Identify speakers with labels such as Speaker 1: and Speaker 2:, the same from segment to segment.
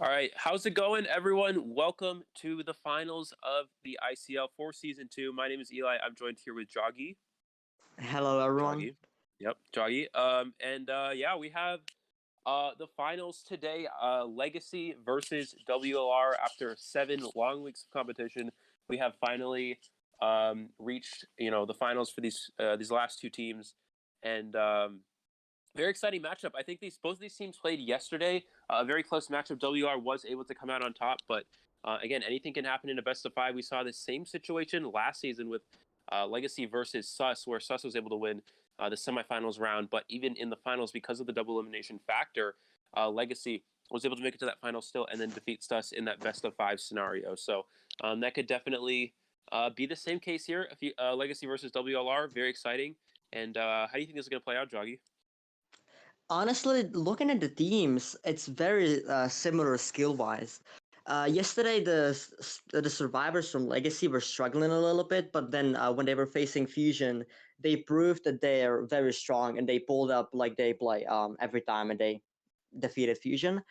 Speaker 1: All right, how's it going, everyone? Welcome to the finals of the ICL for season two. My name is Eli. I'm joined here with Jogy.
Speaker 2: Hello, everyone.
Speaker 1: Jogy. Yep, Jogy. Yeah, we have the finals today. Legacy versus WLR. After 7 long weeks of competition, we have finally reached the finals for these last two teams, and very exciting matchup. I think both of these teams played yesterday. A very close matchup. WR was able to come out on top, but again, anything can happen in a best of five. We saw the same situation last season with Legacy versus Sus, where Sus was able to win the semifinals round. But even in the finals, because of the double elimination factor, Legacy was able to make it to that final still, and then defeat Sus in that best of five scenario. So that could definitely be the same case here. If Legacy versus WLR, very exciting. And how do you think this is going to play out, Joggy?
Speaker 2: Honestly, looking at the teams, it's very similar skill-wise. Yesterday, the survivors from Legacy were struggling a little bit, but then when they were facing Fusion, they proved that they're very strong and they pulled up like they play every time and they defeated Fusion.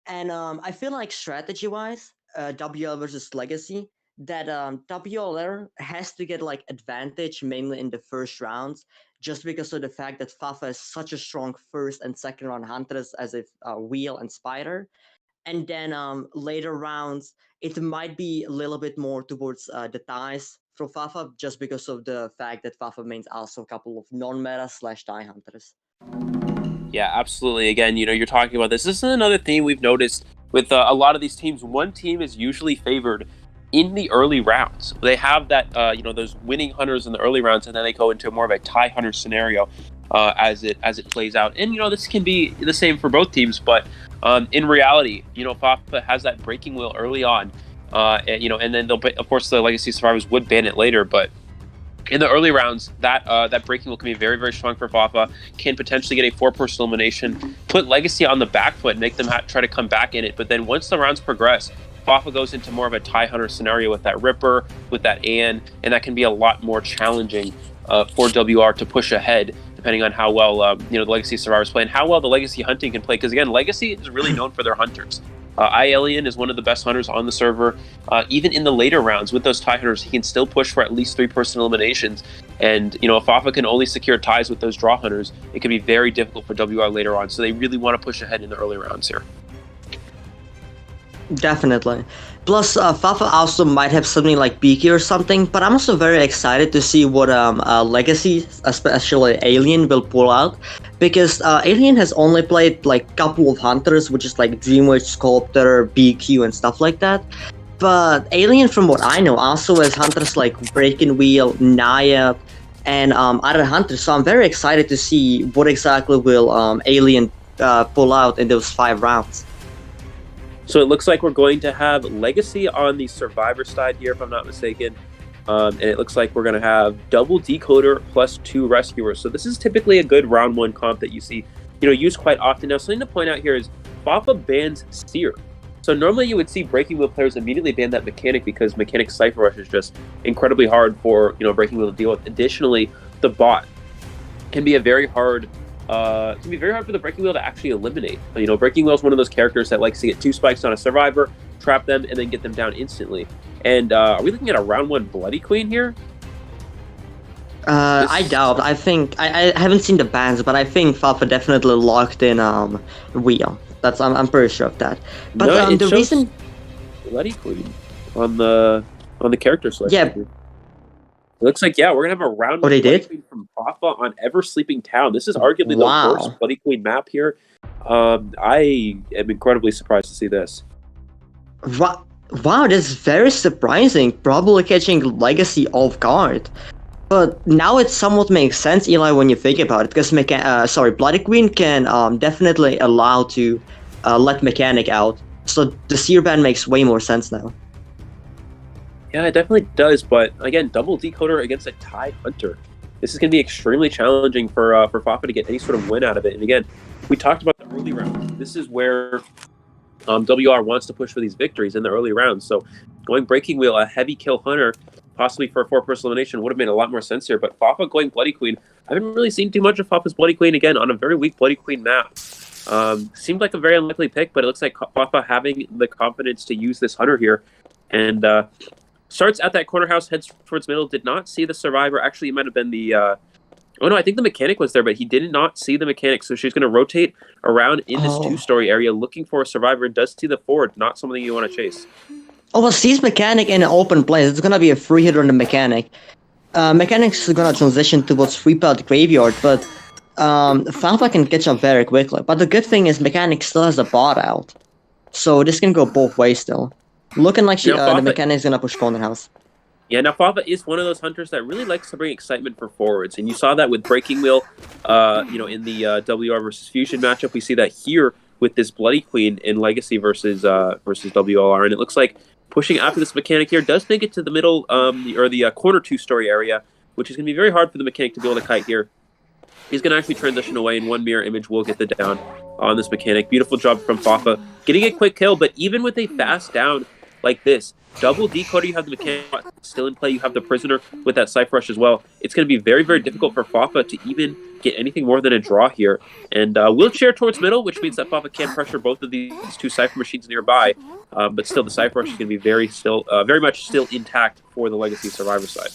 Speaker 2: And I feel like strategy-wise, WL versus Legacy, that WLR has to get like advantage mainly in the first rounds, just because of the fact that Fafa is such a strong first and second round hunters as if Wheel and Spider. And then later rounds, it might be a little bit more towards the ties for Fafa, just because of the fact that Fafa means also a couple of non-meta slash tie hunters.
Speaker 1: Yeah, absolutely. Again, you're talking about this. This is another theme we've noticed with a lot of these teams. One team is usually favored in the early rounds. They have that, those winning hunters in the early rounds, and then they go into more of a tie hunter scenario as it plays out. And this can be the same for both teams, but in reality, Fafa has that breaking wheel early on, and then of course the Legacy survivors would ban it later, but in the early rounds, that breaking wheel can be very, very strong for Fafa. Can potentially get a 4-person elimination, put Legacy on the back foot, and make them try to come back in it. But then once the rounds progress, Fafa goes into more of a tie hunter scenario with that Ripper, with that and that can be a lot more challenging for WR to push ahead, depending on how well the Legacy survivors play and how well the Legacy hunting can play. Because again, Legacy is really known for their hunters. ICL is one of the best hunters on the server. Even in the later rounds with those tie hunters, he can still push for at least 3-person eliminations. And if Fafa can only secure ties with those draw hunters, it can be very difficult for WR later on. So they really want to push ahead in the early rounds here.
Speaker 2: Definitely. Plus, Fafa also might have something like Beaky or something, but I'm also very excited to see what Legacy, especially Alien, will pull out. Because Alien has only played like a couple of hunters, which is like Dreamwave, Sculptor, BQ, and stuff like that. But Alien, from what I know, also has hunters like Breaking Wheel, Naya, and other hunters. So I'm very excited to see what exactly will Alien pull out in those 5 rounds.
Speaker 1: So it looks like we're going to have Legacy on the Survivor side here, if I'm not mistaken. And it looks like we're going to have double Decoder plus 2 Rescuers. So this is typically a good round 1 comp that you see, used quite often. Now, something to point out here is Fafa bans Seer. So normally you would see Breaking Wheel players immediately ban that mechanic because mechanic Cypher Rush is just incredibly hard for, Breaking Wheel to deal with. Additionally, the bot can be very hard for the Breaking Wheel to actually eliminate. Breaking Wheel is one of those characters that likes to get 2 spikes on a survivor, trap them, and then get them down instantly. And are we looking at a round 1 Bloody Queen here?
Speaker 2: I doubt. I think I haven't seen the bans, but I think Fafa definitely locked in Wheel. I'm pretty sure of that. But
Speaker 1: no,
Speaker 2: the reason
Speaker 1: Bloody Queen on the character selection.
Speaker 2: Yeah.
Speaker 1: Here. It looks like, we're going to have a round 1 Bloody Queen from Fafa on Ever Sleeping Town. This is arguably the worst Bloody Queen map here. I am incredibly surprised to see this.
Speaker 2: Wow, that's very surprising. Probably catching Legacy off guard. But now it somewhat makes sense, Eli, when you think about it. Because Bloody Queen can definitely allow to let Mechanic out. So the Seer ban makes way more sense now.
Speaker 1: Yeah, it definitely does, but again, double Decoder against a tie hunter. This is going to be extremely challenging for Fafa to get any sort of win out of it. And again, we talked about the early rounds. This is where WR wants to push for these victories in the early rounds. So going Breaking Wheel, a heavy kill hunter, possibly for a 4-person elimination, would have made a lot more sense here. But Fafa going Bloody Queen, I haven't really seen too much of Fafa's Bloody Queen, again, on a very weak Bloody Queen map. Seemed like a very unlikely pick, but it looks like Fafa having the confidence to use this hunter here. And starts at that corner house, heads towards middle, did not see the survivor. Actually, it might have been the... oh, no, I think the mechanic was there, but he did not see the mechanic. So she's going to rotate around in this two-story area looking for a survivor. Does see the forward, not something you want to chase.
Speaker 2: Oh, well, sees mechanic in an open place. It's going to be a free hit on the mechanic. Mechanic's is going to transition towards sweep out graveyard, but Fafa can catch up very quickly. But the good thing is mechanic still has a bot out. So this can go both ways still. Looking like the mechanic's going to push corner house.
Speaker 1: Yeah, now Fafa is one of those hunters that really likes to bring excitement for forwards, and you saw that with Breaking Wheel, in the WR versus Fusion matchup. We see that here with this Bloody Queen in Legacy versus WLR, and it looks like pushing after this mechanic here does make it to the middle, or the corner two-story area, which is going to be very hard for the mechanic to be able to kite here. He's going to actually transition away, and one mirror image will get the down on this mechanic. Beautiful job from Fafa, getting a quick kill, but even with a fast down like this, double decoder, you have the mechanic still in play, you have the prisoner with that Cypher Rush as well. It's going to be very, very difficult for Fafa to even get anything more than a draw here. And we'll chair towards middle, which means that Fafa can pressure both of these two Cypher machines nearby. But still, the Cypher Rush is going to be very much still intact for the Legacy Survivor side.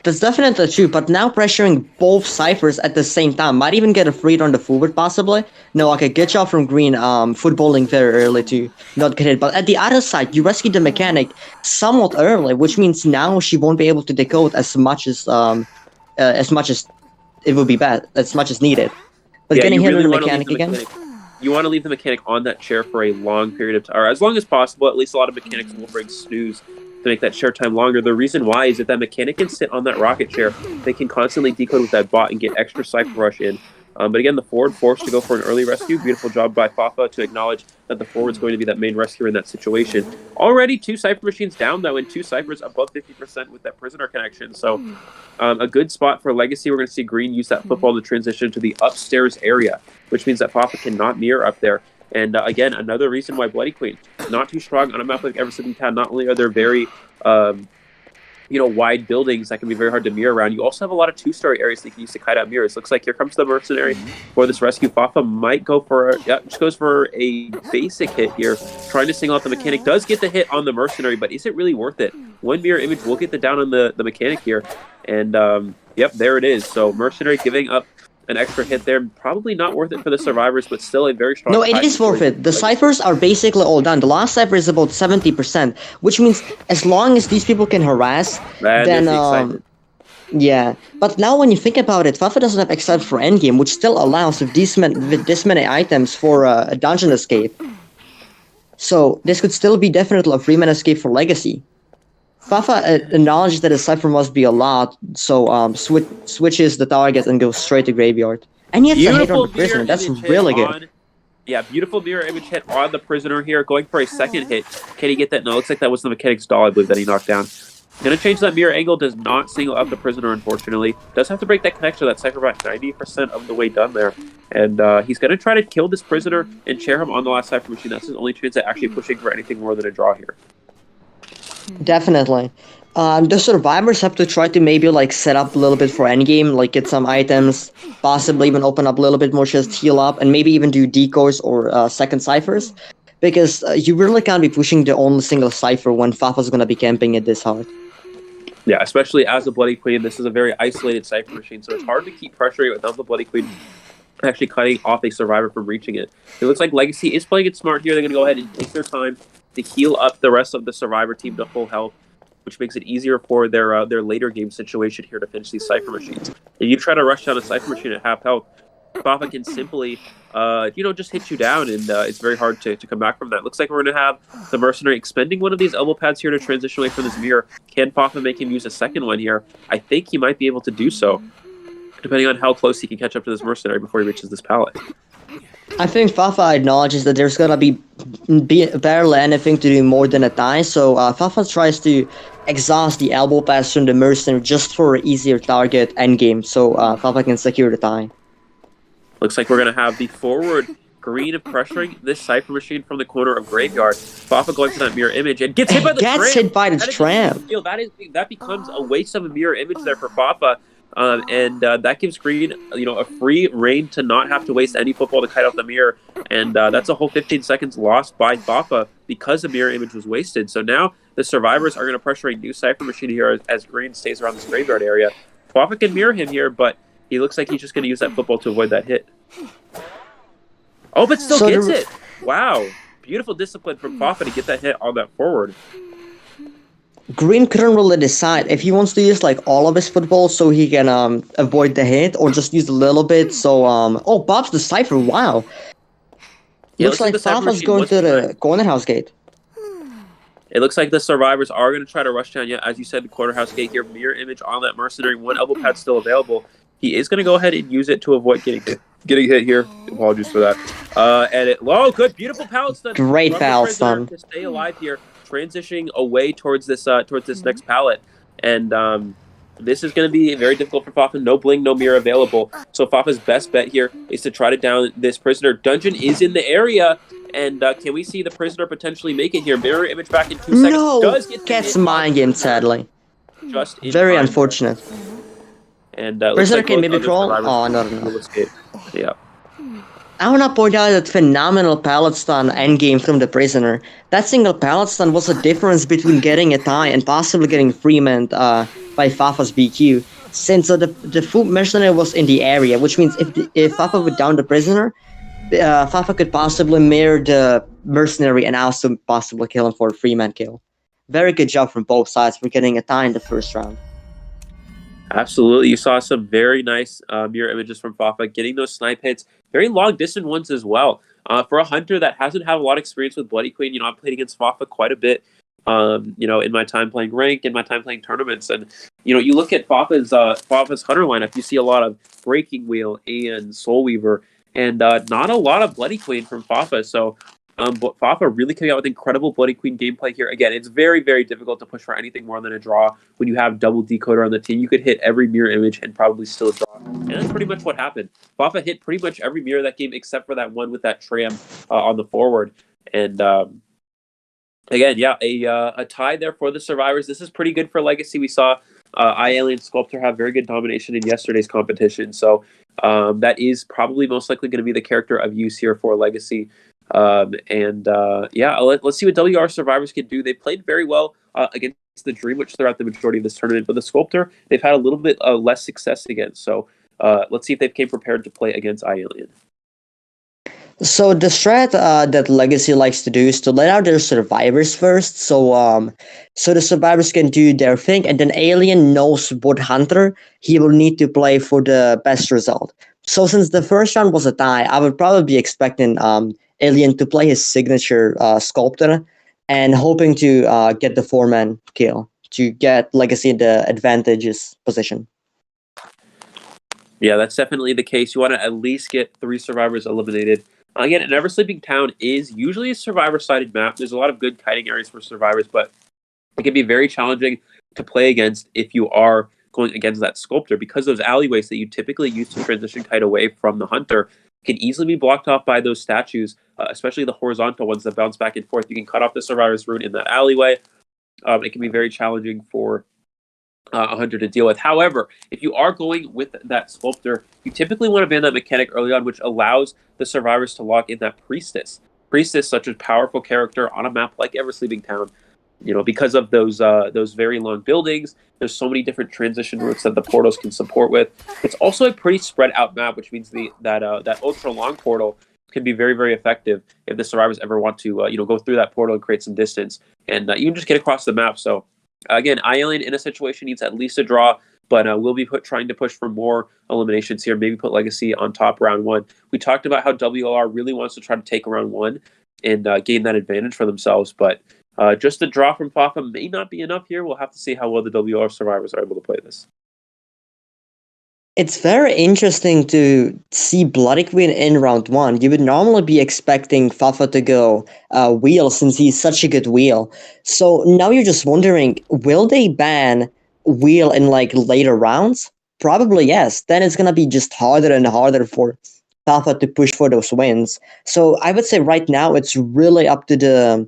Speaker 2: That's definitely true, but now pressuring both Cyphers at the same time. Might even get a free on the forward, possibly. No, okay, good job from Green, footballing very early to not get hit. But at the other side, you rescued the mechanic somewhat early, which means now she won't be able to decode as much as it would be bad, as much as needed. But getting hit on the mechanic again?
Speaker 1: You want to leave the mechanic on that chair for a long period of time, or as long as possible. At least a lot of mechanics will bring snooze to make that chair time longer. The reason why is that mechanic can sit on that rocket chair. They can constantly decode with that bot and get extra Cypher Rush in. But again, the forward forced to go for an early rescue. Beautiful job by Fafa to acknowledge that the forward's going to be that main rescuer in that situation. Already 2 Cypher machines down, though, and 2 Cyphers above 50% with that prisoner connection. So a good spot for Legacy. We're going to see Green use that football to transition to the upstairs area, which means that Fafa cannot mirror up there. And again, another reason why Bloody Queen not too strong on a map like Evercity Town. Not only are there very wide buildings that can be very hard to mirror around, you also have a lot of 2-story areas that you can use to kite out mirrors. Looks like here comes the mercenary for this rescue. Fafa might go for just goes for a basic hit here, trying to single out the mechanic. Does get the hit on the mercenary, but is it really worth it? One mirror image will get the down on the mechanic here, and there it is. So mercenary giving up an extra hit there, probably not worth it for the survivors, but still a very strong...
Speaker 2: No, it is worth it. The Cyphers are basically all done. The last Cypher is about 70%, which means as long as these people can harass, then... yeah, but now when you think about it, Fafa doesn't have Excite for endgame, which still allows with this many items for a dungeon escape. So this could still be definitely a 3-man escape for Legacy. Fafa acknowledges that a Cypher must be a lot, so switches the target and goes straight to graveyard. And he has a hit on the prisoner. That's really good.
Speaker 1: Yeah, beautiful mirror image hit on the prisoner here, going for a second hit. Can he get that? No, looks like that was the mechanic's doll, I believe, that he knocked down. Gonna change that mirror angle, does not single out the prisoner, unfortunately. Does have to break that connection, that Cypher about 90% of the way done there. And he's gonna try to kill this prisoner and chair him on the last Cypher machine. That's his only chance at actually pushing for anything more than a draw here.
Speaker 2: Definitely. The survivors have to try to maybe set up a little bit for endgame, get some items, possibly even open up a little bit more, just heal up, and maybe even do decoys or second Cyphers, because you really can't be pushing the only single Cypher when Fafa's going to be camping it this hard.
Speaker 1: Yeah, especially as a Bloody Queen. This is a very isolated Cypher machine, so it's hard to keep pressuring it without the Bloody Queen actually cutting off a survivor from reaching it. It looks like Legacy is playing it smart here. They're going to go ahead and take their time to heal up the rest of the survivor team to full health, which makes it easier for their later game situation here to finish these Cypher machines. If you try to rush down a Cypher machine at half health, Fafa can simply, just hit you down, and it's very hard to come back from that. Looks like we're going to have the mercenary expending one of these elbow pads here to transition away from this mirror. Can Fafa make him use a second one here? I think he might be able to do so, depending on how close he can catch up to this mercenary before he reaches this pallet.
Speaker 2: I think Fafa acknowledges that there's gonna be barely anything to do more than a tie, so Fafa tries to exhaust the elbow pass from the mercenary just for an easier target endgame, so Fafa can secure the tie.
Speaker 1: Looks like we're gonna have the forward Green pressuring this Cypher machine from the corner of Graveyard. Fafa going for that mirror image and gets hit by the tram.
Speaker 2: Hit by the tram.
Speaker 1: That becomes a waste of a mirror image there for Fafa. and that gives Green, a free reign to not have to waste any football to kite out the mirror, and that's a whole 15 seconds lost by Fafa because the mirror image was wasted. So now the survivors are going to pressure a new Cypher machine here as Green stays around this graveyard area. Fafa can mirror him here, but he looks like he's just going to use that football to avoid that hit. Oh, but still gets it. Wow. Beautiful discipline from Fafa to get that hit on that forward.
Speaker 2: Green couldn't really decide if he wants to use like all of his football so he can avoid the hit, or just use a little bit. So oh, Bob's the Cypher. Wow.
Speaker 1: Yeah,
Speaker 2: looks like Fafa's going to the corner house gate.
Speaker 1: It looks like the survivors are going to try to rush down. Yeah, as you said, the corner house gate here. Mirror image on that mercenary. One elbow pad still available. He is going to go ahead and use it to avoid getting hit here. Apologies for that. Good, beautiful pallet stun.
Speaker 2: Great pallet stun
Speaker 1: to stay alive here. Transitioning away towards this next pallet, and this is going to be very difficult for Fafa. No bling, no mirror available. So Fafa's best bet here is to try to down this prisoner. Dungeon is in the area, and can we see the prisoner potentially make it here? Mirror image back in 2 seconds.
Speaker 2: No, gets mind game, sadly.
Speaker 1: Just
Speaker 2: very unfortunate.
Speaker 1: And
Speaker 2: prisoner
Speaker 1: like
Speaker 2: can maybe troll. Oh no.
Speaker 1: Yeah.
Speaker 2: I want to point out that phenomenal pallet stun endgame from the prisoner. That single pallet stun was a difference between getting a tie and possibly getting Freeman by Fafa's BQ. Since the full mercenary was in the area, which means if Fafa would down the prisoner, Fafa could possibly mirror the mercenary and also possibly kill him for a Freeman kill. Very good job from both sides for getting a tie in the first round.
Speaker 1: Absolutely. You saw some very nice mirror images from Fafa, getting those snipe hits, very long distance ones as well. For a hunter that hasn't had a lot of experience with Bloody Queen, I've played against Fafa quite a bit, in my time playing rank, in my time playing tournaments. And, you look at Fafa's hunter lineup, you see a lot of Breaking Wheel and Soul Weaver, and not a lot of Bloody Queen from Fafa. So but Fafa really came out with incredible Bloody Queen gameplay here. Again, it's very, very difficult to push for anything more than a draw when you have double decoder on the team. You could hit every mirror image and probably still draw. And that's pretty much what happened. Fafa hit pretty much every mirror that game except for that one with that tram on the forward. And again, yeah, a tie there for the survivors. This is pretty good for Legacy. We saw ICL and Sculptor have very good domination in yesterday's competition. So that is probably most likely going to be the character of use here for Legacy. Let's see what WR survivors can do. They played very well against the Dream Witch throughout the majority of this tournament, but the Sculptor they've had a little bit less success against. So let's see if they came prepared to play against Alien.
Speaker 2: So the strat that Legacy likes to do is to let out their survivors first, so the survivors can do their thing, and then Alien knows what hunter he will need to play for the best result. So since the first round was a tie, I would probably be expecting Alien to play his signature Sculptor and hoping to get the 4-man kill to get Legacy in the advantageous position.
Speaker 1: Yeah, that's definitely the case. You want to at least get 3 survivors eliminated. Again, an Ever-Sleeping Town is usually a survivor-sided map. There's a lot of good kiting areas for survivors, but it can be very challenging to play against if you are going against that Sculptor, because those alleyways that you typically use to transition kite away from the hunter can easily be blocked off by those statues, especially the horizontal ones that bounce back and forth. You can cut off the survivor's route in that alleyway. It can be very challenging for a hunter to deal with. However, if you are going with that Sculptor, you typically want to ban that mechanic early on, which allows the survivors to lock in that Priestess. Priestess, such a powerful character on a map like Ever-Sleeping Town, because of those very long buildings. There's so many different transition routes that the portals can support with. It's also a pretty spread out map, which means that ultra long portal can be very, very effective if the survivors ever want to go through that portal and create some distance, and you can just get across the map. So again, Alien in a situation needs at least a draw, but we'll be trying to push for more eliminations here. Maybe put Legacy on top round 1. We talked about how WLR really wants to try to take round 1 and gain that advantage for themselves, but just a draw from Fafa may not be enough here. We'll have to see how well the WR survivors are able to play this.
Speaker 2: It's very interesting to see Bloody Queen in round 1. You would normally be expecting Fafa to go wheel, since he's such a good wheel. So now you're just wondering, will they ban wheel in later rounds? Probably yes. Then it's gonna be just harder and harder for Fafa to push for those wins. So I would say right now it's really up to the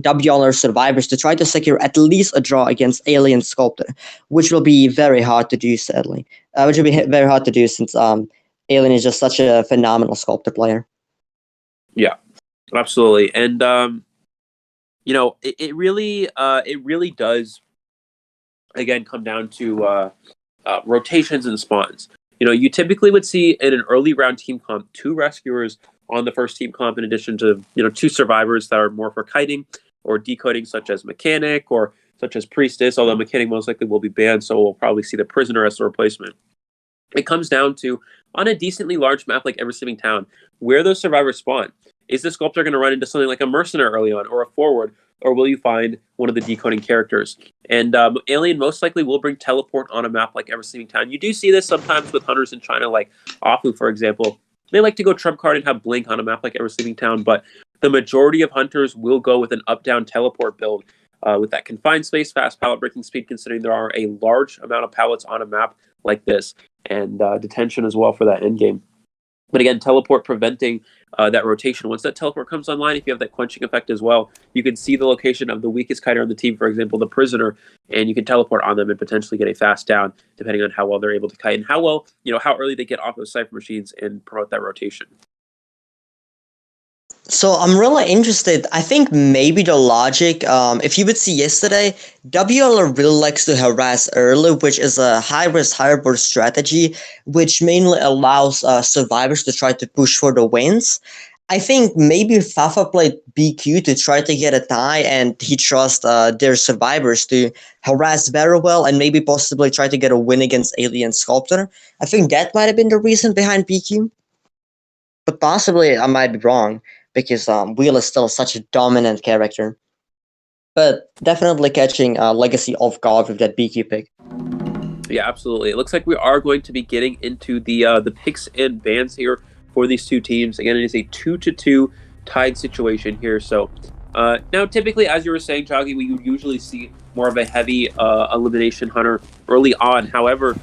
Speaker 2: WLR survivors to try to secure at least a draw against Alien Sculptor, which will be very hard to do, sadly. Which will be very hard to do since Alien is just such a phenomenal Sculptor player.
Speaker 1: Yeah, absolutely. And it really does again come down to rotations and spawns. You typically would see in an early round team comp 2 rescuers on the first team comp, in addition to 2 survivors that are more for kiting or decoding, such as Mechanic or such as Priestess. Although Mechanic most likely will be banned, so we'll probably see the Prisoner as the replacement. It comes down to, on a decently large map like Ever Sleeping Town, where those survivors spawn. Is the Sculptor going to run into something like a Mercenary early on, or a Forward, or will you find one of the decoding characters? And Alien most likely will bring Teleport on a map like Ever Sleeping Town. You do see this sometimes with hunters in China, like Afu, for example. They like to go Trump card and have Blink on a map like Ever Sleeping Town, but the majority of hunters will go with an up-down Teleport build with that confined space, fast pallet breaking speed, considering there are a large amount of pallets on a map like this, and detention as well for that endgame. But again, Teleport preventing that rotation. Once that Teleport comes online, if you have that quenching effect as well, you can see the location of the weakest kiter on the team, for example, the Prisoner, and you can Teleport on them and potentially get a fast down, depending on how well they're able to kite and how well, how early they get off those Cypher machines and promote that rotation.
Speaker 2: So I'm really interested. I think maybe the logic, if you would see yesterday, WLR really likes to harass early, which is a high-risk, high-reward strategy, which mainly allows survivors to try to push for the wins. I think maybe Fafa played BQ to try to get a tie, and he trusts their survivors to harass very well and maybe possibly try to get a win against Alien Sculptor. I think that might have been the reason behind BQ. But possibly I might be wrong, because Wheel is still such a dominant character. But definitely catching Legacy off guard with that BQ pick.
Speaker 1: Yeah, absolutely. It looks like we are going to be getting into the picks and bans here for these two teams. Again, it is a 2-2 tied situation here. So now, typically, as you were saying, Jogy, we usually see more of a heavy elimination hunter early on. However,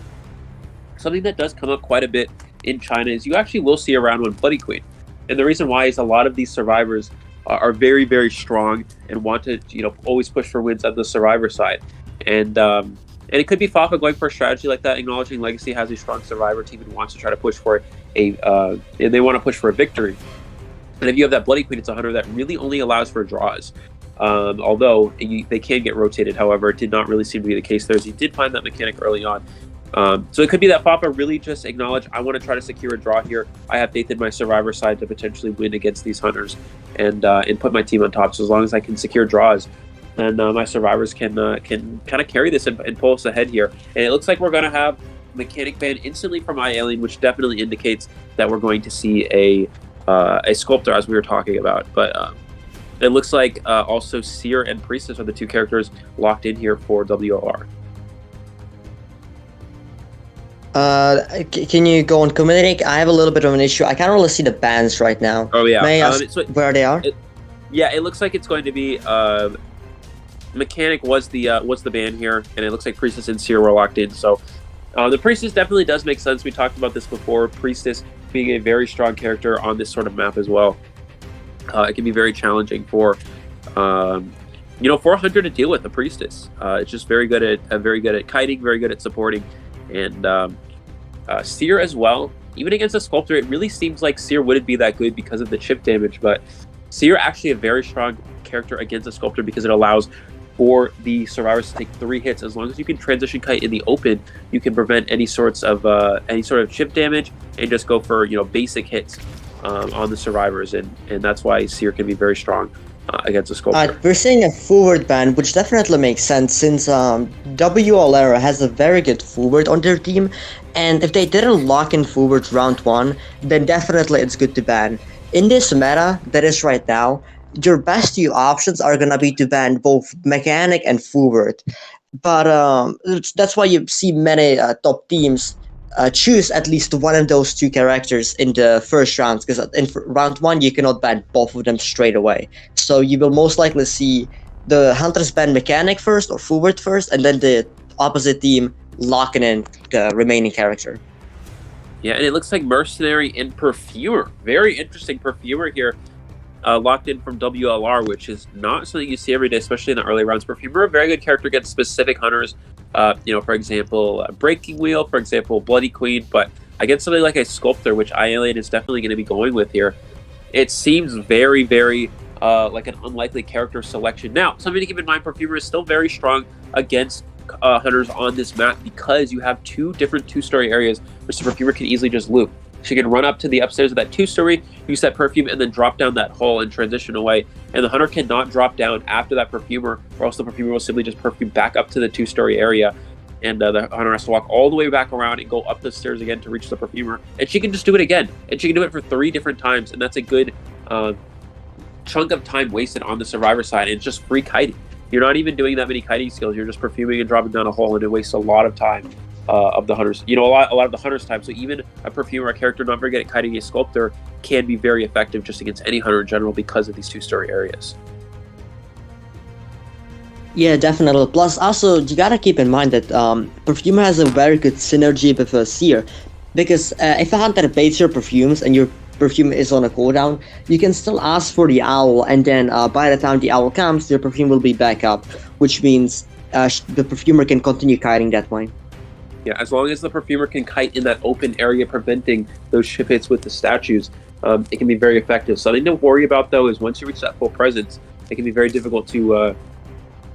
Speaker 1: something that does come up quite a bit in China is you actually will see around one Bloody Queen. And the reason why is a lot of these survivors are very, very strong and want to, always push for wins on the survivor side. And it could be Fafa going for a strategy like that, acknowledging Legacy has a strong survivor team and wants to try to push for and they want to push for a victory. And if you have that Bloody Queen, it's a hunter that really only allows for draws. Although they can get rotated, however, it did not really seem to be the case there. As you did find that mechanic early on. So it could be that Fafa really just acknowledge, I want to try to secure a draw here. I have faith in my survivor side to potentially win against these hunters and put my team on top. So as long as I can secure draws, then my survivors can kind of carry this and pull us ahead here. And it looks like we're going to have mechanic ban instantly from iAlien, which definitely indicates that we're going to see a Sculptor, as we were talking about. But it looks like also Seer and Priestess are the two characters locked in here for WLR.
Speaker 2: Can you go on Commentators? I have a little bit of an issue. I can't really see the bans right now.
Speaker 1: Oh yeah.
Speaker 2: May I ask where they are?
Speaker 1: It looks like it's going to be Mechanic was the ban here, and it looks like Priestess and Seer were locked in. So the Priestess definitely does make sense. We talked about this before. Priestess being a very strong character on this sort of map as well. It can be very challenging for 400 to deal with the Priestess. It's just very good at kiting, very good at supporting. And Seer as well, even against a Sculptor, it really seems like Seer wouldn't be that good because of the chip damage, but Seer actually a very strong character against a Sculptor because it allows for the survivors to take 3 hits. As long as you can transition kite in the open, you can prevent any sort of chip damage and just go for basic hits on the survivors, and that's why Seer can be very strong against a Sculptor.
Speaker 2: We're seeing a forward ban, which definitely makes sense since WLR has a very good forward on their team, and if they didn't lock in forwards round 1, then definitely it's good to ban. In this meta that is right now, your best 2 options are gonna be to ban both mechanic and forward, but that's why you see many top teams choose at least one of those 2 characters in the first round, because in round 1 you cannot ban both of them straight away. So you will most likely see the hunters ban mechanic first or forward first, and then the opposite team locking in the remaining character.
Speaker 1: Yeah, and it looks like Mercenary and Perfumer. Very interesting Perfumer here. locked in from WLR, which is not something you see every day, especially in the early rounds. Perfumer, a very good character against specific hunters. For example, Breaking Wheel, for example, Bloody Queen. But against something like a Sculptor, which iAlien is definitely going to be going with here, it seems very, very like an unlikely character selection. Now, something to keep in mind, Perfumer is still very strong against hunters on this map because you have two different two-story areas which the Perfumer can easily just loop. She can run up to the upstairs of that two-story, use that Perfume, and then drop down that hole and transition away. And the hunter cannot drop down after that Perfumer, or else the Perfumer will simply just Perfume back up to the two-story area. And the hunter has to walk all the way back around and go up the stairs again to reach the Perfumer. And she can just do it again. And she can do it for 3 different times. And that's a good chunk of time wasted on the survivor side. And it's just free kiting. You're not even doing that many kiting skills. You're just perfuming and dropping down a hole, and it wastes a lot of time of the hunters. A lot of the hunters' time. So even a perfumer, a character not very good at kiting a Sculptor, can be very effective just against any hunter in general because of these two-story areas.
Speaker 2: Yeah, definitely. Plus, also, you gotta keep in mind that Perfumer has a very good synergy with a Seer. Because if a hunter baits your perfumes and your perfume is on a cooldown, you can still ask for the owl, and then by the time the owl comes, your perfume will be back up, which means the perfumer can continue kiting that way.
Speaker 1: Yeah, as long as the perfumer can kite in that open area, preventing those ship hits with the statues, it can be very effective. Something to worry about, though, is once you reach that full presence, it can be very difficult to,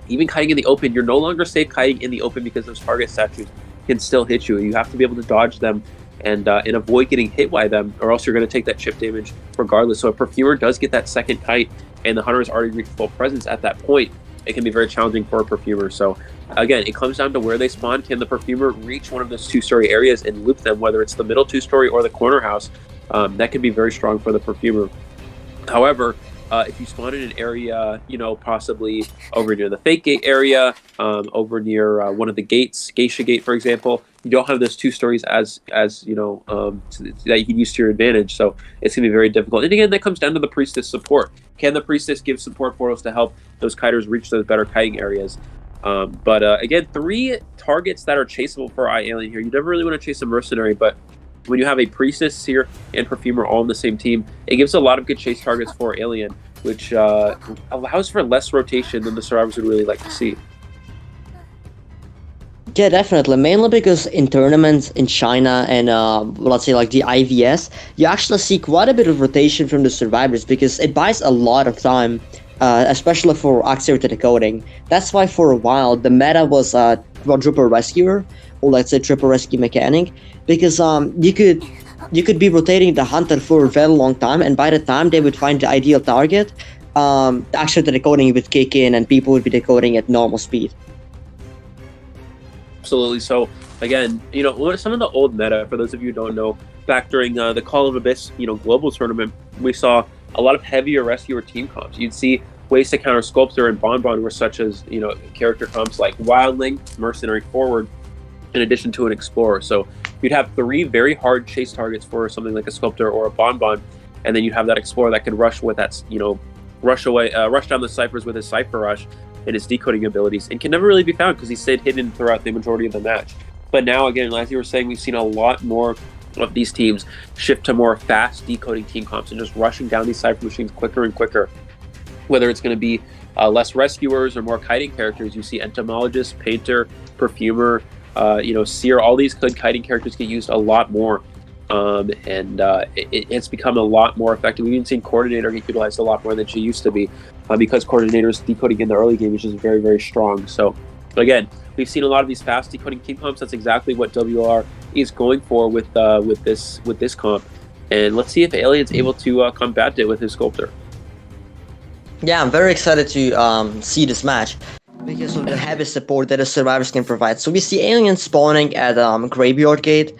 Speaker 1: even kiting in the open, you're no longer safe kiting in the open because those target statues can still hit you. You have to be able to dodge them and avoid getting hit by them, or else you're going to take that chip damage regardless. So if Perfumer does get that second kite and the hunter has already reached full presence at that point, it can be very challenging for a Perfumer. So again, it comes down to where they spawn. Can the Perfumer reach one of those two-story areas and loop them, whether it's the middle two-story or the corner house? That can be very strong for the Perfumer. However, if you spawn in an area, possibly over near the fake gate area, over near one of the gates, Geisha Gate, for example, you don't have those two stories as that you can use to your advantage. So it's going to be very difficult. And again, that comes down to the Priestess support. Can the Priestess give support portals to help those kiters reach those better kiting areas? But again, 3 targets that are chaseable for iAlien here. You never really want to chase a Mercenary, but when you have a Priestess, Seer, and Perfumer all on the same team, it gives a lot of good chase targets for Alien, which allows for less rotation than the survivors would really like to see.
Speaker 2: Yeah, definitely. Mainly because in tournaments in China and let's say like the IVS, you actually see quite a bit of rotation from the survivors because it buys a lot of time, especially for auxiliary decoding. That's why for a while the meta was quadruple rescuer, or let's say triple rescue mechanic, because you could be rotating the hunter for a very long time, and by the time they would find the ideal target, actually the decoding would kick in and people would be decoding at normal speed.
Speaker 1: Absolutely. So again, some of the old meta, for those of you who don't know, back during the Call of Abyss, global tournament, we saw a lot of heavier rescuer team comps. You'd see ways to counter Sculptor and Bonbon were such as, character comps like Wildling, Mercenary Forward, in addition to an Explorer. So you'd have 3 very hard chase targets for something like a Sculptor or a Bonbon, and then you'd have that Explorer that could rush with that, rush down the ciphers with his Cypher Rush and his decoding abilities, and can never really be found because he stayed hidden throughout the majority of the match. But now, again, as you were saying, we've seen a lot more of these teams shift to more fast decoding team comps and just rushing down these Cypher machines quicker and quicker. Whether it's going to be less rescuers or more kiting characters, you see Entomologist, Painter, Perfumer, Seer, all these good kiting characters get used a lot more. It's become a lot more effective. We've even seen Coordinator get utilized a lot more than she used to be because Coordinator's decoding in the early game is just very, very strong. So, again, we've seen a lot of these fast decoding team comps. That's exactly what WR is going for with this comp. And let's see if Alien's able to combat it with his Sculptor.
Speaker 2: Yeah, I'm very excited to see this match because of the heavy support that the survivors can provide. So we see Alien spawning at Graveyard Gate,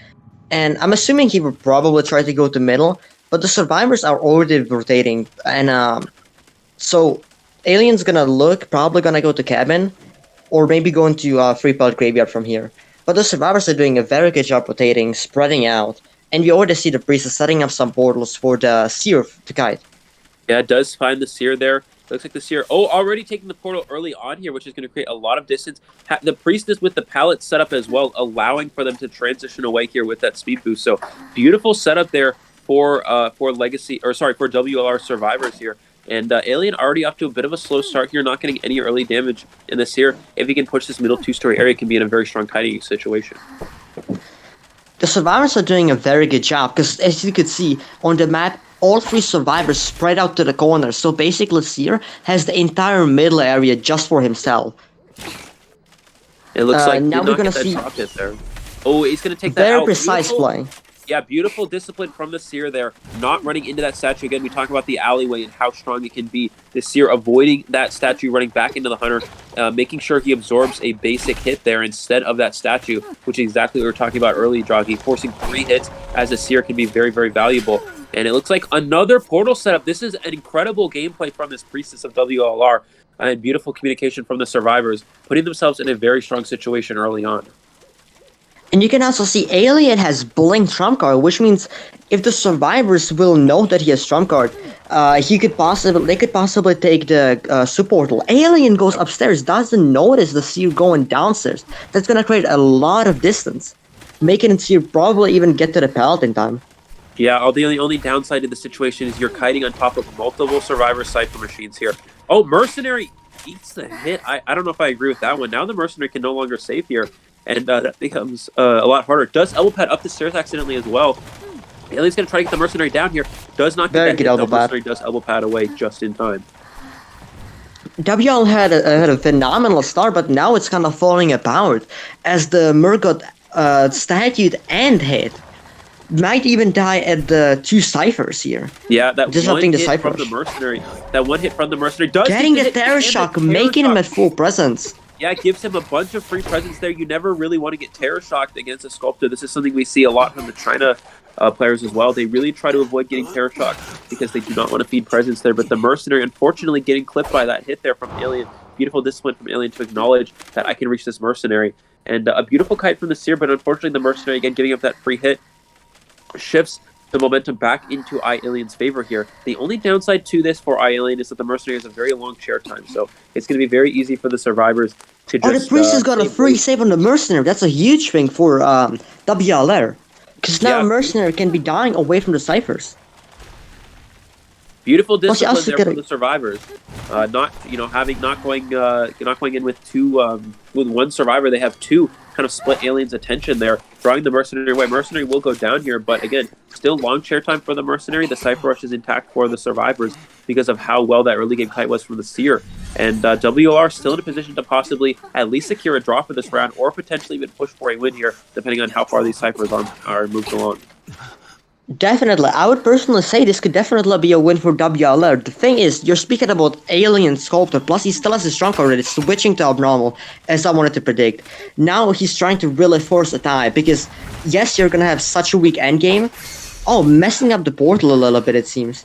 Speaker 2: and I'm assuming he would probably try to go to middle, but the survivors are already rotating, and so Alien's probably gonna go to cabin, or maybe going to Free Pelt Graveyard from here. But the survivors are doing a very good job rotating, spreading out, and we already see the Priestess setting up some portals for the Seer to kite.
Speaker 1: Yeah, it does find the Seer there. Looks like the Seer, already taking the portal early on here, which is going to create a lot of distance. The Priestess with the pallet set up as well, allowing for them to transition away here with that speed boost. So beautiful setup there for WLR survivors here. And Alien already off to a bit of a slow start here, not getting any early damage in this here. If he can push this middle two-story area, it can be in a very strong kiting situation.
Speaker 2: The survivors are doing a very good job, because as you could see on the map, all 3 survivors spread out to the corners, so basically Seer has the entire middle area just for himself.
Speaker 1: It looks like
Speaker 2: now we're gonna see
Speaker 1: drop hit there. Oh, he's gonna take that
Speaker 2: very
Speaker 1: out.
Speaker 2: precise play.
Speaker 1: Yeah, beautiful discipline from the Seer there, not running into that statue again. We talk about the alleyway and how strong it can be. The Seer avoiding that statue, running back into the Hunter, making sure he absorbs a basic hit there instead of that statue, which is exactly what we were talking about earlier, Jogy. Forcing 3 hits as a Seer can be very, very valuable. And it looks like another portal setup. This is an incredible gameplay from this Priestess of WLR, and beautiful communication from the survivors, putting themselves in a very strong situation early on.
Speaker 2: And you can also see Alien has Blink Trump card, which means if the survivors will know that he has Trump card, they could possibly take the super portal. Alien goes upstairs, doesn't notice the Seer going downstairs. That's gonna create a lot of distance, making it Seer probably even get to the pallet in time.
Speaker 1: Yeah, the only downside to the situation is you're kiting on top of multiple survivor cipher machines here. Oh, Mercenary eats the hit. I don't know if I agree with that one. Now the Mercenary can no longer save here, and that becomes a lot harder. Does elbow pad up the stairs accidentally as well. Alien's going to try to get the Mercenary down here. Does not get that hit, though. Mercenary does elbow pad away just in time.
Speaker 2: WL had a phenomenal start, but now it's kind of falling apart as the Merc got statued and hit. Might even die at the 2 ciphers here.
Speaker 1: Yeah, that
Speaker 2: disrupting
Speaker 1: one
Speaker 2: the
Speaker 1: hit
Speaker 2: ciphers.
Speaker 1: from the Mercenary. That one hit from the Mercenary does
Speaker 2: getting the Terror Shock, making him at full presence.
Speaker 1: Yeah, it gives him a bunch of free presence there. You never really want to get Terror Shocked against a Sculptor. This is something we see a lot from the China players as well. They really try to avoid getting Terror Shocked because they do not want to feed presence there. But the Mercenary, unfortunately, getting clipped by that hit there from Alien. Beautiful discipline from Alien to acknowledge that I can reach this Mercenary. And a beautiful kite from the Seer, but unfortunately the Mercenary, again, giving up that free hit, shifts the momentum back into iAlien's favor here. The only downside to this for iAlien is that the Mercenary has a very long chair time, so it's going to be very easy for the survivors to just...
Speaker 2: Oh, the Priest has got a free save on the Mercenary. That's a huge thing for WLR. Because now Mercenary can be dying away from the ciphers.
Speaker 1: Beautiful discipline there from the survivors. Not going in with with 1 survivor. They have 2. Kind of split Alien's attention there, drawing the Mercenary away. Mercenary will go down here, but again, still long chair time for the Mercenary. The Cypher Rush is intact for the survivors because of how well that early game kite was from the Seer. And WLR still in a position to possibly at least secure a draw for this round, or potentially even push for a win here, depending on how far these Cyphers are moved along.
Speaker 2: Definitely. I would personally say this could definitely be a win for WLR. The thing is, you're speaking about Alien Sculptor, plus he still has his strong card, it's switching to Abnormal, as I wanted to predict. Now he's trying to really force a tie, because yes, you're gonna have such a weak endgame. Oh, messing up the portal a little bit, it seems.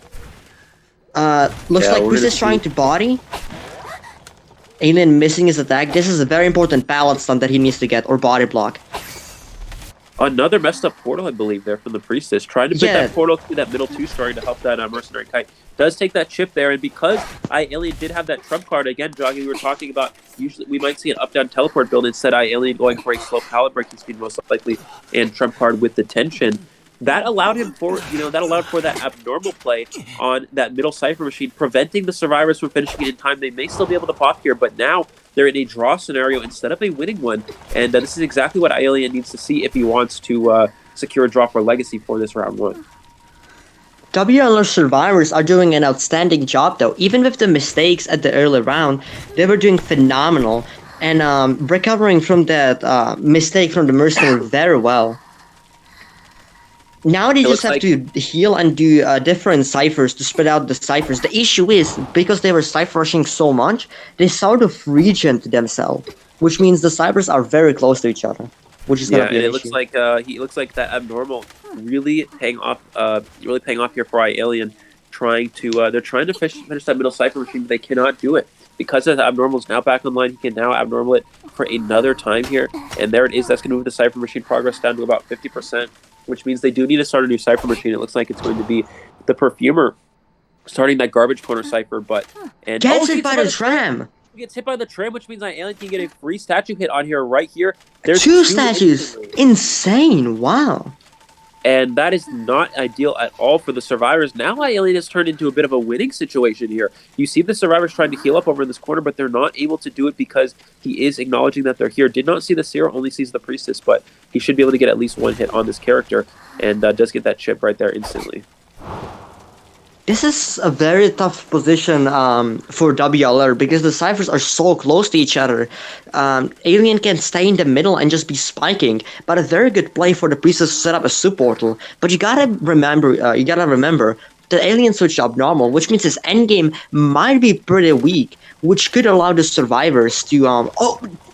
Speaker 2: Looks like Priest is trying to body. Alien missing his attack. This is a very important pallet stun that he needs to get, or body block.
Speaker 1: Another messed up portal, I believe, there from the Priestess. Trying to put that portal through that middle 2-story to help that Mercenary kite. Does take that chip there, and because iAlien did have that trump card, again, Jogy, we were talking about, usually we might see an up-down teleport build, instead iAlien going for a slow pallet breaking speed most likely, and trump card with the tension. That allowed him for, that abnormal play on that middle cipher machine, preventing the survivors from finishing it in time. They may still be able to pop here, but now they're in a draw scenario instead of a winning one. And this is exactly what iAlien needs to see if he wants to secure a draw for Legacy for this round 1.
Speaker 2: WLR survivors are doing an outstanding job, though. Even with the mistakes at the early round, they were doing phenomenal. And recovering from that mistake from the Mercenary very well. Now they just have to heal and do different ciphers to spread out the ciphers. The issue is, because they were cipher rushing so much, they sort of regen to themselves, which means the ciphers are very close to each other, which is gonna be an issue.
Speaker 1: It looks like that Abnormal really paying off here for iAlien. They're trying to finish that middle cipher machine, but they cannot do it. Because the Abnormal is now back online, he can now Abnormal it for another time here, and there it is. That's going to move the cipher machine progress down to about 50%. Which means they do need to start a new cipher machine. It looks like it's going to be the Perfumer starting that garbage corner cipher,
Speaker 2: gets hit by the tram.
Speaker 1: He gets hit by the tram, which means iAlien can get a free statue hit on here right here. There's
Speaker 2: 2 statues. Insane. Wow.
Speaker 1: And that is not ideal at all for the survivors. Now Alien has turned into a bit of a winning situation here. You see the survivors trying to heal up over in this corner, but they're not able to do it because he is acknowledging that they're here. Did not see the Seer, only sees the Priestess, but he should be able to get at least one hit on this character, and does get that chip right there instantly.
Speaker 2: This is a very tough position for WLR because the ciphers are so close to each other. Alien can stay in the middle and just be spiking, but a very good play for the Priestess to set up a soup portal. But you gotta remember that Alien switched to abnormal, which means his endgame might be pretty weak, which could allow the survivors to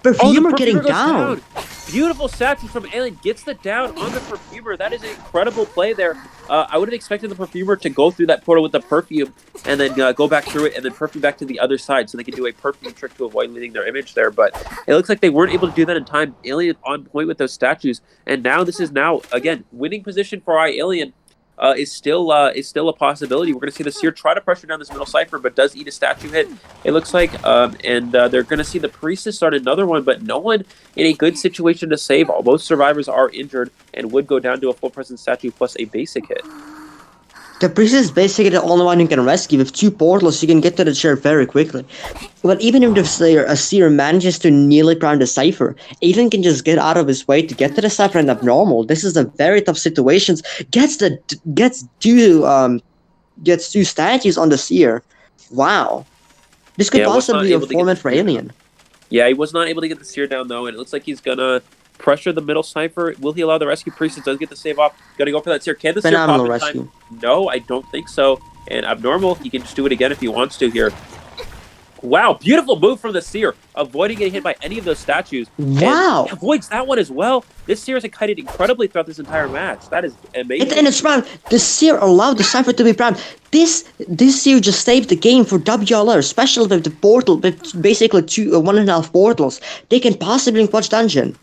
Speaker 2: Perfumer getting down.
Speaker 1: Beautiful statue from Alien, gets the down on the Perfumer. That is an incredible play there. I would have expected the Perfumer to go through that portal with the perfume and then go back through it and then perfume back to the other side so they could do a perfume trick to avoid leaving their image there. But it looks like they weren't able to do that in time. Alien on point with those statues. And now this is again, winning position for Alien. Is still a possibility. We're going to see the Seer try to pressure down this middle cipher, but does eat a statue hit, it looks like. And they're going to see the Priestess start another one, but no one in a good situation to save. Most survivors are injured and would go down to a full presence statue plus a basic hit.
Speaker 2: The Priestess is basically the only one you can rescue. With 2 portals, you can get to the chair very quickly. But even if the Seer manages to nearly prime the cipher, Alien can just get out of his way to get to the cipher and abnormal. This is a very tough situation. Gets 2 statues on the Seer. Wow. This could possibly be a format for Alien.
Speaker 1: Yeah, he was not able to get the Seer down though, and it looks like he's gonna pressure the middle cipher. Will he allow the rescue? Priestess does get the save off. Gotta go for that Seer. Can the Seer pop in time? No, I don't think so. And abnormal, he can just do it again if he wants to here. Wow, beautiful move from the Seer, avoiding getting hit by any of those statues.
Speaker 2: Wow.
Speaker 1: And avoids that one as well. This Seer has kited incredibly throughout this entire match. That is amazing.
Speaker 2: And it's round. The Seer allowed the cipher to be primed. This Seer just saved the game for WLR, especially with the portal, with basically 1.5 portals. They can possibly watch dungeon.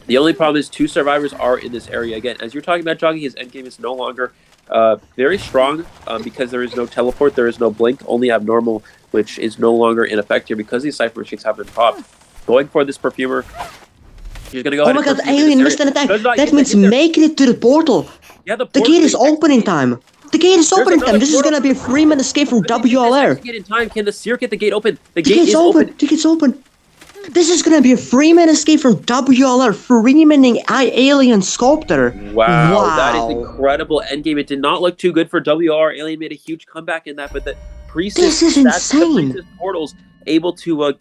Speaker 1: The only problem is 2 survivors are in this area. Again, as you're talking about, Jogy, his endgame is no longer very strong because there is no teleport, there is no blink, only abnormal, which is no longer in effect here because these cipher machines have been popped. Going for this Perfumer. He's going to go ahead.
Speaker 2: Oh my god, the Alien missed an attack. That means making it to the portal.
Speaker 1: Yeah, the
Speaker 2: gate is open in time. The gate is open in time. This is going to be a 3-minute escape from WLR.
Speaker 1: Get in time. Can the Seer get the gate open?
Speaker 2: The gate is open. The gate's open. This is gonna be a 3-minute escape from WLR, 3-minute Alien Sculptor.
Speaker 1: Wow, that is incredible endgame. It did not look too good for WLR. Alien made a huge comeback in that, but the Priestess,
Speaker 2: this is insane.
Speaker 1: The Priestess portals able to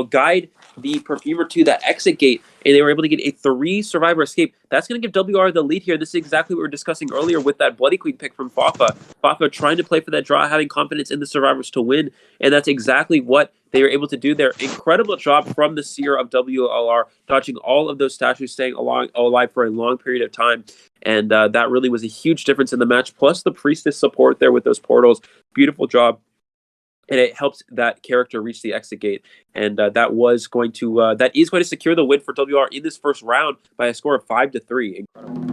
Speaker 1: guide the Perfumer to that exit gate, and they were able to get a 3-survivor escape. That's going to give WR the lead here. This is exactly what we were discussing earlier with that Bloody Queen pick from Fafa. Fafa trying to play for that draw, having confidence in the survivors to win, and that's exactly what they were able to do there. Incredible job from the Seer of WLR, dodging all of those statues, staying alive for a long period of time, and that really was a huge difference in the match, plus the Priestess support there with those portals. Beautiful job. And it helps that character reach the exit gate, and that is going to secure the win for WR in this first round by a score of 5-3. Incredible.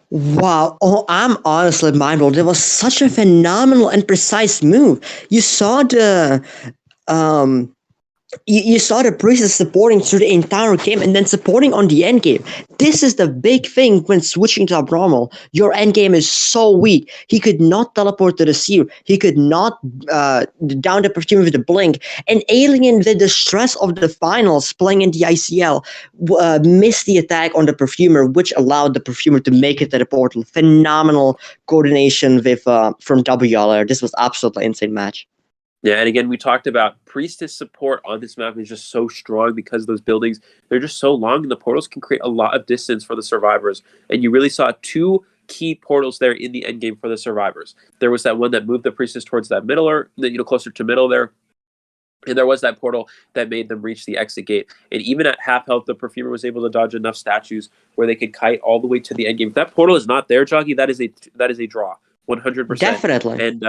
Speaker 2: Wow! Oh, I'm honestly mind blown. It was such a phenomenal and precise move. You saw the You saw the Priestess supporting through the entire game and then supporting on the end game. This is the big thing when switching to abnormal. Your end game is so weak. He could not teleport to the Seer. He could not down the Perfumer with the blink. And Alien, with the stress of the finals playing in the ICL, missed the attack on the Perfumer, which allowed the Perfumer to make it to the portal. Phenomenal coordination with from WLR. This was absolutely insane match.
Speaker 1: Yeah, and again, we talked about Priestess support on this map is just so strong because those buildings, they're just so long, and the portals can create a lot of distance for the survivors. And you really saw 2 key portals there in the endgame for the survivors. There was that one that moved the Priestess towards that middle, closer to middle there. And there was that portal that made them reach the exit gate. And even at half health, the Perfumer was able to dodge enough statues where they could kite all the way to the endgame. If that portal is not there, Jogy, that is a draw. 100%.
Speaker 2: Definitely.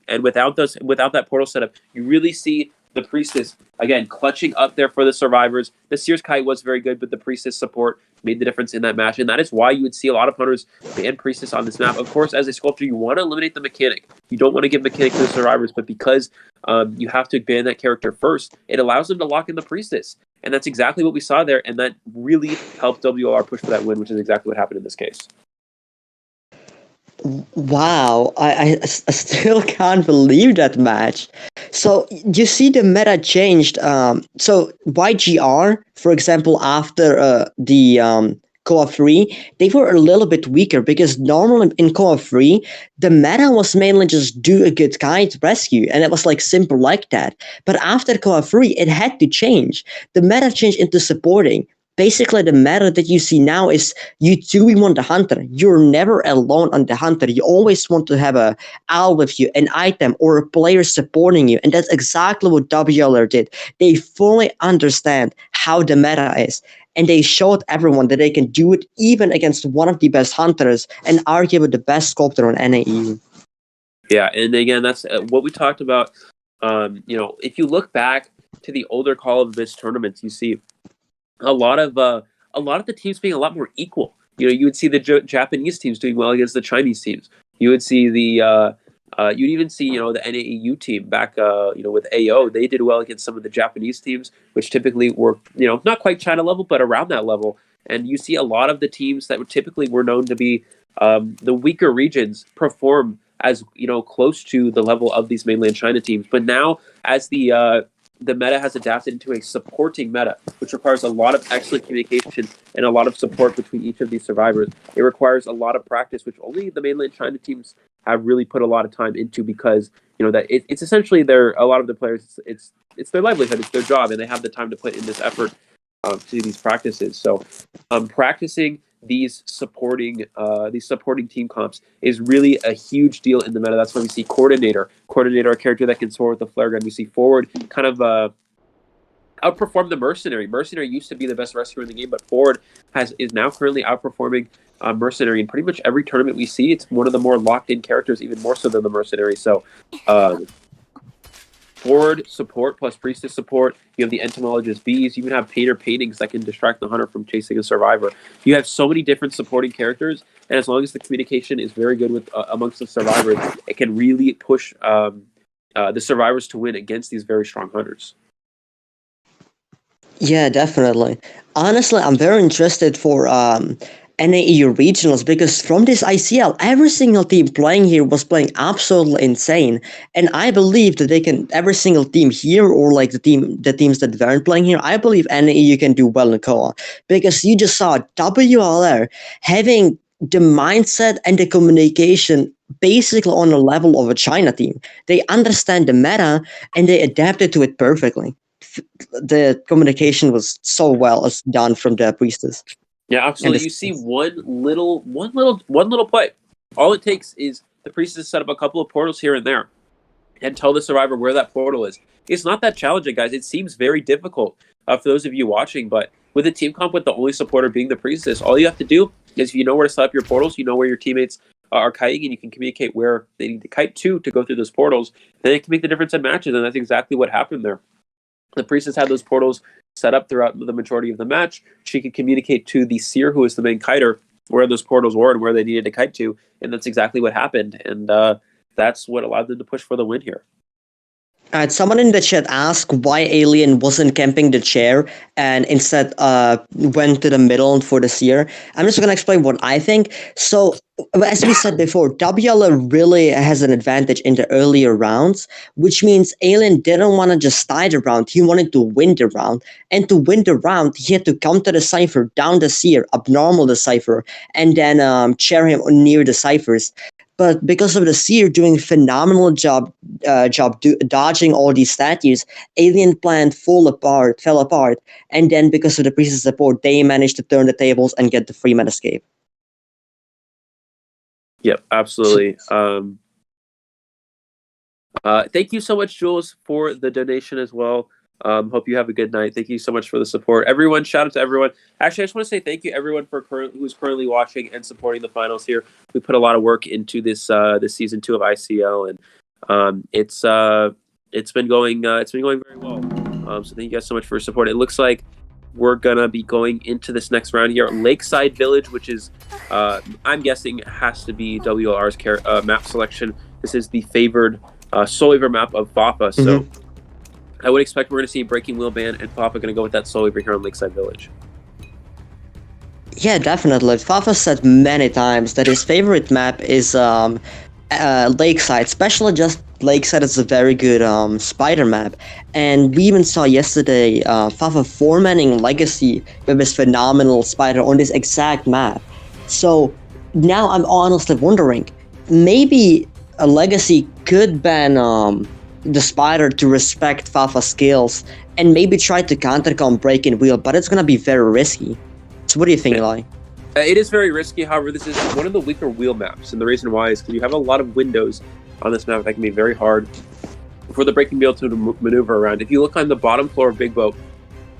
Speaker 1: And without that portal setup, you really see The Priestess, again, clutching up there for the survivors. The Sears Kite was very good, but the Priestess support made the difference in that match, and that is why you would see a lot of hunters ban Priestess on this map. Of course, as a sculptor, you want to eliminate the mechanic. You don't want to give mechanic to the survivors, but because you have to ban that character first, it allows them to lock in the Priestess. And that's exactly what we saw there, and that really helped WLR push for that win, which is exactly what happened in this case.
Speaker 2: Wow, I still can't believe that match. So you see the meta changed. So YGR, for example, after the co-op 3, they were a little bit weaker because normally in co-op 3, the meta was mainly just do a good kite rescue, and it was like simple like that. But after co-op 3, it had to change. The meta changed into supporting. Basically, the meta that you see now is you 2v1 the hunter. You're never alone on the hunter. You always want to have a owl with you, an item, or a player supporting you. And that's exactly what WLR did. They fully understand how the meta is. And they showed everyone that they can do it even against one of the best hunters and arguably the best sculptor on NAE.
Speaker 1: Yeah, and again, that's what we talked about. If you look back to the older Call of Mist tournaments, you see a lot of the teams being a lot more equal. You would see the Japanese teams doing well against the Chinese teams. You would see you'd even see the NAEU team back with AO. They did well against some of the Japanese teams, which typically were not quite China level, but around that level. And you see a lot of the teams that typically were known to be the weaker regions perform as close to the level of these mainland China teams. But now, as the meta has adapted into a supporting meta, which requires a lot of excellent communication and a lot of support between each of these survivors. It requires a lot of practice, which only the mainland China teams have really put a lot of time into, because that it's essentially a lot of the players, it's their livelihood, it's their job, and they have the time to put in this effort to do these practices. So practicing these supporting team comps is really a huge deal in the meta. That's why we see coordinator, a character that can soar with the flare gun. We see forward kind of outperform the mercenary. Mercenary used to be the best rescuer in the game, but forward is now currently outperforming mercenary in pretty much every tournament we see. It's one of the more locked in characters, even more so than the mercenary. So forward support plus priestess support. You have the entomologist bees. You even have painter paintings that can distract the hunter from chasing a survivor. You have so many different supporting characters, and as long as the communication is very good with amongst the survivors, it can really push the survivors to win against these very strong hunters.
Speaker 2: Yeah, definitely. Honestly, I'm very interested for NAEU regionals because from this ICL, every single team playing here was playing absolutely insane, and I believe that every single team here, or like the teams that weren't playing here, I believe NAEU can do well in co-op because you just saw WLR having the mindset and the communication basically on the level of a China team. They understand the meta and they adapted to it perfectly. The communication was so well as done from the priestess.
Speaker 1: Yeah, absolutely. You see one little play. All it takes is the priestess set up a couple of portals here and there and tell the survivor where that portal is. It's not that challenging, guys. It seems very difficult for those of you watching, but with a team comp with the only supporter being the priestess, all you have to do is, if you know where to set up your portals, you know where your teammates are kiting, and you can communicate where they need to kite to go through those portals, then it can make the difference in matches, and that's exactly what happened there. The priestess had those portals set up throughout the majority of the match. She could communicate to the seer, who is the main kiter, where those portals were and where they needed to kite to, and that's exactly what happened. And that's what allowed them to push for the win here.
Speaker 2: Someone in the chat asked why Alien wasn't camping the chair and instead went to the middle for the seer. I'm just going to explain what I think. So, as we said before, WLR really has an advantage in the earlier rounds, which means Alien didn't want to just tie the round. He wanted to win the round. And to win the round, he had to counter the Cypher, down the seer, abnormal the Cypher, and then chair him near the Cyphers. But because of the seer doing a phenomenal job dodging all these statues, Alien plan fell apart, and then because of the priestess support, they managed to turn the tables and get the Freeman escape.
Speaker 1: Yep, absolutely. Thank you so much, Jules, for the donation as well. Hope you have a good night. Thank you so much for the support. Everyone, shout out to everyone. Actually, I just want to say thank you, everyone, for who's currently watching and supporting the finals here. We put a lot of work into this season 2 of ICL, and it's It's been going very well. So thank you guys so much for your support. It looks like we're gonna be going into this next round here. Lakeside Village, which is I'm guessing has to be WLR's map selection. This is the favored Soul Weaver map of Fafa. So I would expect we're gonna see Breaking Wheel ban, and Fafa gonna go with that Soul Weaver here on Lakeside Village.
Speaker 2: Yeah, definitely. Fafa said many times that his favorite map is Lakeside, especially just Lakeside is a very good spider map. And we even saw yesterday Fafa four-manning Legacy with his phenomenal spider on this exact map. So now I'm honestly wondering, maybe a Legacy could ban the spider to respect Fafa's skills and maybe try to counter-comp Breaking Wheel, but it's gonna be very risky. So what do you think, Eli?
Speaker 1: It is very risky. However, this is one of the weaker wheel maps, and the reason why is because you have a lot of windows on this map that can be very hard for the Breaking Wheel to maneuver around. If you look on the bottom floor of Big Boat,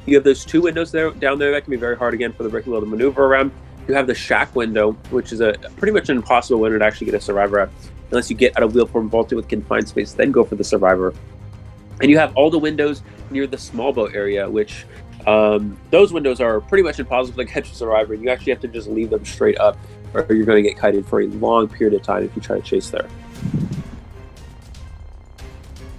Speaker 1: you have those two windows down there that can be very hard again for the Breaking Wheel to maneuver around. You have the shack window, which is a pretty much an impossible window to actually get a survivor at, unless you get out of wheel form vaulted with confined space, then go for the survivor. And you have all the windows near the small boat area, which those windows are pretty much impossible to catch a survivor. You actually have to just leave them straight up, or you're going to get kited for a long period of time if you try to chase there.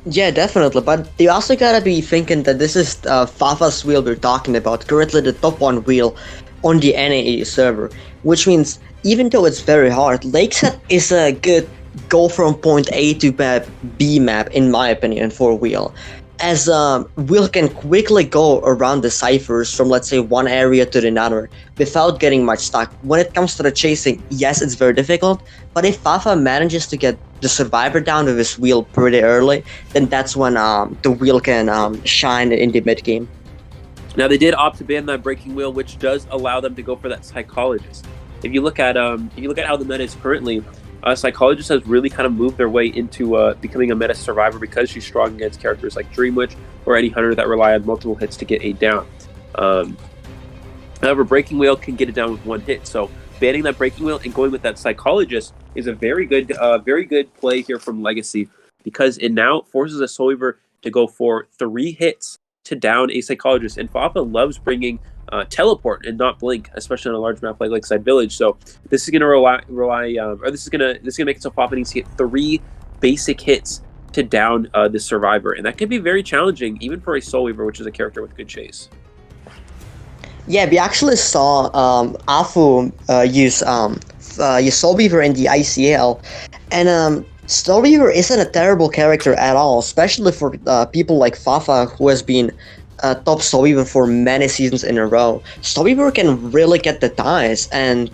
Speaker 2: Yeah, definitely. But you also gotta be thinking that this is Fafa's wheel we're talking about, currently the top one wheel on the NAE server, which means even though it's very hard, Lakeside is a good go from point A to map B map, in my opinion, for wheel. As Wheel can quickly go around the ciphers from, let's say, one area to another without getting much stuck. When it comes to the chasing, yes, it's very difficult, but if Fafa manages to get the survivor down with his wheel pretty early, then that's when the wheel can shine in the mid game.
Speaker 1: Now they did opt to ban that Breaking Wheel, which does allow them to go for that Psychologist. If you look at how the meta is currently, Psychologist has really kind of moved their way into becoming a meta survivor because she's strong against characters like Dream Witch or any hunter that rely on multiple hits to get a down. However, Breaking Wheel can get it down with one hit, so banning that Breaking Wheel and going with that Psychologist is a very good play here from Legacy, because it now forces a Soul Weaver to go for 3 hits to down a Psychologist, and Fafa loves bringing teleport and not blink, especially on a large map like Lakeside Village. So this is going to this is going to make it so Fafa needs to get 3 basic hits to down the survivor, and that can be very challenging even for a Soul Weaver, which is a character with good chase.
Speaker 2: Yeah, we actually saw Afu use Soul Weaver in the ICL, and Soul Weaver isn't a terrible character at all, especially for people like Fafa, who has been top Soul Weaver for many seasons in a row. Soul Weaver can really get the ties and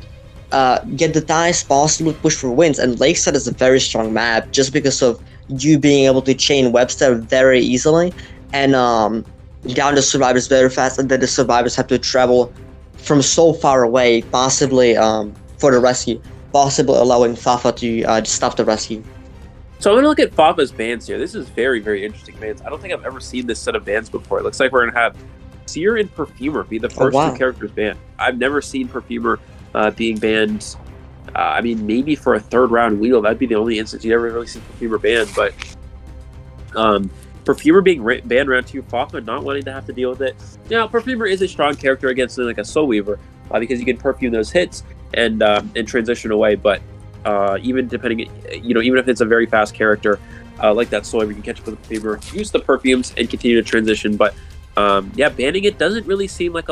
Speaker 2: possibly push for wins, and Lakeside is a very strong map just because of you being able to chain Webster very easily and down the survivors very fast, and then the survivors have to travel from so far away, possibly for the rescue, possibly allowing Fafa to stop the rescue.
Speaker 1: So I'm going to look at Fafa's bans here. This is very, very interesting bans. I don't think I've ever seen this set of bans before. It looks like we're going to have Seer and Perfumer be the first 2 characters banned. I've never seen Perfumer being banned. I mean, maybe for a 3rd round wheel. That'd be the only instance you'd ever really see Perfumer banned. But Perfumer being banned round 2, Fafa not wanting to have to deal with it. Now, Perfumer is a strong character against something like a Soul Weaver because you can perfume those hits and transition away. But even if it's a very fast character like that Soul Weaver, you can catch up with the Perfumer, use the perfumes, and continue to transition. But banning it doesn't really seem like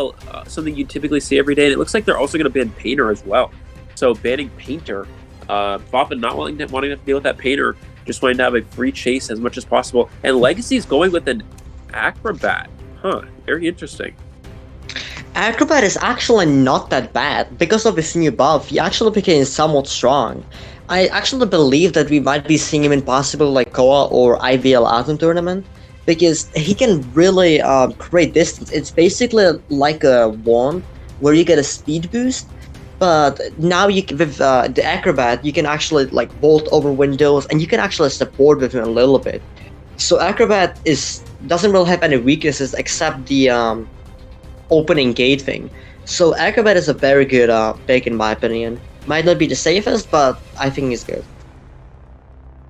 Speaker 1: something you typically see every day. And it looks like they're also going to ban Painter as well. So banning Painter, Fafa not wanting to deal with that Painter, just wanting to have a free chase as much as possible. And Legacy's going with an Acrobat. Very interesting.
Speaker 2: Acrobat is actually not that bad. Because of his new buff, he actually became somewhat strong. I actually believe that we might be seeing him in possible like KOA or IVL Atom tournament, because he can really create distance. It's basically like a wand where you get a speed boost, but now with the Acrobat, you can actually like vault over windows, and you can actually support with him a little bit. So Acrobat doesn't really have any weaknesses except the opening gate thing. So Acrobat is a very good pick in my opinion. Might not be the safest, but I think it's good.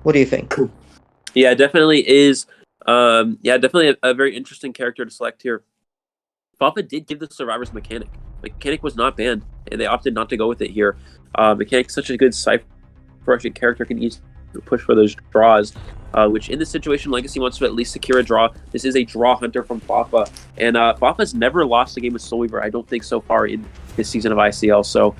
Speaker 2: What do you think?
Speaker 1: Yeah, definitely is Yeah, definitely a very interesting character to select here. Fafa did give the survivors mechanic. Mechanic was not banned, and they opted not to go with it here. Mechanic's such a good cipher rushing character, can easily push for those draws. Which in this situation, Legacy wants to at least secure a draw. This is a draw hunter from Fafa, and Fafa's never lost a game with Soul Weaver, I don't think, so far in this season of ICL. So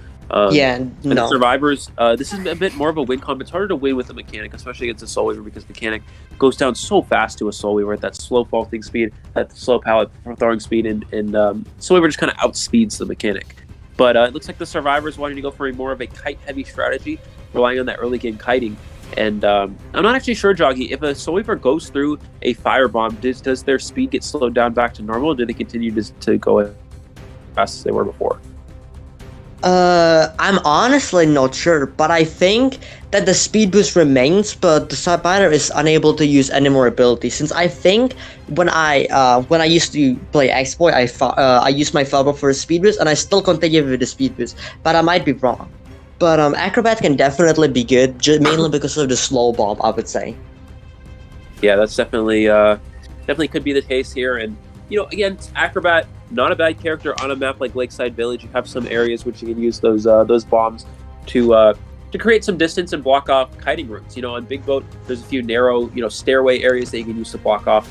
Speaker 2: Yeah,
Speaker 1: and
Speaker 2: no.
Speaker 1: the survivors, this is a bit more of a win comp. It's harder to win with a mechanic, especially against a Soul Weaver, because mechanic goes down so fast to a Soul Weaver at that slow faulting speed, that slow pallet throwing speed, and Soul Weaver just kind of outspeeds the mechanic. But it looks like the survivors wanting to go for a more of a kite heavy strategy, relying on that early game kiting. And I'm not actually sure, Jogy, if a Soul Weaver goes through a firebomb, does their speed get slowed down back to normal, or do they continue to go as fast as they were before?
Speaker 2: I'm honestly not sure, but I think that the speed boost remains, but the spider is unable to use any more abilities. Since I think when I used to play Exploit, I used my Falbo for a speed boost, and I still continue with the speed boost, but I might be wrong. But Acrobat can definitely be good, mainly because of the slow bomb, I would say.
Speaker 1: Yeah, that's definitely could be the case here. And again, Acrobat, not a bad character on a map like Lakeside Village. You have some areas which you can use those bombs to create some distance and block off kiting routes. On Big Boat, there's a few narrow stairway areas that you can use to block off.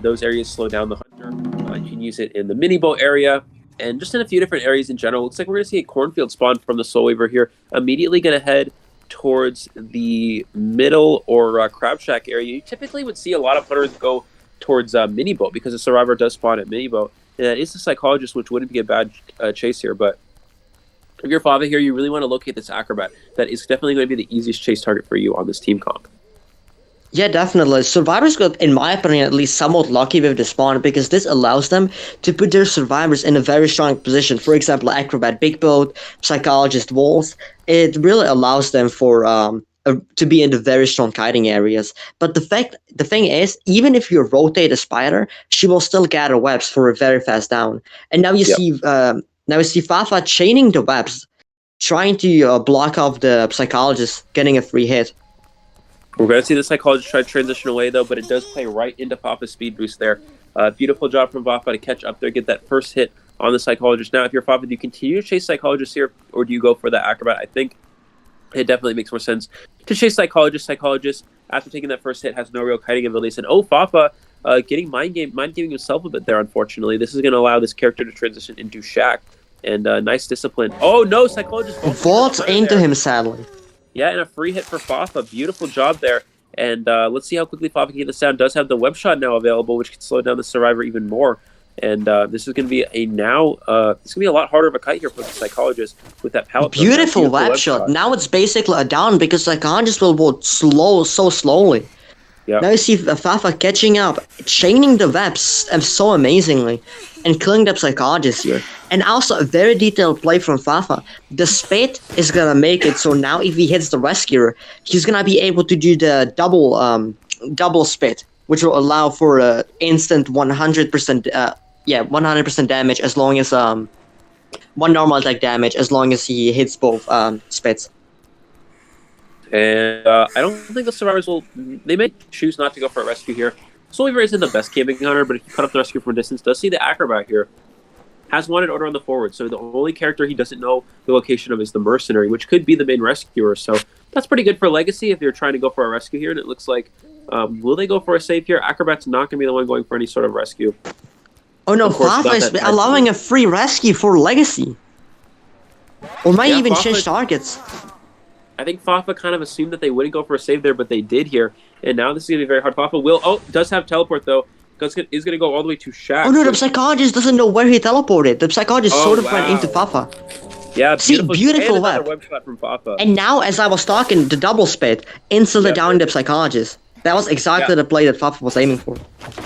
Speaker 1: Those areas slow down the hunter. You can use it in the mini boat area, and just in a few different areas in general. Looks like we're going to see a cornfield spawn from the Soul Weaver here. Immediately going to head towards the middle or crab shack area. You typically would see a lot of hunters go towards mini boat, because the survivor does spawn at mini boat. And that is the psychologist, which wouldn't be a bad chase here. But if you're Fava here, you really want to locate this Acrobat. That is definitely going to be the easiest chase target for you on this team comp.
Speaker 2: Yeah, definitely. Survivors got, in my opinion, at least somewhat lucky with the spawn, because this allows them to put their survivors in a very strong position. For example, Acrobat, Big Boat, Psychologist, Walls. It really allows them to be in the very strong kiting areas. But the thing is, even if you rotate a spider, she will still gather webs for a very fast down. And now you see Fafa chaining the webs, trying to block off the Psychologist getting a free hit.
Speaker 1: We're going to see the Psychologist try to transition away, though, but it does play right into Fafa's speed boost there. Beautiful job from Fafa to catch up there, get that first hit on the Psychologist. Now, if you're Fafa, do you continue to chase Psychologist here, or do you go for the Acrobat? I think it definitely makes more sense to chase Psychologist. Psychologist, after taking that first hit, has no real kiting abilities. And Fafa getting mind gaming himself a bit there, unfortunately. This is going to allow this character to transition into Shack. And nice discipline. Oh, no, Psychologist
Speaker 2: vaults into him, sadly.
Speaker 1: Yeah, and a free hit for Fafa. Beautiful job there. And let's see how quickly Fafa can get this down. Does have the web shot now available, which can slow down the survivor even more. And this is going to be it's going to be a lot harder of a kite here for the Psychologist with that pallet.
Speaker 2: Beautiful web shot. Now it's basically a down, because Psychologist will vote so slowly. Yep. Now you see Fafa catching up, chaining the webs so amazingly, and killing the Psychologist here. And also a very detailed play from Fafa. The spit is gonna make it so now if he hits the rescuer, he's gonna be able to do the double spit, which will allow for instant 100% damage, as long as one normal attack damage, as long as he hits both spits.
Speaker 1: And I don't think the survivors they may choose not to go for a rescue here. Soul Weaver isn't the best camping hunter, but if you cut off the rescue from a distance, does see the Acrobat here. Has wanted order on the forward, so the only character he doesn't know the location of is the Mercenary, which could be the main rescuer. So that's pretty good for Legacy if you're trying to go for a rescue here. And it looks like, will they go for a save here? Acrobat's not going to be the one going for any sort of rescue.
Speaker 2: Oh no, Fafa is allowing a free rescue for Legacy. Or might even change targets.
Speaker 1: I think Fafa kind of assumed that they wouldn't go for a save there, but they did here. And now this is going to be very hard. Fafa does have teleport, though. Is going to go all the way to Shack.
Speaker 2: Oh no, the Psychologist doesn't know where he teleported. The Psychologist sort of went into Fafa.
Speaker 1: Yeah,
Speaker 2: beautiful web.
Speaker 1: Shot from Fafa.
Speaker 2: And now, as I was talking, the double spit instantly down the Psychologist. That was exactly the play that Fafa was aiming for.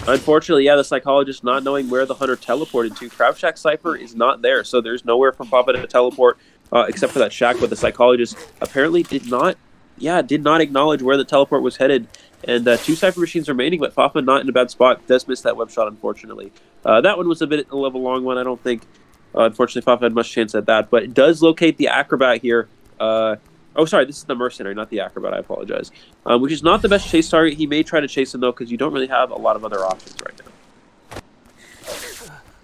Speaker 1: Unfortunately, the Psychologist not knowing where the hunter teleported to. Crab Shack Cypher is not there, so there's nowhere for Fafa to teleport except for that Shack. But the Psychologist apparently did not acknowledge where the teleport was headed. And 2 Cypher Machines remaining, but Fafa not in a bad spot. Does miss that web shot, unfortunately. That one was a bit of a long one. I don't think, unfortunately, Fafa had much chance at that. But it does locate the Acrobat here. Oh, sorry, this is the Mercenary, not the Acrobat. I apologize. Which is not the best chase target. He may try to chase him, though, because you don't really have a lot of other options right now.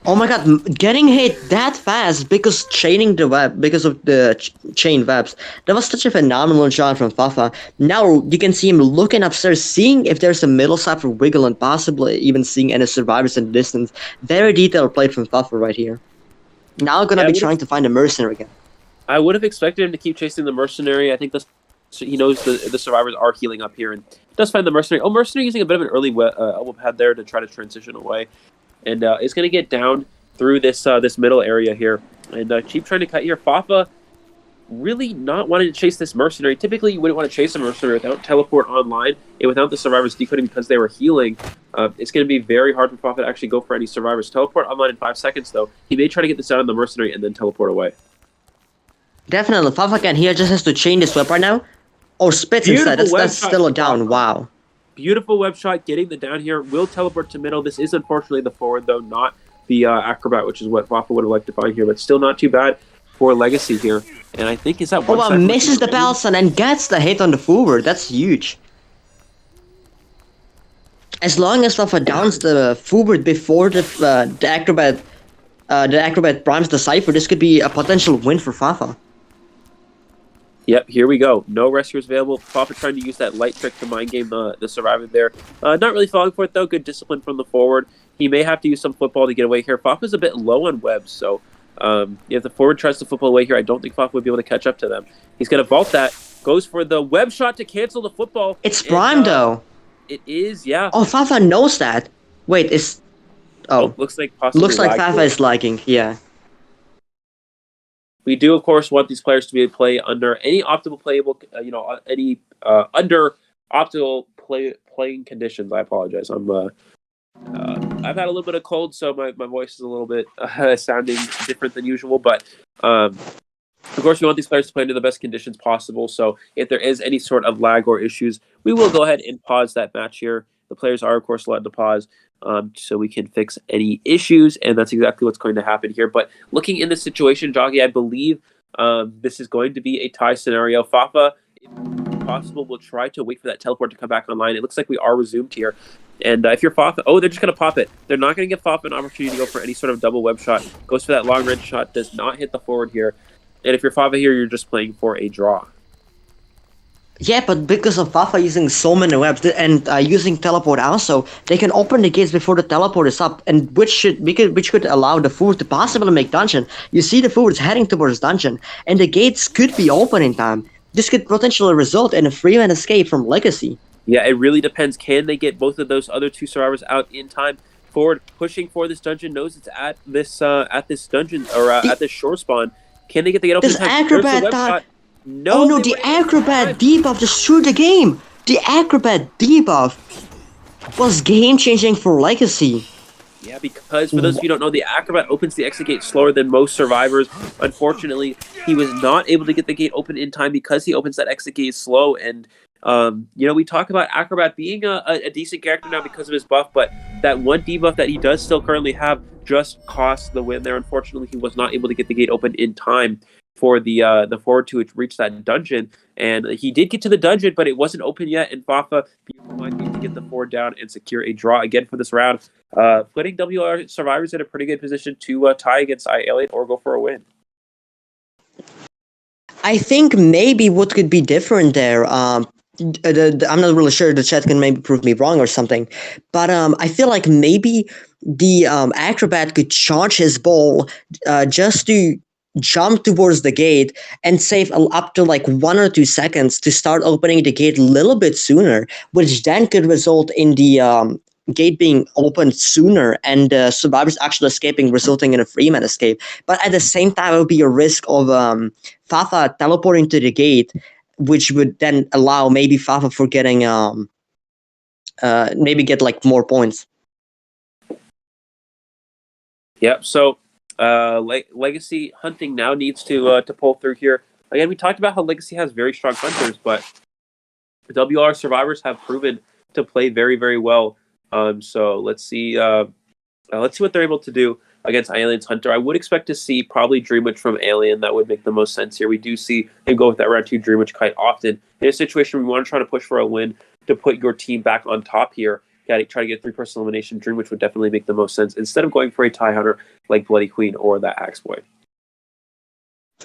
Speaker 2: Oh my god, getting hit that fast because because of the chain webs. That was such a phenomenal shot from Fafa. Now you can see him looking upstairs, seeing if there's a middle side for Wiggle and possibly even seeing any survivors in the distance. Very detailed play from Fafa right here. Now gonna be trying to find a Mercenary again.
Speaker 1: I would have expected him to keep chasing the Mercenary. I think he knows the survivors are healing up here and does find the Mercenary. Oh, Mercenary using a bit of an early elbow pad there to try to transition away. And is going to get down through this this middle area here. And Cheap trying to cut here. Fafa really not wanting to chase this Mercenary. Typically, you wouldn't want to chase a Mercenary without teleport online and without the survivors decoding because they were healing. It's going to be very hard for Fafa to actually go for any survivors. Teleport online in 5 seconds, though. He may try to get this down on the Mercenary and then teleport away.
Speaker 2: Definitely, Fafa can here just has to chain this web right now. Or spits instead. That's still a down. Wow.
Speaker 1: Beautiful web shot, getting the down here. Will teleport to middle. This is unfortunately the forward, though, not the Acrobat, which is what Fafa would have liked to find here. But still not too bad for Legacy here. And I think is that one.
Speaker 2: Oh, wow, misses the Palson and gets the hit on the forward. That's huge. As long as Fafa downs the forward before the Acrobat primes the Cypher, this could be a potential win for Fafa.
Speaker 1: Yep, here we go. No rescuers available. Fafa trying to use that light trick to mind game the survivor there. Not really falling for it, though. Good discipline from the forward. He may have to use some football to get away here. Fafa's a bit low on webs, so if the forward tries to football away here, I don't think Fafa would be able to catch up to them. He's going to vault that. Goes for the web shot to cancel the football.
Speaker 2: It's prime, though.
Speaker 1: It is, yeah.
Speaker 2: Oh, Fafa knows that. Wait, it's... Oh.
Speaker 1: Looks like possibly
Speaker 2: looks like Fafa is lagging, yeah.
Speaker 1: We do, of course, want these players to be able to play under any optimal playable, any under optimal playing conditions. I apologize. I've had a little bit of cold, so my voice is a little bit sounding different than usual. But of course, we want these players to play under the best conditions possible. So if there is any sort of lag or issues, we will go ahead and pause that match here. The players are, of course, allowed to pause. So we can fix any issues, and that's exactly what's going to happen here. But looking in this situation, Jogy, I believe this is going to be a tie scenario. Fafa, if possible, will try to wait for that teleport to come back online. It looks like we are resumed here. And if you're Fafa, they're just going to pop it. They're not going to give Fafa an opportunity to go for any sort of double web shot. Goes for that long range shot, does not hit the forward here. And if you're Fafa here, you're just playing for a draw.
Speaker 2: Yeah, but because of Fafa using so many webs and using teleport also, they can open the gates before the teleport is up, and which could allow the forward to possibly make dungeon. You see the forwards heading towards dungeon, and the gates could be open in time. This could potentially result in a free-man escape from Legacy.
Speaker 1: Yeah, it really depends. Can they get both of those other two survivors out in time? Forward pushing for this dungeon, knows it's at this dungeon or at this shore spawn. Can they get the get open in time?
Speaker 2: Acrobat No, no, the Acrobat debuff just threw the game. The Acrobat debuff was game-changing for Legacy.
Speaker 1: Yeah, because for those of you who don't know, the Acrobat opens the exit gate slower than most survivors. Unfortunately, he was not able to get the gate open in time because he opens that exit gate slow. And, we talk about Acrobat being a decent character now because of his buff, but that one debuff that he does still currently have just cost the win there. Unfortunately, he was not able to get the gate open in time for the forward to reach that dungeon, and he did get to the dungeon, but it wasn't open yet. And Fafa, beautiful mind game to get the forward down and secure a draw again for this round, putting WR survivors in a pretty good position to tie against ICL or go for a win.
Speaker 2: I think maybe what could be different there. I'm not really sure. The chat can maybe prove me wrong or something, but I feel like maybe the Acrobat could charge his ball just to jump towards the gate and save up to like 1 or 2 seconds to start opening the gate a little bit sooner, which then could result in the gate being opened sooner and survivors actually escaping, resulting in a free man escape. But at the same time, it would be a risk of Fafa teleporting to the gate, which would then allow maybe Fafa for getting maybe get like more points.
Speaker 1: Yep. So Legacy hunting now needs to pull through here. Again, we talked about how Legacy has very strong hunters, but the WR survivors have proven to play very, very well. So let's see what they're able to do. against Alien's Hunter. I would expect to see probably Dream Witch from Alien. That would make the most sense here. We do see him go with that round 2 Dream Witch quite often. In a situation where we want to try to push for a win to put your team back on top here, try to get 3-person elimination, Dream Witch would definitely make the most sense instead of going for a TIE Hunter like Bloody Queen or that Axe Boy.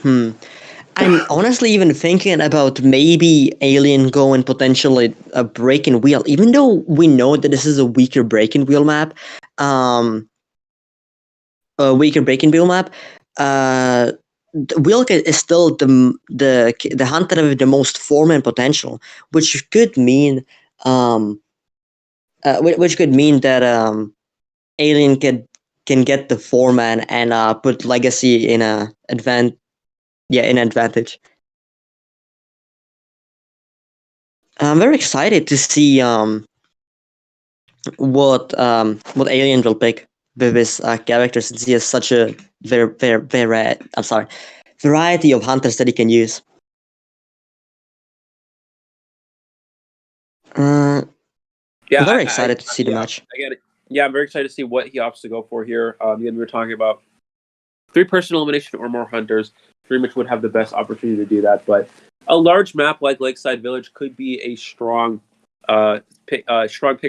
Speaker 2: I'm honestly even thinking about maybe Alien going potentially a break-in wheel, even though we know that this is a weaker break-in wheel map. A weaker break-in wheel map. Wheel is still the hunter with the most 4-man potential, which could mean which could mean that Alien can get the 4-man and put Legacy in a advantage. I'm very excited to see what Alien will pick with his character, since he has such a variety of hunters that he can use. I'm very excited to see the match.
Speaker 1: I'm very excited to see what he opts to go for here. Again, we were talking about 3-person elimination or more hunters. Dream Witch would have the best opportunity to do that, but a large map like Lakeside Village could be a strong pick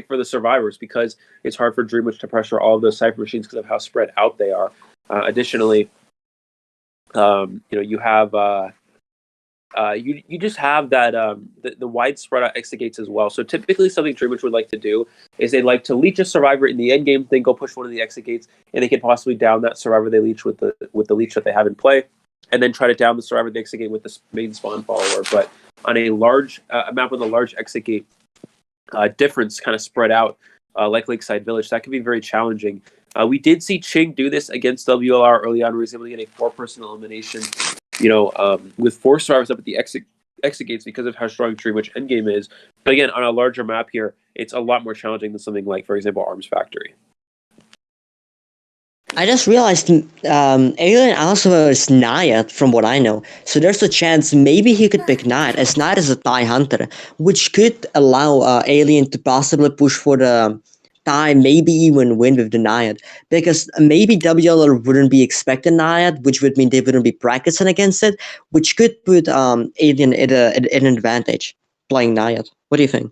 Speaker 1: for the survivors, because it's hard for Dream Witch to pressure all of those Cypher machines because of how spread out they are. Additionally, you have you just have that the wide spread out exit gates as well. So typically, something Dream Witch would like to do is they like to leech a survivor in the end game, then go push one of the exit gates, and they can possibly down that survivor they leech with the leech that they have in play, and then try to down the survivor they exit gate with the main spawn follower. But on a large map with a large exit gate difference kind of spread out, like Lakeside Village, that can be very challenging. We did see Ching do this against WLR early on. We was able to get a 4-person elimination, with 4 survivors up at the exit gates because of how strong Dream Witch endgame is. But again, on a larger map here, it's a lot more challenging than something like, for example, Arms Factory.
Speaker 2: I just realized Alien also has Nayat, from what I know. So there's a chance maybe he could pick Nayat, as Nayat is a TIE Hunter, which could allow Alien to possibly push for the TIE, maybe even win with the Nayat. Because maybe WLR wouldn't be expecting Nayat, which would mean they wouldn't be practicing against it, which could put Alien at an advantage playing Nayat. What do you think?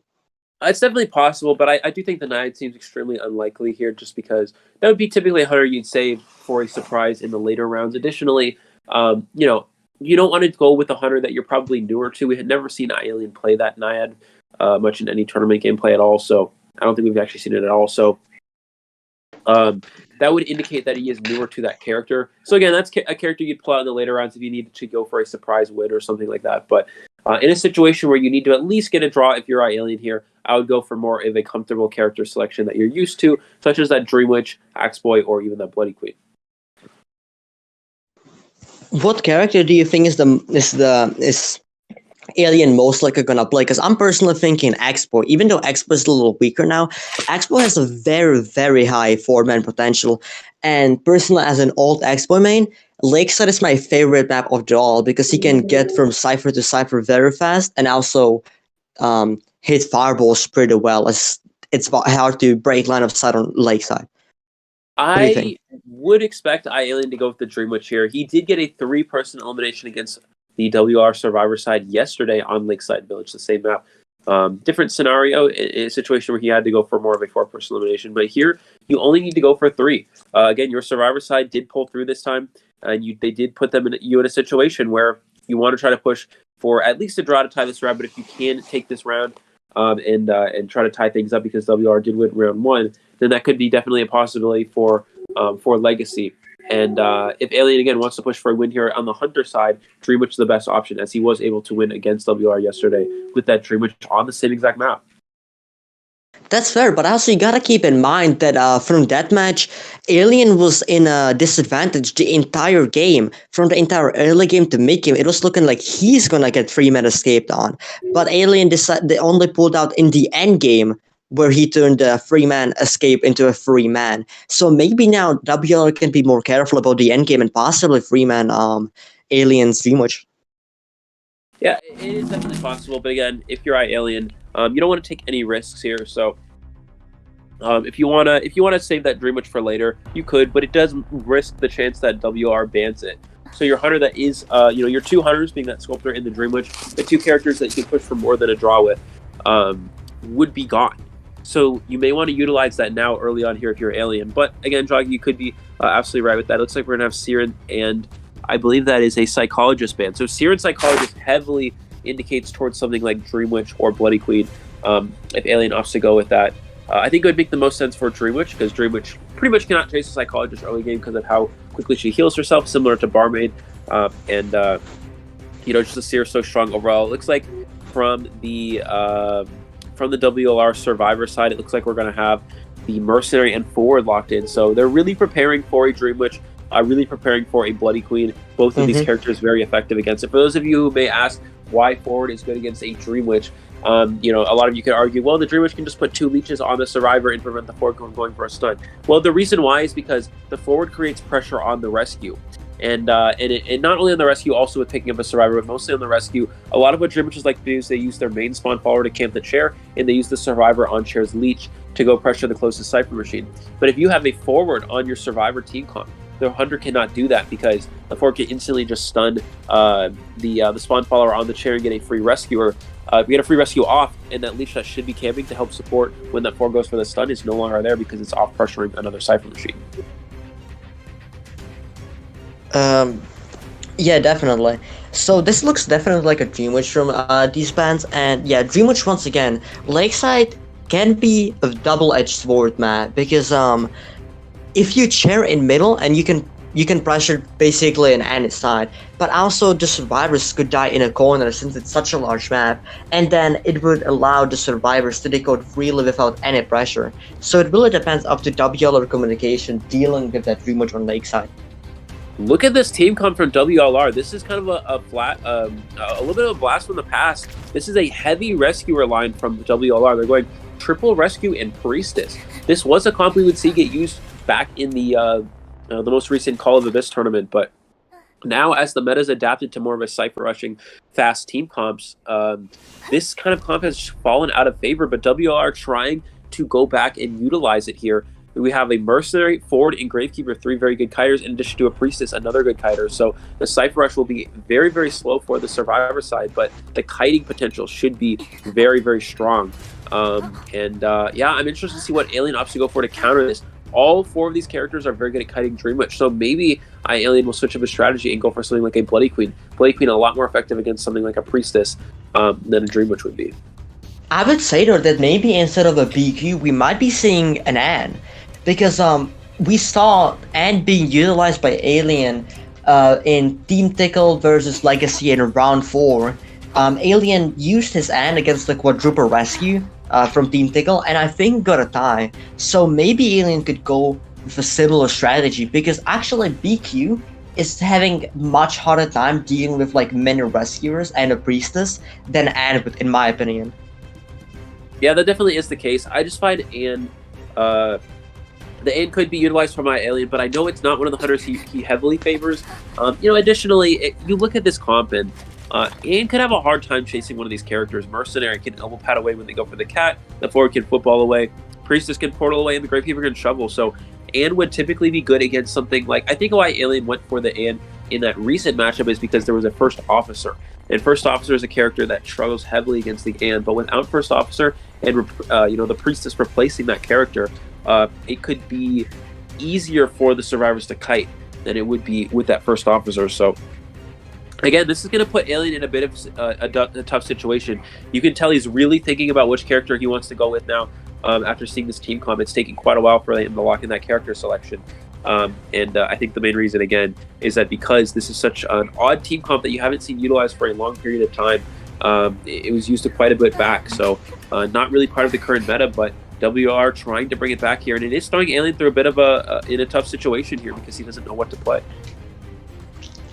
Speaker 1: It's definitely possible, but I do think the Nayat seems extremely unlikely here, just because that would be typically a hunter you'd save for a surprise in the later rounds. Additionally, you don't want to go with a hunter that you're probably newer to. We had never seen Alien play that Nayad much in any tournament gameplay at all, so I don't think we've actually seen it at all. So that would indicate that he is newer to that character. So again, that's a character you'd pull out in the later rounds if you needed to go for a surprise win or something like that. But in a situation where you need to at least get a draw if you're Alien here, I would go for more of a comfortable character selection that you're used to, such as that Dream Witch, Axe Boy, or even that Bloody Queen.
Speaker 2: What character do you think is Alien most likely gonna play? Because I'm personally thinking X-Boy. Even though X-Boy is a little weaker now, X-Boy has a very, very high 4-man potential. And personally, as an old X-Boy main, Lakeside is my favorite map of the all, because he can get from Cypher to Cypher very fast, and also hit fireballs pretty well, as it's hard to break line of sight on Lakeside.
Speaker 1: I would expect Alien to go with the Dream Witch here. He did get a 3-person elimination against the WR Survivor side yesterday on Lakeside Village, the same map. Different scenario, in a situation where he had to go for more of a 4-person elimination. But here, you only need to go for 3. Again, your Survivor side did pull through this time, and they did put you in a situation where you want to try to push for at least a draw to tie this round. But if you can take this round and try to tie things up, because WR did win round 1, then that could be definitely a possibility for Legacy. And if Alien, again, wants to push for a win here on the Hunter side, Dream Witch is the best option, as he was able to win against WR yesterday with that Dream Witch on the same exact map.
Speaker 2: That's fair, but also you gotta keep in mind that from that match, Alien was in a disadvantage the entire game. From the entire early game to mid game, it was looking like he's gonna get 3-man escaped on. But Alien they only pulled out in the end game, where he turned a 3-man escape into a 3-man. So maybe now WL can be more careful about the end game and possibly 3-man Alien's Dream Witch.
Speaker 1: Yeah, it is definitely possible. But again, if you're Alien, you don't want to take any risks here. So If you wanna save that Dream Witch for later, you could, but it does risk the chance that WR bans it. So your hunter that is, your two hunters being that sculptor and the Dream Witch, the two characters that you can push for more than a draw with, would be gone. So you may want to utilize that now early on here if you're Alien. But again, Jogy, you could be absolutely right with that. It looks like we're gonna have Siren, and I believe that is a Psychologist ban. So Siren Psychologist heavily indicates towards something like Dream Witch or Bloody Queen. If Alien opts to go with that. I think it would make the most sense for Dream Witch, because Dream Witch pretty much cannot chase a Psychologist early game because of how quickly she heals herself, similar to Barmaid. Just the Seer is so strong overall. It looks like from the WLR Survivor side, it looks like we're going to have the Mercenary and Forward locked in. So they're really preparing for a Dream Witch, really preparing for a Bloody Queen. Both of these characters very effective against it. For those of you who may ask why Forward is good against a Dream Witch, a lot of you could argue, well, the Dream Witch can just put 2 leeches on the Survivor and prevent the Forward from going for a stun. Well, the reason why is because the Forward creates pressure on the Rescue. And not only on the Rescue, also with picking up a Survivor, but mostly on the Rescue. A lot of what Dream Witches like to do is they use their main spawn follower to camp the chair, and they use the Survivor on chair's leech to go pressure the closest Cypher machine. But if you have a Forward on your Survivor team comp, the Hunter cannot do that because the Forward can instantly just stun the spawn follower on the chair and get a free Rescuer. We get a free Rescue off, and that leech that should be camping to help support when that Forward goes for the stun is no longer there because it's off pressuring another Cypher machine.
Speaker 2: Yeah, definitely. So this looks definitely like a Dream Witch from these bands, and yeah, Dream Witch once again. Lakeside can be a double-edged sword, man, because if you chair in middle and you can pressure basically an any side, but also the Survivors could die in a corner since it's such a large map, and then it would allow the Survivors to decode freely without any pressure. So it really depends up to WLR communication dealing with that Dream Witch on Lakeside.
Speaker 1: Look at this team come from WLR. This is kind of a little bit of a blast from the past. This is a heavy Rescuer line from WLR. They're going triple Rescue and Priestess. This was a comp we would see get used back in the most recent Call of Abyss tournament, but now as the meta's adapted to more of a Cypher rushing fast team comps, this kind of comp has fallen out of favor, but WLR trying to go back and utilize it here. We have a Mercenary, Forward, and Gravekeeper, 3 very good kiters, in addition to a Priestess, another good kiter. So the Cypher Rush will be very, very slow for the Survivor side, but the kiting potential should be very, very strong. I'm interested to see what Alien opts to go for to counter this. All 4 of these characters are very good at kiting Dream Witch, so maybe Alien will switch up his strategy and go for something like a Bloody Queen. Bloody Queen a lot more effective against something like a Priestess than a Dream Witch would be.
Speaker 2: I would say though that maybe instead of a BQ, we might be seeing an Ann. Because we saw Ann being utilized by Alien in Team Tickle versus Legacy in round 4. Alien used his Ann against the quadruple Rescue from Team Tickle, and I think got a tie. So maybe Alien could go with a similar strategy, because actually BQ is having much harder time dealing with like many Rescuers and a Priestess than Ann would, in my opinion.
Speaker 1: Yeah, that definitely is the case. I just find Ann... the Ann could be utilized for my Alien, but I know it's not one of the hunters he heavily favors. Additionally, you look at this comp, and Ann could have a hard time chasing one of these characters. Mercenary can elbow pad away when they go for the cat. The Forward can football away. Priestess can portal away, and the Gravekeeper can shovel. So Ann would typically be good against something like... I think why Alien went for the Ann in that recent matchup is because there was a First Officer. And First Officer is a character that struggles heavily against the Ann, but without First Officer and the Priestess replacing that character, it could be easier for the Survivors to kite than it would be with that First Officer. So again, this is going to put Alien in a bit of a tough situation. You can tell he's really thinking about which character he wants to go with now. After seeing this team comp, it's taking quite a while for him to lock in that character selection. I think the main reason, again, is that because this is such an odd team comp that you haven't seen utilized for a long period of time, it was used quite a bit back. So not really part of the current meta, but WR trying to bring it back here, and it is throwing Alien through a bit of in a tough situation here because he doesn't know what to play.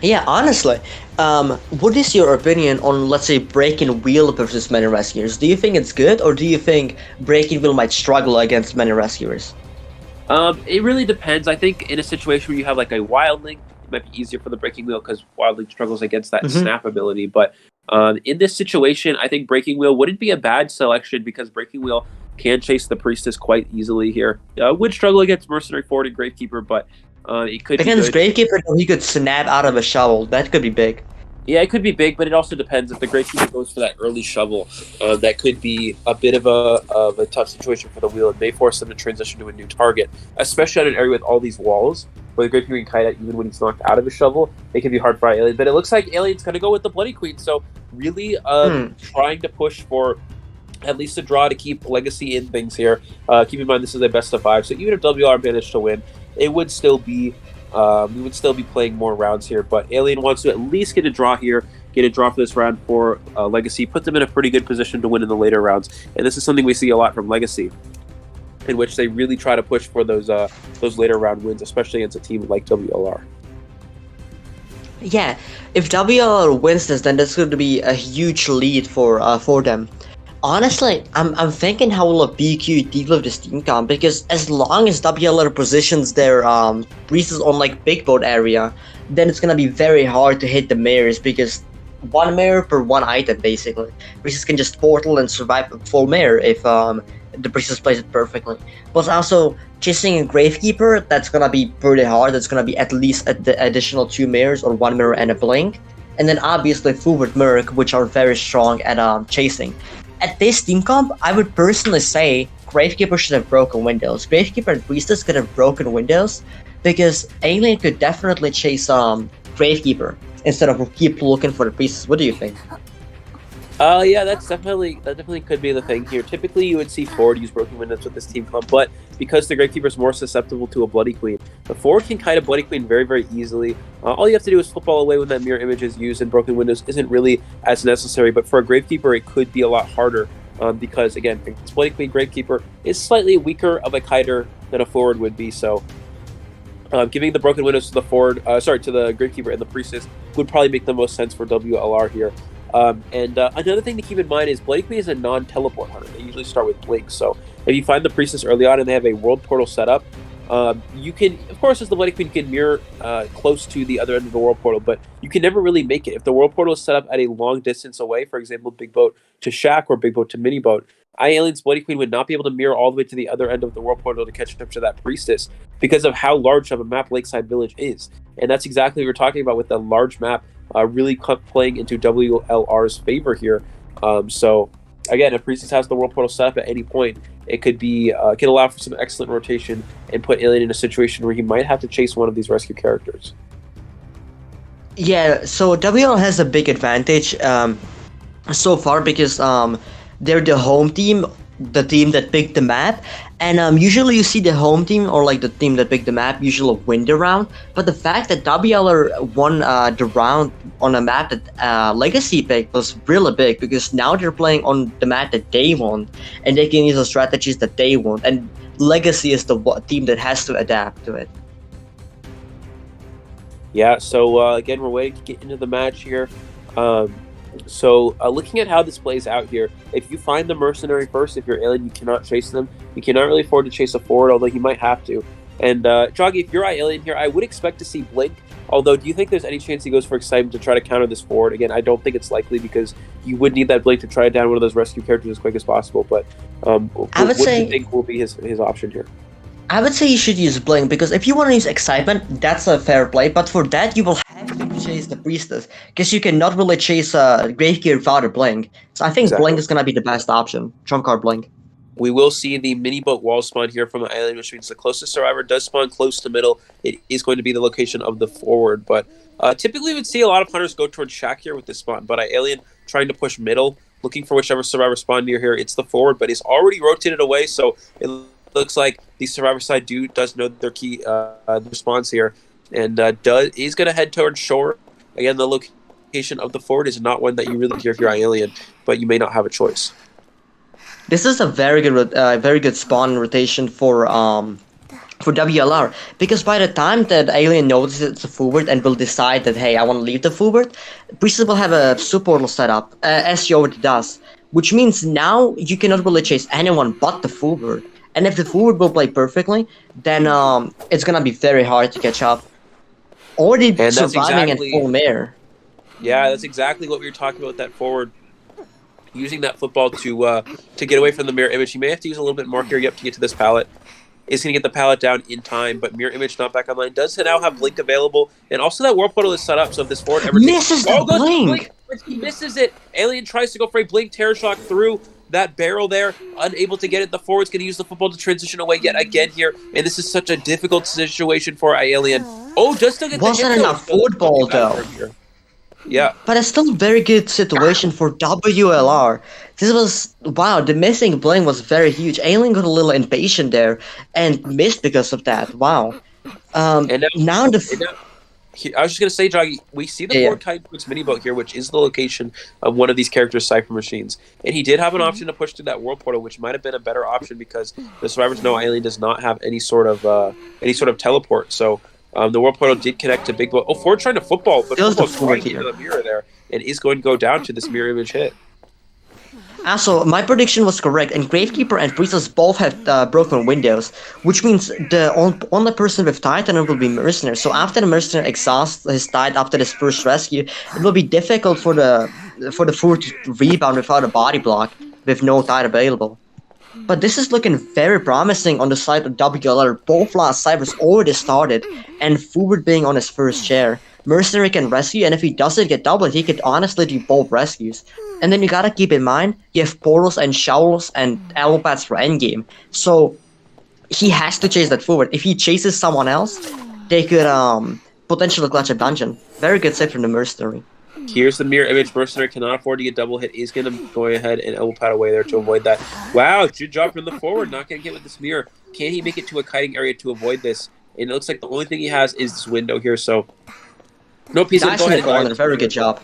Speaker 2: Yeah, honestly, what is your opinion on, let's say, Breaking Wheel versus many Rescuers? Do you think it's good, or do you think Breaking Wheel might struggle against many Rescuers?
Speaker 1: It really depends. I think in a situation where you have like a Wildling, it might be easier for the Breaking Wheel because Wildling struggles against that snap ability. But in this situation, I think Breaking Wheel wouldn't be a bad selection because Breaking Wheel can chase the Priestess quite easily here. Would struggle against Mercenary Forward and Gravekeeper, but it could be
Speaker 2: Against
Speaker 1: good.
Speaker 2: Gravekeeper, though, he could snap out of a shovel. That could be big.
Speaker 1: Yeah, it could be big, but it also depends. If the Gravekeeper goes for that early shovel, that could be a bit of a tough situation for the wheel. It may force them to transition to a new target, especially on an area with all these walls, where the Gravekeeper can kite out even when he's knocked out of a shovel. It can be hard for Alien, but it looks like Alien's going to go with the Bloody Queen, so really trying to push for at least a draw to keep Legacy in things here. Keep in mind, this is a best of 5, so even if WLR managed to win, it would still be we would still be playing more rounds here, but Alien wants to at least get a draw here, get a draw for this round for Legacy, put them in a pretty good position to win in the later rounds, and this is something we see a lot from Legacy, in which they really try to push for those later round wins, especially against a team like WLR.
Speaker 2: Yeah, if WLR wins this, then that's going to be a huge lead for them. Honestly, I'm thinking how will a BQ deal with this team comp, because as long as WLR positions their Priestess on like big boat area, then it's gonna be very hard to hit the mirrors, because one mirror per one item basically. Priestess can just portal and survive a full mirror if the Priestess plays it perfectly. But also chasing a Gravekeeper, that's gonna be pretty hard. That's gonna be at least the additional 2 mirrors or 1 mirror and a blink, and then obviously forward Merc, which are very strong at chasing. At this team comp, I would personally say Gravekeeper should have broken windows. Gravekeeper and Priestess could have broken windows, because Alien could definitely chase Gravekeeper instead of keep looking for the Priestess. What do you think?
Speaker 1: Yeah, that definitely could be the thing here. Typically, you would see Forward use broken windows with this team comp, but because the Gravekeeper is more susceptible to a Bloody Queen, the Forward can kite a Bloody Queen very, very easily. All you have to do is flip all away when that mirror image is used, and broken windows isn't really as necessary. But for a Gravekeeper, it could be a lot harder because, again, this Bloody Queen Gravekeeper is slightly weaker of a kiter than a Forward would be. So, giving the broken windows to the Forward, to the Gravekeeper and the Priestess would probably make the most sense for WLR here. Another thing to keep in mind is Bloody Queen is a non-teleport hunter. They usually start with Blink, so if you find the Priestess early on and they have a World Portal set up, you can, of course, as the Bloody Queen can mirror close to the other end of the World Portal, but you can never really make it. If the World Portal is set up at a long distance away, for example, Big Boat to Shack or Big Boat to Mini Boat, Alien's Bloody Queen would not be able to mirror all the way to the other end of the World Portal to catch up to that Priestess because of how large of a map Lakeside Village is. And that's exactly what we're talking about with the large map really playing into WLR's favor here. So, again, if Priestess has the World Portal set up at any point, it could be can allow for some excellent rotation and put Alien in a situation where he might have to chase one of these rescue characters.
Speaker 2: Yeah, so WL has a big advantage so far, because they're the home team, the team that picked the map, and usually you see the home team or like the team that picked the map usually win the round. But the fact that WLR won the round on a map that Legacy picked was really big, because now they're playing on the map that they want, and they can use the strategies that they want, and Legacy is the team that has to adapt to it.
Speaker 1: Yeah, so again, we're waiting to get into the match here. So looking at how this plays out here, if you find the Mercenary first, if you're Alien, you cannot chase them. You cannot really afford to chase a Forward, although you might have to. And Jogy, if you're Alien here, I would expect to see Blink. Although, do you think there's any chance he goes for Excitement to try to counter this Forward? Again, I don't think it's likely, because you would need that Blink to try down one of those rescue characters as quick as possible. But what do you think will be his option here?
Speaker 2: I would say you should use Blink, because if you want to use Excitement, that's a fair play. But for that, you will have to chase the Priestess, because you cannot really chase Gravekeeper without a Blink. So I think Blink is going to be the best option. Trump card Blink.
Speaker 1: We will see the mini boat wall spawn here from the Alien, which means the closest survivor does spawn close to middle. It is going to be the location of the Forward, but typically we would see a lot of hunters go towards Shack here with this spawn, but Alien trying to push middle, looking for whichever survivor spawn near here. It's the Forward, but he's already rotated away, so it looks like the survivor side does know their key response here, and he's going to head towards shore. Again, the location of the Forward is not one that you really hear if you're Alien, but you may not have a choice.
Speaker 2: This is a very good spawn rotation for WLR, because by the time that Alien notices it's a Forward and will decide that, hey, I want to leave the Forward, Priestess will have a super portal set up, as she already does, which means now you cannot really chase anyone but the Forward. And if the Forward will play perfectly, then it's gonna be very hard to catch up. Already surviving in full mare.
Speaker 1: Yeah, that's exactly what we were talking about with that Forward. using that football to get away from the mirror image. He may have to use a little bit more here yep, to get to this pallet. Is going to get the pallet down in time, but mirror image not back online. Does now have blink available, and also that warp portal is set up. So if this forward ever
Speaker 2: misses the blink.
Speaker 1: He misses it. Alien tries to go for a blink terror shock through that barrel there, unable to get it. The forward's going to use the football to transition away yet again here, and this is such a difficult situation for Alien. Oh, just to get
Speaker 2: wasn't enough football though.
Speaker 1: Yeah,
Speaker 2: but it's still a very good situation for WLR. This was, wow, the missing blink was very huge. Alien got a little impatient there and missed because of that. Wow.
Speaker 1: And now I was just going to say, Jogy, we see the Ford Titan's mini boat here, which is the location of one of these characters' Cypher machines. And he did have an option to push through that world portal, which might have been a better option because the survivors know Alien does not have any sort of teleport. So the world portal did connect to Big Boat. Oh, Ford trying to football, but football's right into the mirror there and is going to go down to this mirror image hit.
Speaker 2: Also, my prediction was correct, and Gravekeeper and Priestess both have broken windows, which means the only person with Titan will be Mercenary. So after the Mercenary exhausts his Titan after his first rescue, it will be difficult for the Ford to rebound without a body block with no Titan available. But this is looking very promising on the side of WLR. Both last ciphers already started, and Forward being on his first chair. Mercenary can rescue, and if he doesn't get doubled, he could honestly do both rescues. And then you gotta keep in mind, you have portals and shovels and elbow pads for endgame. So he has to chase that forward. If he chases someone else, they could potentially clutch a dungeon. Very good save from the Mercenary.
Speaker 1: Here's the mirror image. Mercenary cannot afford to get double hit. Is going to go ahead and elbow pad away there to avoid that. Wow, good job from the forward. Not going to get with this mirror. Can he make it to a kiting area to avoid this? And it looks like the only thing he has is this window here. So, nope, he's going to go ahead and
Speaker 2: corner. Very good job.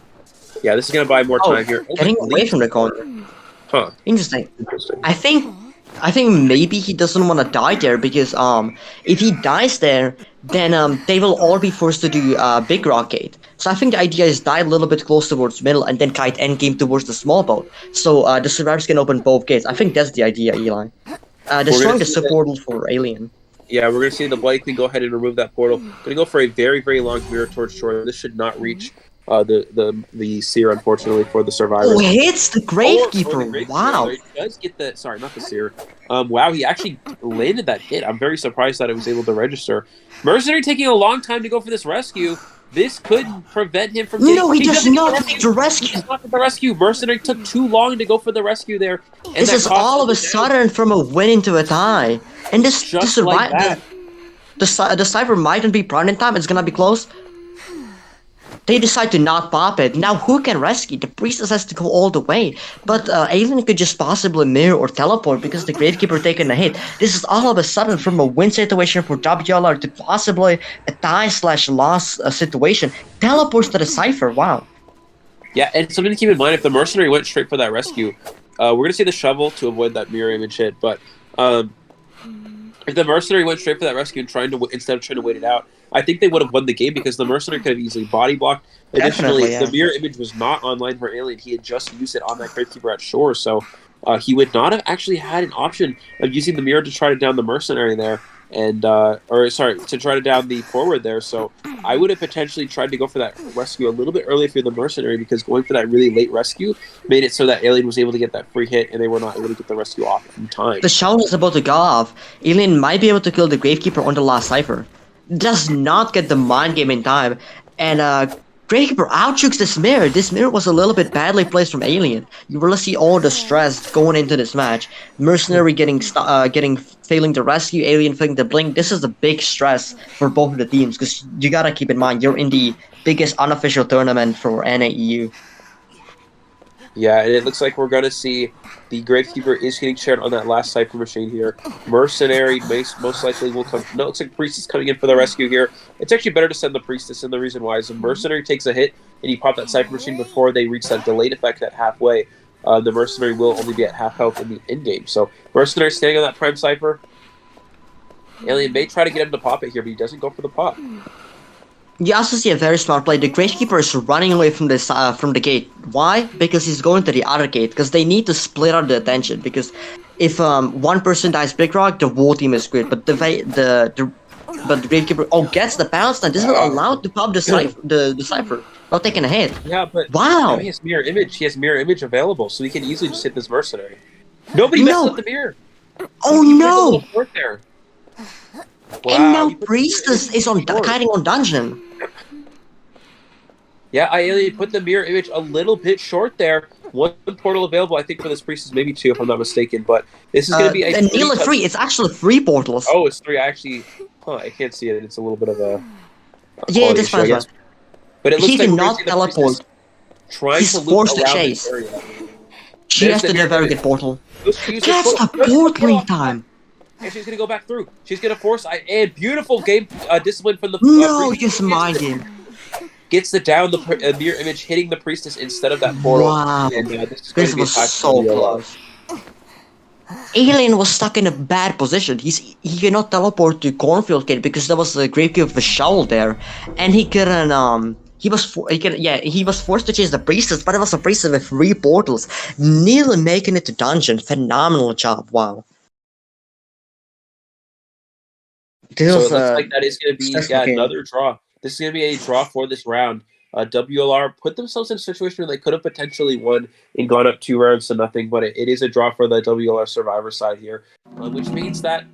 Speaker 1: Yeah, this is going to buy more time here.
Speaker 2: Getting away from the corner.
Speaker 1: Huh.
Speaker 2: Interesting. I think maybe he doesn't want to die there because if he dies there, then they will all be forced to do big rock gate. So I think the idea is die a little bit close towards middle and then kite endgame towards the small boat. So the survivors can open both gates. I think that's the idea, Eli. Destroying the sub portal for Alien.
Speaker 1: Yeah, we're going to see the Blight Queen go ahead and remove that portal. Going to go for a very, very long mirror towards shore. This should not reach the seer, unfortunately, for the survivors.
Speaker 2: Oh, hits the Gravekeeper. Wow.
Speaker 1: He does get the, sorry, not the seer. Wow, he actually landed that hit. I'm very surprised that it was able to register. Mercenary taking a long time to go for this rescue. This could prevent him from getting...
Speaker 2: No, he does not take the rescue.
Speaker 1: He's not the rescue. Mercenary took too long to go for the rescue there. And
Speaker 2: this is all of a sudden from a win into a tie. And the Cypher mightn't be prone in time. It's gonna be close. They decide to not pop it. Now who can rescue? The Priestess has to go all the way. But Alien could just possibly mirror or teleport because the Gravekeeper taking a hit. This is all of a sudden from a win situation for WLR to possibly a tie/loss situation. Teleports to the Cypher. Wow.
Speaker 1: Yeah, and something to keep in mind, if the Mercenary went straight for that rescue, we're going to see the shovel to avoid that mirror image hit. But if the Mercenary went straight for that rescue and instead of trying to wait it out, I think they would have won the game because the Mercenary could have easily body blocked. Additionally, the mirror image was not online for Alien. He had just used it on that Gravekeeper at shore, so he would not have actually had an option of using the mirror to try to down the Mercenary there, and to try to down the forward there. So I would have potentially tried to go for that rescue a little bit earlier for the Mercenary because going for that really late rescue made it so that Alien was able to get that free hit and they were not able to get the rescue off in time.
Speaker 2: The shovel is about to go off. Alien might be able to kill the Gravekeeper on the last Cypher. Does not get the mind game in time, and Gravekeeper outshoots this mirror. This mirror was a little bit badly placed from Alien. You really see all the stress going into this match. Mercenary failing to rescue, Alien failing to blink. This is a big stress for both of the teams because you gotta keep in mind you're in the biggest unofficial tournament for NAEU.
Speaker 1: Yeah, and it looks like we're going to see the Gravekeeper is getting shared on that last Cypher machine here. Mercenary most likely will come... No, it looks like Priestess coming in for the rescue here. It's actually better to send the Priestess, and the reason why is the Mercenary takes a hit, and you pop that Cypher machine before they reach that delayed effect at halfway. The Mercenary will only be at half health in the endgame. So, Mercenary standing on that Prime Cypher. Alien may try to get him to pop it here, but he doesn't go for the pop.
Speaker 2: You also see a very smart play. The Gravekeeper is running away from this from the gate. Why? Because he's going to the other gate. Because they need to split out the attention. Because if one person dies Big Rock, the whole team is screwed. But the but the Gravekeeper gets the bounce. Now this will
Speaker 1: Wow.
Speaker 2: allow to pop the cipher while taking a hit.
Speaker 1: Yeah, but now
Speaker 2: Wow!
Speaker 1: he has mirror image. He has mirror image available, so he can easily just hit this mercenary. Nobody messes
Speaker 2: No!
Speaker 1: up the mirror.
Speaker 2: Oh
Speaker 1: He put it a little
Speaker 2: no!
Speaker 1: short there.
Speaker 2: And
Speaker 1: Wow,
Speaker 2: now
Speaker 1: he put the mirror
Speaker 2: Priestess
Speaker 1: image
Speaker 2: is on
Speaker 1: short.
Speaker 2: kiting on dungeon.
Speaker 1: Yeah, I put the mirror image a little bit short there. One portal available, I think, for this priestess, maybe two, if I'm not mistaken. But this is going to be a
Speaker 2: And
Speaker 1: pretty
Speaker 2: nearly
Speaker 1: tough.
Speaker 2: 3. It's actually 3 portals.
Speaker 1: Oh, it's three. I actually, I can't see it. It's a little bit of a
Speaker 2: Yeah,
Speaker 1: quality
Speaker 2: that's
Speaker 1: issue,
Speaker 2: fine,
Speaker 1: I
Speaker 2: that's
Speaker 1: guess.
Speaker 2: fine.
Speaker 1: But it
Speaker 2: He
Speaker 1: looks like we're going to
Speaker 2: cannot
Speaker 1: see the priestess
Speaker 2: teleport.
Speaker 1: trying
Speaker 2: He's
Speaker 1: to loop
Speaker 2: forced to
Speaker 1: around this
Speaker 2: chase.
Speaker 1: area.
Speaker 2: She
Speaker 1: There's
Speaker 2: has
Speaker 1: the
Speaker 2: to do a
Speaker 1: mirror
Speaker 2: very
Speaker 1: image.
Speaker 2: good portal.
Speaker 1: She used
Speaker 2: Gets the portal time.
Speaker 1: And she's going to go back through. She's going to force. And beautiful game discipline from the
Speaker 2: No,
Speaker 1: priestess.
Speaker 2: just mind him.
Speaker 1: Gets the down, the mirror image hitting the priestess instead of that portal.
Speaker 2: Wow.
Speaker 1: And this is going
Speaker 2: This
Speaker 1: to be a
Speaker 2: was
Speaker 1: time
Speaker 2: so close. Alien was stuck in a bad position. He cannot teleport to Cornfield Kid because there was a Gravekeeper with a shovel there, and he couldn't. He was forced to chase the priestess, but it was a priestess with 3 portals, nearly making it to dungeon. Phenomenal job! Wow. This
Speaker 1: So
Speaker 2: was
Speaker 1: it looks
Speaker 2: a
Speaker 1: like that is going to be
Speaker 2: successful game.
Speaker 1: another draw. This is going to be a draw for this round. WLR put themselves in a situation where they could have potentially won and gone up 2 rounds to nothing, but it is a draw for the WLR Survivor side here, which means that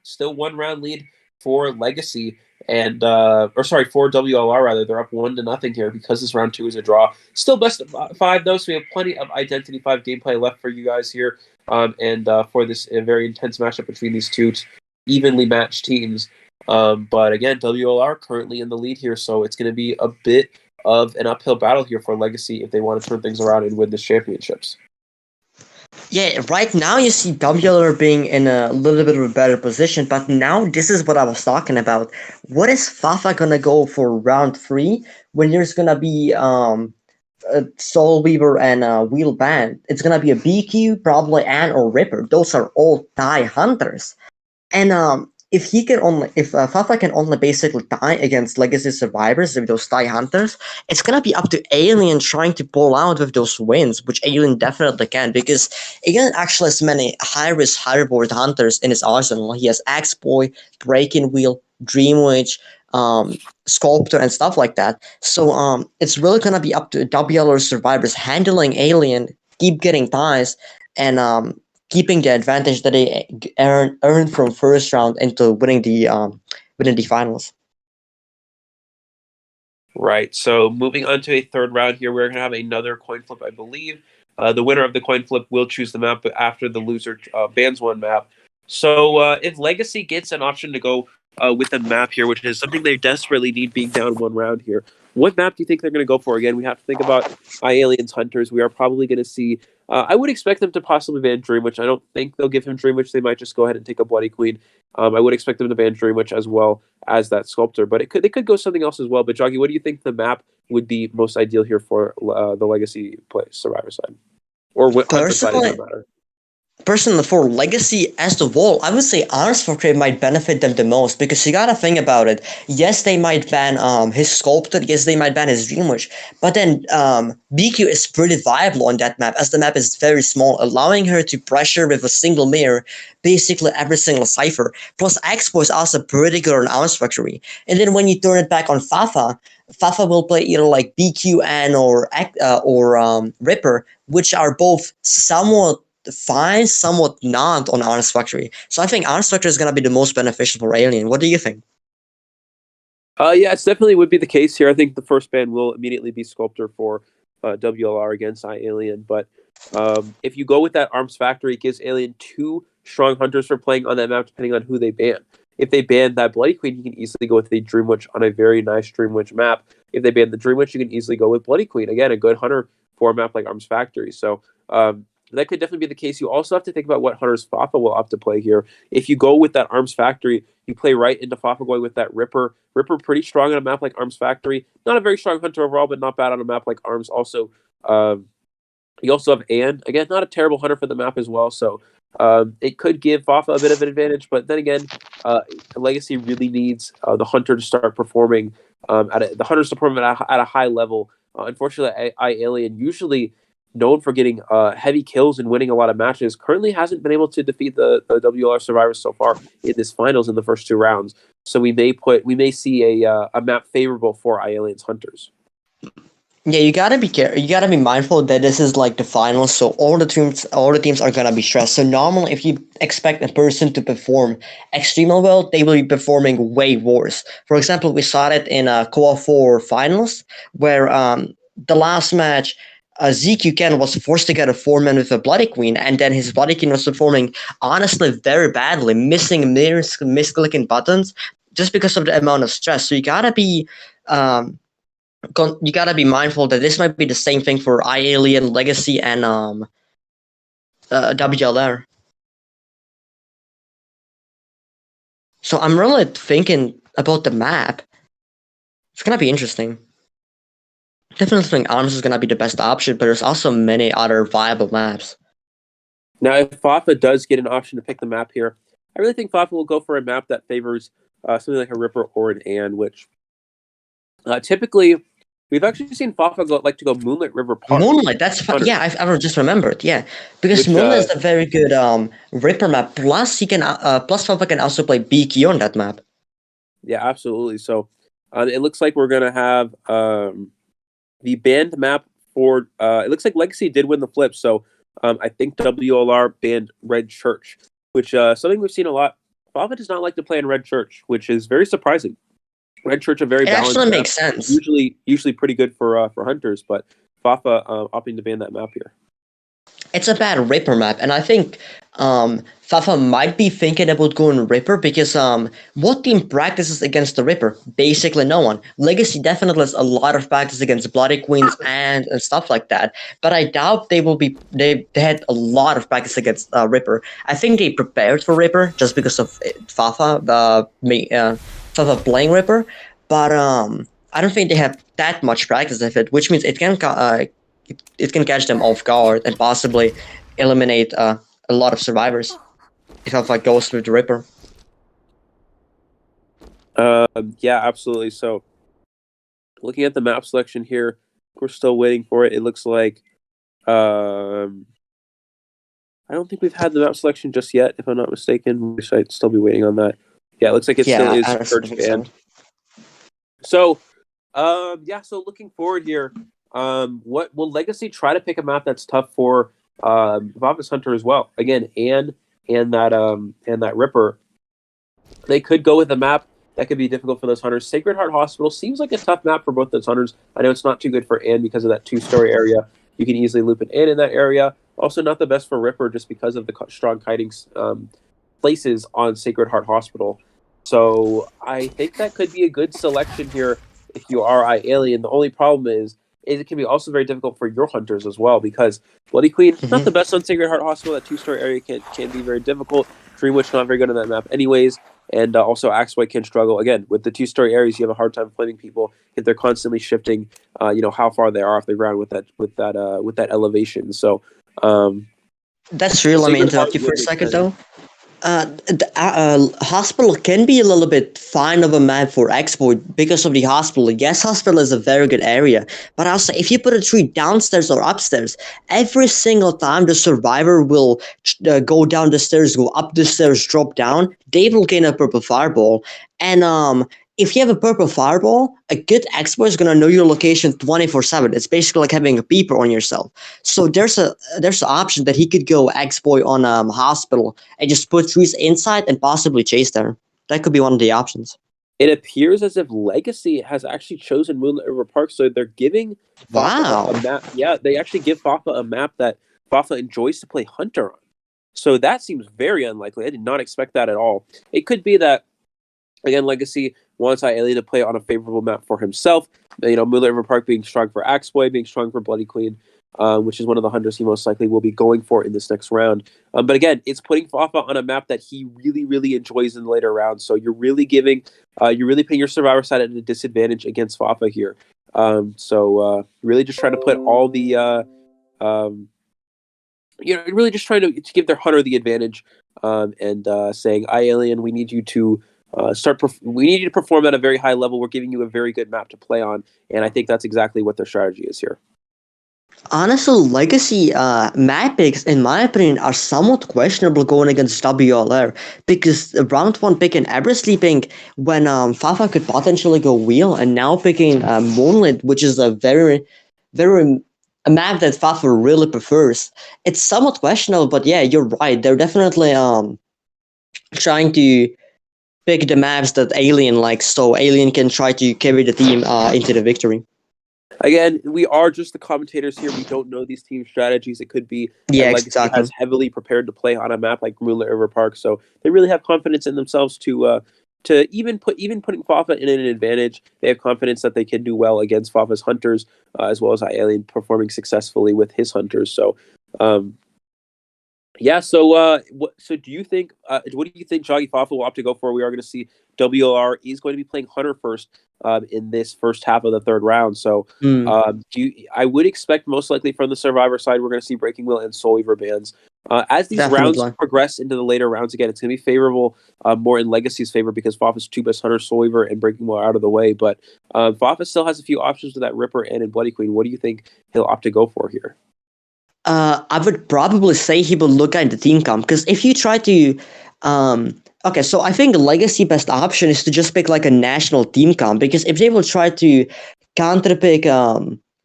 Speaker 1: still 1 round lead for Legacy and for WLR rather. They're up 1 to nothing here because this round 2 is a draw. Still best of 5 though, so we have plenty of Identity 5 gameplay left for you guys here, and for this very intense matchup between these two evenly matched teams. But again, WLR currently in the lead here, so it's going to be a bit of an uphill battle here for Legacy if they want to turn things around and win this championships.
Speaker 2: Yeah, right now you see WLR being in a little bit of a better position, but now this is what I was talking about. What is Fafa gonna go for round 3 when there's gonna be Soul Weaver and Wheel Band? It's gonna be a BQ, probably Ann or Ripper. Those are all TIE hunters. And if Fafa can only basically die against Legacy survivors with those TIE hunters, it's gonna be up to Alien trying to pull out with those wins, which Alien definitely can, because Alien actually has many high risk, high reward hunters in his arsenal. He has Axe Boy, Breaking Wheel, Dream Witch, Sculptor, and stuff like that. So it's really gonna be up to WLR survivors handling Alien, keep getting ties, and keeping the advantage that they earned from first round into winning the finals.
Speaker 1: Right. So moving on to a third round here, we're going to have another coin flip, I believe. The winner of the coin flip will choose the map after the loser bans one map. So if Legacy gets an option to go with a map here, which is something they desperately need being down 1 round here, what map do you think they're going to go for? Again, we have to think about Aliens Hunters. We are probably going to see. I would expect them to possibly ban Dream Witch. I don't think they'll give him Dream Witch. They might just go ahead and take a Bloody Queen. I would expect them to ban Dream Witch as well as that Sculptor, but they could go something else as well. But Jogy, what do you think the map would be most ideal here for the Legacy play Survivor side, or Hunter side, it doesn't matter?
Speaker 2: Personally, for Legacy as the whole, I would say Arms for Trade might benefit them the most, because you gotta think about it. Yes, they might ban his Sculptor, yes, they might ban his Dream Witch, but then BQ is pretty viable on that map, as the map is very small, allowing her to pressure with a single mirror basically every single cipher. Plus, Expo is also pretty good on Arms Factory. And then when you turn it back on Fafa, Fafa will play either like BQ and or Ripper, which are both somewhat fine, somewhat not on Arms Factory. So I think Arms Factory is going to be the most beneficial for Alien. What do you think?
Speaker 1: Yeah, it definitely would be the case here. I think the first ban will immediately be Sculptor for WLR against Alien. But if you go with that Arms Factory, it gives Alien 2 strong hunters for playing on that map, depending on who they ban. If they ban that Bloody Queen, you can easily go with a Dream Witch on a very nice Dream Witch map. If they ban the Dream Witch, you can easily go with Bloody Queen. Again, a good hunter for a map like Arms Factory. So that could definitely be the case. You also have to think about what hunters Fafa will opt to play here. If you go with that Arms Factory, you play right into Fafa going with that Ripper. Ripper pretty strong on a map like Arms Factory. Not a very strong hunter overall, but not bad on a map like Arms. Also, you also have Ann. Again, not a terrible hunter for the map as well. So it could give Fafa a bit of an advantage. But then again, Legacy really needs the hunter to start performing the hunters to perform at a high level. Unfortunately, Alien usually known for getting heavy kills and winning a lot of matches, currently hasn't been able to defeat the WLR survivors so far in this finals in the first 2 rounds. So we may see a map favorable for iAliens Hunters.
Speaker 2: Yeah, you gotta be careful. You gotta be mindful that this is like the finals, so all the teams are gonna be stressed. So normally, if you expect a person to perform extremely well, they will be performing way worse. For example, we saw it in Core 4 finals, where the last match, ZQ Ken was forced to get a 4-man with a Bloody Queen, and then his Bloody Queen was performing honestly very badly, missing mirrors, misclicking buttons, just because of the amount of stress. So um, you gotta be mindful that this might be the same thing for iAlien, Legacy, and WLR. So I'm really thinking about the map. It's gonna be interesting. Definitely think Arms is gonna be the best option, but there's also many other viable maps.
Speaker 1: Now, if Fafa does get an option to pick the map here, I really think Fafa will go for a map that favors something like a Ripper or an Ann, which typically we've actually seen Fafa like to go Moonlit River Park.
Speaker 2: Moonlight, that's fun. Yeah, I've just remembered. Yeah, because
Speaker 1: Which,
Speaker 2: Moonlight is a very good Ripper map. Plus, he can plus Fafa can also play BQ on that map.
Speaker 1: Yeah, absolutely. So it looks like we're gonna have the banned map for. It looks like Legacy did win the flip, so I think WLR banned Red Church, which something we've seen a lot. Fafa does not like to play in Red Church, which is very surprising. Red Church a very
Speaker 2: It
Speaker 1: balanced
Speaker 2: actually
Speaker 1: map.
Speaker 2: makes sense.
Speaker 1: Usually pretty good for hunters, but Fafa opting to ban that map here.
Speaker 2: It's a bad Ripper map, and I think Fafa might be thinking about going Ripper because what team practices against the Ripper? Basically no one. Legacy definitely has a lot of practice against Bloody Queens and stuff like that, but I doubt they had a lot of practice against Ripper. I think they prepared for Ripper just because of Fafa, Fafa playing Ripper, but I don't think they have that much practice of it, which means it can catch them off guard and possibly eliminate a lot of survivors if Alpha goes with the Ripper.
Speaker 1: Yeah, absolutely. So, looking at the map selection here, we're still waiting for it. It looks like I don't think we've had the map selection just yet, if I'm not mistaken. We should still be waiting on that. Yeah, it looks like it still is Church banned. So, so looking forward here, what will Legacy try to pick a map that's tough for Vavis Hunter as well? Again, and that Ripper. They could go with a map that could be difficult for those hunters. Sacred Heart Hospital seems like a tough map for both those hunters. I know it's not too good for Ann because of that 2-story area. You can easily loop an Ann in that area. Also, not the best for Ripper just because of the strong kiting places on Sacred Heart Hospital. So I think that could be a good selection here if you are iAlien. The only problem is it can be also very difficult for your hunters as well because Bloody Queen, not the best on Sacred Heart Hospital. That 2-story area can be very difficult. Dreamwitch not very good on that map anyways. And also Axewhite can struggle. Again, with the 2-story areas, you have a hard time flaming people if they're constantly shifting, how far they are off the ground with that elevation. So
Speaker 2: that's real. Let me interrupt you for a second, though. The hospital can be a little bit fine of a map for exploit because of the hospital. Yes, hospital is a very good area, but also if you put a tree downstairs or upstairs, every single time the survivor will go down the stairs, go up the stairs, drop down, they will gain a purple fireball. And if you have a purple fireball, a good expert is gonna know your location 24/7. It's basically like having a beeper on yourself. So there's an option that he could go exploit on hospital and just put trees inside and possibly chase there. That could be one of the options.
Speaker 1: It appears as if Legacy has actually chosen Moonlit River Park, so they're giving Fafa a map. Yeah, they actually give Fafa a map that Fafa enjoys to play Hunter on. So that seems very unlikely. I did not expect that at all. It could be that, again, Legacy wants iAlien to play on a favorable map for himself. Moonlit River Park being strong for Axeboy, being strong for Bloody Queen, which is one of the hunters he most likely will be going for in this next round. But again, it's putting Fafa on a map that he really, really enjoys in the later rounds. So you're really putting your survivor side at a disadvantage against Fafa here. Really just trying to put all the, really just trying to give their hunter the advantage and saying, iAlien, we need you to we need you to perform at a very high level. We're giving you a very good map to play on, and I think that's exactly what their strategy is here.
Speaker 2: Honestly, legacy map picks, in my opinion, are somewhat questionable going against WLR because the round one pick and ever sleeping when Fafa could potentially go wheel, and now picking Moonlit, which is a very a map that Fafa really prefers. It's somewhat questionable, but yeah, you're right. They're definitely trying to pick the maps that Alien likes, so Alien can try to carry the team into the victory.
Speaker 1: Again, we are just the commentators here. We don't know these team strategies. It could be that
Speaker 2: Yeah,
Speaker 1: Legacy
Speaker 2: exactly.
Speaker 1: has heavily prepared to play on a map like Moonlit River Park, so they really have confidence in themselves to even putting Fafa in an advantage. They have confidence that they can do well against Fafa's hunters, as well as Alien performing successfully with his hunters. So, um, yeah. So, so do you think? What do you think Jogy Fafa will opt to go for? We are going to see WLR is going to be playing Hunter first in this first half of the third round. So,
Speaker 2: Hmm,
Speaker 1: I would expect most likely from the Survivor side, we're going to see Breaking Wheel and Soul Weaver bans. As these rounds
Speaker 2: definitely.
Speaker 1: progress into the later rounds, again, it's going to be favorable, more in Legacy's favor because Fafa's two best hunters, Soul Weaver and Breaking Wheel, are out of the way. But Fafa still has a few options with that Ripper and in Bloody Queen. What do you think he'll opt to go for here?
Speaker 2: I would probably say he will look at the team comp because if you try to, okay, so I think the legacy best option is to just pick like a national team comp because if they will try to counter pick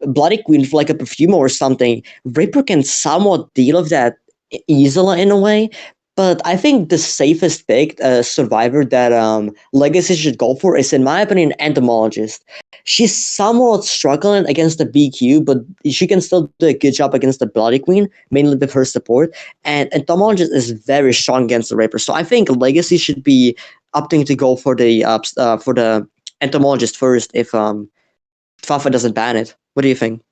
Speaker 2: Bloody Queen for like a Perfumo or something, Ripper can somewhat deal with that easily in a way. But I think the safest pick, survivor that Legacy should go for is, in my opinion, Entomologist. She's somewhat struggling against the BQ, but she can still do a good job against the Bloody Queen, mainly with her support. And Entomologist is very strong against the Raper. So I think Legacy should be opting to go for the Entomologist first if Fafa doesn't ban it. What do you think?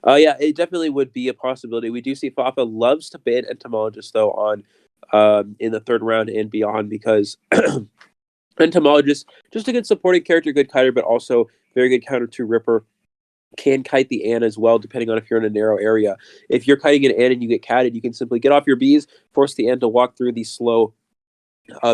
Speaker 1: Yeah, it definitely would be a possibility. We do see Fafa loves to ban Entomologist though on in the third round and beyond because Entomologist just a good supporting character, good kiter, but also very good counter to Ripper. Can kite the Ann as well, depending on if you're in a narrow area. If you're kiting an Ann and you get catted, you can simply get off your bees, force the Ann to walk through the slow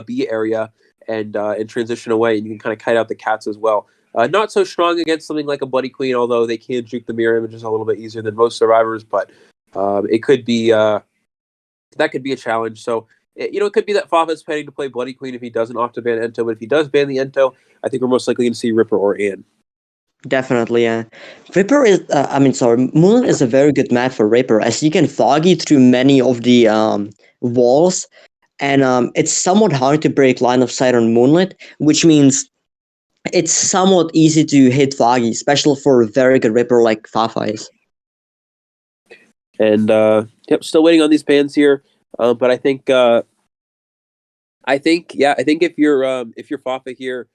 Speaker 1: bee area, and transition away, and you can kind of kite out the cats as well. Not so strong against something like a Bloody Queen, although they can juke the mirror images a little bit easier than most survivors. But it could be that could be a challenge. So it could be that Fafa's planning to play Bloody Queen if he doesn't opt to ban Ento, but if he does ban the Ento, I think we're most likely going to see Ripper or Ann.
Speaker 2: Definitely, yeah. Ripper is, I mean, sorry, Moon is a very good map for Ripper as you can foggy through many of the walls, and it's somewhat hard to break line of sight on Moonlit, which means it's somewhat easy to hit Foggy, especially for a very good Ripper like Fafa is.
Speaker 1: And yep, still waiting on these bans here. But I think if you're Fafa here,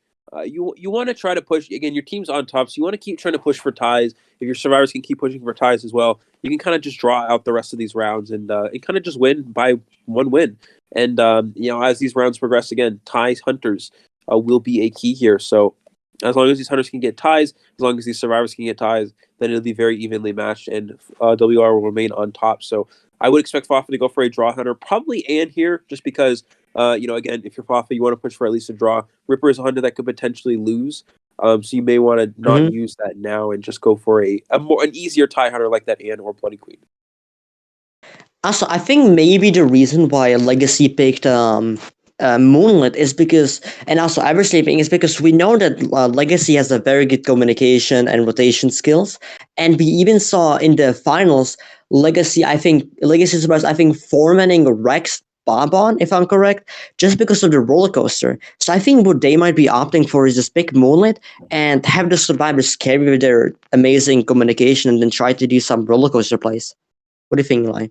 Speaker 1: you want to try to push again. Your team's on top, so you want to keep trying to push for ties. If your survivors can keep pushing for ties as well, you can kind of just draw out the rest of these rounds and kind of just win by one win. And as these rounds progress, again, ties hunters will be a key here. So as long as these hunters can get ties, as long as these survivors can get ties, then it'll be very evenly matched, and WR will remain on top. So I would expect Fafa to go for a draw hunter, probably and here, just because again, if you're Fafa, you want to push for at least a draw. Ripper is a hunter that could potentially lose, so you may want to not
Speaker 2: Mhm.
Speaker 1: use that now and just go for an easier tie hunter like that Ann or Bloody Queen.
Speaker 2: Also, I think maybe the reason why Legacy picked Moonlit is because, and also Eversleeping is because we know that Legacy has a very good communication and rotation skills, and we even saw in the finals Legacy surprised I think formatting Rex Bonbon, if I'm correct, just because of the roller coaster. So I think what they might be opting for is just pick Moonlit and have the survivors carry with their amazing communication and then try to do some roller coaster plays. What do you think, Eli?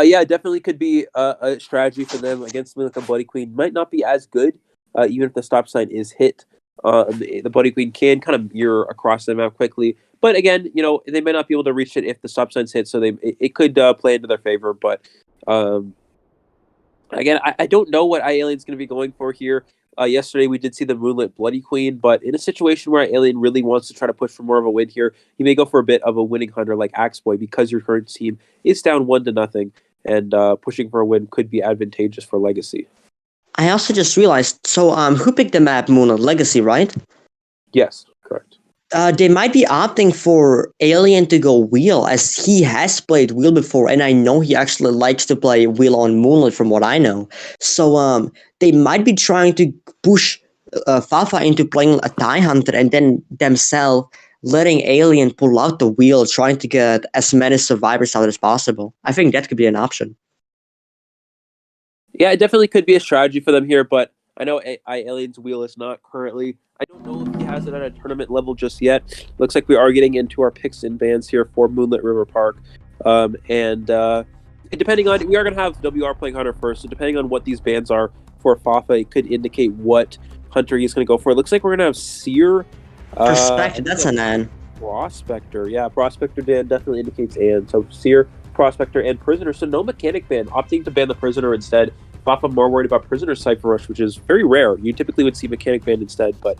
Speaker 1: Yeah, definitely could be a strategy for them against something like a Bloody Queen. Might not be as good, even if the stop sign is hit. The Bloody Queen can kind of veer across the map quickly, but again, they may not be able to reach it if the stop sign's hit. So it could play into their favor. But um, again, I don't know what iAlien's going to be going for here. Yesterday, we did see the Moonlit Bloody Queen, but in a situation where Alien really wants to try to push for more of a win here, you may go for a bit of a winning hunter like Axeboy because your current team is down 1-0, and pushing for a win could be advantageous for Legacy.
Speaker 2: I also just realized. So, who picked the map Moon Legacy, right?
Speaker 1: Yes, correct.
Speaker 2: They might be opting for Alien to go wheel, as he has played wheel before, and I know he actually likes to play wheel on Moonlit, from what I know. So they might be trying to push Fafa into playing a tie hunter, and then themselves letting Alien pull out the wheel, trying to get as many survivors out as possible. I think that could be an option.
Speaker 1: Yeah, it definitely could be a strategy for them here, but I know Alien's wheel is not currently. I don't know if he has it at a tournament level just yet. Looks like we are getting into our picks and bans here for Moonlit River Park. And depending on, we are going to have WR playing Hunter first, so depending on what these bans are for Fafa, it could indicate what Hunter he's going to go for. It looks like we're going to have Seer.
Speaker 2: Prospector, that's an An.
Speaker 1: Prospector, yeah. Prospector Dan definitely indicates An. So Seer, Prospector, and Prisoner. So no Mechanic ban, opting to ban the Prisoner instead. Fafa more worried about Prisoner Cypher Rush, which is very rare. You typically would see Mechanic ban instead, but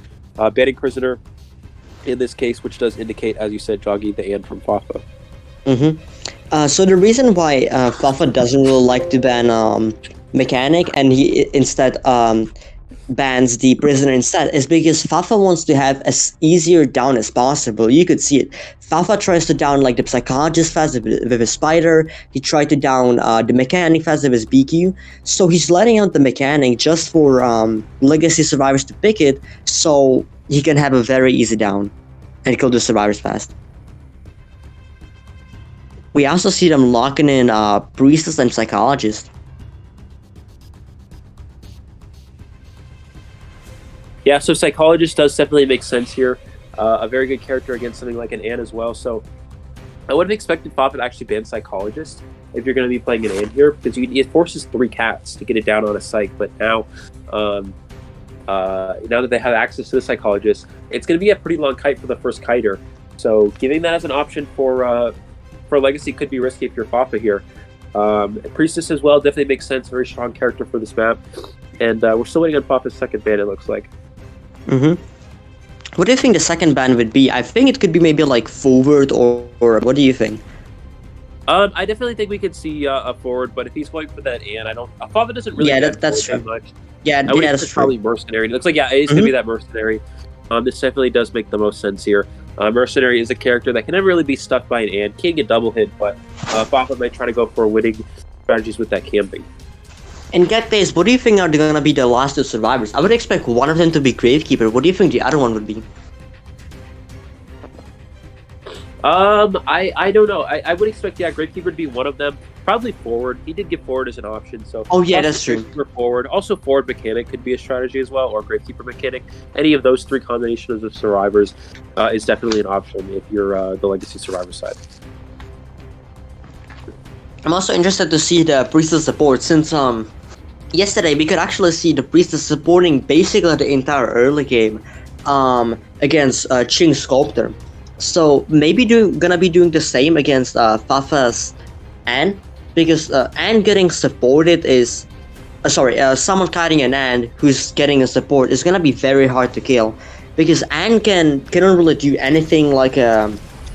Speaker 1: banning Prisoner in this case, which does indicate, as you said, Jogy, the An from Fafa.
Speaker 2: So the reason why Fafa doesn't really like to ban Mechanic, and he instead bans the Prisoner instead, is because Fafa wants to have as easier down as possible. You could see it. Fafa tries to down like the Psychologist fast with his Spider. He tried to down the Mechanic fast with his BQ. So he's letting out the Mechanic just for Legacy survivors to pick it, so he can have a very easy down and kill the survivors fast. We also see them locking in Priestess and Psychologist.
Speaker 1: Yeah, so Psychologist does definitely make sense here. A very good character against something like an An as well. So I would have expected Fafa to actually ban Psychologist if you're going to be playing an An here, because it forces 3 cats to get it down on a Psych. But now, now that they have access to the Psychologist, it's going to be a pretty long kite for the first kiter. So giving that as an option for Legacy could be risky if you're Fafa here. Priestess as well definitely makes sense. Very strong character for this map. And we're still waiting on Fafa's second ban, it looks like.
Speaker 2: What do you think the second ban would be? I think it could be maybe like forward, or what do you think?
Speaker 1: I definitely think we could see a forward, but if he's going for that An, I don't. Fafa doesn't really.
Speaker 2: Yeah, that's true.
Speaker 1: Much.
Speaker 2: Yeah, that's true.
Speaker 1: Probably Mercenary. It looks like it's gonna be that Mercenary. This definitely does make the most sense here. Mercenary is a character that can never really be stuck by an An. Can't get double hit, but Fafa might try to go for winning strategies with that camping.
Speaker 2: In that case, what do you think are going to be the last 2 survivors? I would expect one of them to be Gravekeeper. What do you think the other one would be?
Speaker 1: I don't know. I would expect, Gravekeeper to be one of them. Probably forward. He did give forward as an option, so.
Speaker 2: Oh yeah, that's true.
Speaker 1: Forward. Also, forward Mechanic could be a strategy as well, or Gravekeeper Mechanic. Any of those 3 combinations of survivors is definitely an option if you're the Legacy survivor side.
Speaker 2: I'm also interested to see the Priestess support, since yesterday we could actually see the Priestess supporting basically the entire early game against Ching Sculptor. So maybe gonna be doing the same against Fafa's An, because An getting supported is someone kiting an An who's getting a support is gonna be very hard to kill, because An cannot really do anything like a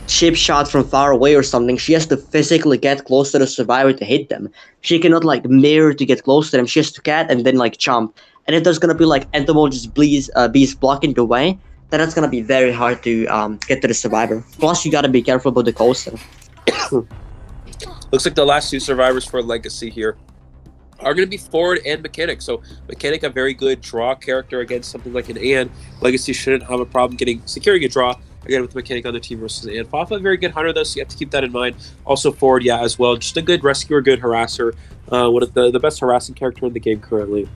Speaker 2: chip shot from far away or something. She has to physically get close to the survivor to hit them. She cannot like mirror to get close to them. She has to cat and then like jump. And if there's gonna be like entomologist bees blocking the way, then it's gonna be very hard to get to the survivor. Plus, you gotta be careful about the coaster.
Speaker 1: Looks like the last 2 survivors for Legacy here are going to be forward and Mechanic. So Mechanic, a very good draw character against something like an An. Legacy shouldn't have a problem securing a draw again with the Mechanic on the team versus An. Fafa, a very good hunter though, so you have to keep that in mind. Also forward, as well. Just a good rescuer, good harasser. One of the best harassing character in the game currently.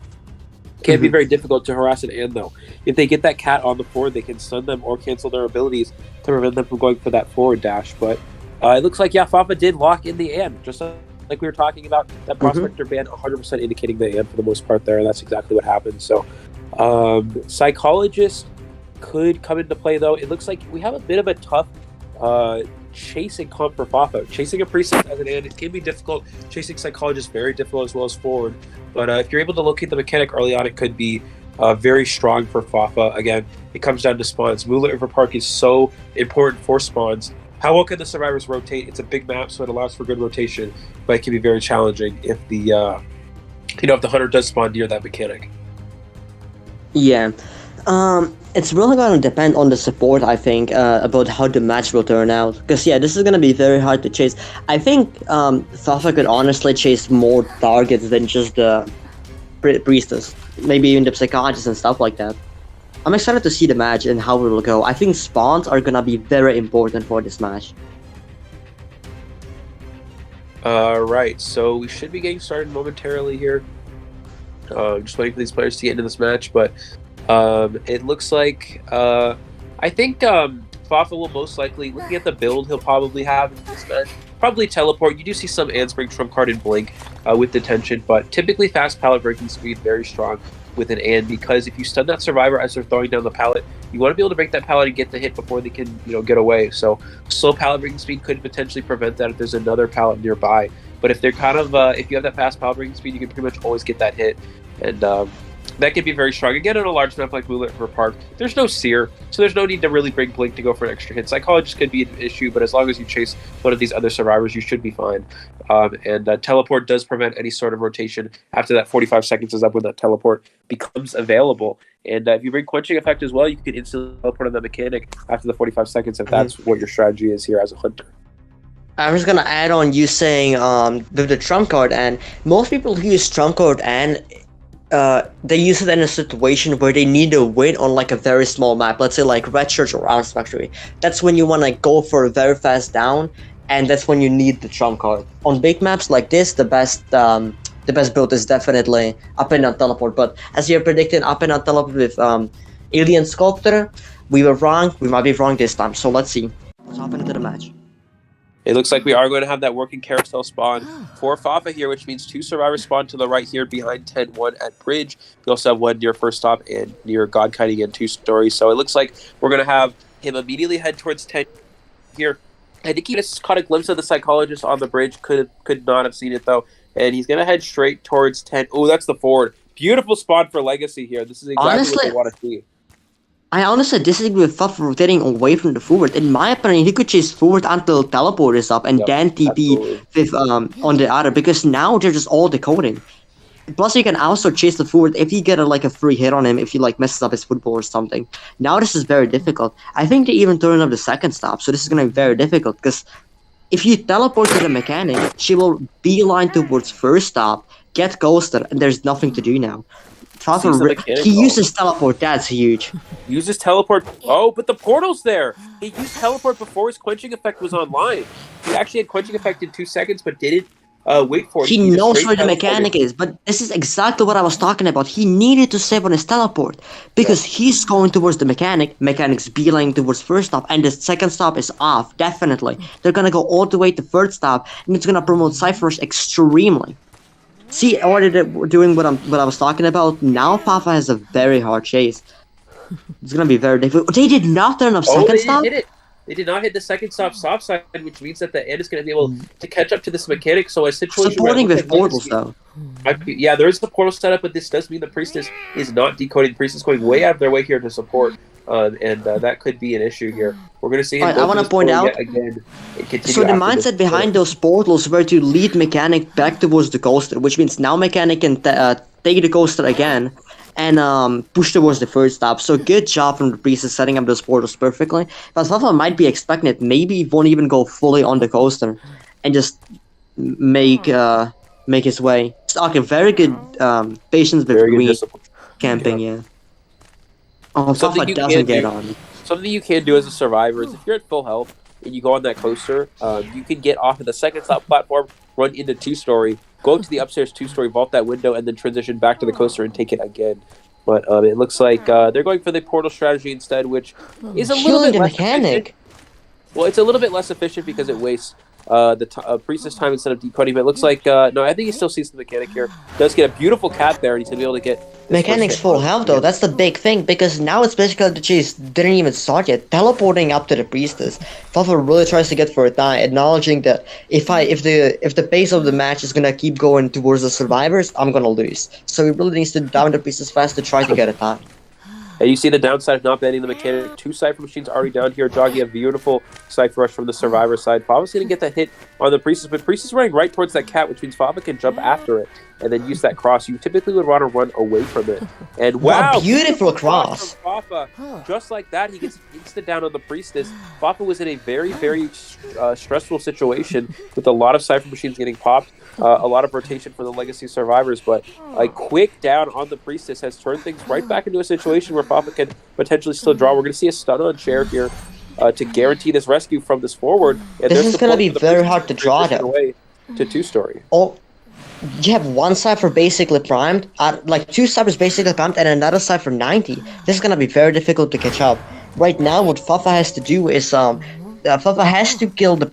Speaker 1: Can be very difficult to harass an An though. If they get that cat on the forward, they can stun them or cancel their abilities to prevent them from going for that forward dash. But it looks like, Fafa did lock in the An, just like we were talking about. That Prospector ban 100% indicating the An for the most part there, and that's exactly what happened. So Psychologist could come into play though. It looks like we have a bit of a tough chasing comp for Fafa. Chasing a Priestess as an An, it can be difficult. Chasing Psychologist, very difficult as well as forward. But if you're able to locate the Mechanic early on, it could be very strong for Fafa. Again, it comes down to spawns. Moonlit River Park is so important for spawns. How well can the survivors rotate? It's a big map, so it allows for good rotation, but it can be very challenging if the if the hunter does spawn near that Mechanic.
Speaker 2: Yeah. It's really going to depend on the support, I think, about how the match will turn out. Because, yeah, this is going to be very hard to chase. I think Fafa could honestly chase more targets than just the Priestess. Maybe even the Psychologist and stuff like that. I'm excited to see the match and how it will go. I think spawns are going to be very important for this match.
Speaker 1: Right, so we should be getting started momentarily here. Just waiting for these players to get into this match, but it looks like I think Fafa will most likely, looking at the build he'll probably have in this match, probably teleport. You do see some Ansprings from card and Blink with detention, but typically fast pallet breaking speed, very strong with an and, because if you stun that survivor as they're throwing down the pallet, you want to be able to break that pallet and get the hit before they can, get away. So slow pallet breaking speed could potentially prevent that if there's another pallet nearby. But if they're kind of, if you have that fast pallet breaking speed, you can pretty much always get that hit. And that could be very strong. Again, on a large map like Moonlit River Park, there's no seer, so there's no need to really bring Blink to go for an extra hit. Psychologist could be an issue, but as long as you chase one of these other survivors, you should be fine. And teleport does prevent any sort of rotation after that 45 seconds is up when that teleport becomes available. And if you bring Quenching Effect as well, you can instantly teleport on the mechanic after the 45 seconds if that's what your strategy is here as a hunter.
Speaker 2: I was gonna add on you saying the trump card, and most people who use trump card and they use it in a situation where they need to win on like a very small map, let's say like Red Church or Arms Factory. That's when you want to go for a very fast down, and that's when you need the trump card. On big maps like this, the best build is definitely up and down teleport. But as you're predicting up and down teleport with Alien Sculptor, we were wrong. We might be wrong this time. So let's see. Let's hop into the match.
Speaker 1: It looks like we are going to have that working carousel spawn for Fafa here, which means 2 survivors spawn to the right here behind 10-1 at Bridge. We also have one near First Stop and near God Kiting and 2 stories. So it looks like we're going to have him immediately head towards 10 here. I think he just caught a glimpse of the Psychologist on the bridge. Could not have seen it, though. And he's going to head straight towards 10. Oh, that's the forward. Beautiful spawn for Legacy here. This is exactly what they want to see.
Speaker 2: I honestly disagree with Fafa rotating away from the forward. In my opinion, he could chase forward until teleport is up and then TP with on the other, because now they're just all decoding. Plus, you can also chase the forward if you get a free hit on him if he messes up his football or something. Now this is very difficult. I think they even turn up the second stop, so this is gonna be very difficult because if you teleport to the mechanic, she will beeline towards first stop, get ghosted, and there's nothing to do now. Fafa, he uses teleport, that's huge.
Speaker 1: Uses teleport. Oh, but the portal's there. He used teleport before his Quenching Effect was online. He actually had Quenching Effect in 2 seconds, but didn't wait for it.
Speaker 2: He knows where the mechanic is, but this is exactly what I was talking about. He needed to save on his teleport because he's going towards the mechanic's beeline towards first stop, and the second stop is off, definitely. They're gonna go all the way to third stop, and it's gonna promote Cyphers extremely. See, already doing what I was talking about. Now Fafa has a very hard chase. It's gonna be very difficult. They did not turn up second stop.
Speaker 1: They did not hit the second stop side, which means that the end is going to be able to catch up to this mechanic. So a situation
Speaker 2: supporting with portals though.
Speaker 1: Yeah, there is the portal setup, but this does mean the Priestess is not decoding. The Priestess is going way out of their way here to support, and that could be an issue here. We're going to see him.
Speaker 2: I want to point out
Speaker 1: again.
Speaker 2: So the mindset behind those portals were to lead mechanic back towards the coaster, which means now mechanic can take the coaster again and push towards the first stop. So good job from the Priestess setting up those portals perfectly. But Fafa might be expecting it. Maybe he won't even go fully on the coaster and just make his way. Okay, very good patience with green camping, yeah. Oh, Fafa doesn't get on.
Speaker 1: Something you can do as a survivor is if you're at full health and you go on that coaster, you can get off of the second stop platform, run into 2-story, go to the upstairs 2-story, vault that window, and then transition back to the coaster and take it again. But it looks like they're going for the portal strategy instead, which is a little bit less efficient. Well, it's a little bit less efficient because it wastes the Priestess time instead of decoding. But it looks like no, I think he still sees the mechanic here. Does get a beautiful cat there, and he's gonna be able to get
Speaker 2: mechanic's full health though. That's the big thing, because now it's basically the chase didn't even start yet. Teleporting up to the Priestess, Fafa really tries to get for a tie, acknowledging that if the pace of the match is gonna keep going towards the survivors, I'm gonna lose. So he really needs to down the Priestess fast to try to get a tie.
Speaker 1: And you see the downside of not banning the mechanic. 2 Cypher Machines already down here. Jogy, a beautiful Cypher Rush from the Survivor side. Fafa's going to get that hit on the Priestess, but Priestess is running right towards that cat, which means Fafa can jump after it and then use that cross. You typically would want to run away from it. And wow,
Speaker 2: what beautiful cross
Speaker 1: from Fafa. Just like that, he gets instant down on the Priestess. Fafa was in a very, very stressful situation with a lot of Cypher Machines getting popped. A lot of rotation for the Legacy survivors, but a quick down on the Priestess has turned things right back into a situation where Fafa can potentially still draw. We're going to see a stun on chair here to guarantee this rescue from this forward. And
Speaker 2: this is going to be very hard to draw though.
Speaker 1: Away to 2-story.
Speaker 2: Oh, you have one Cypher basically primed, like 2 Cyphers basically primed, and another Cypher 90. This is going to be very difficult to catch up. Right now, what Fafa has to do is Fafa has to kill the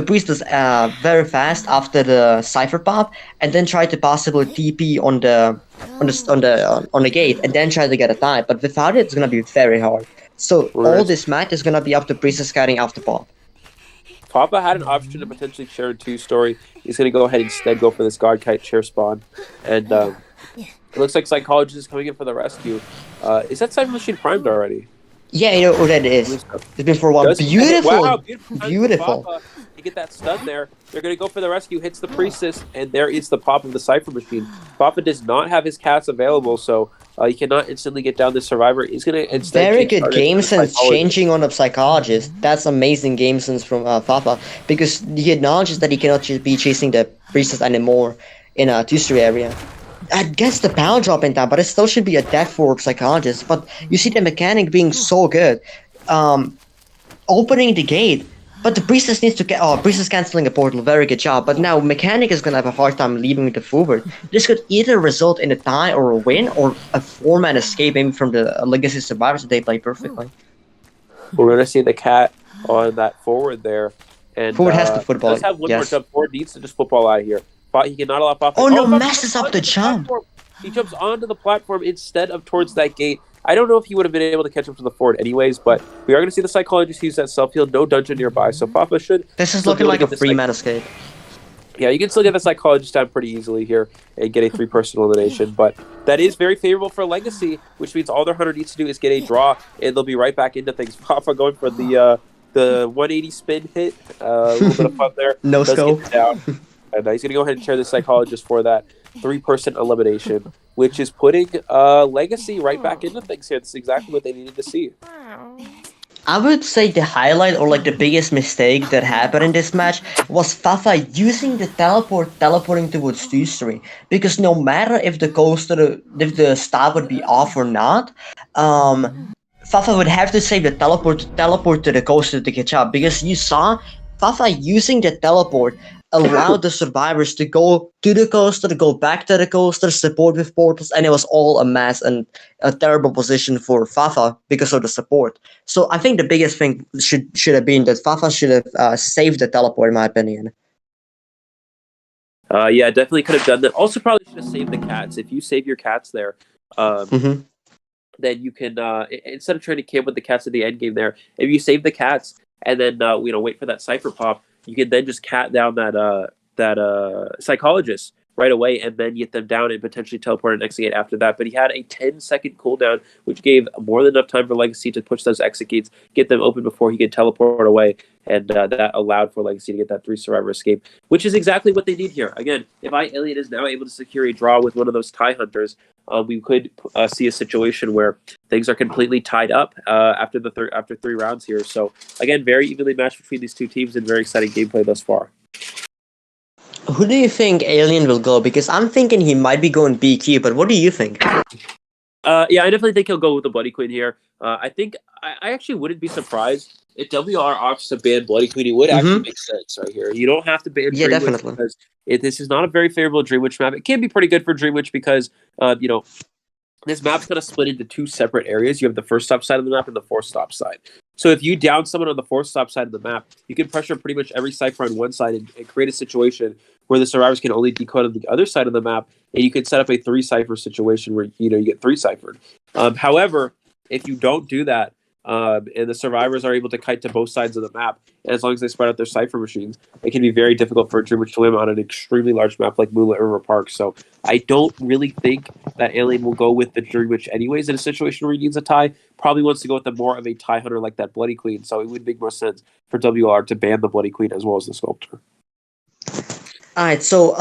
Speaker 2: Priestess very fast after the Cypher pop, and then try to possibly TP on the gate, and then try to get a time. But without it, it's gonna be very hard. So all this match is gonna be up to Priestess scouting after pop.
Speaker 1: Fafa had an option to potentially share a 2-story. He's gonna go ahead and instead go for this God Kite chair spawn, and it looks like Psychologist is coming in for the rescue. Is that Cypher Machine primed already?
Speaker 2: Yeah, you know what it is. It's been for a while. Beautiful,
Speaker 1: wow,
Speaker 2: beautiful.
Speaker 1: To get that stun there, they're going to go for the rescue, hits the Priestess, and there is the pop of the Cypher Machine. Fafa does not have his cats available, so he cannot instantly get down the Survivor. He's going to instead
Speaker 2: very good game sense changing on the Psychologist. That's amazing game sense from Fafa, because he acknowledges that he cannot be chasing the Priestess anymore in a 2-story area. I guess the power drop in time, but it still should be a death for Psychologist. But you see the mechanic being so good. Opening the gate, but the Priestess needs to get... Oh, Priestess cancelling a portal, very good job. But now Mechanic is going to have a hard time leaving the forward. This could either result in a tie or a win, or a 4-man escape maybe from the Legacy Survivors that they play perfectly.
Speaker 1: We're going to see the cat on that forward there. And
Speaker 2: forward has to football.
Speaker 1: Does have one more jump. Forward needs to just football out of here. He cannot allow Fafa.
Speaker 2: Oh no, messes up the jump.
Speaker 1: He jumps onto the platform instead of towards that gate. I don't know if he would have been able to catch up to the forward anyways, but we are going to see the Psychologist use that self-heal. No dungeon nearby, so Fafa should...
Speaker 2: This is looking like a 3-man escape.
Speaker 1: Yeah, you can still get the Psychologist down pretty easily here and get a 3-person elimination, but that is very favorable for Legacy, which means all their hunter needs to do is get a draw, and they'll be right back into things. Fafa going for the 180 spin hit. A little bit of fun there.
Speaker 2: No scope.
Speaker 1: And he's going to go ahead and share the Psychologist for that 3-person elimination, which is putting Legacy right back into things here. This is exactly what they needed to see.
Speaker 2: I would say the highlight, or like the biggest mistake that happened in this match, was Fafa using the teleporting towards 2-story. Because no matter if the stab would be off or not, Fafa would have to save the teleport to the coaster to catch up. Because you saw Fafa using the teleport allowed the survivors to go to the coaster, go back to the coaster, support with portals, and it was all a mess and a terrible position for Fafa because of the support. So I think the biggest thing should have been that Fafa should have saved the teleport, in my opinion.
Speaker 1: Yeah, definitely could have done that. Also, probably should have saved the cats. If you save your cats there, then you can instead of trying to camp with the cats at the end game there, if you save the cats and then wait for that Cypher pop, you can then just cat down that Psychologist right away and then get them down and potentially teleport an exit gate after that. But he had a 10-second cooldown, which gave more than enough time for Legacy to push those exit gates, get them open before he could teleport away, and that allowed for Legacy to get that 3-survivor escape, which is exactly what they need here. Again, if Alien is now able to secure a draw with one of those tie hunters, we could see a situation where things are completely tied up after 3 rounds here. So again, very evenly matched between these two teams and very exciting gameplay thus far.
Speaker 2: Who do you think Alien will go? Because I'm thinking he might be going BQ, but what do you think?
Speaker 1: Yeah, I definitely think he'll go with the Bloody Queen here. I think I actually wouldn't be surprised if WR opts to ban Bloody Queen. It would actually make sense right here. You don't have to ban Dream Witch
Speaker 2: definitely.
Speaker 1: Because this is not a very favorable Dream Witch map. It can be pretty good for Dream Witch because this map's going to split into 2 separate areas. You have the first stop side of the map and the 4th stop side. So if you down someone on the 4th stop side of the map, you can pressure pretty much every Cypher on one side and create a situation where the survivors can only decode on the other side of the map, and you can set up a 3 Cypher situation where you get 3 Cyphered. However, if you don't do that, and the survivors are able to kite to both sides of the map. And as long as they spread out their cipher machines, it can be very difficult for a Dream Witch to win on an extremely large map like Moonlit River Park. So I don't really think that Alien will go with the Dream Witch anyways in a situation where he needs a tie. Probably wants to go with the more of a tie hunter like that Bloody Queen. So it would make more sense for WR to ban the Bloody Queen as well as the Sculptor.
Speaker 2: All right, so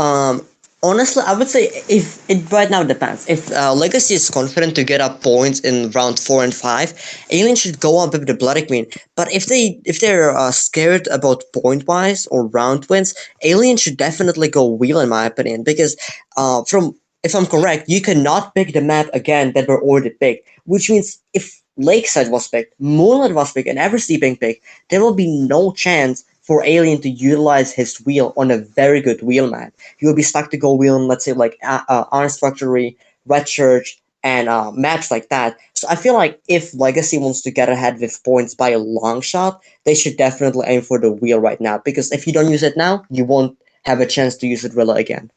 Speaker 2: honestly, I would say if it right now depends. If Legacy is confident to get up points in round 4 and 5, Alien should go on with the Bloody Queen. But if they're scared about point wise or round wins, Alien should definitely go Wheel in my opinion, because from if I'm correct, you cannot pick the map again that were already picked, which means if Lakeside was picked, Moonlight was picked, and Eversea being picked, there will be no chance for Alien to utilize his wheel on a very good wheel map. He will be stuck to go wheel in, let's say, like Honest Factory, Red Church, and maps like that. So I feel like if Legacy wants to get ahead with points by a long shot, they should definitely aim for the wheel right now. Because if you don't use it now, you won't have a chance to use it really again.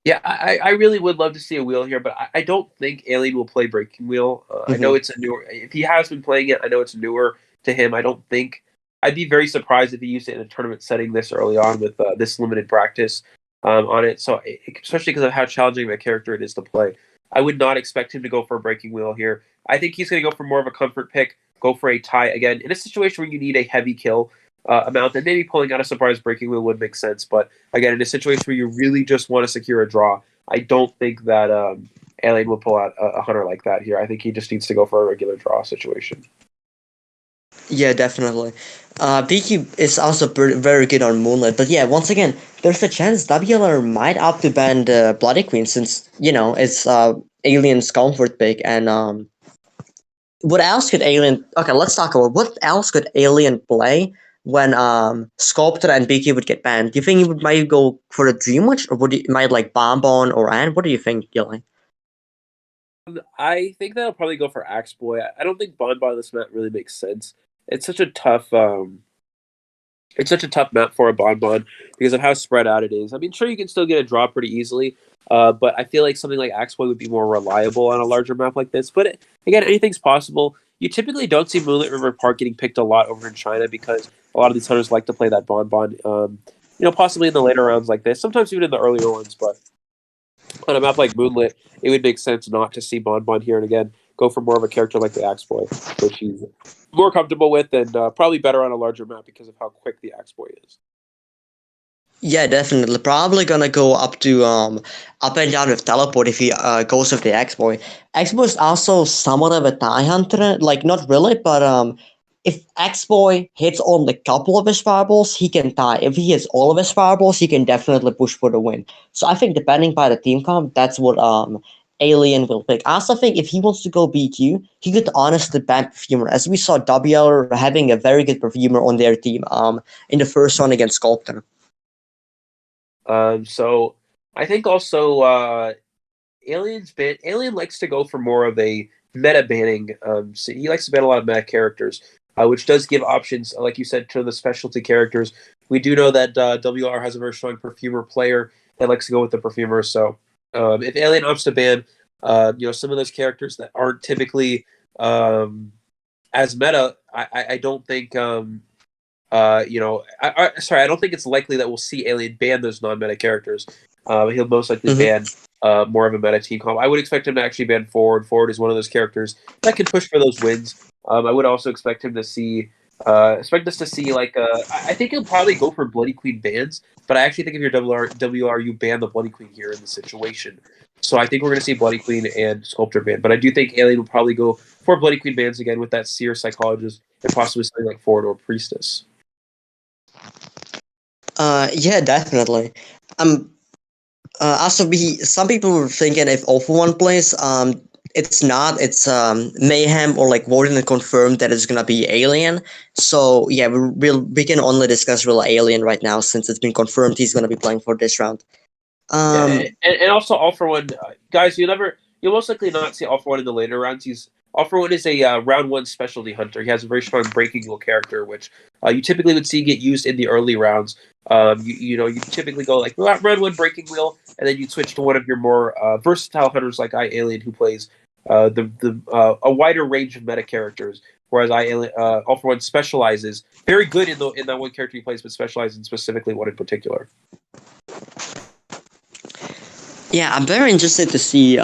Speaker 1: Yeah, I really would love to see a wheel here, but I don't think Alien will play Breaking Wheel. I know it's a newer. If he has been playing it, I know it's newer to him. I don't think I'd be very surprised if he used it in a tournament setting this early on with this limited practice on it. So, especially because of how challenging of a character it is to play, I would not expect him to go for a Breaking Wheel here. I think he's going to go for more of a comfort pick, go for a tie again in a situation where you need a heavy kill amount, then maybe pulling out a surprise Breaking Wheel would make sense. But again, in a situation where you really just want to secure a draw, I don't think that Alien will pull out a hunter like that here. I think he just needs to go for a regular draw situation.
Speaker 2: Yeah, definitely. BQ is also very good on Moonlight, but yeah, once again, there's a chance WLR might opt to ban the Bloody Queen since it's Alien's comfort pick, and what else could Alien? Okay, let's talk about what else could Alien play when Sculptor and BQ would get banned. Do you think he would might go for a Dream Witch, or would he might like Bonbon or Anne? What do you think, Gilly?
Speaker 1: I think that'll probably go for Axe Boy. I don't think Bonbon this map really makes sense. It's such a tough map for a Bonbon because of how spread out it is. I mean, sure you can still get a draw pretty easily, but I feel like something like Axe Boy would be more reliable on a larger map like this. But again, anything's possible. You typically don't see Moonlit River Park getting picked a lot over in China because a lot of these hunters like to play that Bonbon. Possibly in the later rounds like this, sometimes even in the earlier ones. But on a map like Moonlit, it would make sense not to see Bonbon here and again. Go for more of a character like the Axe Boy, which he's more comfortable with and probably better on a larger map because of how quick the Axe Boy is.
Speaker 2: Yeah, definitely. Probably gonna go up to up and down with teleport if he goes with the X-Boy. X-Boy is also somewhat of a tie hunter, like not really, but if X-Boy hits only a couple of his fireballs, he can tie. If he hits all of his fireballs, he can definitely push for the win. So I think depending by the team comp, that's what Alien will pick. I also think if he wants to go BQ, he could honestly ban Perfumer, as we saw WL having a very good Perfumer on their team in the first one against Sculptor.
Speaker 1: So I think also Alien likes to go for more of a meta banning. So he likes to ban a lot of meta characters, which does give options, like you said, to the specialty characters. We do know that WR has a very strong Perfumer player that likes to go with the Perfumer. So if Alien opts to ban, some of those characters that aren't typically as meta, I don't think. I don't think it's likely that we'll see Alien ban those non-meta characters. He'll most likely ban more of a meta team comp. I would expect him to actually ban Forward. Forward is one of those characters that can push for those wins. I would also expect him to see, I think he'll probably go for Bloody Queen bans, but I actually think if you're WR, you ban the Bloody Queen here in the situation. So I think we're going to see Bloody Queen and Sculptor ban, but I do think Alien will probably go for Bloody Queen bans again with that Seer Psychologist and possibly something like Forward or Priestess.
Speaker 2: Yeah, definitely. Also, some people were thinking if Awful One plays, it's not. It's Mayhem or like Warden confirmed that it's gonna be Alien. So yeah, we can only discuss real Alien right now since it's been confirmed he's gonna be playing for this round.
Speaker 1: And also All For One, guys, you'll most likely not see All For One in the later rounds. All For One is a round one specialty hunter. He has a very strong breaking wheel character, which you typically would see get used in the early rounds. You typically go like round one breaking wheel, and then you switch to one of your more versatile hunters like Alien, who plays a wider range of meta characters. whereas All For One specializes very good in that one character he plays, but specializes in specifically one in particular.
Speaker 2: Yeah, I'm very interested to see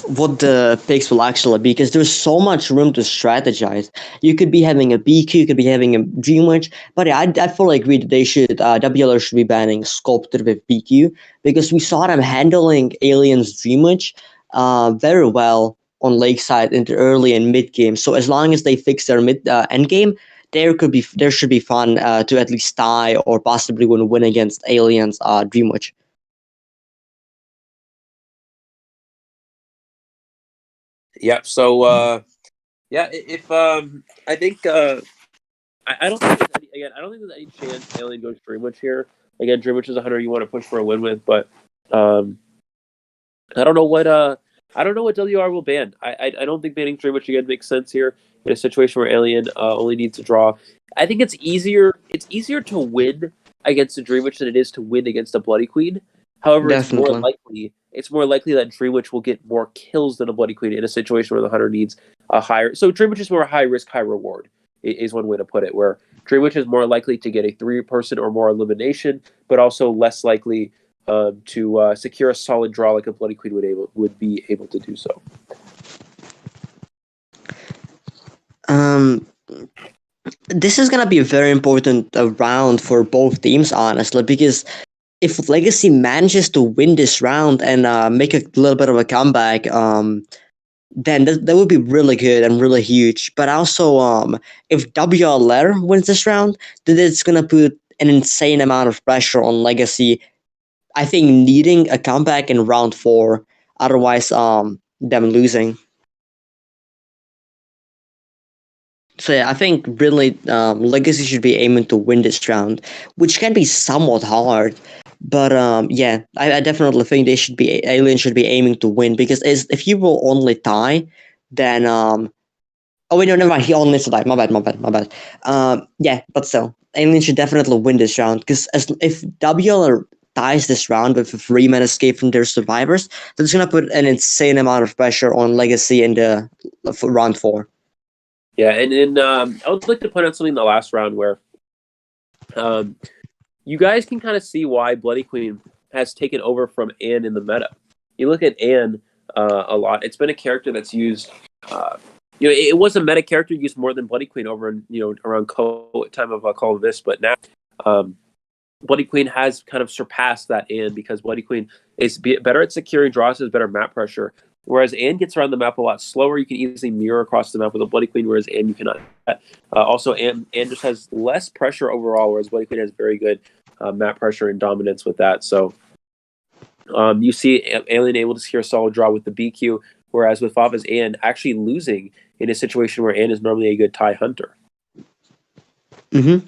Speaker 2: what the picks will actually be, because there's so much room to strategize. You could be having a BQ, you could be having a Dream Witch, but yeah, I fully agree that they should WLR should be banning Sculptor with BQ, because we saw them handling Alien's Dream Witch very well on Lakeside in the early and mid game. So as long as they fix their end game, there should be fun to at least tie or possibly win against Alien's Dream Witch.
Speaker 1: Yeah. So if I think I don't think I don't think there's any chance Alien goes Dream Witch here. Again, Dream Witch is a hunter you want to push for a win with, but I don't know what WR will ban. I don't think banning Dream Witch again makes sense here in a situation where Alien only needs to draw. I think it's easier to win against a Dream Witch than it is to win against a Bloody Queen. However,
Speaker 2: Definitely.
Speaker 1: it's more likely that Dream Witch will get more kills than a Bloody Queen in a situation where the hunter needs a higher. So Dream Witch is more high risk, high reward is one way to put it. Where Dream Witch is more likely to get a 3-person or more elimination, but also less likely to secure a solid draw like a Bloody Queen would be able to do so.
Speaker 2: This is gonna be a very important round for both teams, honestly, because if Legacy manages to win this round and make a little bit of a comeback, then that would be really good and really huge. But also, if WLR wins this round, then it's gonna put an insane amount of pressure on Legacy. I think needing a comeback in round 4, otherwise, them losing. So yeah, I think really Legacy should be aiming to win this round, which can be somewhat hard. But yeah, I definitely think Alien should be aiming to win, because if you will only tie, then oh wait, no, never mind. He only needs to die. My bad. Yeah, but still, Alien should definitely win this round, because if WLR ties this round with a 3-man escape from their survivors, that's gonna put an insane amount of pressure on Legacy in the for round 4.
Speaker 1: Yeah, and I would like to point out something in the last round where you guys can kind of see why Bloody Queen has taken over from Anne in the meta. You look at Anne a lot. It's been a character that's used. It was a meta character used more than Bloody Queen over around time of Call of this, but now Bloody Queen has kind of surpassed that Anne, because Bloody Queen is better at securing draws, has better map pressure. Whereas Anne gets around the map a lot slower. You can easily mirror across the map with a Bloody Queen, whereas Anne you cannot. Also, Anne just has less pressure overall, whereas Bloody Queen has very good map pressure and dominance with that. So you see Alien able to secure a solid draw with the BQ, whereas with Fafa's Anne actually losing in a situation where Anne is normally a good tie hunter.
Speaker 2: Mm-hmm.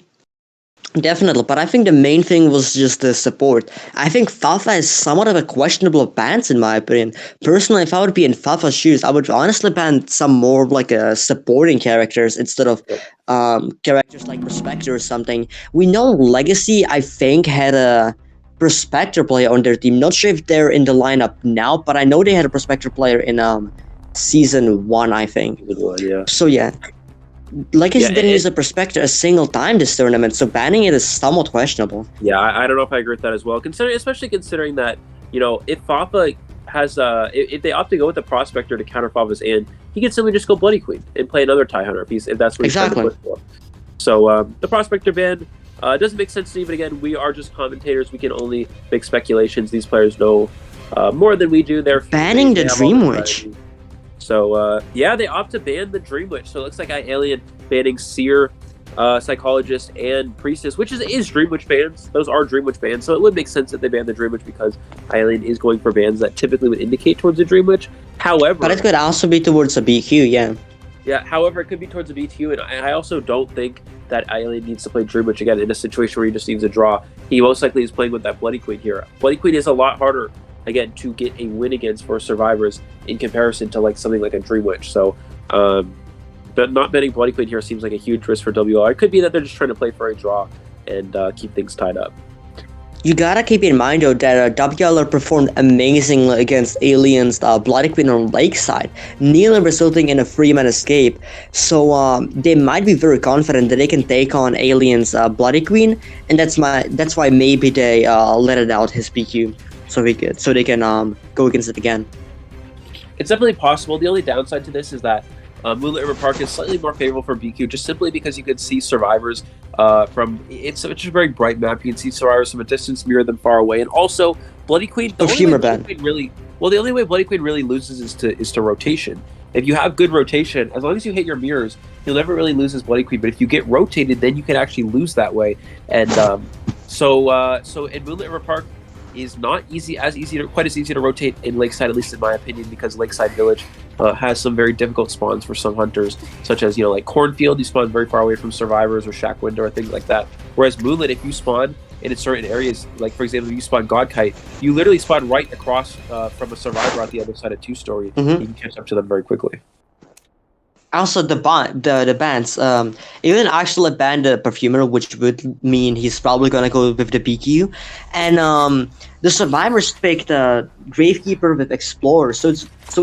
Speaker 2: Definitely, but I think the main thing was just the support. I think Fafa is somewhat of a questionable bans in my opinion. Personally, if I would be in Fafa's shoes, I would honestly ban some more like supporting characters instead of characters like Prospector or something. We know Legacy, I think, had a Prospector player on their team. Not sure if they're in the lineup now, but I know they had a Prospector player in season 1, I think.
Speaker 1: Yeah.
Speaker 2: So yeah. Legacy didn't use a Prospector a single time this tournament, so banning it is somewhat questionable.
Speaker 1: Yeah, I don't know if I agree with that as well. Especially considering that, if Fafa has if they opt to go with the Prospector to counter Fafa's Anne, he can simply just go Bloody Queen and play another tie hunter if that's what he's trying to push for. So the Prospector ban doesn't make sense to me, but again, we are just commentators. We can only make speculations. These players know more than we do. They're
Speaker 2: banning the Dream Witch.
Speaker 1: So, they opt to ban the Dream Witch. So it looks like Alien banning Seer, Psychologist, and Priestess, which is Dream Witch bans. Those are Dream Witch bans. So it would make sense that they ban the Dream Witch, because Alien is going for bans that typically would indicate towards a Dream Witch. However...
Speaker 2: But it could also be towards a BQ, yeah.
Speaker 1: Yeah, however, it could be towards a BQ, and I also don't think that Alien needs to play Dream Witch again in a situation where he just needs a draw. He most likely is playing with that Bloody Queen here. Bloody Queen is a lot harder, again, to get a win against for survivors in comparison to something like a Dream Witch. So, but not banning Bloody Queen here seems like a huge risk for WR. It could be that they're just trying to play for a draw and keep things tied up.
Speaker 2: You gotta keep in mind though that WLR performed amazingly against Aliens Bloody Queen on Lakeside, nearly resulting in a 3-man escape. So they might be very confident that they can take on Aliens Bloody Queen, and that's why maybe they let it out his PQ so they can go against it again.
Speaker 1: It's definitely possible. The only downside to this is that Moonlit River Park is slightly more favorable for BQ, just simply because you could see survivors from. It's such a very bright map. You can see survivors from a distance, mirror them far away, and also Bloody Queen. The only way Bloody Queen really loses is to rotation. If you have good rotation, as long as you hit your mirrors, you'll never really lose as Bloody Queen. But if you get rotated, then you can actually lose that way. And so in Moonlit River Park is not quite as easy to rotate in Lakeside, at least in my opinion, because Lakeside Village has some very difficult spawns for some hunters, such as like Cornfield. You spawn very far away from survivors, or Shack Window, or things like that. Whereas Moonlit, if you spawn in certain areas, like for example, if you spawn God Kite, you literally spawn right across from a survivor at the other side of 2-story. You can catch up to them very quickly.
Speaker 2: Also, the bans. Even actually banned the Perfumer, which would mean he's probably gonna go with the BQ, and the survivors picked Gravekeeper with Explorer. So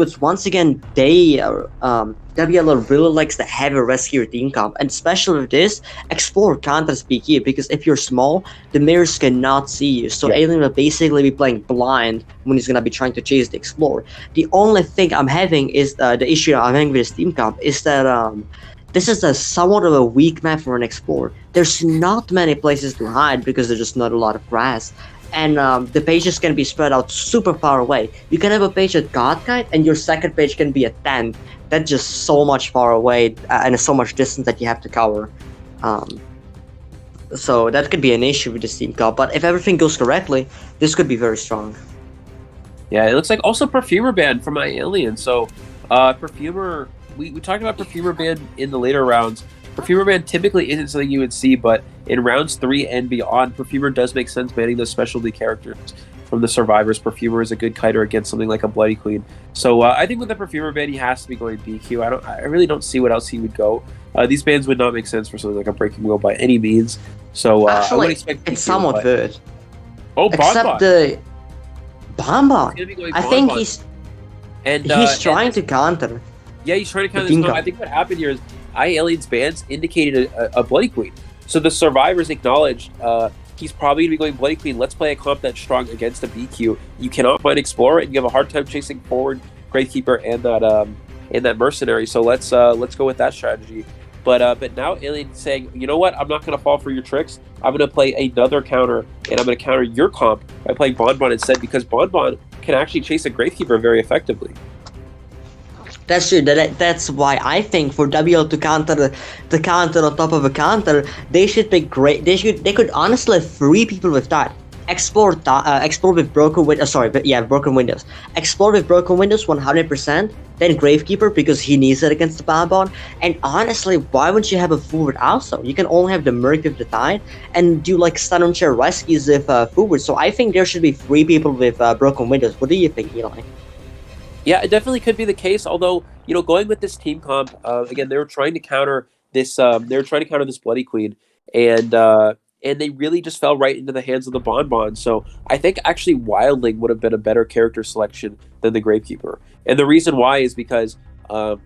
Speaker 2: it's once again WLR really likes the heavy rescue team comp, and especially with this, Explorer counters BQ, because if you're small, the mirrors cannot see you. So Alien will basically be playing blind when he's gonna be trying to chase the Explorer. The only thing I'm having is the issue I'm having with this team comp is that this is somewhat of a weak map for an Explorer. There's not many places to hide because there's just not a lot of grass. And the pages can be spread out super far away. You can have a page at Godkite, and your second page can be a tent. That's just so much far away and so much distance that you have to cover. So that could be an issue with this team comp. But if everything goes correctly, this could be very strong.
Speaker 1: Yeah, it looks like also Perfumer ban for my Alien. So Perfumer, we talked about Perfumer ban in the later rounds. Perfumer ban typically isn't something you would see, but in rounds 3 and beyond, Perfumer does make sense banning those specialty characters from the survivors. Perfumer is a good kiter against something like a Bloody Queen. So I think with the Perfumer ban, he has to be going BQ. I really don't see what else he would go. These bans would not make sense for something like a Breaking Wheel by any means. So
Speaker 2: actually,
Speaker 1: I would expect BQ,
Speaker 2: it's somewhat good.
Speaker 1: Oh,
Speaker 2: except the Bonbon. I think he's trying to counter.
Speaker 1: Yeah, he's trying to counter this. I think what happened here is Alien's bans indicated a Bloody Queen. So the survivors acknowledged he's probably going to be going Bloody Queen. Let's play a comp that's strong against a BQ. You cannot find Explorer, and you have a hard time chasing forward Gravekeeper and that Mercenary. So let's go with that strategy. But now Alien's saying, you know what? I'm not going to fall for your tricks. I'm going to play another counter, and I'm going to counter your comp by playing Bonbon instead, because Bonbon can actually chase a Gravekeeper very effectively.
Speaker 2: That's true. That's why I think for WL to counter the counter on top of a counter, they should pick great. They could honestly have 3 people with that. Explore with broken windows. Broken windows. Explore with broken windows 100%. Then Gravekeeper, because he needs it against the Bonbon. And honestly, why wouldn't you have a forward also? You can only have the Merc with the Tide and do like stun on chair rescues with forward. So I think there should be 3 people with broken windows. What do you think, Eli?
Speaker 1: Yeah, it definitely could be the case. Although, going with this team comp, again, they were trying to counter this. They were trying to counter this Bloody Queen, and they really just fell right into the hands of the Bonbon. So I think actually Wildling would have been a better character selection than the Gravekeeper. And the reason why is because, sure,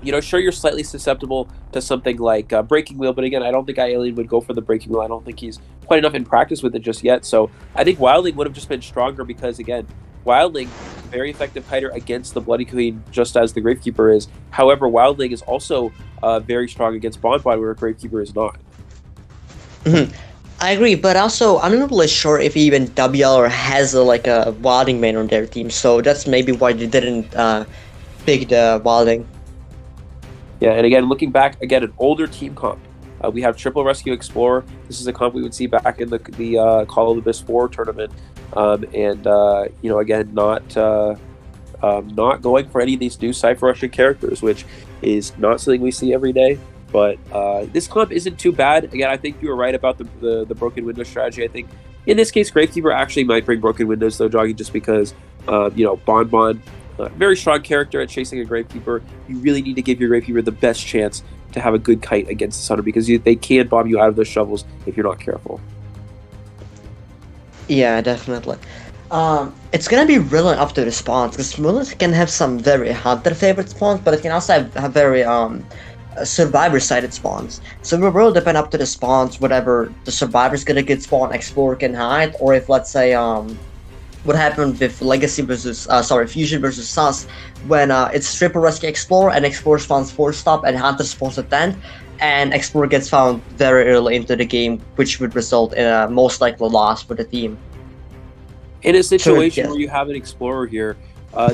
Speaker 1: you're slightly susceptible to something like Breaking Wheel, but again, I don't think Alien would go for the Breaking Wheel. I don't think he's quite enough in practice with it just yet. So I think Wildling would have just been stronger because, again, Wildling, very effective fighter against the Bloody Queen, just as the Gravekeeper is. However, Wildling is also very strong against Bonbon, where Gravekeeper is not.
Speaker 2: I agree, but also I'm not really sure if even WLR has a Wilding main on their team, so that's maybe why they didn't pick the Wilding.
Speaker 1: Yeah, and again, looking back, an older team comp. We have Triple Rescue Explorer. This is a comp we would see back in the Call of the Abyss 4 tournament. Again, not going for any of these new Cypher Russian characters, which is not something we see every day. But this comp isn't too bad. Again, I think you were right about the broken window strategy. I think in this case, Gravekeeper actually might bring broken windows, though, Jogy, just because, Bonbon, very strong character at chasing a Gravekeeper. You really need to give your Gravekeeper the best chance to have a good kite against the Hunter, because they can bomb you out of those shovels if you're not careful.
Speaker 2: Yeah, definitely. It's gonna be really up to the spawns because Mullins can have some very hunter favorite spawns, but it can also have very survivor sided spawns. So it will really depend up to the spawns, whatever the survivor's gonna get spawn, explorer can hide, or if let's say what happened with Legacy versus Fusion versus Sus when it's triple rescue explorer and explorer spawns 4-stop and hunter spawns at 10 and explorer gets found very early into the game, which would result in a most likely loss for the team.
Speaker 1: In a situation where you have an explorer here,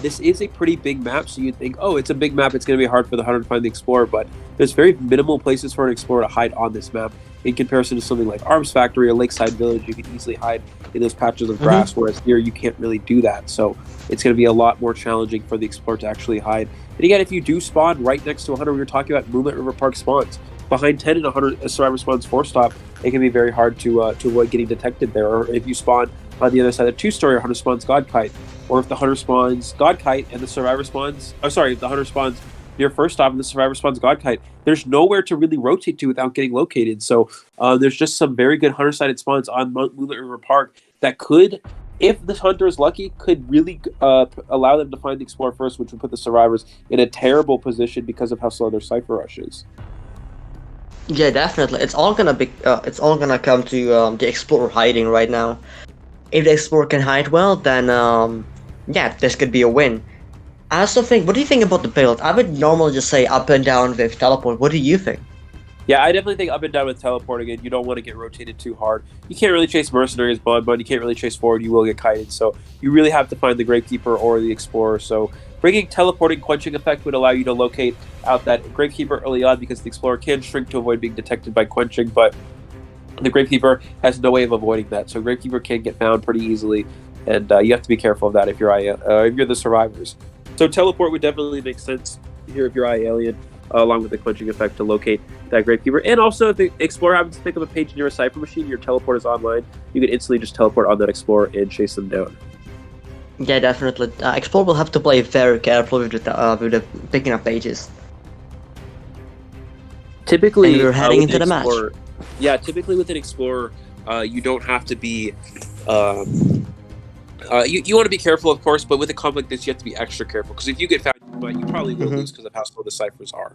Speaker 1: this is a pretty big map, so you'd think, oh, it's a big map, it's going to be hard for the hunter to find the explorer, but there's very minimal places for an explorer to hide on this map. In comparison to something like Arms Factory or Lakeside Village, you can easily hide in those patches of grass, whereas here you can't really do that. So it's going to be a lot more challenging for the explorer to actually hide. And again, if you do spawn right next to a hunter, we were talking about Moonlit River Park spawns. Behind 10 and a survivor spawns 4-stop, it can be very hard to avoid getting detected there. Or if you spawn on the other side of 2-story, hunter spawns God Kite. Or if the hunter spawns God Kite and the survivor spawns... if the hunter spawns near 1-stop and the survivor spawns God Kite, there's nowhere to really rotate to without getting located. So there's just some very good hunter-sided spawns on Moonlit River Park that could, if the hunter is lucky, could really allow them to find the explorer first, which would put the survivors in a terrible position because of how slow their Cypher rush is.
Speaker 2: Yeah, definitely. It's all gonna be. It's all gonna come to the explorer hiding right now. If the explorer can hide well, then yeah, this could be a win. I also think. What do you think about the build? I would normally just say up and down with teleport. What do you think?
Speaker 1: Yeah, I definitely think up and down with teleporting, and you don't want to get rotated too hard. You can't really chase mercenaries, but you can't really chase forward. You will get kited, so you really have to find the Gravekeeper or the Explorer. So bringing teleporting quenching effect would allow you to locate out that Gravekeeper early on because the Explorer can shrink to avoid being detected by quenching, but the Gravekeeper has no way of avoiding that. So Gravekeeper can get found pretty easily, and you have to be careful of that if you're the survivors. So teleport would definitely make sense here if you're Alien. Along with the quenching effect to locate that Gravekeeper. And also, if the Explorer happens to pick up a page in your Cypher machine, your teleport is online, you can instantly just teleport on that Explorer and chase them down.
Speaker 2: Yeah, definitely. Explorer will have to play very carefully with the picking up pages.
Speaker 1: Typically,
Speaker 2: and we're heading into the match.
Speaker 1: Yeah, typically with an Explorer, you don't have to be... you want to be careful, of course, but with a comp like this, you have to be extra careful, because if you get found, you probably will lose because of how slow the ciphers are.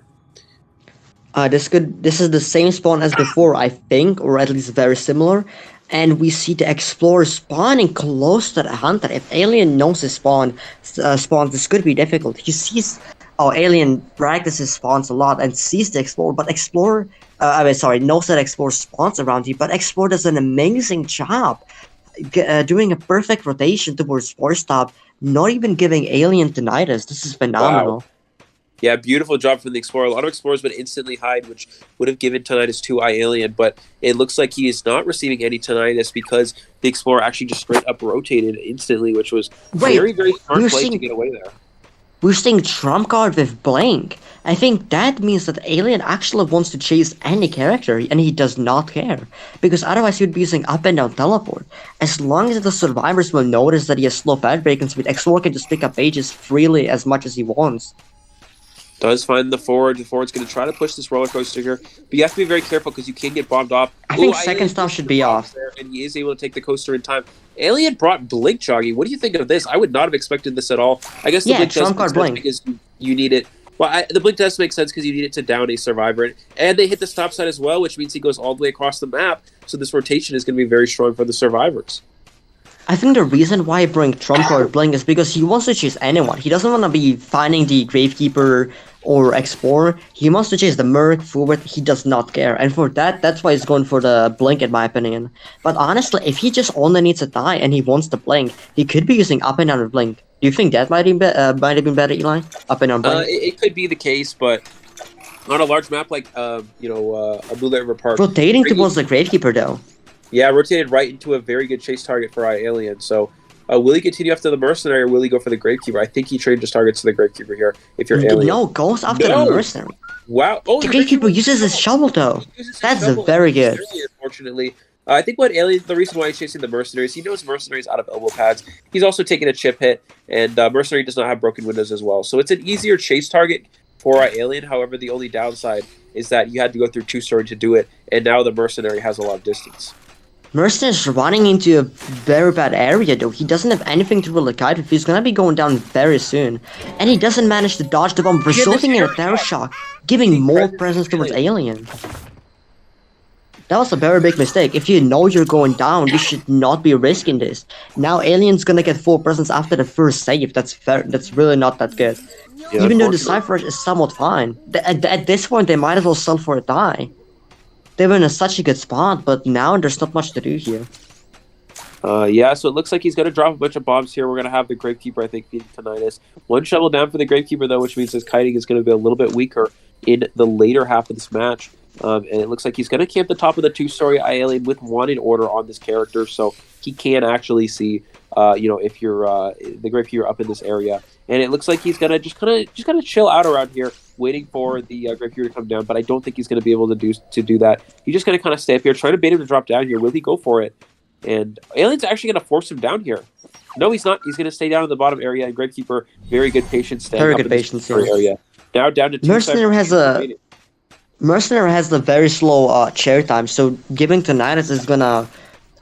Speaker 2: This is the same spawn as before, I think, or at least very similar. And we see the Explorer spawning close to the Hunter. If Alien knows his spawns, this could be difficult. He sees Alien practices spawns a lot and sees the Explorer, but Explorer, knows that Explorer spawns around you, but Explorer does an amazing job doing a perfect rotation towards 4-stop, not even giving Alien tinnitus. This is phenomenal.
Speaker 1: Wow. Yeah, beautiful job from the Explorer. A lot of Explorers would instantly hide, which would have given tinnitus to Alien, but it looks like he is not receiving any tinnitus because the Explorer actually just straight up rotated instantly, which was very, very smart play to get away there.
Speaker 2: We're seeing Trump card with Blink. I think that means that Alien actually wants to chase any character, and he does not care. Because otherwise he would be using up and down teleport. As long as the survivors will notice that he has slow pad break and speed, Explorer can just pick up pages freely as much as he wants.
Speaker 1: Does find the forward. The forward's going to try to push this roller coaster here, but you have to be very careful because you can get bombed off.
Speaker 2: I think second stop should be off.
Speaker 1: There, and he is able to take the coaster in time. Alien brought Blink, Jogy. What do you think of this? I would not have expected this at all. I guess the Blink does make sense because you need it. Well, the Blink does make sense because you need it to down a survivor. And they hit the stop sign as well, which means he goes all the way across the map. So this rotation is going to be very strong for the survivors.
Speaker 2: I think the reason why I bring Trump card Blink is because he wants to chase anyone. He doesn't want to be finding the Gravekeeper or Explorer. He wants to chase the Merc forward. He does not care. And for that's why he's going for the Blink, in my opinion. But honestly, if he just only needs a die and he wants the Blink, he could be using up and down with Blink. Do you think that might have been better, Eli? Up and down Blink?
Speaker 1: It could be the case, but on a large map like a Moonlit River Park,
Speaker 2: rotating towards the Gravekeeper though.
Speaker 1: Yeah, rotated right into a very good chase target for Alien. So, will he continue after the Mercenary or will he go for the Gravekeeper? I think he changes targets to the Gravekeeper here if you're Alien.
Speaker 2: No, goes after the Mercenary.
Speaker 1: Wow. Oh,
Speaker 2: the Gravekeeper uses his shovel, though. That's very good.
Speaker 1: Unfortunately. I think the reason why he's chasing the Mercenaries, he knows Mercenaries out of elbow pads. He's also taking a chip hit, and Mercenary does not have broken windows as well. So it's an easier chase target for Alien. However, the only downside is that you had to go through 2-story to do it, and now the Mercenary has a lot of distance.
Speaker 2: Mercenary is running into a very bad area though. He doesn't have anything to really guide with. He's gonna be going down very soon. And he doesn't manage to dodge the bomb, resulting in a terror shock, giving more presence towards Alien. That was a very big mistake. If you know you're going down, you should not be risking this. Now Alien's gonna get 4 presence after the first save. That's really not that good.
Speaker 1: Yeah,
Speaker 2: Even though the Cypher is somewhat fine. At this point, they might as well sell for a die. They were in such a good spot, but now there's not much to do here.
Speaker 1: Yeah, so it looks like he's going to drop a bunch of bombs here. We're going to have the Gravekeeper, I think, beat Tinnitus. One shovel down for the Gravekeeper, though, which means his kiting is going to be a little bit weaker in the later half of this match. And it looks like he's going to camp the top of the 2-story Alien with 1 in order on this character, so he can actually see, if you're the Gravekeeper up in this area. And it looks like he's going to just kind of chill out around here, waiting for the Gravekeeper to come down. But I don't think he's going to be able to do that. He's just going to kind of stay up here, trying to bait him to drop down here. Will he go for it? And Alien's actually going to force him down here. No, he's not. He's going to stay down in the bottom area. And Gravekeeper, very good patience.
Speaker 2: Very good patience
Speaker 1: area. Now down to 2
Speaker 2: Mercenary has a very slow chair time, so giving Tinnitus is gonna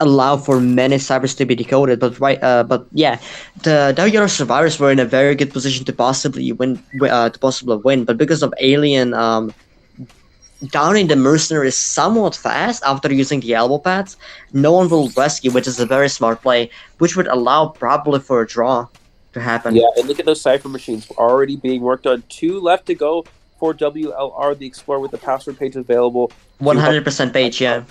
Speaker 2: allow for many Cyphers to be decoded. But yeah, the WR survivors were in a very good position to possibly win. But because of Alien downing the Mercenary somewhat fast after using the elbow pads, no one will rescue, which is a very smart play, which would allow probably for a draw to happen.
Speaker 1: Yeah, and look at those Cypher machines already being worked on. 2 left to go for WLR, the Explorer, with the password page available.
Speaker 2: 100% page, yeah.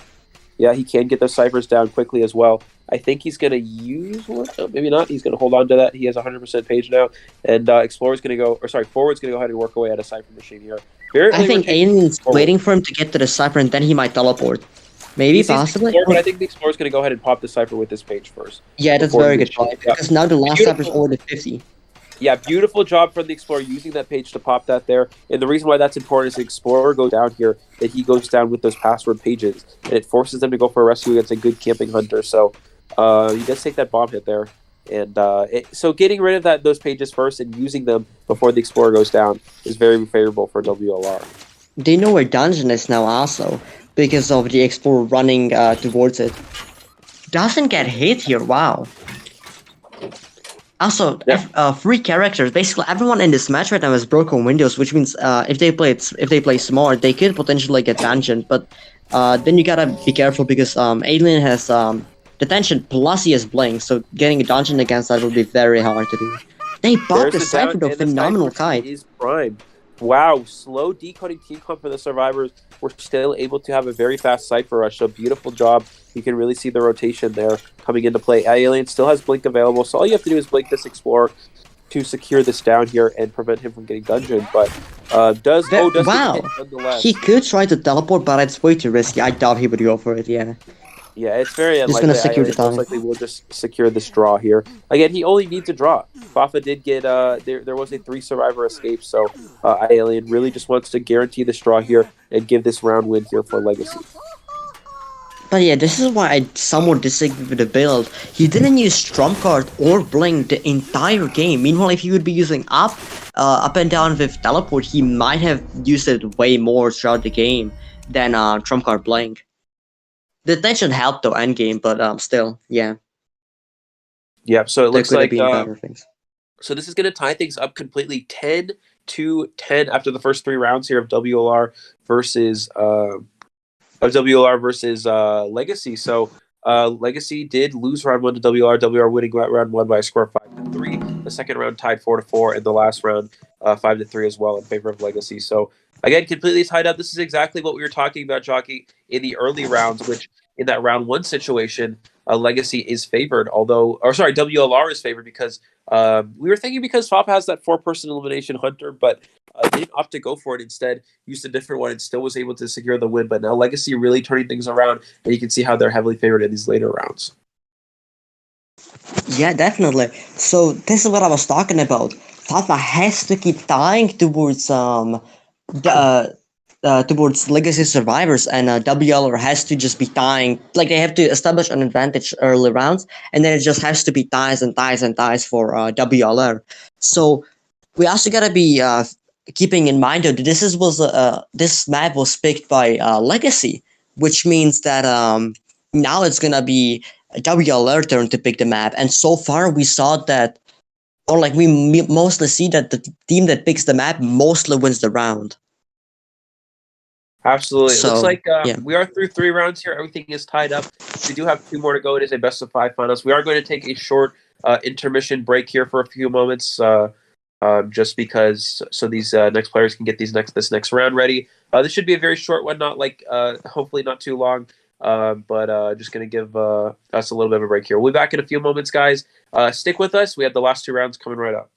Speaker 1: Yeah, he can get those ciphers down quickly as well. I think he's going to use one. Oh, maybe not. He's going to hold on to that. He has 100% page now. And Explorer's going to go, Forward's going to go ahead and work away at a cipher machine here.
Speaker 2: I think Alien's waiting for him to get to the cipher and then he might teleport. Maybe, possibly.
Speaker 1: But I think the Explorer's going to go ahead and pop the cipher with this page first.
Speaker 2: Yeah, that's very good play. Because now the last cipher's over to 50.
Speaker 1: Yeah, beautiful job from the Explorer using that page to pop that there. And the reason why that's important is the Explorer goes down here, that he goes down with those password pages. And it forces them to go for a rescue against a good camping hunter. So he does take that bomb hit there. And so getting rid of those pages first and using them before the Explorer goes down is very favorable for WLR.
Speaker 2: They know where dungeon is now also, because of the Explorer running towards it. Doesn't get hit here, wow. Also, 3 characters. Basically, everyone in this match right now has broken windows, which means if they play smart, they could potentially get dungeon. But then you gotta be careful because Alien has detention plus he has blink, so getting a dungeon against that would be very hard to do. They bought the Cypher though, phenomenal kite.
Speaker 1: Is prime. Wow, slow decoding team comp for the survivors. We're still able to have a very fast Cypher rush, so beautiful job. You can really see the rotation there coming into play. Alien still has blink available, so all you have to do is blink this Explorer to secure this down here and prevent him from getting dungeon. But
Speaker 2: wow, he could try to teleport, but it's way too risky. I doubt he would go for it. Yeah.
Speaker 1: Yeah, it's very unlikely.
Speaker 2: Just gonna secure the time.
Speaker 1: Most likely we'll just secure this draw here. Again, he only needs a draw. Fafa did get there was a 3 survivor escape, so Alien really just wants to guarantee this draw here and give this round win here for Legacy.
Speaker 2: But yeah, this is why I somewhat disagree with the build. He didn't use trump card or blink the entire game. Meanwhile, if he would be using up and down with teleport, he might have used it way more throughout the game than trump card blink. The tension helped though endgame, but still, yeah.
Speaker 1: Yeah, so it looks like
Speaker 2: things.
Speaker 1: So this is going to tie things up completely, 10-10 after the first 3 rounds here of WLR versus Legacy. So Legacy did lose round 1 to WLR. WLR winning round 1 by a score of 5-3. The second round tied 4-4, and the last round 5-3 as well in favor of Legacy. So again, completely tied up. This is exactly what we were talking about, Jocky, in the early rounds, which in that round 1 situation, Legacy is favored, WLR is favored because we were thinking because FOP has that 4-person elimination hunter, but they didn't opt to go for it. Instead, used a different one and still was able to secure the win. But now Legacy really turning things around, and you can see how they're heavily favored in these later rounds.
Speaker 2: Yeah, definitely. So this is what I was talking about. Fafa has to keep dying towards towards Legacy survivors, and WLR has to just be dying. Like, they have to establish an advantage early rounds, and then it just has to be ties and ties and ties for WLR. So we also gotta be keeping in mind that this map was picked by Legacy, which means that now it's gonna be WLR turn to pick the map, and so far we saw that, or like mostly see that the team that picks the map mostly wins the round.
Speaker 1: Absolutely. It looks
Speaker 2: So
Speaker 1: like
Speaker 2: yeah.
Speaker 1: we are through 3 rounds here. Everything is tied up. We do have 2 more to go. It is a best of 5 finals. We are going to take a short intermission break here for a few moments, just because so these next players can get this next round ready. This should be a very short one, not like hopefully not too long. But just going to give us a little bit of a break here. We'll be back in a few moments, guys. Stick with us. We have the last 2 rounds coming right up.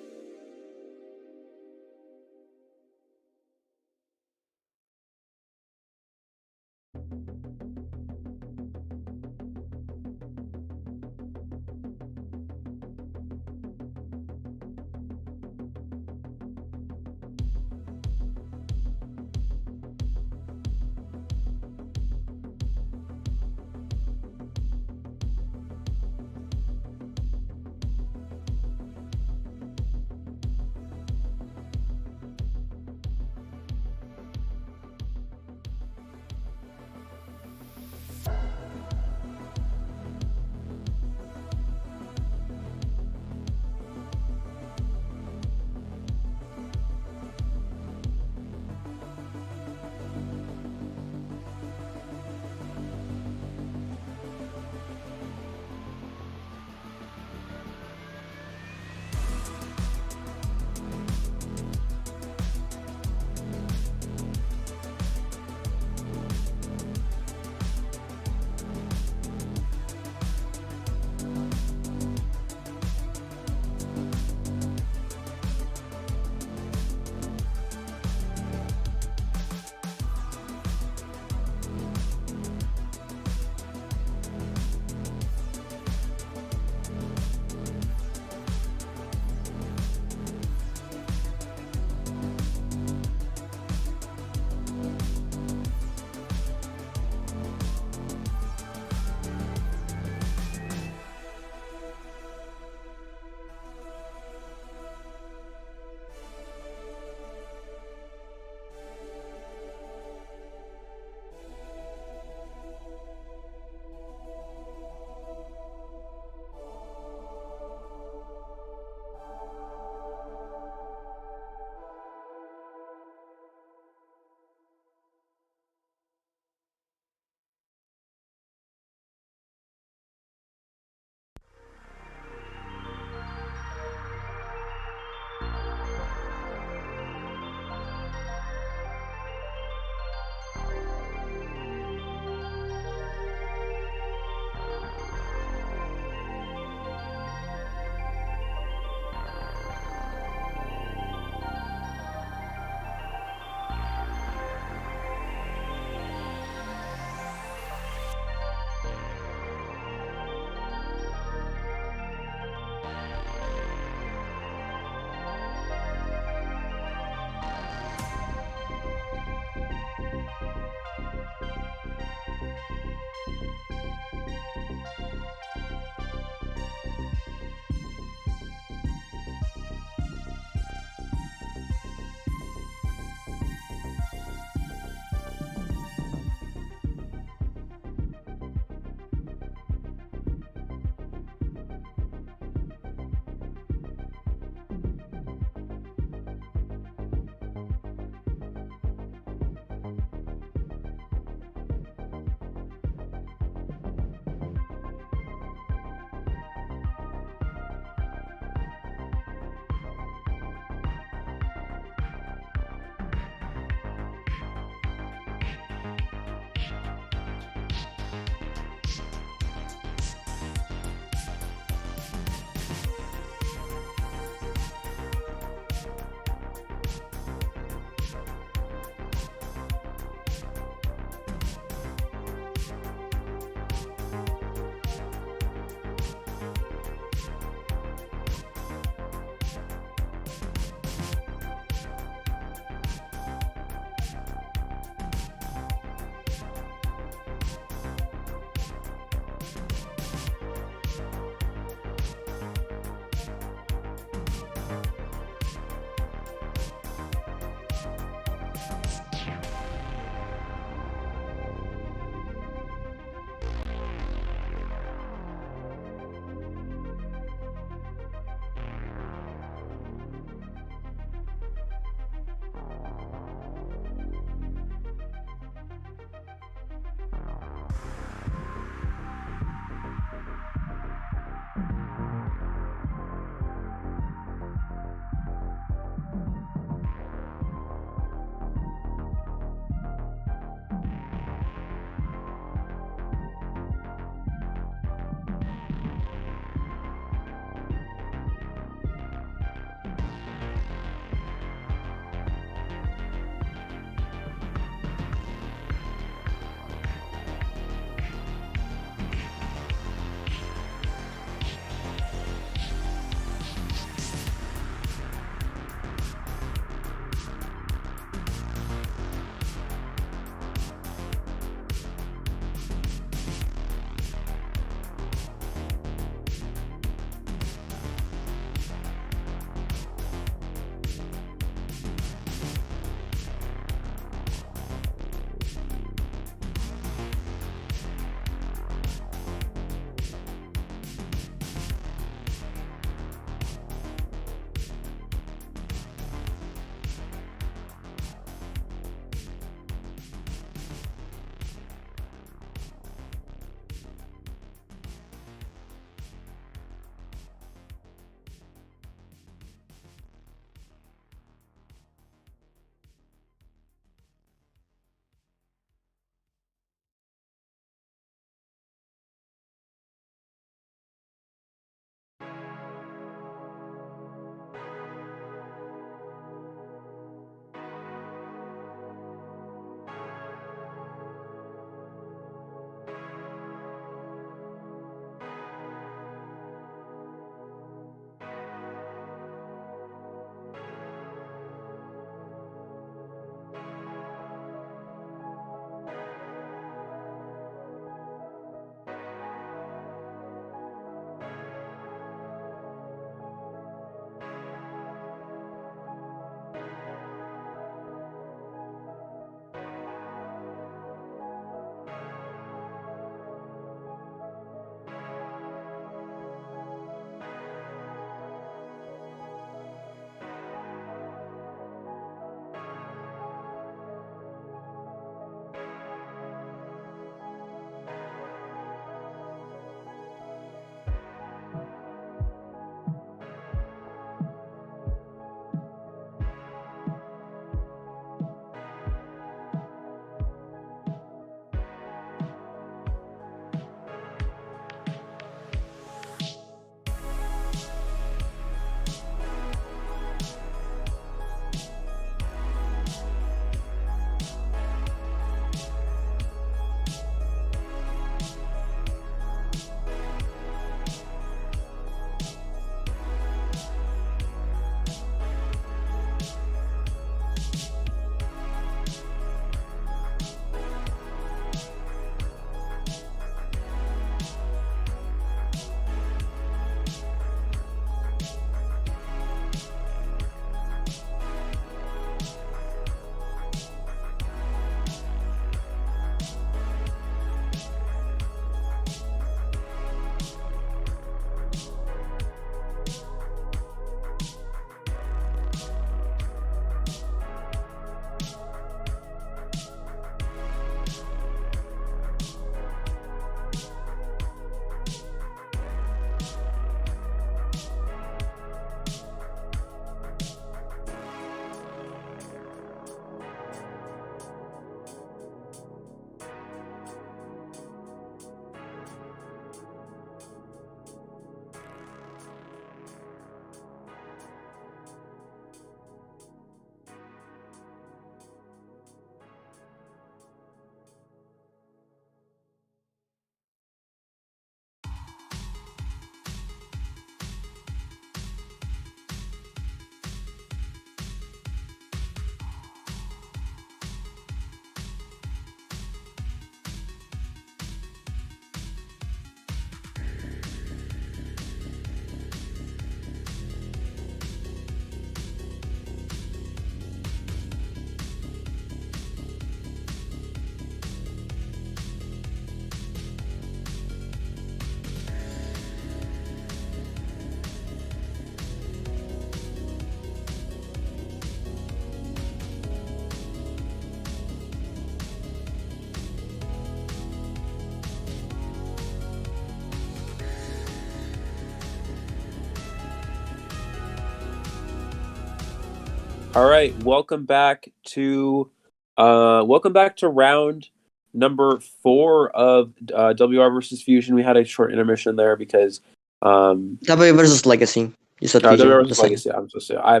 Speaker 1: All right, welcome back to round number 4 of WR versus Fusion. We had a short intermission there because
Speaker 2: W versus Legacy. You said
Speaker 1: WR
Speaker 2: Fusion. The
Speaker 1: versus
Speaker 2: same.
Speaker 1: Legacy. I'm so sorry. I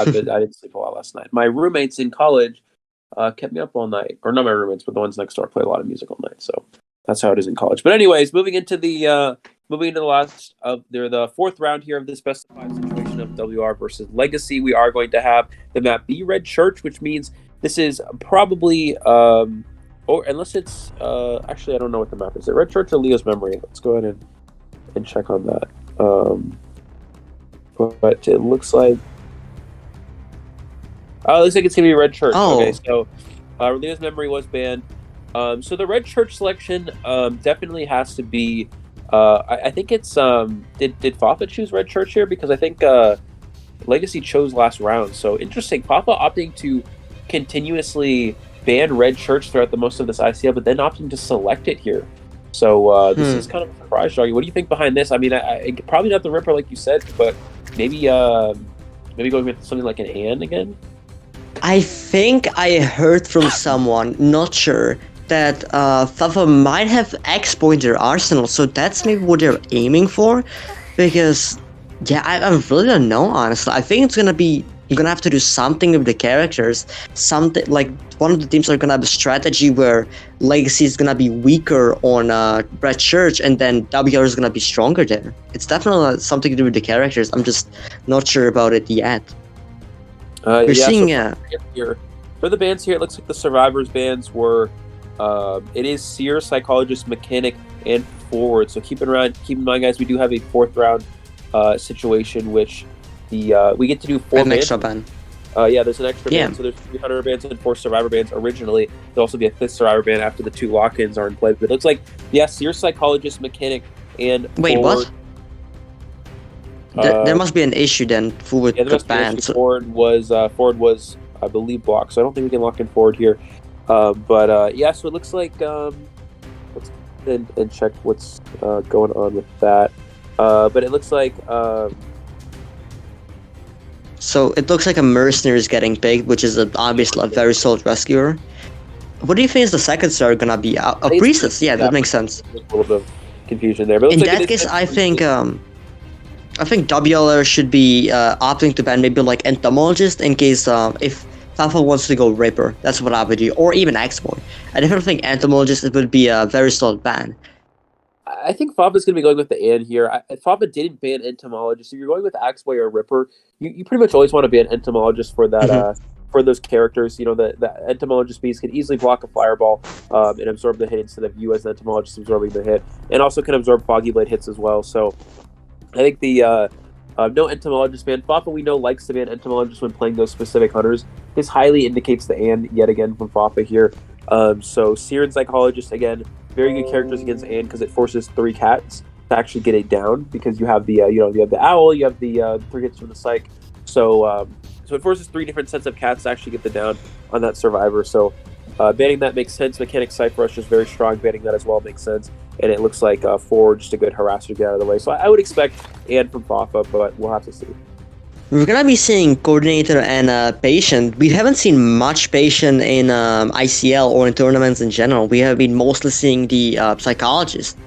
Speaker 1: didn't sleep a lot last night. My roommates in college kept me up all night, or not my roommates, but the ones next door play a lot of music all night. So that's how it is in college. But anyways, moving into the last of the fourth round here of this best of 5 situation of WR versus Legacy. We are going to have the map be Red Church, which means this is probably or unless it's actually I don't know what the map is. Is it Red Church or Leo's Memory? Let's go ahead and check on that. But it looks like it looks like it's gonna be Red Church.
Speaker 2: Oh.
Speaker 1: Okay, so Leo's Memory was banned. So the Red Church selection definitely has to be. I think it's did Fafa choose Red Church here, because I think Legacy chose last round. So interesting. Fafa opting to continuously ban Red Church throughout the most of this ICL, but then opting to select it here. So this is kind of a surprise, Jogy. What do you think behind this? I mean, I probably not the Ripper like you said, but maybe going with something like an Ann again.
Speaker 2: I think I heard from someone, not sure, that Fafa might have Expo in their arsenal, so that's maybe what they're aiming for. Because, yeah, I really don't know, honestly. I think it's gonna be, you're gonna have to do something with the characters. Something like one of the teams are gonna have a strategy where Legacy is gonna be weaker on Red Church, and then WR is gonna be stronger there. It's definitely something to do with the characters. I'm just not sure about it yet. We're seeing
Speaker 1: here for the bans here. It looks like the Survivors bans were. It is Seer, Psychologist, Mechanic, and Forward. So keep in mind, guys, we do have a 4th round situation, which we get to do 4
Speaker 2: an extra ban.
Speaker 1: Yeah, there's an extra ban. So there's 3 Hunter bans and 4 Survivor bans originally. There'll also be a 5th Survivor ban after the 2 lock-ins are in play. But it looks like, yeah, Seer, Psychologist, Mechanic, and
Speaker 2: Wait,
Speaker 1: Forward.
Speaker 2: What? There must be an issue then with
Speaker 1: the
Speaker 2: ban.
Speaker 1: Forward was, I believe, blocked. So I don't think we can lock in Forward here. Yeah, so it looks like let's go ahead and check what's going on with that. But it looks like
Speaker 2: so it looks like a mercenary is getting picked, which is obviously a very solid rescuer. What do you think is the second star gonna be? A priestess? Yeah, that makes sense.
Speaker 1: A little bit of confusion there. But
Speaker 2: in that case, I think WLR should be opting to ban maybe like Entomologist in case if Fafa wants to go Ripper. That's what I would do, or even X-Boy. I definitely think Entomologist would be a very solid ban.
Speaker 1: I think Fafa's going to be going with the Ann here. Fafa didn't ban Entomologist. If you're going with X-Boy or Ripper, you pretty much always want to ban Entomologist for that for those characters. You know, the Entomologist beast can easily block a Fireball and absorb the hit instead of you as the Entomologist absorbing the hit, and also can absorb Foggy Blade hits as well. So I think the no Entomologist ban. Fafa, we know, likes to ban Entomologist when playing those specific hunters. This highly indicates the Ann yet again from Fafa here. So Seer and Psychologist, again, very good characters against Ann because it forces 3 cats to actually get it down, because you have the you have the Owl, you have the 3 hits from the Psych. So so it forces 3 different sets of cats to actually get the down on that Survivor. So banning that makes sense. Mechanic Cypher Rush is very strong. Banning that as well makes sense. And it looks like Forward just a good harasser to get out of the way. So I would expect Ann from Fafa, but we'll have to see.
Speaker 2: We're gonna be seeing Coordinator and Patient. We haven't seen much Patient in ICL or in tournaments in general. We have been mostly seeing the Psychologist.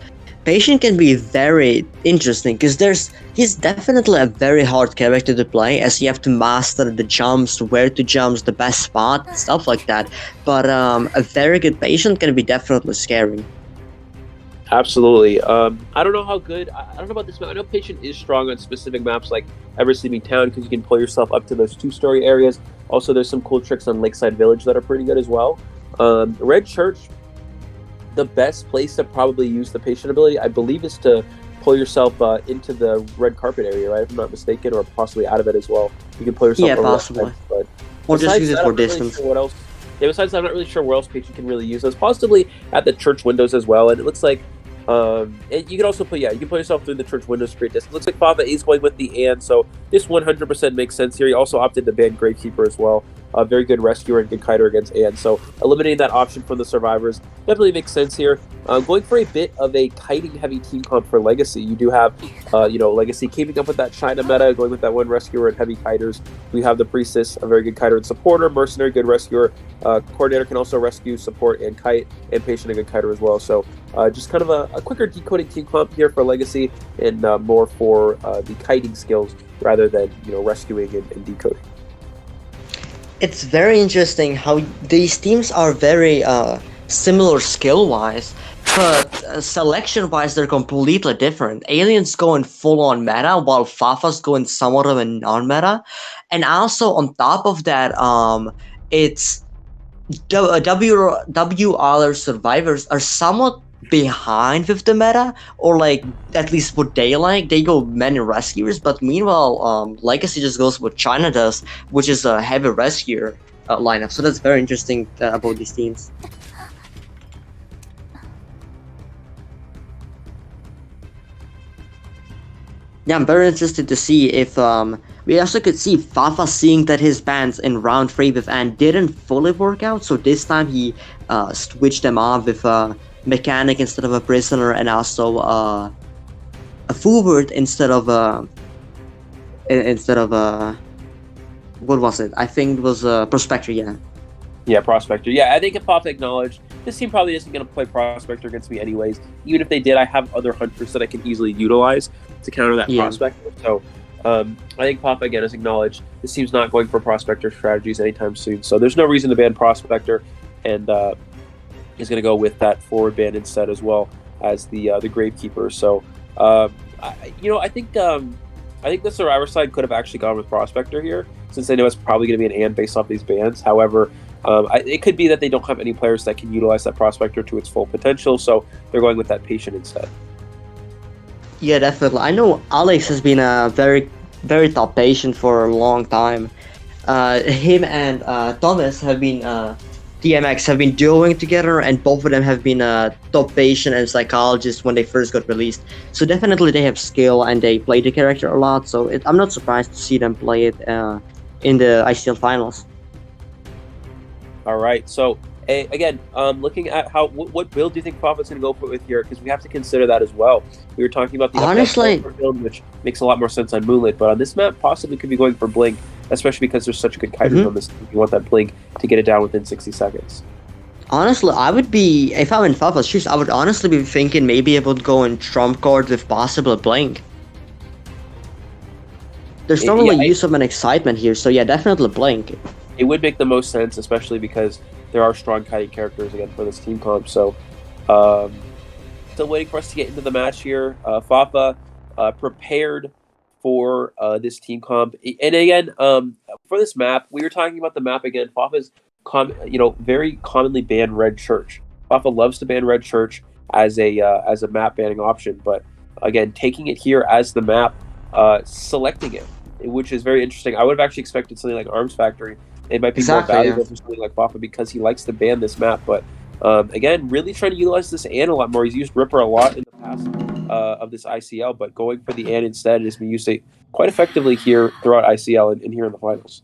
Speaker 2: Patient can be very interesting because he's definitely a very hard character to play, as you have to master the jumps, where to jump, the best spot, stuff like that. But a very good Patient can be definitely scary.
Speaker 1: Absolutely. I don't know how good. I don't know about this map. I know Patient is strong on specific maps like Ever Sleeping Town, because you can pull yourself up to those 2-story areas. Also, there's some cool tricks on Lakeside Village that are pretty good as well. Red Church, the best place to probably use the Patient ability, I believe, is to pull yourself into the red carpet area, right? If I'm not mistaken, or possibly out of it as well. You can pull yourself.
Speaker 2: Yeah, possibly.
Speaker 1: But
Speaker 2: or just use it for distance.
Speaker 1: What else? Yeah, besides that, I'm not really sure where else Patient can really use those. Possibly at the church windows as well. And it looks like you can also you can put yourself through the church windows to create distance. Looks like Fafa is going with the Ann, so this 100% makes sense here. He also opted to ban Gravekeeper as well. a very good rescuer and good kiter against Anne. So eliminating that option from the survivors definitely makes sense here. Going for a bit of a kiting heavy team comp for Legacy. You do have, Legacy keeping up with that China meta, going with that one rescuer and heavy kiters. We have the Priestess, a very good kiter and supporter, Mercenary, good rescuer. Coordinator can also rescue, support, and kite, and Patient, a good kiter as well. So just kind of a quicker decoding team comp here for Legacy, and more for the kiting skills rather than rescuing and decoding.
Speaker 2: It's very interesting how these teams are very similar skill-wise, but selection-wise they're completely different. Alien's going full-on meta, while Fafa's going somewhat of a non-meta, and also on top of that, it's WR survivors are somewhat behind with the meta, or like at least what they like. They go many rescuers, but meanwhile, Legacy just goes what China does, which is a heavy rescuer lineup. So that's very interesting about these teams. Yeah, I'm very interested to see if we also could see Fafa seeing that his bans in round 3 with Anne didn't fully work out, so this time he switched them off with Mechanic instead of a Prisoner, and also a forward instead of what was it? I think it was Prospector.
Speaker 1: Yeah, Prospector. Yeah, I think if Pop acknowledged, this team probably isn't going to play Prospector against me anyways. Even if they did, I have other hunters that I can easily utilize to counter that Prospector. So I think Pop, again, has acknowledged this team's not going for Prospector strategies anytime soon. So there's no reason to ban Prospector, and he's going to go with that forward ban instead as well as the Gravekeeper. So, I think the Survivor side could have actually gone with Prospector here, since they know it's probably going to be an and based off these bans. However, it could be that they don't have any players that can utilize that Prospector to its full potential, so they're going with that Patient instead.
Speaker 2: Yeah, definitely. I know Alex has been a very, very top Patient for a long time. Him and Thomas have been DMX have been duoing together, and both of them have been top Patient and Psychologist when they first got released. So definitely they have skill and they play the character a lot. So I'm not surprised to see them play it in the ICL finals.
Speaker 1: All right. So again, looking at what build do you think Prophet's going to go with here? Because we have to consider that as well. We were talking about the
Speaker 2: honestly
Speaker 1: build, which makes a lot more sense on Moonlit, but on this map, possibly could be going for Blink, especially because there's such good kiters on this team. You want that Blink to get it down within 60 seconds.
Speaker 2: Honestly, I would be, if I'm in Fafa's shoes, I would honestly be thinking maybe I would go in Trump card with possible Blink. There's no really use of an excitement here, so yeah, definitely Blink.
Speaker 1: It would make the most sense, especially because there are strong kiting characters again for this team comp. So, still waiting for us to get into the match here. Fafa prepared for this team comp, and again, for this map, we were talking about the map again. Fafa's very commonly banned Red Church. Fafa loves to ban Red Church as a map banning option, but again, taking it here as the map, selecting it, which is very interesting. I would have actually expected something like Arms Factory. It might be more valuable for something like Fafa because he likes to ban this map, but again, really trying to utilize this Ann a lot more. He's used Ripper a lot in the past of this ICL, but going for the Ann instead has been used quite effectively here throughout ICL and here in the finals.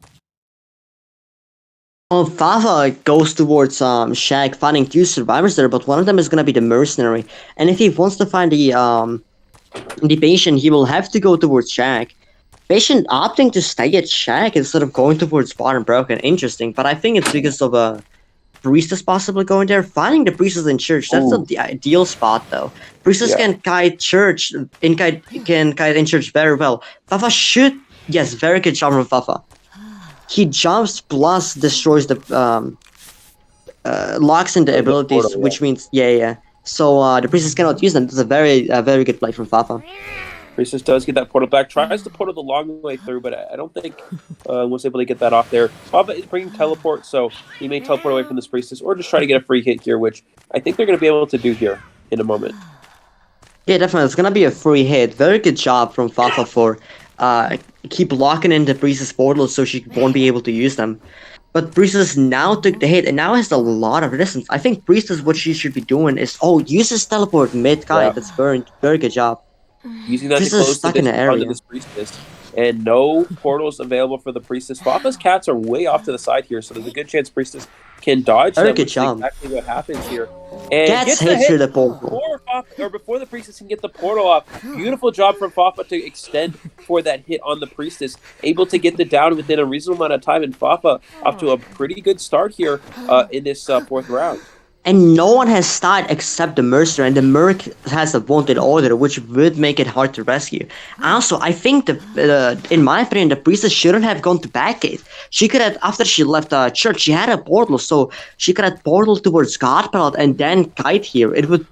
Speaker 2: Well, Fafa goes towards Shag, finding 2 survivors there, but one of them is going to be the Mercenary, and if he wants to find the Patient, he will have to go towards Shag. Patient opting to stay at Shag instead of going towards Bottom Broken. Interesting, but I think it's because of a Priestess possibly going there. Finding the Priestess in Church, that's not the ideal spot though. Priestess can kite Church in Church very well. Fafa should, yes, very good job from Fafa. He jumps plus destroys the locks in the abilities, portal, which means so the Priestess cannot use them. That's a very good play from Fafa.
Speaker 1: Priestess does get that portal back, tries to portal the long way through, but I don't think was able to get that off there. Fafa is bringing teleport, so he may teleport away from this Priestess, or just try to get a free hit here, which I think they're going to be able to do here in a moment.
Speaker 2: Yeah, definitely. It's going to be a free hit. Very good job from Fafa for keep locking in the Priestess portals so she won't be able to use them. But Priestess now took the hit and now has a lot of resistance. I think Priestess, what she should be doing is, use his teleport mid-kite. That's very good job.
Speaker 1: Using that to close the distance onto this Priestess. and no portals available for the Priestess. Fafa's cats are way off to the side here, so there's a good chance Priestess can dodge
Speaker 2: Very
Speaker 1: them,
Speaker 2: good
Speaker 1: which is
Speaker 2: job.
Speaker 1: exactly what happens here. And
Speaker 2: Gets
Speaker 1: gets the
Speaker 2: hit through
Speaker 1: hit
Speaker 2: the portal.
Speaker 1: before the Priestess can get the portal off. Beautiful job from Fafa to extend for that hit on the Priestess, able to get the down within a reasonable amount of time, and Fafa off to a pretty good start here in this fourth round.
Speaker 2: And no one has started except the Mercer, and the Merc has a wanted order, which would make it hard to rescue. Also, I think in my opinion, the priestess shouldn't have gone to Backgate. She could have, after she left church, she had a portal, so she could have portal towards Godpalette and then kite here. It would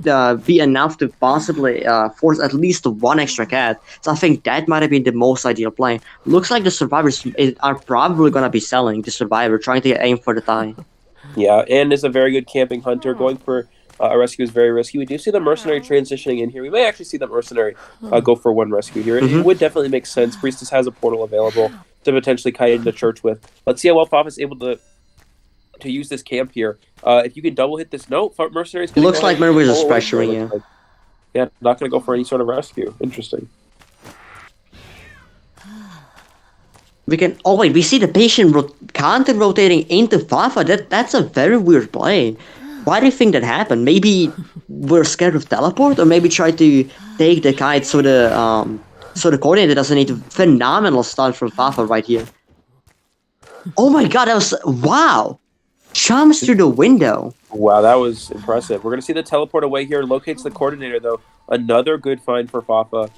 Speaker 2: be enough to possibly force at least one extra cat. So I think that might have been the most ideal play. Looks like the survivors are probably gonna be selling the survivor, trying to aim for the tie.
Speaker 1: Yeah, and is a very good camping hunter. Going for a rescue is very risky. We do see the mercenary transitioning in here. We may actually see the mercenary go for one rescue here. It would definitely make sense. Priestess has a portal available to potentially kite into church with. Let's see how well Fafa is able to use this camp here. If you can double hit this note, mercenary's going to
Speaker 2: Looks like Mermaid is pressuring you.
Speaker 1: Like, yeah, not going to go for any sort of rescue. Interesting.
Speaker 2: We can. Oh wait, we see the patient counter rotating into Fafa. That's a very weird play. Why do you think that happened? Maybe we're scared of teleport, or maybe try to take the kite so the coordinator doesn't need a phenomenal stun from Fafa right here. Oh my god, that was wow! Jumps through the window.
Speaker 1: Wow, that was impressive. We're gonna see the teleport away here. Locates the coordinator though. Another good find for Fafa.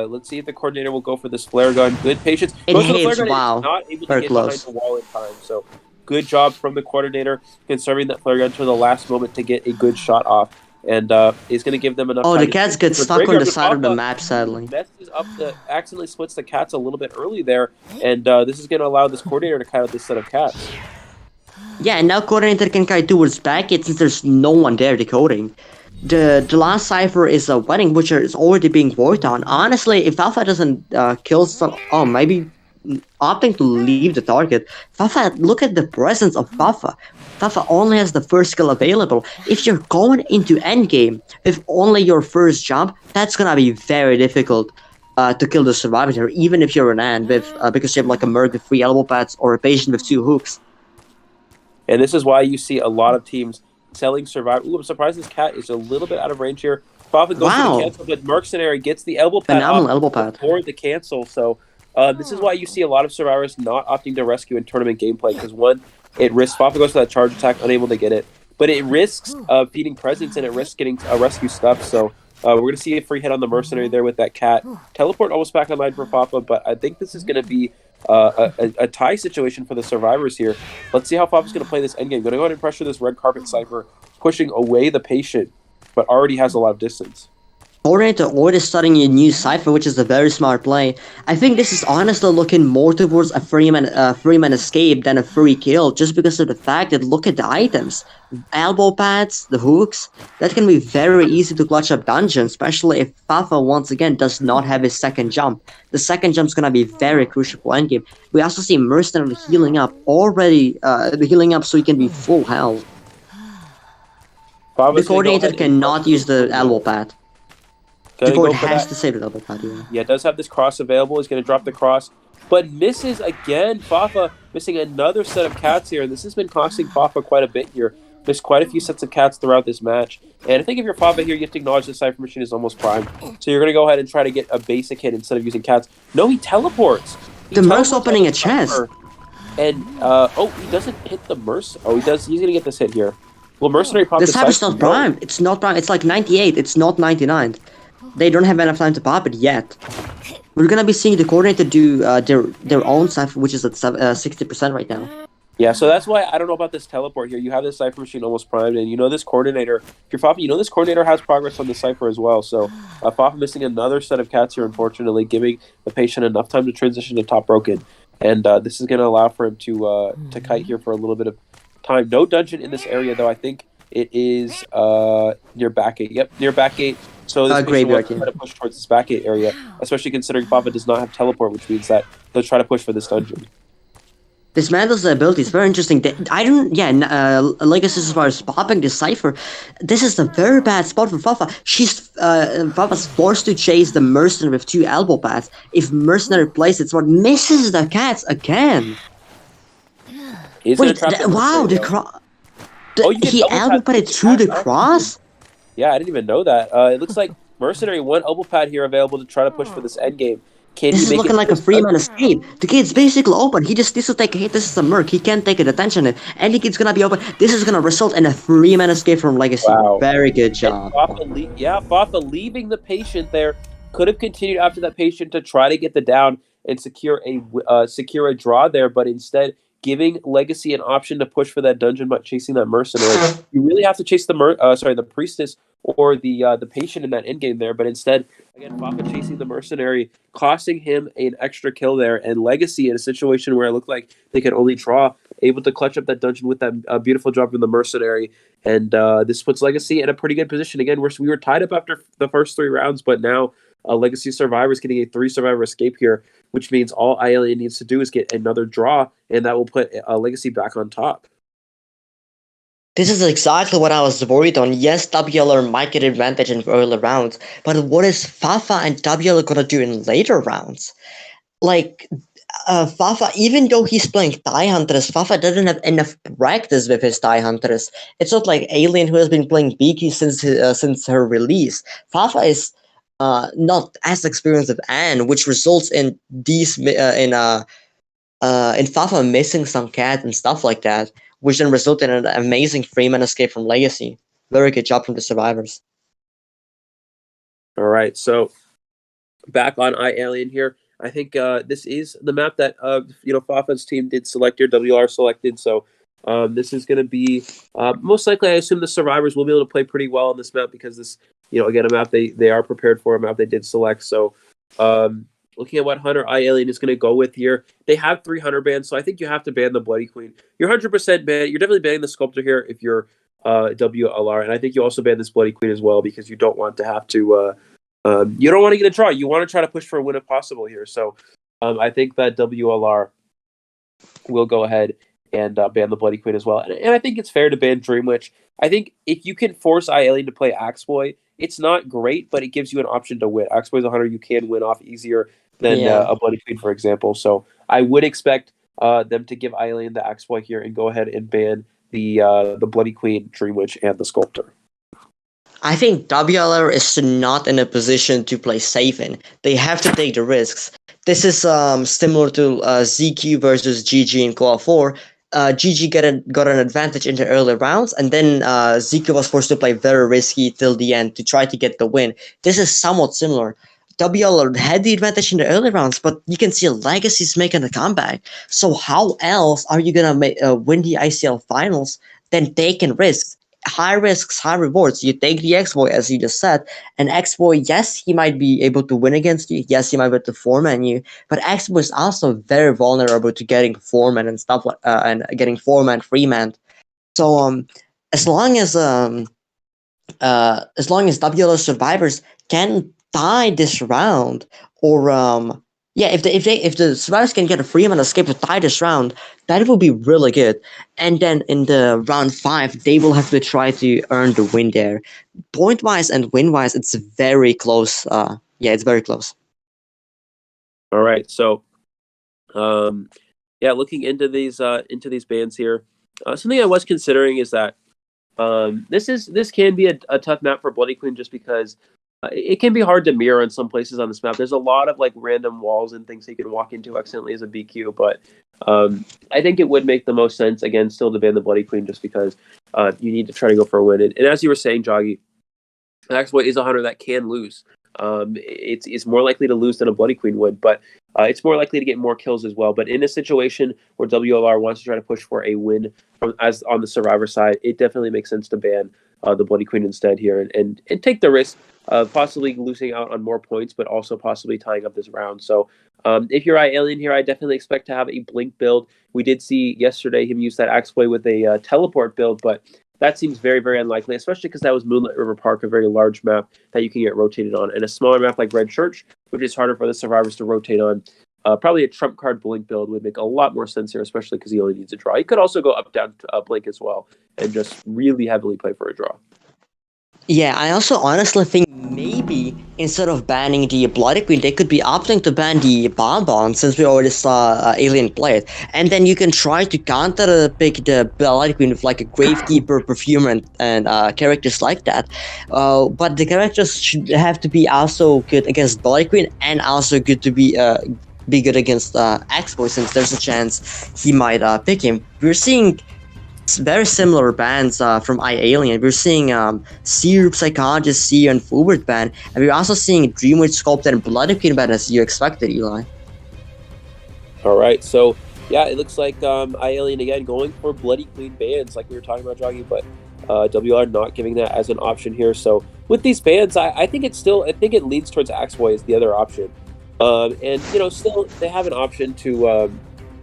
Speaker 1: Let's see if the coordinator will go for this flare gun. Good patience.
Speaker 2: It hits, wow.
Speaker 1: Not able to
Speaker 2: Very
Speaker 1: get
Speaker 2: close.
Speaker 1: behind the wall in time. So good job from the coordinator conserving that flare gun to the last moment to get a good shot off. And he's going to give them enough time.
Speaker 2: Oh, the cats get stuck on the side of the map, sadly.
Speaker 1: Messes up accidentally splits the cats a little bit early there. And this is going to allow this coordinator to kite out this set of cats.
Speaker 2: Yeah, and now coordinator can kite towards Backgate since there's no one there decoding. The last cipher is a wedding, which is already being worked on. Honestly, if Fafa doesn't kill some, maybe opting to leave the target. Fafa, look at the presence of Fafa. Fafa only has the first skill available. If you're going into endgame with only your first jump, that's gonna be very difficult to kill the survivor here, even if you're an Ant with because you have like a Merc with 3 elbow pads or a patient with 2 hooks.
Speaker 1: And this is why you see a lot of teams selling survivor. Ooh, I'm surprised this cat is a little bit out of range here. Fafa goes for the cancel, but Mercenary gets the elbow pad
Speaker 2: phenomenal elbow pad
Speaker 1: before the cancel. So this is why you see a lot of survivors not opting to rescue in tournament gameplay, because one, it risks Fafa goes for that charge attack, unable to get it, but it risks feeding presence and it risks getting rescue stuff. So we're going to see a free hit on the Mercenary there with that cat. Teleport almost back online for Fafa, but I think this is going to be a tie situation for the survivors here. Let's see how Fafa's going to play this endgame. Going to go ahead and pressure this red carpet cipher, pushing away the patient, but already has a lot of distance.
Speaker 2: Coordinator already starting a new cipher, which is a very smart play. I think this is honestly looking more towards a Freeman escape than a free kill, just because of the fact that look at the items. Elbow pads, the hooks, that can be very easy to clutch up dungeon, especially if Fafa once again does not have his second jump. The second jump is gonna be very crucial for endgame. We also see Mercenary healing up already, healing up so he can be full health. The coordinator cannot use the elbow pad. The court has to save the elbow pad,
Speaker 1: yeah, it does have this cross available. He's going to drop the cross, but misses again. Fafa missing another set of cats here. This has been costing Fafa quite a bit here. Missed quite a few sets of cats throughout this match. And I think if you're Fafa here, you have to acknowledge the Cypher Machine is almost primed. So you're going to go ahead and try to get a basic hit instead of using cats. No, he teleports.
Speaker 2: The Merc's opening a chest.
Speaker 1: And, he doesn't hit the Merc. Oh, he does. He's going to get this hit here. Well, Mercenary popped
Speaker 2: the Cypher's not primed. It's not primed. It's like 98. It's not 99. They don't have enough time to pop it yet. We're gonna be seeing the coordinator do their own cipher, which is at 60% right now.
Speaker 1: Yeah, so that's why I don't know about this teleport here. You have this Cypher Machine almost primed, and you know this coordinator. If you're Fafa, you know this coordinator has progress on the Cypher as well. So Fafa missing another set of cats here, unfortunately, giving the patient enough time to transition to top broken. And this is going to allow for him to kite here for a little bit of time. No dungeon in this area, though. I think it is near Backgate. Yep, near Backgate. So this patient will try to push towards this Backgate area, especially considering Fafa does not have teleport, which means that they'll try to push for this dungeon.
Speaker 2: Dismantles the ability is very interesting. I don't, yeah, Legacy as far as popping the Cypher, this is a very bad spot for Fafa. Fafa's forced to chase the Mercenary with 2 elbow pads. If Mercenary plays its sword, misses the cats again.
Speaker 1: He's gonna
Speaker 2: Wait,
Speaker 1: trap the
Speaker 2: wow,
Speaker 1: Mercenary
Speaker 2: the
Speaker 1: though.
Speaker 2: cross.
Speaker 1: Oh, you get
Speaker 2: He
Speaker 1: elbow
Speaker 2: elbow
Speaker 1: pad.
Speaker 2: padded through the cross?
Speaker 1: Yeah, I didn't even know that. It looks like Mercenary one elbow pad here available to try to push for this end game. Can
Speaker 2: This
Speaker 1: he
Speaker 2: is
Speaker 1: make
Speaker 2: looking
Speaker 1: it
Speaker 2: like a
Speaker 1: this
Speaker 2: free
Speaker 1: time?
Speaker 2: man escape. The gate's basically open. He just needs to take a hit. This is a Merc. He can't take it. Attention it. Any gate's gonna be open. This is gonna result in a free man escape from Legacy.
Speaker 1: Wow.
Speaker 2: Very good
Speaker 1: And
Speaker 2: job.
Speaker 1: Fafa leaving the patient there could have continued after that patient to try to get the down and secure a draw there, but instead giving Legacy an option to push for that dungeon by chasing that mercenary. You really have to chase the priestess or the patient in that end game there, but instead again Fafa chasing the mercenary, costing him an extra kill there, and Legacy in a situation where it looked like they could only draw, able to clutch up that dungeon with that beautiful drop from the mercenary. And this puts Legacy in a pretty good position. Again, we were tied up after the first 3 rounds, but now Legacy Survivor is getting a 3 survivor escape here, which means all ILA needs to do is get another draw, and that will put Legacy back on top.
Speaker 2: This is exactly what I was worried on. Yes, WLR might get advantage in early rounds, but what is Fafa and WLR gonna do in later rounds? Like, Fafa, even though he's playing TIE Huntress, Fafa doesn't have enough practice with his TIE Huntress. It's not like Alien, who has been playing BQ since her release. Fafa is not as experienced as Anne, which results in in Fafa missing some cats and stuff like that, which then resulted in an amazing Freeman escape from Legacy. Very good job from the survivors.
Speaker 1: All right, so back on Alien here. I think this is the map that Fafa's team did select here. WR selected, so this is going to be most likely. I assume the survivors will be able to play pretty well on this map because this, again, a map they are prepared for, a map they did select. So looking at what Hunter Alien is going to go with here, they have 3 Hunter bans, so I think you have to ban the Bloody Queen. You're 100% ban. You're definitely banning the Sculptor here if you're WLR, and I think you also ban this Bloody Queen as well because you don't want to have to. You don't want to get a draw. You want to try to push for a win if possible here. So I think that WLR will go ahead and ban the Bloody Queen as well. And I think it's fair to ban Dream Witch. I think if you can force Alien to play Axeboy, it's not great, but it gives you an option to win. Axeboy is a hunter you can win off easier than a Bloody Queen, for example. So I would expect them to give Alien the Axeboy here and go ahead and ban the Bloody Queen, Dream Witch, and the Sculptor.
Speaker 2: I think WLR is not in a position to play safe in. They have to take the risks. This is similar to ZQ versus GG in Coa 4. GG got an advantage in the early rounds, and then ZQ was forced to play very risky till the end to try to get the win. This is somewhat similar. WLR had the advantage in the early rounds, but you can see Legacy's making a comeback. So how else are you gonna win the ICL finals than taking risks? High risks, high rewards. You take the X-Boy, as you just said, and X-Boy, yes, he might be able to win against you. Yes, he might be able to foreman you, but X-Boy is also very vulnerable to getting foreman and stuff like and getting foreman, freeman. So as long as WLR survivors can tie this round, or if the survivors can get a free man escape to tie this round, that will be really good. And then in the round 5, they will have to try to earn the win there. Point wise and win wise, it's very close. It's very close.
Speaker 1: All right, so looking into these bans here, something I was considering is that this can be a tough map for Bloody Queen just because it can be hard to mirror in some places on this map. There's a lot of like random walls and things you can walk into accidentally as a BQ, but I think it would make the most sense again still to ban the Bloody Queen just because you need to try to go for a win. And as you were saying, Jogy, Axeboy is a hunter that can lose. It's more likely to lose than a Bloody Queen would, but it's more likely to get more kills as well. But in a situation where WLR wants to try to push for a win as on the survivor side, it definitely makes sense to ban the Bloody Queen instead here and take the risk of possibly losing out on more points, but also possibly tying up this round. So if you're Alien here, I definitely expect to have a Blink build. We did see yesterday him use that Axeboy with a teleport build, but that seems very, very unlikely, especially because that was Moonlight River Park, a very large map that you can get rotated on. And a smaller map like Red Church, which is harder for the survivors to rotate on, probably a trump card Blink build would make a lot more sense here, especially because he only needs a draw. He could also go up down Blink as well and just really heavily play for a draw.
Speaker 2: Yeah, I also honestly think maybe instead of banning the Bloody Queen, they could be opting to ban the Bonbon since we already saw Alien play it. And then you can try to counter pick the Bloody Queen with like a Gravekeeper, Perfumer, and characters like that. But the characters should have to be also good against Bloody Queen and also good to be good against X-Boy since there's a chance he might pick him. We're seeing very similar bands from iAlien. We're seeing Syrup, Psychologist, Seer, and Forward band, and we're also seeing Dreamwitch, Sculptor, and Bloody Queen band as you expected, Eli.
Speaker 1: All right, so yeah, it looks like iAlien again going for Bloody Queen bands like we were talking about, Jogy, but WR not giving that as an option here. So with these bands, I think it leads towards Axboy as the other option. And still they have an option to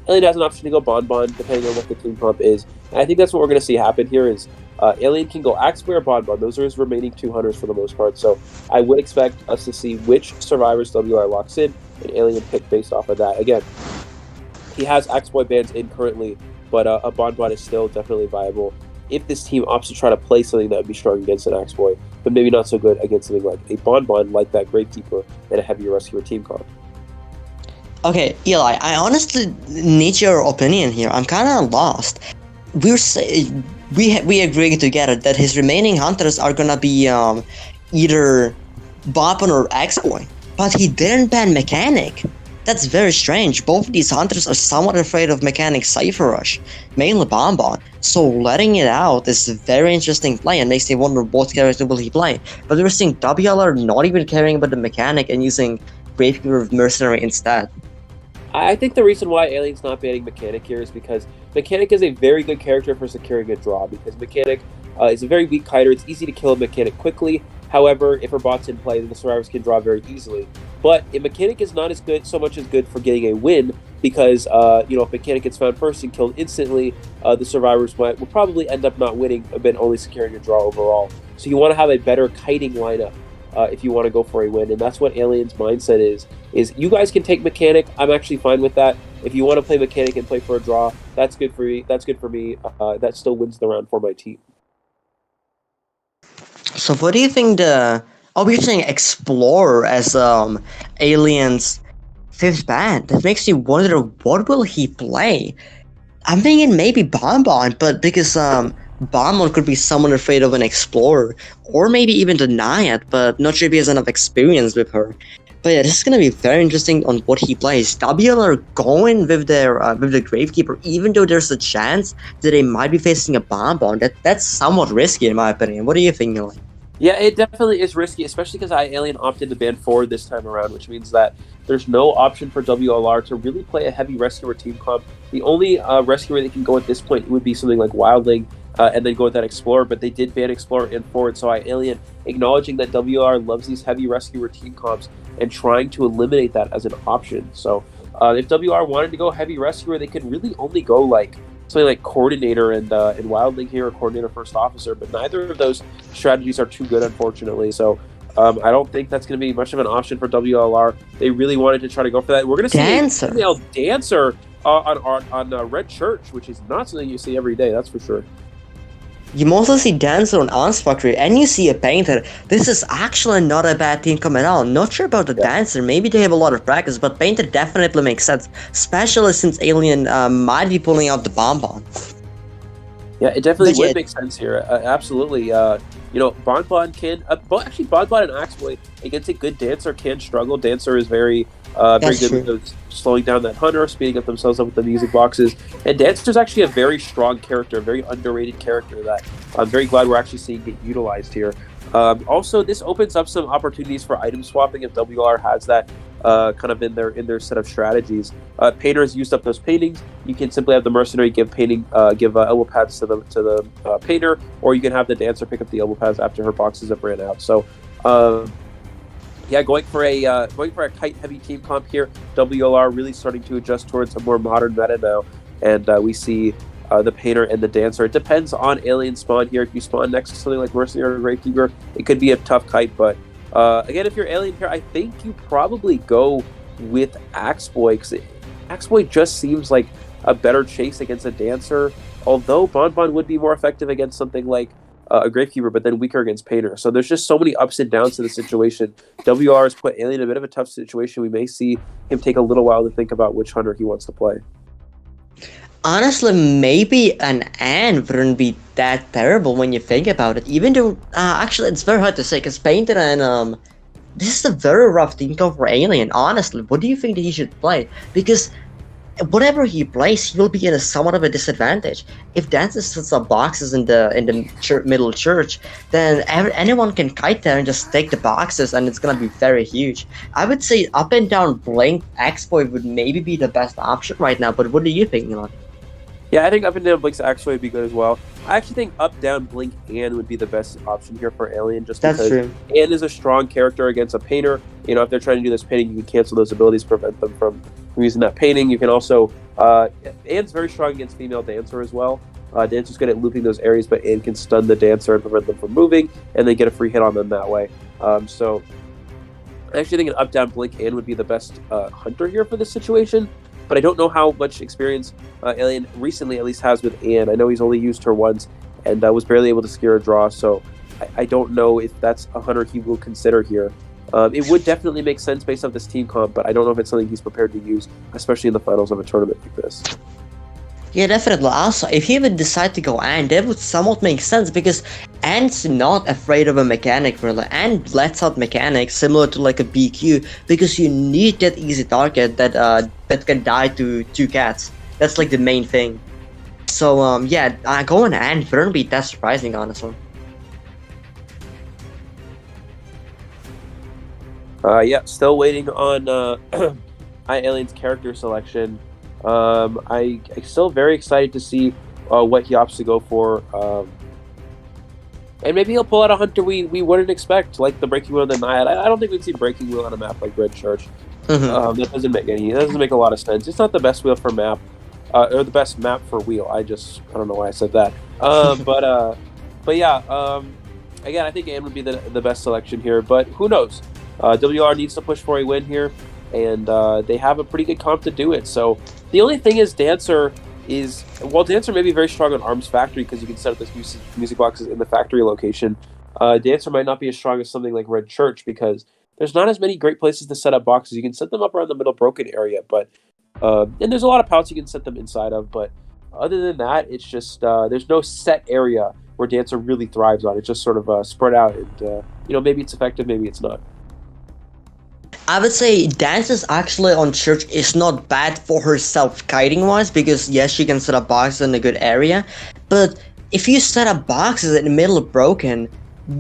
Speaker 1: Alien has an option to go Bonbon depending on what the team comp is. And I think that's what we're going to see happen here is Alien can go Axboy or Bonbon. Those are his remaining two hunters for the most part. So I would expect us to see which survivors WR locks in and Alien pick based off of that. Again, he has Axboy bands in currently, but a Bonbon is still definitely viable if this team opts to try to play something that would be strong against an Axboy, but maybe not so good against something like a Bonbon, like that Gravekeeper and a heavier rescuer team comp.
Speaker 2: Okay, Eli, I honestly need your opinion here. I'm kind of lost. We agree together that his remaining hunters are gonna be either Bonbon or Axboy, but he didn't ban Mechanic. That's very strange. Both of these hunters are somewhat afraid of Mechanic Cypher Rush, mainly Bonbon. So letting it out is a very interesting play and makes me wonder what character will he play. But we're seeing WLR not even caring about the Mechanic and using Gravekeeper Mercenary instead.
Speaker 1: I think the reason why Alien's not banning Mechanic here is because Mechanic is a very good character for securing a draw, because Mechanic is a very weak kiter. It's easy to kill a Mechanic quickly. However, if her bot's in play, then the survivors can draw very easily. But a Mechanic is not as good, so much as good for getting a win, because if Mechanic gets found first and killed instantly, the survivors will probably end up not winning, but only securing a draw overall. So you want to have a better kiting lineup if you want to go for a win, and that's what Alien's mindset is you guys can take Mechanic. I'm actually fine with that. If you want to play Mechanic and play for a draw, that's good for me. That's good for me. That still wins the round for my team.
Speaker 2: So what do you think we're saying Explorer as Alien's fifth band. That makes you wonder, what will he play? I'm thinking maybe Bonbon, but because Bonbon could be someone afraid of an Explorer, or maybe even the Naiad, but not sure if he has enough experience with her. But yeah, this is gonna be very interesting on what he plays. WL are going with the Gravekeeper, even though there's a chance that they might be facing a Bonbon. That's somewhat risky in my opinion. What do you think, Neil?
Speaker 1: Yeah, it definitely is risky, especially because iAlien opted to ban forward this time around, which means that there's no option for WLR to really play a heavy rescuer team comp. The only rescuer they can go at this point would be something like Wildling, and then go with that Explorer, but they did ban Explorer and forward, so iAlien, acknowledging that WLR loves these heavy rescuer team comps and trying to eliminate that as an option. So if WR wanted to go heavy rescuer, they could really only go like something like Coordinator and Wildling here, or Coordinator First Officer, but neither of those strategies are too good, unfortunately. So I don't think that's going to be much of an option for WLR. They really wanted to try to go for that. We're going to see a female dancer on Red Church, which is not something you see every day, that's for sure.
Speaker 2: You mostly see Dancer on Unsfactory, and you see a Painter. This is actually not a bad team coming out. Not sure about the Dancer. Maybe they have a lot of practice, but Painter definitely makes sense, especially since Alien might be pulling out the Bonbon.
Speaker 1: Yeah, it definitely would make sense here. Absolutely. Bonbon can... actually, Bonbon and Axboy against a good Dancer can struggle. Dancer is very good with slowing down that hunter, speeding up themselves up with the music boxes. And Dancer's actually a very strong character, a very underrated character that I'm very glad we're actually seeing get utilized here. Also, this opens up some opportunities for item swapping if WR has that kind of in their set of strategies. Painter has used up those paintings. You can simply have the mercenary give elbow pads to the painter, or you can have the dancer pick up the elbow pads after her boxes have ran out. So going for a kite heavy team comp here. WLR really starting to adjust towards a more modern meta now, and we see the Painter and the Dancer. It depends on Alien spawn here. If you spawn next to something like Mercenary or Gravekeeper, it could be a tough kite, but again, if you're Alien here, I think you probably go with Axeboy, because Axeboy just seems like a better chase against a Dancer, although Bonbon would be more effective against something like a Gravekeeper, but then weaker against Painter. So there's just so many ups and downs to the situation. WR has put Alien in a bit of a tough situation. We may see him take a little while to think about which hunter he wants to play.
Speaker 2: Honestly, maybe an Anne wouldn't be that terrible when you think about it. Even though, actually, it's very hard to say, because Painter and, this is a very rough team comp for Alien, honestly. What do you think that he should play? Because whatever he plays, he will be in a somewhat of a disadvantage. If Dancer sets up boxes in the middle church, then anyone can kite there and just take the boxes, and it's gonna be very huge. I would say up and down Blink Axeboy would maybe be the best option right now, but what do you think, Elon?
Speaker 1: Yeah, I think up and down Blink's actually would be good as well. I actually think up, down, Blink, Anne would be the best option here for Alien, just because Anne is a strong character against a Painter. You know, if they're trying to do this painting, you can cancel those abilities, prevent them from using that painting. You can also, Anne's very strong against female Dancer as well. Dancer's good at looping those areas, but Anne can stun the Dancer and prevent them from moving, and then get a free hit on them that way. So I actually think an up, down, Blink, Anne would be the best hunter here for this situation. But I don't know how much experience Alien recently at least has with Anne. I know he's only used her once and was barely able to secure a draw, so I don't know if that's a hunter he will consider here. It would definitely make sense based off this team comp, but I don't know if it's something he's prepared to use, especially in the finals of a tournament like this.
Speaker 2: Yeah, definitely. Also, if he would decide to go Anne, that would somewhat make sense, because Anne's not afraid of a mechanic, really. Anne lets out mechanics similar to like a BQ, because you need that easy target that can die to 2 cats. That's like the main thing. So yeah, going Anne wouldn't be that surprising, honestly.
Speaker 1: Yeah, still waiting on Alien's character selection. I'm still very excited to see what he opts to go for. And maybe he'll pull out a hunter we wouldn't expect, like the Breaking Wheel and the Naiad. I don't think we'd see Breaking Wheel on a map like Red Church. That doesn't make a lot of sense. It's not the best wheel for map, or the best map for wheel. I don't know why I said that. But yeah, again, I think Anne would be the best selection here, but who knows? WR needs to push for a win here, and they have a pretty good comp to do it. So the only thing is Dancer may be very strong on Arms Factory, because you can set up those music boxes in the factory location. Dancer might not be as strong as something like Red Church, because there's not as many great places to set up boxes. You can set them up around the middle broken area, but and there's a lot of pouts you can set them inside of, but other than that, it's just there's no set area where Dancer really thrives on. It's just sort of spread out, and maybe it's effective, maybe it's not.
Speaker 2: I would say Dancer's actually on Church is not bad for herself kiting wise, because yes, she can set up boxes in a good area, but if you set up boxes in the middle of broken,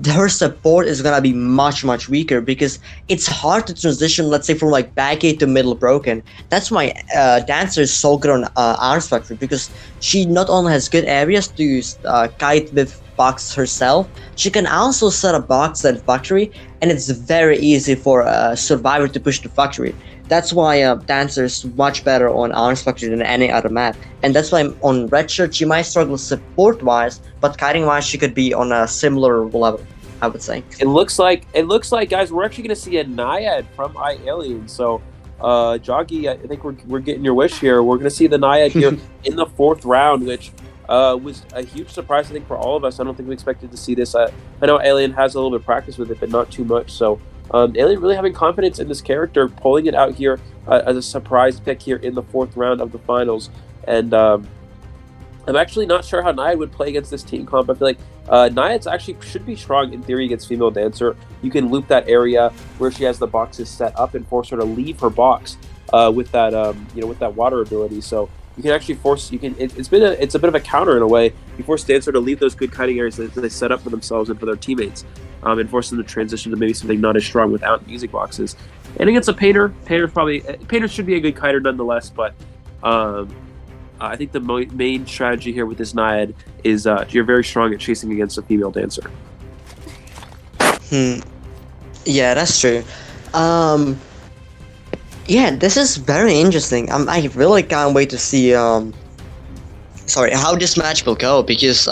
Speaker 2: her support is gonna be much weaker, because it's hard to transition, let's say, from like back 8 to middle broken. That's why Dancer is so good on Arms Factory, because she not only has good areas to use kite with box herself, she can also set a box in factory, and it's very easy for a survivor to push the factory. That's why Dancer is much better on Arms Factory than any other map, and that's why on Red Shirt she might struggle support wise, but kiting wise she could be on a similar level, I would say. It
Speaker 1: looks like guys, we're actually going to see a Naiad from Alien. So Jogy, I think we're getting your wish here. We're going to see the Naiad here in the 4th round, which was a huge surprise, I think, for all of us. I don't think we expected to see this. I know Alien has a little bit of practice with it, but not too much. So Alien really having confidence in this character, pulling it out here as a surprise pick here in the 4th round of the finals. And I'm actually not sure how Naiad would play against this team comp. I feel like Naiad's actually should be strong in theory against female Dancer. You can loop that area where she has the boxes set up and force her to leave her box with that with that water ability. So you can actually force. It's a bit of a counter in a way. You force Dancer to leave those good kiting areas that they set up for themselves and for their teammates, and force them to transition to maybe something not as strong without music boxes. And against a Painter, Painter should be a good kiter nonetheless. But I think the main strategy here with this Naiad is you're very strong at chasing against a female Dancer.
Speaker 2: Yeah, that's true. Yeah, this is very interesting. I really can't wait to see how this match will go, because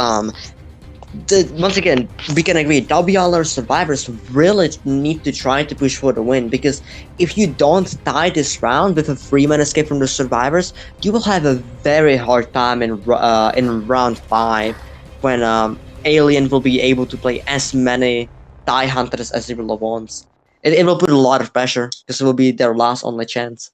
Speaker 2: once again, we can agree, WLR survivors really need to try to push for the win, because if you don't die this round with a 3-man escape from the survivors, you will have a very hard time in round 5 when Alien will be able to play as many die hunters as he really wants. It will put a lot of pressure because it will be their last only chance.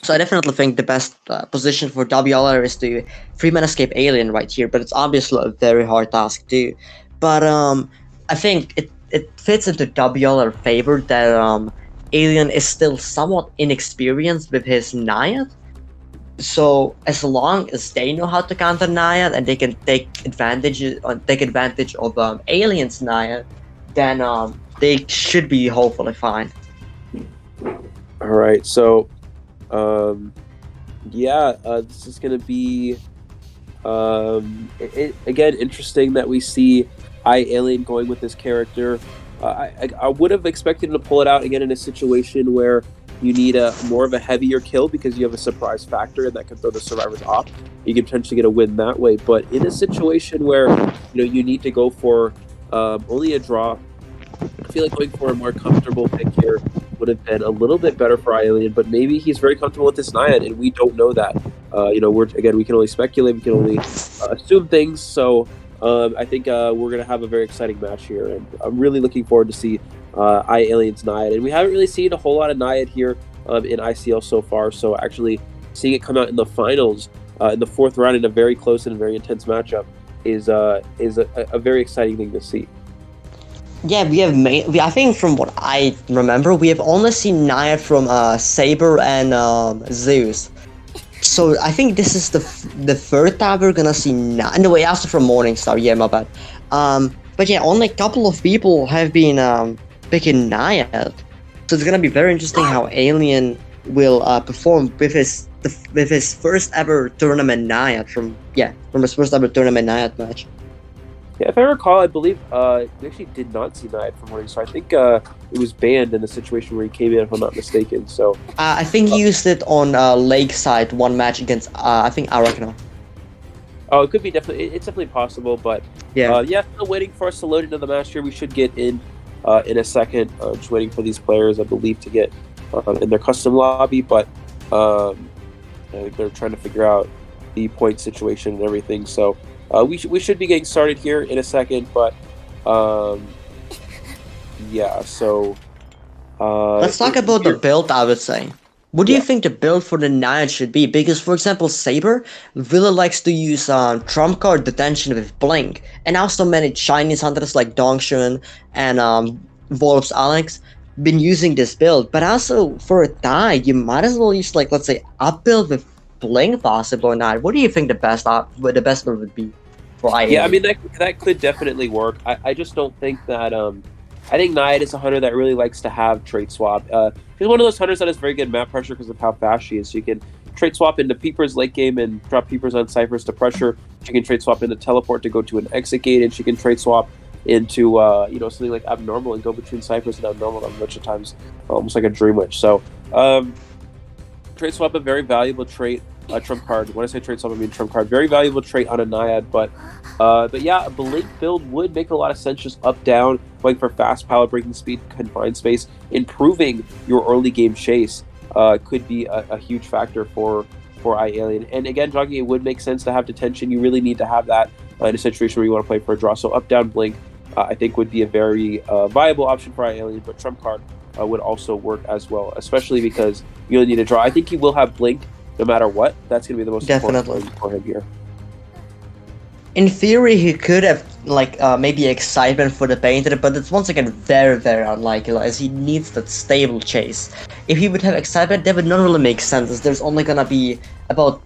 Speaker 2: So I definitely think the best position for WLR is to 3-man escape Alien right here, but it's obviously a very hard task too. But I think it fits into WLR favor that Alien is still somewhat inexperienced with his Naiad. So as long as they know how to counter Naiad and they can take advantage of Alien's Naiad, then they should be hopefully fine.
Speaker 1: All right, so. This is going to be, again, interesting that we see Alien going with this character. I would have expected him to pull it out again in a situation where you need a more of a heavier kill because you have a surprise factor and that can throw the survivors off. You can potentially get a win that way. But in a situation where you need to go for only a draw, I feel like going for a more comfortable pick here would have been a little bit better for Alien, but maybe he's very comfortable with this Naiad, and we don't know that. We can only speculate, we can only assume things. So I think we're going to have a very exciting match here, and I'm really looking forward to see Alien's Naiad. And we haven't really seen a whole lot of Naiad here in ICL so far, so actually seeing it come out in the finals in the 4th round in a very close and very intense matchup is a very exciting thing to see.
Speaker 2: Yeah, I think from what I remember, we have only seen Naiad from Saber and Zeus. So I think this is the 3rd time we're gonna see Naiad. No, wait, also from Morningstar. Yeah, my bad. But yeah, only a couple of people have been picking Naiad. So it's gonna be very interesting how Alien will perform with his first ever tournament Naiad from his first ever tournament Naiad match.
Speaker 1: Yeah, if I recall, I believe we actually did not see Naiad from Morning, so I think it was banned in the situation where he came in, if I'm not mistaken. So
Speaker 2: I think he used it on Lakeside one match against I think Arachna.
Speaker 1: Oh, it could be it's definitely possible, but still waiting for us to load into the match here. We should get in a second. Just waiting for these players, I believe, to get in their custom lobby, but I think they're trying to figure out the point situation and everything. So. We should be getting started here in a second, but
Speaker 2: let's talk about the build, I would say. What do you think the build for the Naiad should be? Because, for example, Saber really likes to use trump card detention with Blink, and also many Chinese hunters like Dongshun and Wolves Alex been using this build. But also, for a die, you might as well use, let's say, up build with Blink possible or not. What do you think the best build would be for IA?
Speaker 1: Yeah, I mean that could definitely work. I just don't think that I think Naiad is a hunter that really likes to have trait swap. She's one of those hunters that has very good map pressure because of how fast she is. She can trait swap into Peepers late game and drop Peepers on Cyphers to pressure. She can trait swap into Teleport to go to an exit gate, and she can trait swap into something like Abnormal and go between Cyphers and Abnormal a bunch of times, almost like a Dream Witch. So trait swap, a very valuable trait. Trump card. When I say trade swap, I mean trump card. Very valuable trait on a Naiad, but yeah, a Blink build would make a lot of sense. Just up down, going for fast power, breaking speed, confined space, improving your early game chase could be a huge factor for Alien. And again, Jogy, it would make sense to have detention. You really need to have that in a situation where you want to play for a draw. So up down Blink, I think would be a very viable option for Alien. But trump card would also work as well, especially because you only need a draw. I think he will have Blink. No matter what, that's going to be the most important thing for him here.
Speaker 2: In theory, he could have maybe excitement for the painter, but it's once again very, very unlikely, as he needs that stable chase. If he would have excitement, that would not really make sense, as there's only gonna be about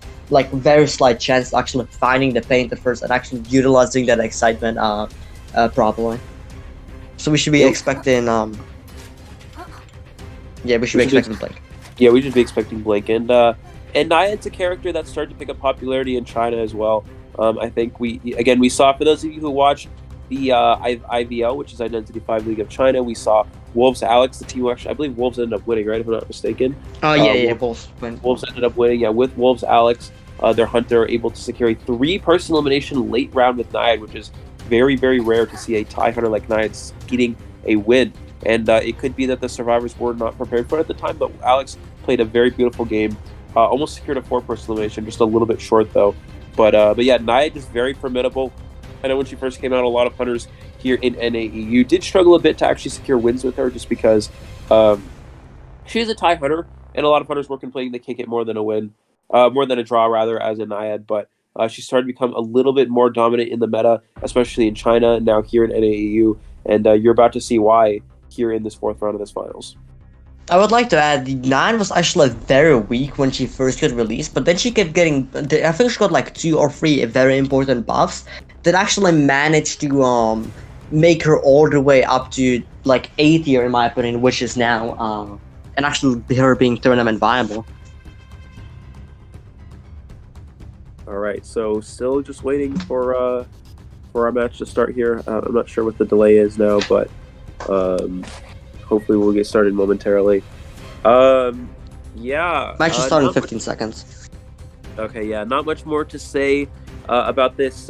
Speaker 2: very slight chance of actually finding the painter first and actually utilizing that excitement properly. So we should be expecting expecting Blink.
Speaker 1: Yeah, we should be expecting Blink, and Naiad's a character that started to pick up popularity in China as well. I think we saw, for those of you who watched the IVL, which is Identity 5 League of China, we saw Wolves Alex, the team actually, I believe Wolves ended up winning, right, if I'm not mistaken.
Speaker 2: Wolves
Speaker 1: ended up winning, with Wolves Alex, their hunter able to secure a 3-person elimination late round with Naiad, which is very, very rare to see a tie hunter like Knights getting a win. And it could be that the survivors were not prepared for it at the time, but Alex played a very beautiful game. Almost secured a 4-person elimination, just a little bit short though. But yeah, Nia is very formidable. I know when she first came out, a lot of hunters here in NAEU did struggle a bit to actually secure wins with her, just because she is a tie hunter, and a lot of hunters were complaining they can't get more than a win, more than a draw rather, as a Naiad. But she started to become a little bit more dominant in the meta, especially in China, now here in NAEU, and you're about to see why here in this 4th round of this finals.
Speaker 2: I would like to add, the 9 was actually very weak when she first got released, but then she kept getting, I think she got like 2 or 3 very important buffs that actually managed to make her all the way up to like 8 tier in my opinion, which is now, and actually her being tournament viable.
Speaker 1: Alright, so still just waiting for our match to start here. I'm not sure what the delay is now, but hopefully we'll get started momentarily. Yeah.
Speaker 2: Match will start in 15 seconds.
Speaker 1: Okay, yeah, not much more to say about this.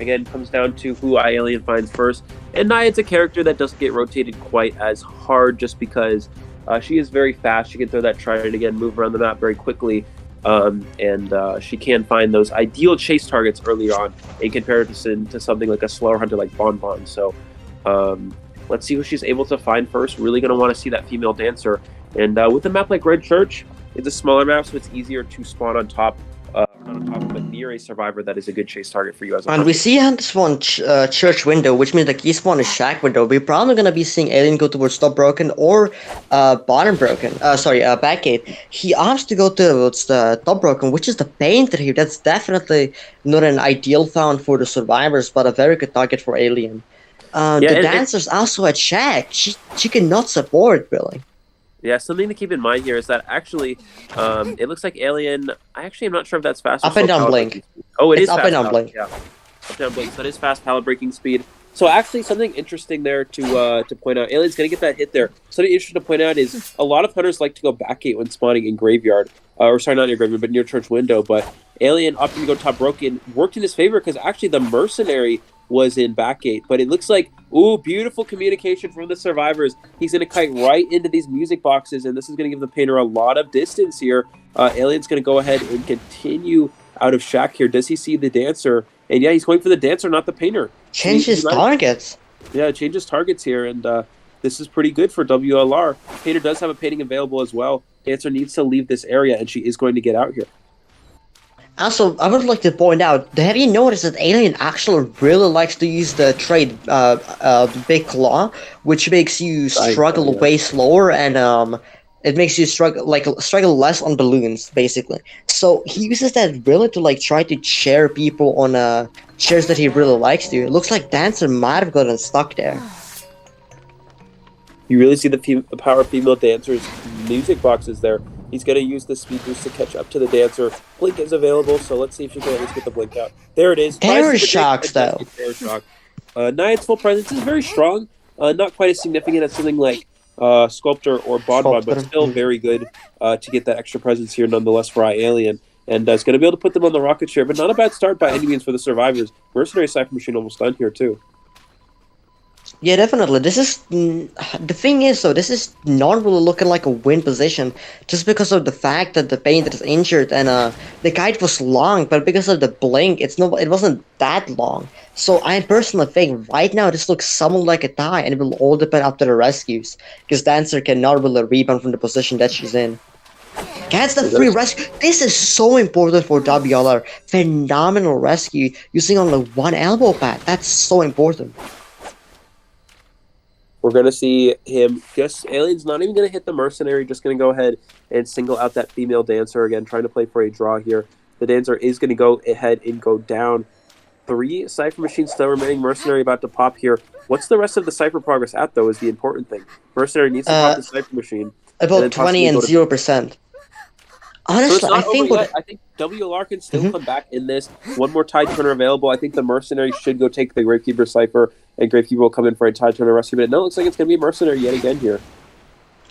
Speaker 1: Again, comes down to who iAlien finds first. And Naiad's a character that doesn't get rotated quite as hard just because she is very fast. She can throw that trident again, move around the map very quickly. And she can find those ideal chase targets early on in comparison to something like a slower hunter like Bonbon. So, let's see who she's able to find first. Really going to want to see that female dancer. And with a map like Red Church, it's a smaller map, so it's easier to spawn on top of a near a survivor that is a good chase target for you as a
Speaker 2: And we see this one church window, which means the key spawn is shack window. We're probably going to be seeing Alien go towards top broken or bottom broken. Back gate. He opts to go towards the top broken, which is the painter here. That's definitely not an ideal found for the survivors, but a very good target for Alien. The dancer's also at shack. She cannot support really.
Speaker 1: Yeah, something to keep in mind here is that actually, it looks like Alien. I actually am not sure if that's fast.
Speaker 2: Up and down blink.
Speaker 1: Oh, it's
Speaker 2: up and down blink.
Speaker 1: Yeah, up down blink. So it is fast pallet breaking speed. So actually, something interesting there to point out. Alien's gonna get that hit there. Something interesting to point out is a lot of hunters like to go backgate when spawning in graveyard, or sorry, not near graveyard, but near church window. But Alien opting to go top broken worked in his favor because actually the mercenary was in backgate, but it looks like, ooh, beautiful communication from the survivors. He's going to kite right into these music boxes, and this is going to give the painter a lot of distance here. Alien's going to go ahead and continue out of shack here. Does he see the dancer? And yeah, he's going for the dancer, not the painter.
Speaker 2: Changes targets.
Speaker 1: Yeah, changes targets here, and this is pretty good for WLR. Painter does have a painting available as well. Dancer needs to leave this area, and she is going to get out here.
Speaker 2: Also, I would like to point out, have you noticed that Alien actually really likes to use the trait Big Claw, which makes you struggle way slower, and it makes you struggle less on balloons, basically. So he uses that really to like try to chair people on chairs that he really likes to. It looks like Dancer might have gotten stuck there.
Speaker 1: You really see the power of female dancers' music boxes there. He's going to use the speed boost to catch up to the dancer. Blink is available, so let's see if she can at least get the blink out. There it is.
Speaker 2: Terror shocks, though.
Speaker 1: Terror shock. Naiad's full presence is very strong. Not quite as significant as something like Sculptor or Bonbon, but still very good to get that extra presence here nonetheless for iAlien. And it's going to be able to put them on the rocket share, but not a bad start by any means for the survivors. Mercenary Cypher Machine almost done here, too.
Speaker 2: Yeah, definitely. This is the thing is though. This is not really looking like a win position, just because of the fact that the painter is injured and the kite was long, but because of the blink, it wasn't that long. So I personally think right now this looks somewhat like a tie, and it will all depend up to the rescues, because Dancer cannot really rebound from the position that she's in. Gets the free rescue. This is so important for WLR. Phenomenal rescue using only one elbow pad. That's so important.
Speaker 1: We're going to see him Alien's not even going to hit the mercenary, just going to go ahead and single out that female dancer again, trying to play for a draw here. The dancer is going to go ahead and go down. 3 Cypher machines still remaining. Mercenary about to pop here. What's the rest of the Cypher progress at, though, is the important thing. Mercenary needs to pop the Cypher machine.
Speaker 2: About 20 and 0%. Honestly,
Speaker 1: so I think WLR can still come back in this. One more Tide Turner available. I think the Mercenary should go take the Gravekeeper Cypher, and Gravekeeper will come in for a Tide Turner rescue. But it looks like it's going to be a Mercenary yet again here.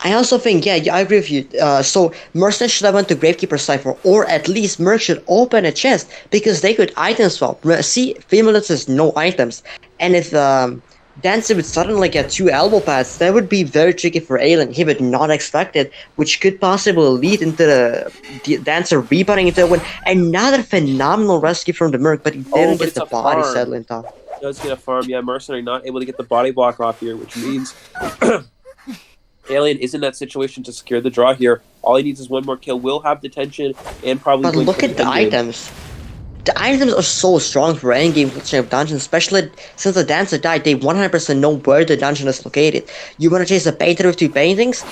Speaker 2: I also think, yeah, I agree with you. So Merchant should have went to Gravekeeper Cipher, or at least Merc should open a chest because they could item swap. See, Females has no items, and if Dancer would suddenly get two elbow pads, that would be very tricky for Aelin. He would not expect it, which could possibly lead into the Dancer rebounding into a win. Another phenomenal rescue from the Merc, but he
Speaker 1: Oh,
Speaker 2: didn't
Speaker 1: but
Speaker 2: get
Speaker 1: it's
Speaker 2: the
Speaker 1: a
Speaker 2: body
Speaker 1: farm.
Speaker 2: settling top.
Speaker 1: Does get a farm. Yeah, Mercenary not able to get the body block off here, which means Alien is in that situation to secure the draw here. All he needs is one more kill. Will have detention and probably
Speaker 2: But
Speaker 1: blink
Speaker 2: look
Speaker 1: for
Speaker 2: at the
Speaker 1: end game.
Speaker 2: items. The items are so strong for endgame clutching of dungeons, especially since the dancer died. They 100% know where the dungeon is located. You want to chase a painter with two paintings?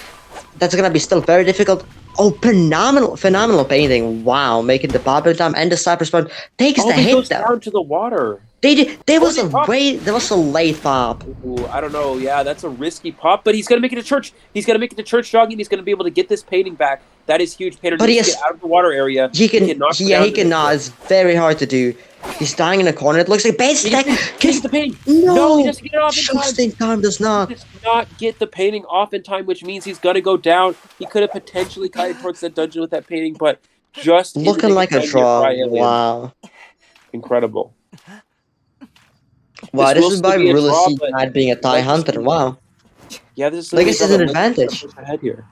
Speaker 2: That's gonna be still very difficult. Oh, phenomenal painting! Wow, making the bobber time and the cyber spawn takes the
Speaker 1: he
Speaker 2: hit
Speaker 1: goes
Speaker 2: though.
Speaker 1: down to the water.
Speaker 2: There was a late pop.
Speaker 1: Ooh, I don't know. Yeah, that's a risky pop, but he's gonna make it to church. He's gonna make it to church jogging. He's gonna be able to get this painting back. That is huge. Painter
Speaker 2: But
Speaker 1: needs
Speaker 2: he
Speaker 1: to get out of the water area.
Speaker 2: He
Speaker 1: cannot go down
Speaker 2: he
Speaker 1: to the
Speaker 2: cannot.
Speaker 1: pit.
Speaker 2: It's very hard to do. He's dying in a corner. It looks like base
Speaker 1: He
Speaker 2: attack.
Speaker 1: gets the painting.
Speaker 2: No,
Speaker 1: he doesn't get it off in time.
Speaker 2: just in time does not.
Speaker 1: He does not get the painting off in time, which means he's gonna go down. He could have potentially kited towards that dungeon with that painting, but just
Speaker 2: Looking like a draw. Wow.
Speaker 1: Incredible.
Speaker 2: Wow, this is by really
Speaker 1: draw,
Speaker 2: see that being a TIE hunter. Wow.
Speaker 1: Yeah, this is
Speaker 2: Legacy's an advantage.
Speaker 1: Ahead here.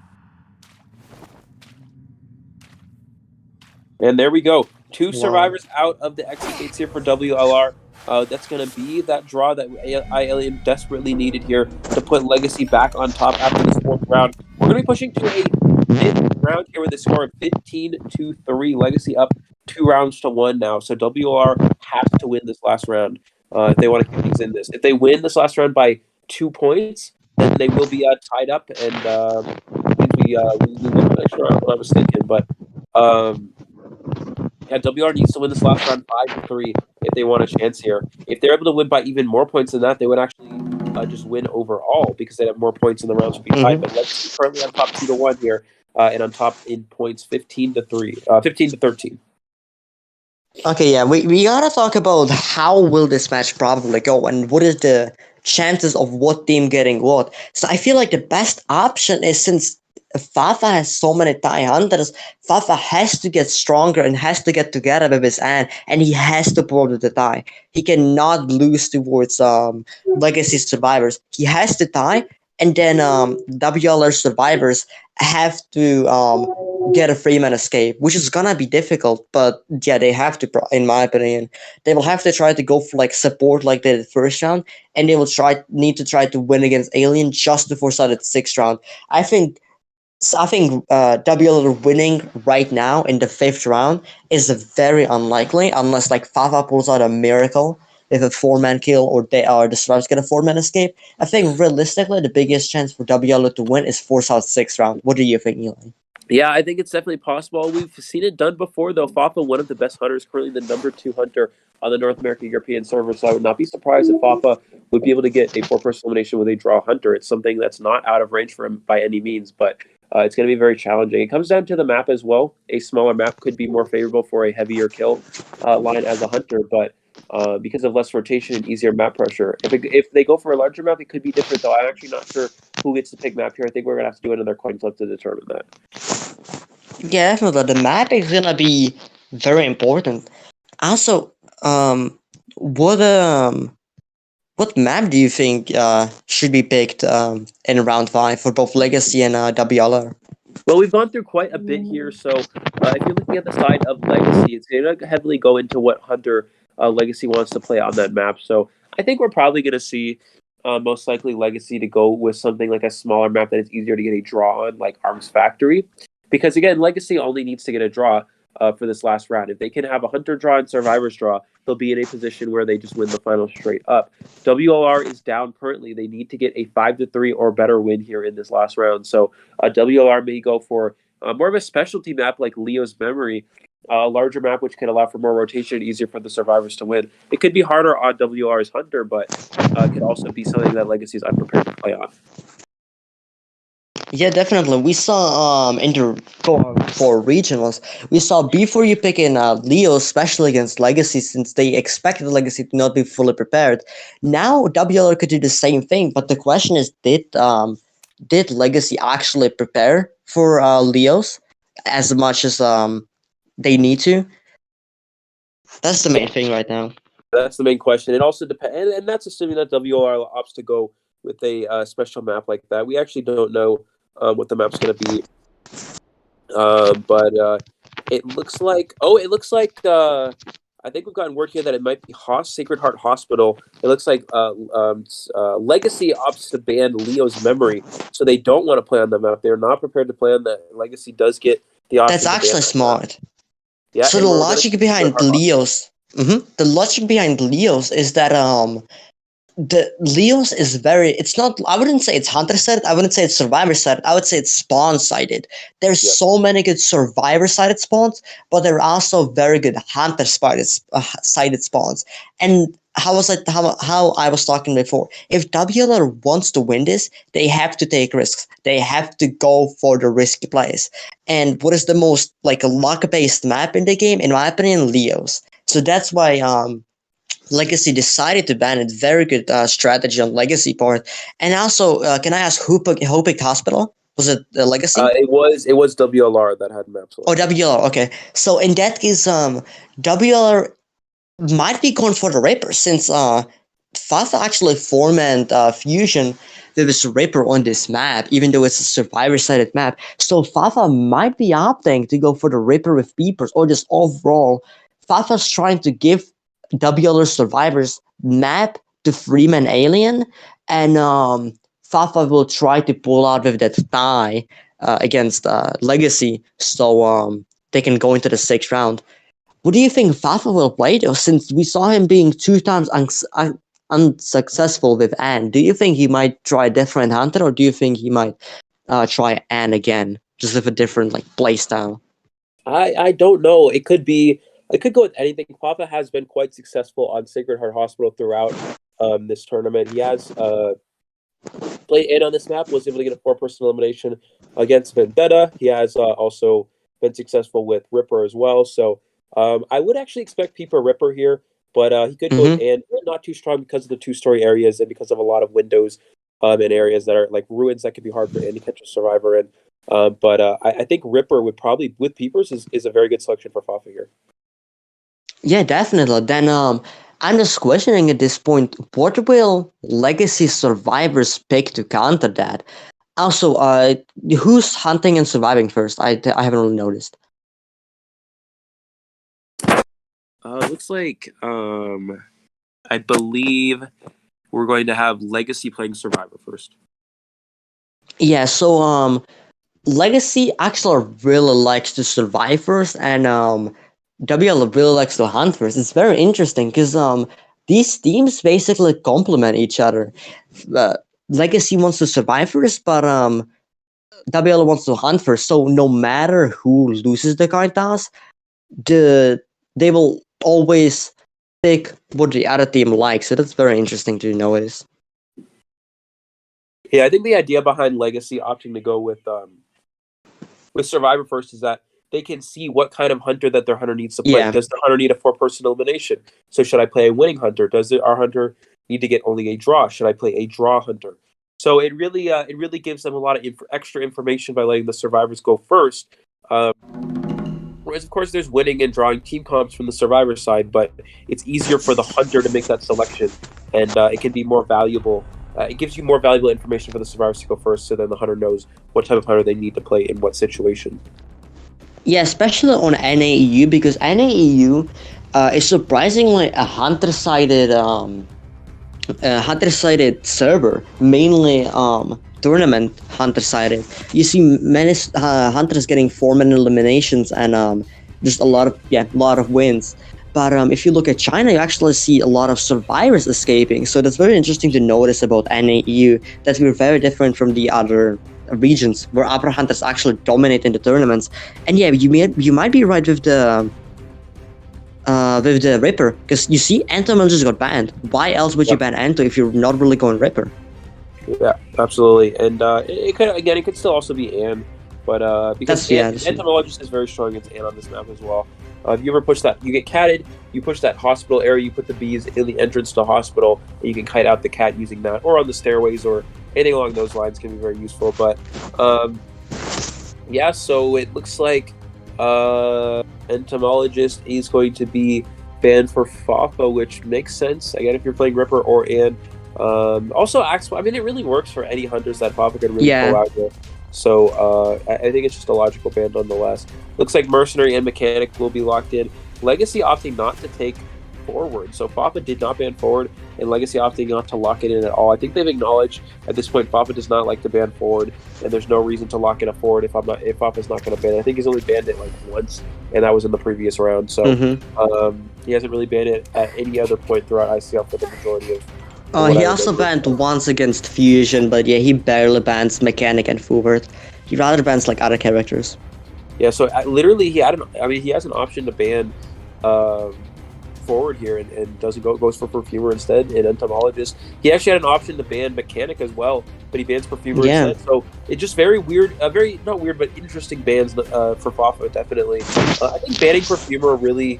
Speaker 1: And there we go. Two survivors out of the exit gates here for WLR. That's going to be that draw that ILM desperately needed here to put Legacy back on top after this fourth round. We're going to be pushing to a fifth round here with a score of 15-3. Legacy up 2 rounds to 1 now. So WLR has to win this last round if they want to keep things in this. If they win this last round by 2 points, then they will be tied up, and we win the next round. What I was thinking, but yeah, WR needs to win this last round 5-3 if they want a chance here. If they're able to win by even more points than that, they would actually just win overall because they'd have more points in the rounds to be tied. But Legacy currently on top 2-1 here, and on top in points 15-13.
Speaker 2: Okay, yeah, we gotta talk about how will this match probably go and what is the chances of what team getting what. So I feel like the best option is, since Fafa has so many TIE hunters, Fafa has to get stronger and has to get together with his and he has to pull the TIE. He cannot lose towards Legacy survivors. He has to tie, and then WLR survivors have to get a free-man escape, which is gonna be difficult, but yeah, they have to, in my opinion. They will have to try to go for like support like they did first round, and they will need to try to win against Alien just to force out at 6th round. I think WLR winning right now in the 5th round is very unlikely unless like Fafa pulls out a miracle with a 4-man kill, or the survivors get a 4-man escape. I think realistically the biggest chance for WLR to win is force out 6th round. What do you think, Eli?
Speaker 1: Yeah, I think it's definitely possible. We've seen it done before, though. Fafa, one of the best hunters, currently the number 2 hunter on the North American European server, so I would not be surprised if Fafa would be able to get a 4-person elimination with a draw hunter. It's something that's not out of range for him by any means, but it's going to be very challenging. It comes down to the map as well. A smaller map could be more favorable for a heavier kill line as a hunter, but because of less rotation and easier map pressure. If they go for a larger map, it could be different, though. I'm actually not sure who gets to pick map here. I think we're going to have to do another coin flip to determine that.
Speaker 2: Yeah, definitely. The map is going to be very important. Also, what map do you think should be picked in round 5 for both Legacy and WLR?
Speaker 1: Well, we've gone through quite a bit here, so if you're looking at the side of Legacy, it's going to heavily go into what Hunter Legacy wants to play on that map. So I think we're probably going to see most likely Legacy to go with something like a smaller map that is easier to get a draw on, like Arms Factory. Because, again, Legacy only needs to get a draw for this last round. If they can have a Hunter draw and Survivor's draw, they'll be in a position where they just win the final straight up. WLR is down currently. They need to get a 5-3 or better win here in this last round. So WLR may go for more of a specialty map like Leo's Memory, a larger map which can allow for more rotation, easier for the survivors to win. It could be harder on WLR's Hunter, but it could also be something that Legacy is unprepared to play on.
Speaker 2: Yeah, definitely. We saw for regionals, we saw before you pick in Leo, especially against Legacy, since they expected Legacy to not be fully prepared. Now WLR could do the same thing, but the question is, did did Legacy actually prepare for Leos as much as they need to? That's the main thing right now.
Speaker 1: That's the main question. It also depends, and that's assuming that WLR opts to go with a special map like that. We actually don't know what the map's going to be, but it looks like. I think we've gotten word here that it might be Sacred Heart Hospital. It looks like Legacy opts to ban Leo's memory, so they don't want to play on the map. They're not prepared to play on that. Legacy does get the option.
Speaker 2: That's actually smart.
Speaker 1: Yeah.
Speaker 2: So the logic behind Leo's, the logic behind Leo's is that the Leos is very, it's not, I wouldn't say it's hunter sided, I wouldn't say it's survivor sided, I would say it's spawn sided. There's so many good survivor sided spawns, but there are also very good hunter sided spawns. And how I was talking before, if WLR wants to win this, they have to take risks. They have to go for the risky plays. And what is the most like a luck based map in the game? In my opinion, Leos. So that's why Legacy decided to ban it. Very good strategy on Legacy part. And also, can I ask who picked Hospital? Was it Legacy?
Speaker 1: It was WLR that had maps.
Speaker 2: Oh, WLR. Okay. So in that case, WLR might be going for the Ripper since Fafa actually formed Fusion. There was a Ripper on this map, even though it's a survivor-sided map. So Fafa might be opting to go for the Ripper with Peepers, or just overall, Fafa's trying to give WLR survivors map to Freeman Alien, and Fafa will try to pull out with that tie against Legacy, so they can go into the 6th round. What do you think Fafa will play though, since we saw him being 2 times unsuccessful with Anne? Do you think he might try a different hunter, or do you think he might try Anne again, just with a different like play style?
Speaker 1: I don't know. It could go with anything. Fafa has been quite successful on Sacred Heart Hospital throughout this tournament. He has played in on this map, was able to get a 4-person elimination against Vendetta. He has also been successful with Ripper as well. So I would actually expect Peeper Ripper here, but he could go with Anne. Not too strong because of the 2-story areas and because of a lot of windows in areas that are like ruins that could be hard for Anne to catch a survivor in. But I think Ripper would probably, with Peepers, is a very good selection for Fafa here.
Speaker 2: Yeah, definitely. Then I'm just questioning at this point, what will Legacy survivors pick to counter that? Also, who's hunting and surviving first? I haven't really noticed.
Speaker 1: Looks like I believe we're going to have Legacy playing Survivor first.
Speaker 2: Yeah, so Legacy actually really likes to survive first, and WL really likes to hunt first. It's very interesting because these teams basically complement each other. Legacy wants to survive first, but WL wants to hunt first. So no matter who loses the card toss, they will always pick what the other team likes. So that's very interesting to notice.
Speaker 1: Yeah, I think the idea behind Legacy opting to go with Survivor first is that they can see what kind of hunter that their hunter needs to play. Yeah. Does the hunter need a 4-person elimination? So should I play a winning hunter? Does our hunter need to get only a draw? Should I play a draw hunter? So it really gives them a lot of extra information by letting the survivors go first. Whereas, of course, there's winning and drawing team comps from the survivor side, but it's easier for the hunter to make that selection, and it can be more valuable. It gives you more valuable information for the survivors to go first, so then the hunter knows what type of hunter they need to play in what situation.
Speaker 2: Yeah, especially on NAEU, because NAEU is surprisingly a hunter-sided server, mainly tournament hunter-sided. You see many hunters getting 4-man eliminations and just a lot of wins. But if you look at China, you actually see a lot of survivors escaping. So that's very interesting to notice about NAEU, that we're very different from the other regions where upper hunters actually dominate in the tournaments. And yeah, you might be right with the Ripper, because you see Anto just got banned. Why else would you ban Anto if you're not really going Ripper?
Speaker 1: Yeah, absolutely. And it could still also be Anne, but because Entomologist is very strong against Anne on this map as well. If you ever push that, you get catted, you push that hospital area, you put the bees in the entrance to the hospital, and you can kite out the cat using that, or on the stairways, or anything along those lines can be very useful. But yeah, so it looks like Entomologist is going to be banned for Fafa, which makes sense, again, if you're playing Ripper or Ann. Also, Axel, I mean, it really works for any hunters that Fafa can really pull out here. So I think it's just a logical ban nonetheless. Looks like Mercenary and Mechanic will be locked in. Legacy opting not to take forward. So Fafa did not ban forward, and Legacy opting not to lock it in at all. I think they've acknowledged at this point Fafa does not like to ban forward, and there's no reason to lock in a forward if Fafa's not going to ban it. I think he's only banned it like once, and that was in the previous round. So he hasn't really banned it at any other point throughout ICL for the majority of.
Speaker 2: He also banned once against Fusion, but yeah, he barely bans Mechanic and forward. He rather bans like other characters.
Speaker 1: Yeah, so literally he has an option to ban forward here and doesn't goes for Perfumer instead, and Entomologist. He actually had an option to ban Mechanic as well, but he bans Perfumer instead. So it's just very weird, very not weird, but interesting bans for Fafa, definitely. I think banning Perfumer really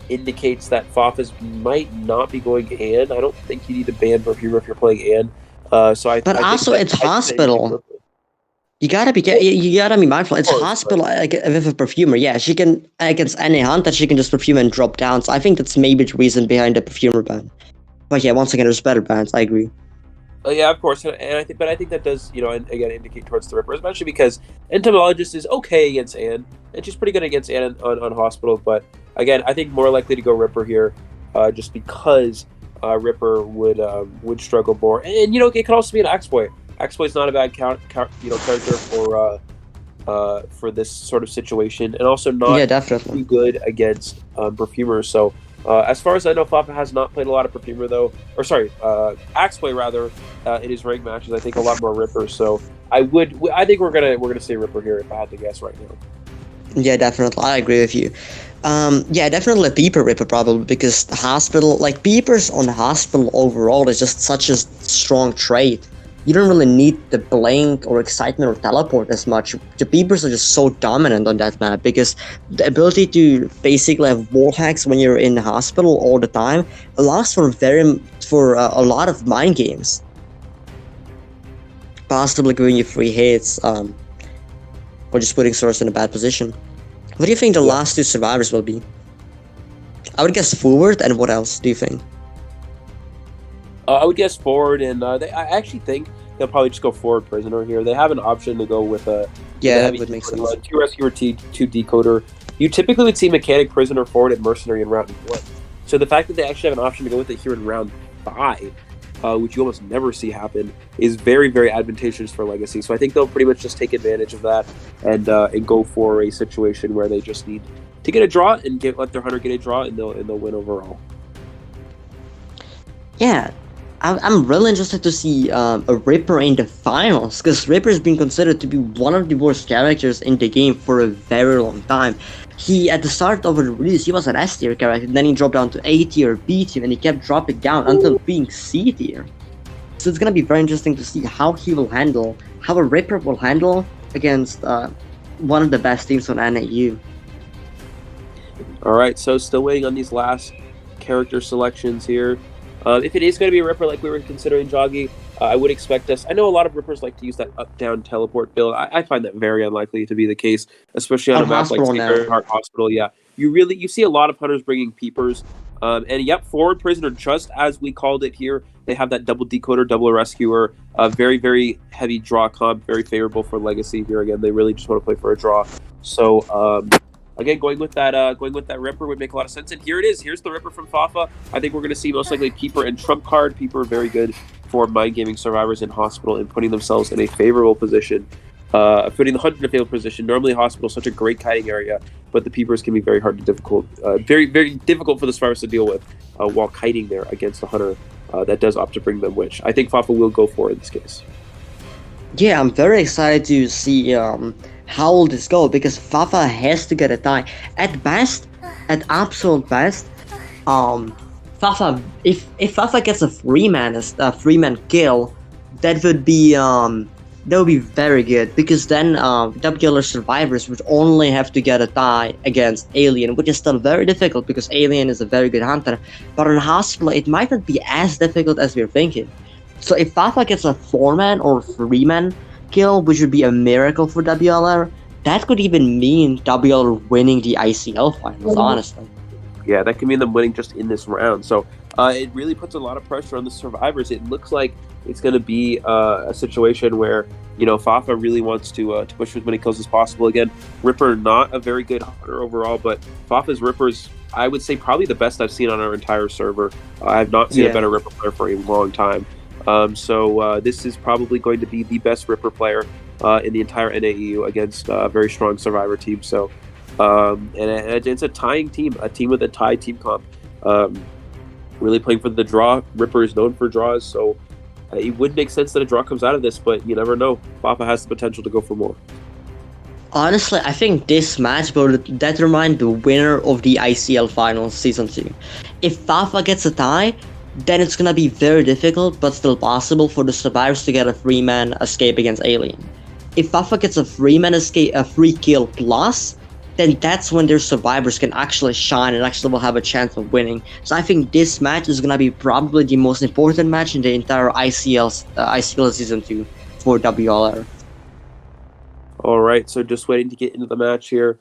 Speaker 1: indicates that Fafas might not be going Ann. I don't think you need to ban Perfumer if you're playing Ann. But
Speaker 2: also it's Hospital. You gotta be mindful. It's Hospital with a Perfumer. Yeah, she can against any hunt that she can just Perfume and drop down. So I think that's maybe the reason behind the Perfumer ban. But yeah, once again, there's better bans. I agree.
Speaker 1: Yeah, of course, and I think that does, again, indicate towards the Ripper, especially because Entomologist is okay against Ann, and she's pretty good against Ann on Hospital. But again, I think more likely to go Ripper here, just because Ripper would struggle more, and it could also be an Axeboy. Axeboy's not a bad character for this sort of situation, and also not too good against Perfumers. So. As far as I know, Fafa has not played a lot of Perfumer though, or sorry, Axeboy rather, in his ranked matches. I think a lot more Ripper. So I think we're gonna say Ripper here if I had to guess right now.
Speaker 2: Yeah, definitely, I agree with you. Yeah, definitely a Beeper Ripper probably, because the Hospital, like Beepers on the Hospital overall is just such a strong trait. You don't really need the blink or excitement or teleport as much. The Beepers are just so dominant on that map because the ability to basically have wall hacks when you're in the Hospital all the time allows for a lot of mind games. Possibly giving you free hits, or just putting Source in a bad position. What do you think the last two survivors will be? I would guess forward, and what else do you think?
Speaker 1: I would guess forward, and I actually think they'll probably just go forward prisoner here. They have an option to go with a
Speaker 2: that would make sense.
Speaker 1: 2 rescuer, 2 decoder. You typically would see Mechanic, prisoner, forward, and mercenary in round 1. So the fact that they actually have an option to go with it here in round 5, which you almost never see happen, is very, very advantageous for Legacy. So I think they'll pretty much just take advantage of that and go for a situation where they just need to get a draw and let their hunter get a draw, and they'll win overall.
Speaker 2: Yeah. I'm really interested to see a Ripper in the finals, because Ripper has been considered to be one of the worst characters in the game for a very long time. At the start of the release, he was an S tier character, then he dropped down to A tier, B tier, and he kept dropping down until being C tier. So it's gonna be very interesting to see how a Ripper will handle against one of the best teams on NAU.
Speaker 1: Alright, so still waiting on these last character selections here. If it is going to be a Ripper like we were considering Jogy, I would expect us. I know a lot of Rippers like to use that up-down teleport build. I find that very unlikely to be the case, especially on a map like Sacred Heart Hospital. Yeah, you see a lot of hunters bringing peepers. And yep, forward prisoner, just as we called it here. They have that double decoder, double rescuer. Very, very heavy draw comp, very favorable for Legacy here. Again, they really just want to play for a draw. So. Again, going with that Ripper would make a lot of sense. And here it is. Here's the Ripper from Fafa. I think we're going to see most likely Peeper and Trump card. Peeper very good for mind gaming survivors in Hospital and putting themselves in a favorable position. Putting the hunt in a favorable position. Normally, Hospital is such a great kiting area, but the Peepers can be very difficult for the survivors to deal with while kiting there against the hunter that does opt to bring them, which I think Fafa will go for in this case.
Speaker 2: Yeah, I'm very excited to see how will this go, because Fafa has to get a tie. At absolute best, Fafa, if Fafa gets a 3-man kill, that would be That would be very good because then WLR survivors would only have to get a tie against Alien, which is still very difficult because Alien is a very good hunter. But on Hospital, it might not be as difficult as we're thinking. So if Fafa gets a 4-man or 3-man kill, which would be a miracle for WLR, that could even mean WLR winning the ICL finals, honestly.
Speaker 1: Yeah, that can mean them winning just in this round. So it really puts a lot of pressure on the survivors. It looks like it's going to be a situation where, Fafa really wants to push for as many kills as possible. Again, Ripper, not a very good hunter overall, but Fafa's Ripper's, I would say, probably the best I've seen on our entire server. I have not seen a better Ripper player for a long time. So this is probably going to be the best Ripper player in the entire NAEU against a very strong survivor team. So and it's a tying team, a team with a tie team comp. Really playing for the draw. Ripper is known for draws, so it would make sense that a draw comes out of this, but you never know. Fafa has the potential to go for more.
Speaker 2: Honestly, I think this match will determine the winner of the ICL Finals Season 2. If Fafa gets a tie, then it's gonna be very difficult, but still possible for the survivors to get a 3-man escape against Alien. If Fafa gets a 3-man escape, a 3-kill plus, then that's when their survivors can actually shine and actually will have a chance of winning. So I think this match is gonna be probably the most important match in the entire ICL Season 2 for WLR.
Speaker 1: All right, so just waiting to get into the match here.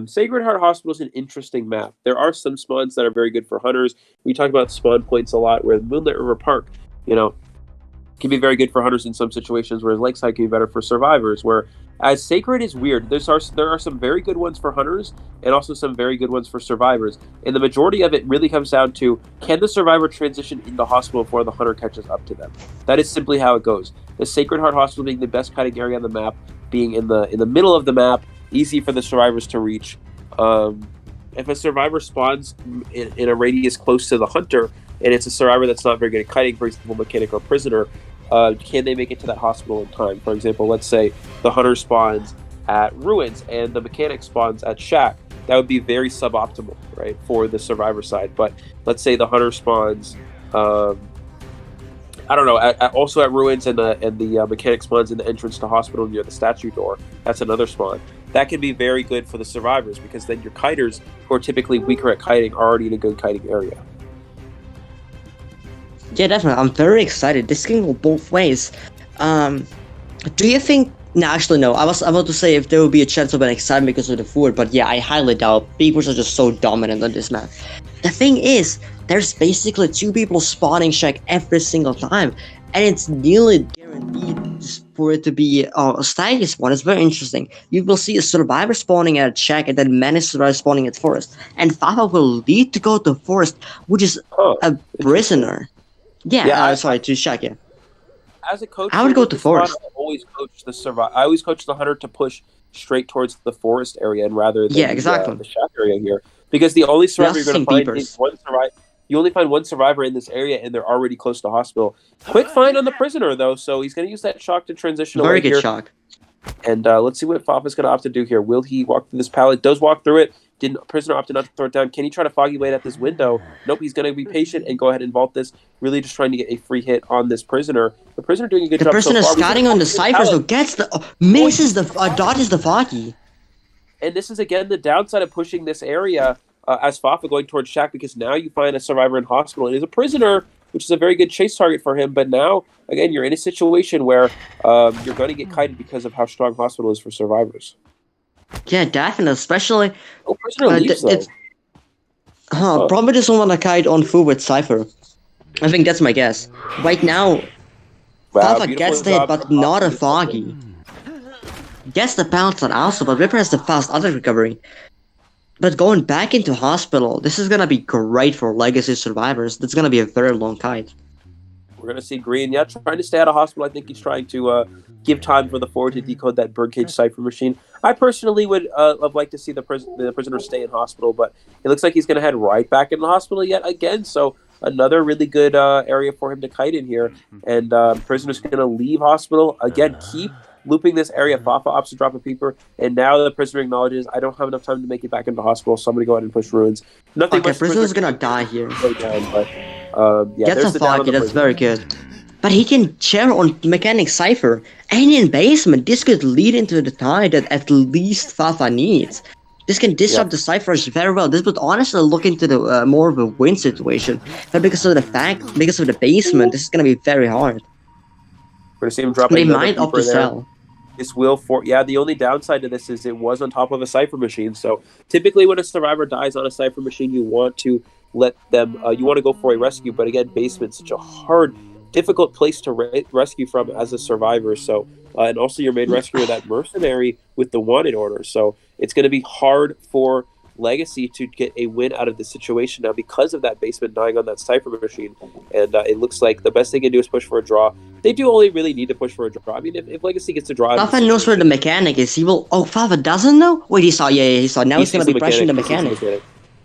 Speaker 1: Sacred Heart Hospital is an interesting map. There are some spawns that are very good for hunters. We talk about spawn points a lot, where Moonlit River Park, can be very good for hunters in some situations, whereas Lakeside can be better for survivors, where as Sacred is weird. There are some very good ones for hunters and also some very good ones for survivors. And the majority of it really comes down to, can the survivor transition into hospital before the hunter catches up to them? That is simply how it goes. The Sacred Heart Hospital being the best kiting area on the map, being in the middle of the map, easy for the survivors to reach. If a survivor spawns in a radius close to the hunter, and it's a survivor that's not very good at kiting, for example, mechanic or prisoner, can they make it to that hospital in time? For example, let's say the hunter spawns at Ruins and the mechanic spawns at Shack. That would be very suboptimal, right, for the survivor side. But let's say the hunter spawns, also at Ruins, and the mechanic spawns in the entrance to hospital near the statue door. That's another spawn. That can be very good for the survivors, because then your kiters, who are typically weaker at kiting, are already in a good kiting area.
Speaker 2: Yeah, definitely. I'm very excited. This can go both ways. Do you think... No, actually, no. I was about to say if there would be a chance of an excitement because of the forward, but yeah, I highly doubt. People are just so dominant on this map. The thing is, there's basically 2 people spawning Shack every single time, and it's nearly guaranteed for it to be a stagger spawn. It's very interesting. You will see a survivor spawning at Shack and then many survivors spawning at Forest, and Fafa will lead to go to Forest, which is a prisoner. To Shack, yeah.
Speaker 1: As a coach,
Speaker 2: I would go to Forest.
Speaker 1: I always coach the hunter to push straight towards the Forest area, and rather than the Shack area here, because the only survivor you're going to find is one survivor. You only find one survivor in this area, and they're already close to hospital. Quick find on the prisoner, though, so he's going to use that shock to transition away.
Speaker 2: Very good shock.
Speaker 1: And let's see what Fafa's going to opt to do here. Will he walk through this pallet? Does walk through it. Prisoner opted not to throw it down. Can he try to foggy wait at this window? Nope, he's going to be patient and go ahead and vault this. Really just trying to get a free hit on this prisoner. The prisoner doing a good job so far.
Speaker 2: The prisoner scouting on the ciphers, though, misses dodges the foggy.
Speaker 1: And this is, again, the downside of pushing this area as Fafa going towards Shack, because now you find a survivor in hospital. It is a prisoner, which is a very good chase target for him. But now, again, you're in a situation where you're going to get kited because of how strong hospital is for survivors.
Speaker 2: Yeah, definitely, especially...
Speaker 1: prisoner leaves, though.
Speaker 2: Probably doesn't want to kite on food with Cypher. I think that's my guess. Right now, Fafa gets the hit, but not a foggy. Gets the bounce on also, but Ripper has the fast other recovery. But going back into hospital, this is gonna be great for legacy survivors. That's gonna be a very long kite.
Speaker 1: We're going to see Green, trying to stay out of hospital. I think he's trying to give time for the forward to decode that birdcage cipher machine. I personally would have liked to see the prisoner stay in hospital, but it looks like he's going to head right back in the hospital yet again. So another really good area for him to kite in here. And prisoner's going to leave hospital. Again, keep looping this area. Fafa opts to drop a peeper, and now the prisoner acknowledges, I don't have enough time to make it back into hospital, so I'm going to go ahead and push Ruins.
Speaker 2: Prisoner's going to die here.
Speaker 1: Gets
Speaker 2: a foggy, that's very good. But he can share on Mechanic Cypher. And in basement, this could lead into the tie that at least Fafa needs. This can disrupt the Cyphers very well. This would honestly look into the more of a win situation. But because of the basement, this is gonna be very hard.
Speaker 1: We're gonna see him dropping
Speaker 2: They
Speaker 1: another
Speaker 2: might opt to
Speaker 1: there.
Speaker 2: sell.
Speaker 1: This will the only downside to this is it was on top of a Cypher machine. So typically when a survivor dies on a Cypher machine, you want to let them, you want to go for a rescue. But again, basement's such a hard, difficult place to rescue from as a survivor. So, and also your main rescuer, that mercenary with the wanted order. So it's going to be hard for Legacy to get a win out of this situation now because of that basement dying on that Cypher machine. And it looks like the best they can do is push for a draw. They do only really need to push for a draw. I mean, if Legacy gets a draw...
Speaker 2: Fafa knows where the mechanic is. He will... Oh, Fafa doesn't know? Wait, he saw. Yeah, he saw. Now he's going to be pressuring the mechanic.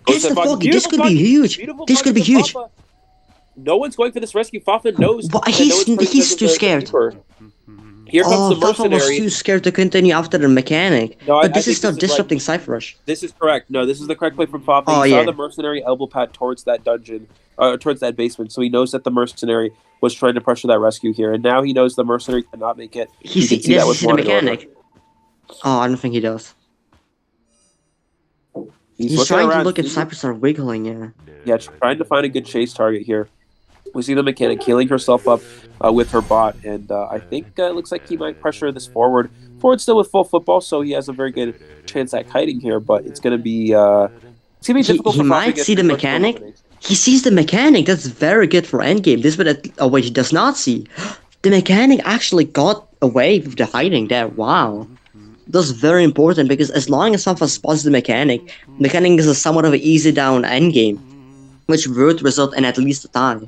Speaker 2: That's the Foggy. This could be huge. This could be huge.
Speaker 1: No one's going for this rescue. Fafa knows.
Speaker 2: He's too scared.
Speaker 1: Here comes the mercenary.
Speaker 2: Fafa was too scared to continue after the mechanic.
Speaker 1: No,
Speaker 2: but this is still disrupting
Speaker 1: right.
Speaker 2: Cypher Rush.
Speaker 1: This is correct. No, this is the correct play from Fafa. He saw the mercenary elbow pad towards that dungeon, towards that basement. So he knows that the mercenary was trying to pressure that rescue here, and now he knows the mercenary cannot make it.
Speaker 2: He sees the mechanic. Oh, I don't think he does. He's trying to look if Cyphers are wiggling.
Speaker 1: Yeah, trying to find a good chase target here. We see the mechanic healing herself up with her bot, and I think it looks like he might pressure this forward. Forward still with full football, so he has a very good chance at kiting here, but it's going to be difficult.
Speaker 2: He might see the mechanic. He sees the mechanic. That's very good for endgame. This would... Oh wait, he does not see. The mechanic actually got away with the hiding there. Wow. That's very important because as long as someone spots the mechanic is a somewhat of an easy down endgame, which would result in at least a tie.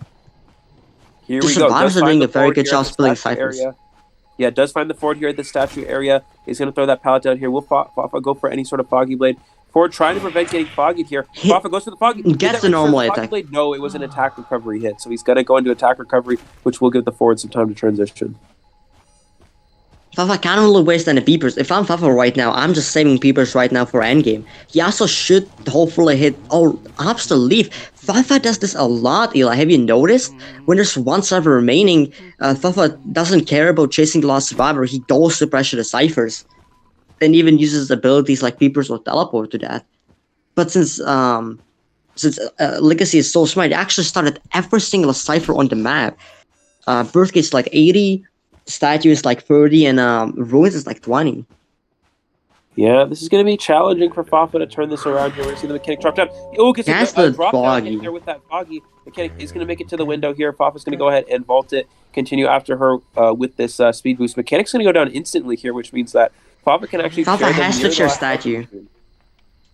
Speaker 1: Here
Speaker 2: the survivors are doing a very good job splitting Cyphers.
Speaker 1: Yeah, does find the forward here at the statue area. He's going to throw that pallet down here. Will Fafa go for any sort of Foggy Blade? Forward trying to prevent getting foggied here. Fafa goes for the Foggy.
Speaker 2: Gets the normal attack.
Speaker 1: Blade? No, it was an attack recovery hit. So he's going to go into attack recovery, which will give the forward some time to transition.
Speaker 2: Fafa can't really waste any peepers. If I'm Fafa right now, I'm just saving peepers right now for endgame. He also should hopefully hit... Oh, Ops to leave. Fafa does this a lot, Eli. Have you noticed? When there's one server remaining, Fafa doesn't care about chasing the last survivor. He goes to pressure the Cyphers. And even uses abilities like peepers or teleport to that. But since Legacy is so smart, he actually started every single Cypher on the map. Birthgate's like 80... Statue is like 30 and Ruins is like 20.
Speaker 1: Yeah, this is going to be challenging for Fafa to turn this around here. We're going to see the mechanic drop down. Oh, gets a drop down in there with that Foggy. Mechanic is going to make it to the window here. Fafa's going to go ahead and vault it, continue after her with this speed boost. Mechanic's going to go down instantly here, which means that Fafa can actually
Speaker 2: Fafa has to cheer Statue.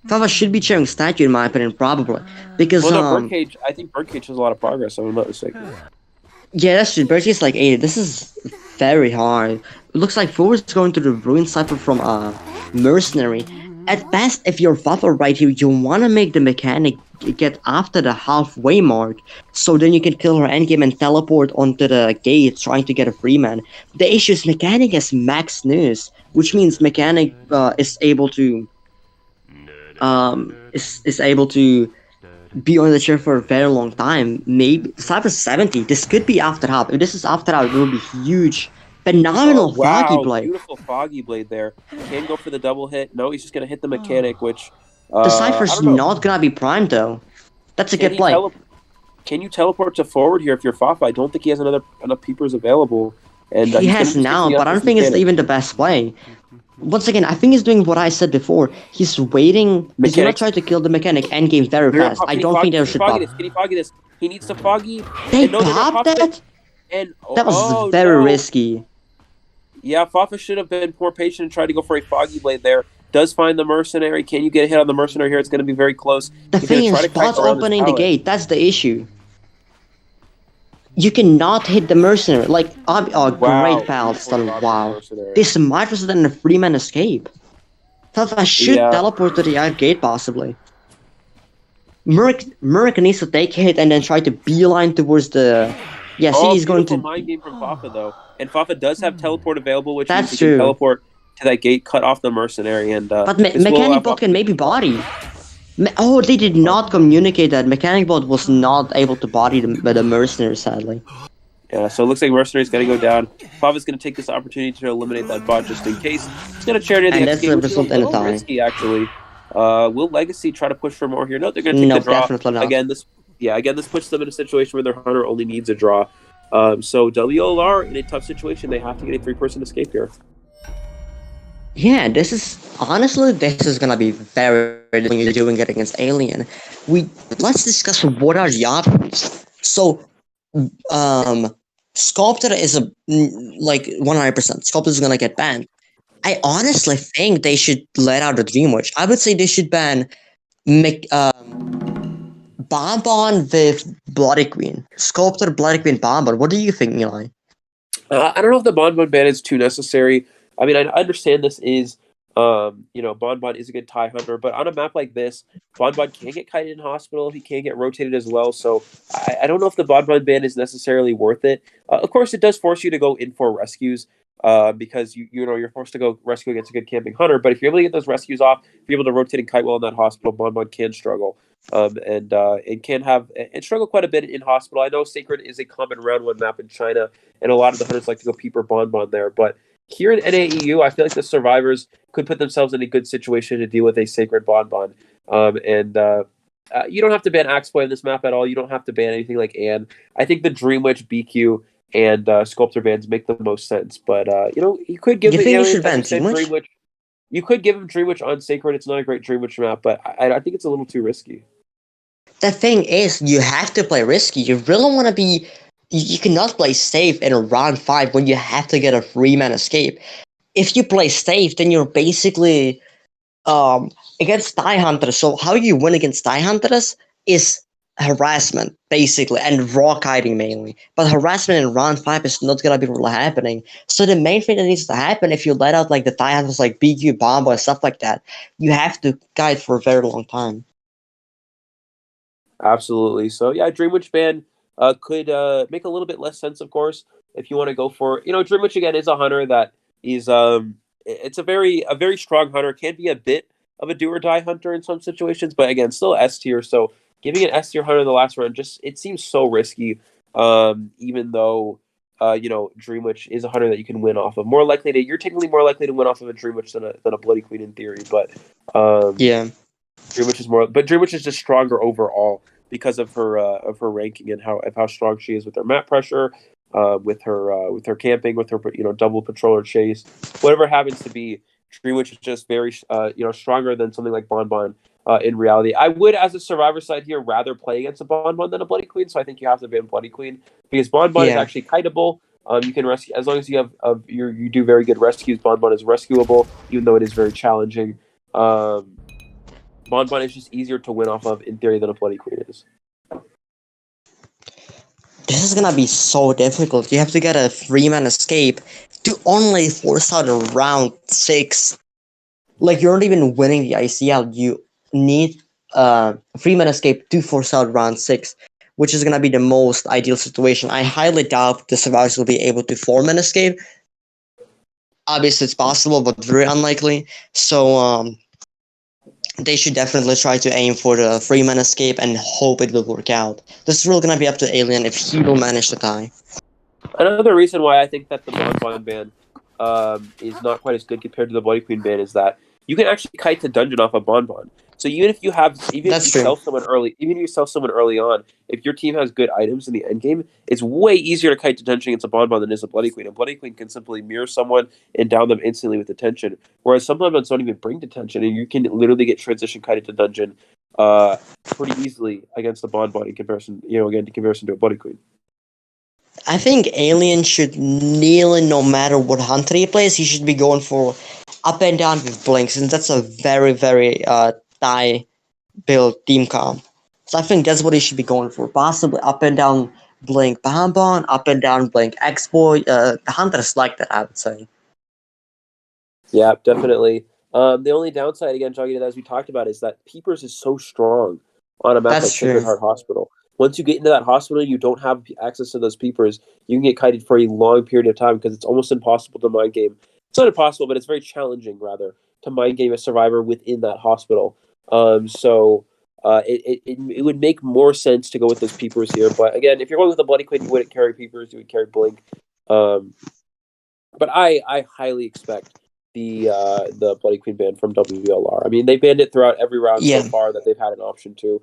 Speaker 2: Fafa should be cheering Statue in my opinion, probably. Because,
Speaker 1: Birdcage, I think Birdcage has a lot of progress, so I'm not mistaken.
Speaker 2: Yeah, that's true. Birdcage's like 80. This is very hard. It looks like Forward's going to the Ruin Cypher from Mercenary. At best, if you're Fafa right here, you want to make the mechanic get after the halfway mark, so then you can kill her endgame and teleport onto the gate trying to get a free man. The issue is mechanic has max news, which means mechanic is able to be on the chair for a very long time. Maybe Cypher 70. This could be after half. If this is after half, it will be huge. Phenomenal Foggy Blade.
Speaker 1: Beautiful Foggy Blade there. Can go for the double hit. No, he's just gonna hit the mechanic, which
Speaker 2: the Cypher's not gonna be primed though. That's a good play.
Speaker 1: Can you teleport to forward here if you're Fafa? I don't think he has enough peepers available. And
Speaker 2: he has now, but I don't think it's even the best play. Once again, I think he's doing what I said before. He's waiting. He's gonna try to kill the mechanic endgame very fast. I don't think they should pop.
Speaker 1: Can he foggy this? He needs to foggy.
Speaker 2: They popped that? That was very risky.
Speaker 1: Yeah, Fafa should have been more patient and tried to go for a Foggy Blade there. Does find the Mercenary. Can you get a hit on the Mercenary here? It's going to be very close.
Speaker 2: The thing is, Spot's opening the gate. That's the issue. You cannot hit the Mercenary. Like, great pal stun. Wow. This might result in a free-man escape. Fafa should teleport to the gate, possibly. Merc needs to take a hit and then try to beeline towards the... Yeah, see, he's going to...
Speaker 1: mind game from Fafa, though. And Fafa does have teleport available, which means he can teleport to that gate, cut off the Mercenary, and...
Speaker 2: but Mechanic Bot can maybe body. They did not communicate that. Mechanic Bot was not able to body the Mercenary, sadly.
Speaker 1: Yeah, so it looks like Mercenary's got to go down. Pava's going to take this opportunity to eliminate that bot just in case. He's going to charity the
Speaker 2: And
Speaker 1: X
Speaker 2: that's
Speaker 1: game,
Speaker 2: the
Speaker 1: which is a
Speaker 2: result in a
Speaker 1: little
Speaker 2: tie.
Speaker 1: risky, actually. Will Legacy try to push for more here? No, they're going to take the
Speaker 2: No,
Speaker 1: draw.
Speaker 2: definitely not.
Speaker 1: Again, this puts them in a situation where their hunter only needs a draw. So WLR in a tough situation, they have to get a three-person escape here.
Speaker 2: Yeah, this is gonna be very when you're doing it against Alien. Let's discuss what are the options. So, um, Sculptor is like 100%. Sculptor is gonna get banned. I honestly think they should let out the Dream Witch. I would say they should ban Bonbon with Bloody Queen. Sculptor, Bloody Queen, Bonbon. What do you think, Eli?
Speaker 1: I don't know if the Bonbon ban is too necessary. I mean, I understand this is, Bonbon is a good tie hunter, but on a map like this, Bonbon can get kited in hospital. He can get rotated as well. So I don't know if the Bonbon ban is necessarily worth it. Of course, it does force you to go in for rescues. Because you're forced to go rescue against a good camping hunter. But if you're able to get those rescues off, be able to rotate and kite well in that hospital, Bonbon can struggle. And it can have and struggle quite a bit in hospital. I know Sacred is a common round one map in China, and a lot of the hunters like to go Peeper Bonbon there. But here in NAEU, I feel like the survivors could put themselves in a good situation to deal with a Sacred Bonbon. You don't have to ban Axeboy in this map at all. You don't have to ban anything like Anne. I think the Dream Witch, BQ, and Sculptor bans make the most sense. But you could give
Speaker 2: You
Speaker 1: the
Speaker 2: think you
Speaker 1: aliens,
Speaker 2: should
Speaker 1: as
Speaker 2: ban
Speaker 1: you said,
Speaker 2: Dream
Speaker 1: Dream
Speaker 2: Witch?
Speaker 1: Witch. You could give him Dream Witch on Sacred. It's not a great Dream Witch map, but I think it's a little too risky.
Speaker 2: The thing is, you have to play risky. You really want to be. You cannot play safe in a round 5 when you have to get a 3-man escape. If you play safe, then you're basically against Die Hunters. So how you win against Die Hunters is harassment, basically, and raw kiting mainly. But harassment in round 5 is not gonna be really happening. So the main thing that needs to happen if you let out like the Die Hunters like BQ Bomb and stuff like that, you have to guide for a very long time.
Speaker 1: Absolutely. So yeah, Dream Witch ban could make a little bit less sense, of course, if you want to go for Dream Witch again is a hunter that is it's a very strong hunter. Can be a bit of a do or die hunter in some situations, but again, still S tier. So giving an S tier hunter in the last round just it seems so risky. Even though Dream Witch is a hunter that you can win off of. You're technically more likely to win off of a Dream Witch than a Bloody Queen in theory, but
Speaker 2: Yeah.
Speaker 1: Dream Witch is just stronger overall because of her ranking and how strong she is with her map pressure, with her camping, with her double patrol or chase, whatever it happens to be. Dream Witch is just very stronger than something like Bonbon. In reality, I would, as a survivor side here, rather play against a Bonbon than a Bloody Queen. So I think you have to ban Bloody Queen because Bonbon is
Speaker 2: Yeah.
Speaker 1: actually kiteable. You can rescue as long as you have you do very good rescues. Bonbon is rescuable, even though it is very challenging. Bonbon is just easier to win off of in theory than a Bloody Queen is.
Speaker 2: This is gonna be so difficult. You have to get a 3-man escape to only force out a round 6. Like you're not even winning the ICL. You need a 3-man escape to force out round 6, which is gonna be the most ideal situation. I highly doubt the survivors will be able to 4-man escape. Obviously, it's possible, but very unlikely. So they should definitely try to aim for the 3-man escape and hope it will work out. This is really gonna be up to Alien if he will manage to tie.
Speaker 1: Another reason why I think that the Bonbon ban is not quite as good compared to the Bloody Queen ban is that you can actually kite to dungeon off a Bonbon. So even if
Speaker 2: That's
Speaker 1: you
Speaker 2: true.
Speaker 1: sell someone early, even if you sell someone early on, if your team has good items in the end game, it's way easier to kite to dungeon against a Bonbon than it is a Bloody Queen. A Bloody Queen can simply mirror someone and down them instantly with detention, whereas some Bonbons don't even bring detention, and you can literally get transition kited to dungeon pretty easily against the Bonbon in comparison, again, in comparison to a Bloody Queen.
Speaker 2: I think Alien should kneel in no matter what hunter he plays. He should be going for up and down with blinks, and that's a very, very die build team comp. So I think that's what he should be going for. Possibly up and down blink Bonbon, up and down blink X-Boy. The hunters like that, I would say.
Speaker 1: Yeah, definitely. The only downside, again, Jogy, as we talked about, is that Peepers is so strong on a map
Speaker 2: That's
Speaker 1: like Sacred
Speaker 2: true.
Speaker 1: Heart Hospital. Once you get into that hospital, you don't have access to those Peepers. You can get kited for a long period of time because it's almost impossible to mind game. It's not impossible, but it's very challenging, rather, to mind game a survivor within that hospital. So it would make more sense to go with those peepers here. But again, if you're going with a Bloody Queen, you wouldn't carry peepers, you would carry Blink. But I highly expect the Bloody Queen ban from WLR. I mean, they banned it throughout every round so far that they've had an option to.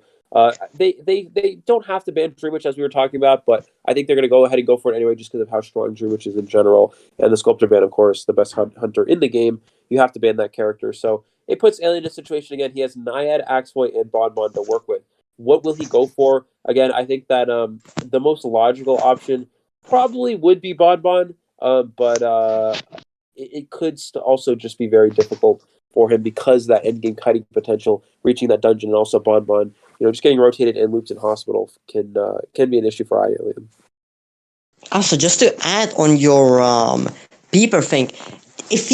Speaker 1: They don't have to ban Dream Witch, as we were talking about, but I think they're going to go ahead and go for it anyway just because of how strong Dream Witch is in general. And the Sculptor ban, of course, the best hunter in the game. You have to ban that character. So it puts Alien in a situation again. He has Naiad, Axboy, and Bonbon to work with. What will he go for? Again, I think that the most logical option probably would be Bonbon, but it could also just be very difficult for him because that endgame kiting potential, reaching that dungeon, and also Bonbon, just getting rotated and looped in hospital can be an issue for Alien.
Speaker 2: Also, just to add on your Peeper thing, if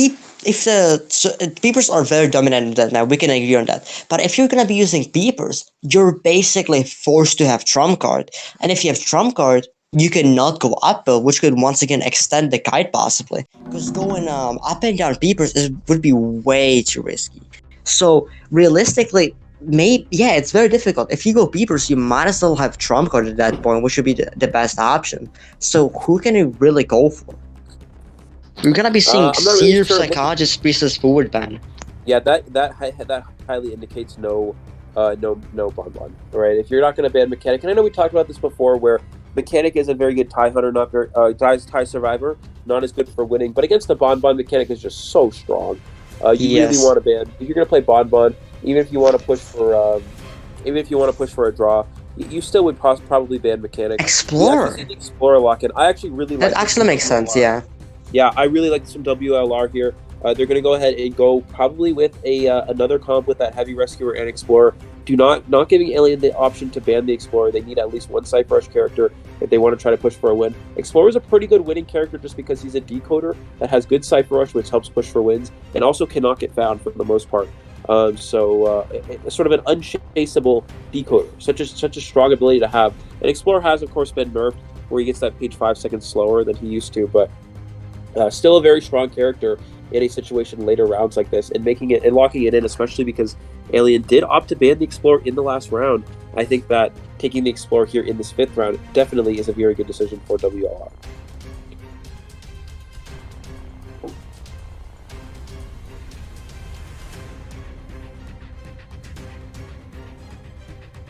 Speaker 2: the Peepers are very dominant in that now, we can agree on that. But if you're gonna be using Peepers, you're basically forced to have Trump card. And if you have Trump card, you cannot go uphill, which could once again extend the kite possibly. Because going up and down Peepers would be way too risky. So realistically, it's very difficult. If you go Peepers, you might as well have Trump card at that point, which would be the best option. So who can you really go for? We're gonna be seeing Seer, Psychologist, Priestess forward ban.
Speaker 1: Yeah, that highly indicates no Bonbon. Right? If you're not gonna ban Mechanic, and I know we talked about this before, where Mechanic is a very good tie hunter, not very tie survivor, not as good for winning. But against the Bonbon, Mechanic is just so strong. You really want to ban if you're gonna play Bonbon, even if you want to push for a draw. You still would probably ban Mechanic.
Speaker 2: Explorer.
Speaker 1: The Explorer lock-in. I actually really like.
Speaker 2: That actually makes sense. Yeah.
Speaker 1: Yeah, I really like some WLR here. They're going to go ahead and go probably with another comp with that Heavy Rescuer and Explorer. Not giving Alien the option to ban the Explorer. They need at least one Cypher Rush character if they want to try to push for a win. Explorer is a pretty good winning character just because he's a decoder that has good Cypher Rush, which helps push for wins, and also cannot get found for the most part. It's sort of an unchaseable decoder. Such a strong ability to have. And Explorer has, of course, been nerfed, where he gets that page 5 seconds slower than he used to, but still a very strong character in a situation later rounds like this, and making it and locking it in, especially because Alien did opt to ban the Explorer in the last round. I think that taking the Explorer here in this 5th round definitely is a very good decision for WLR.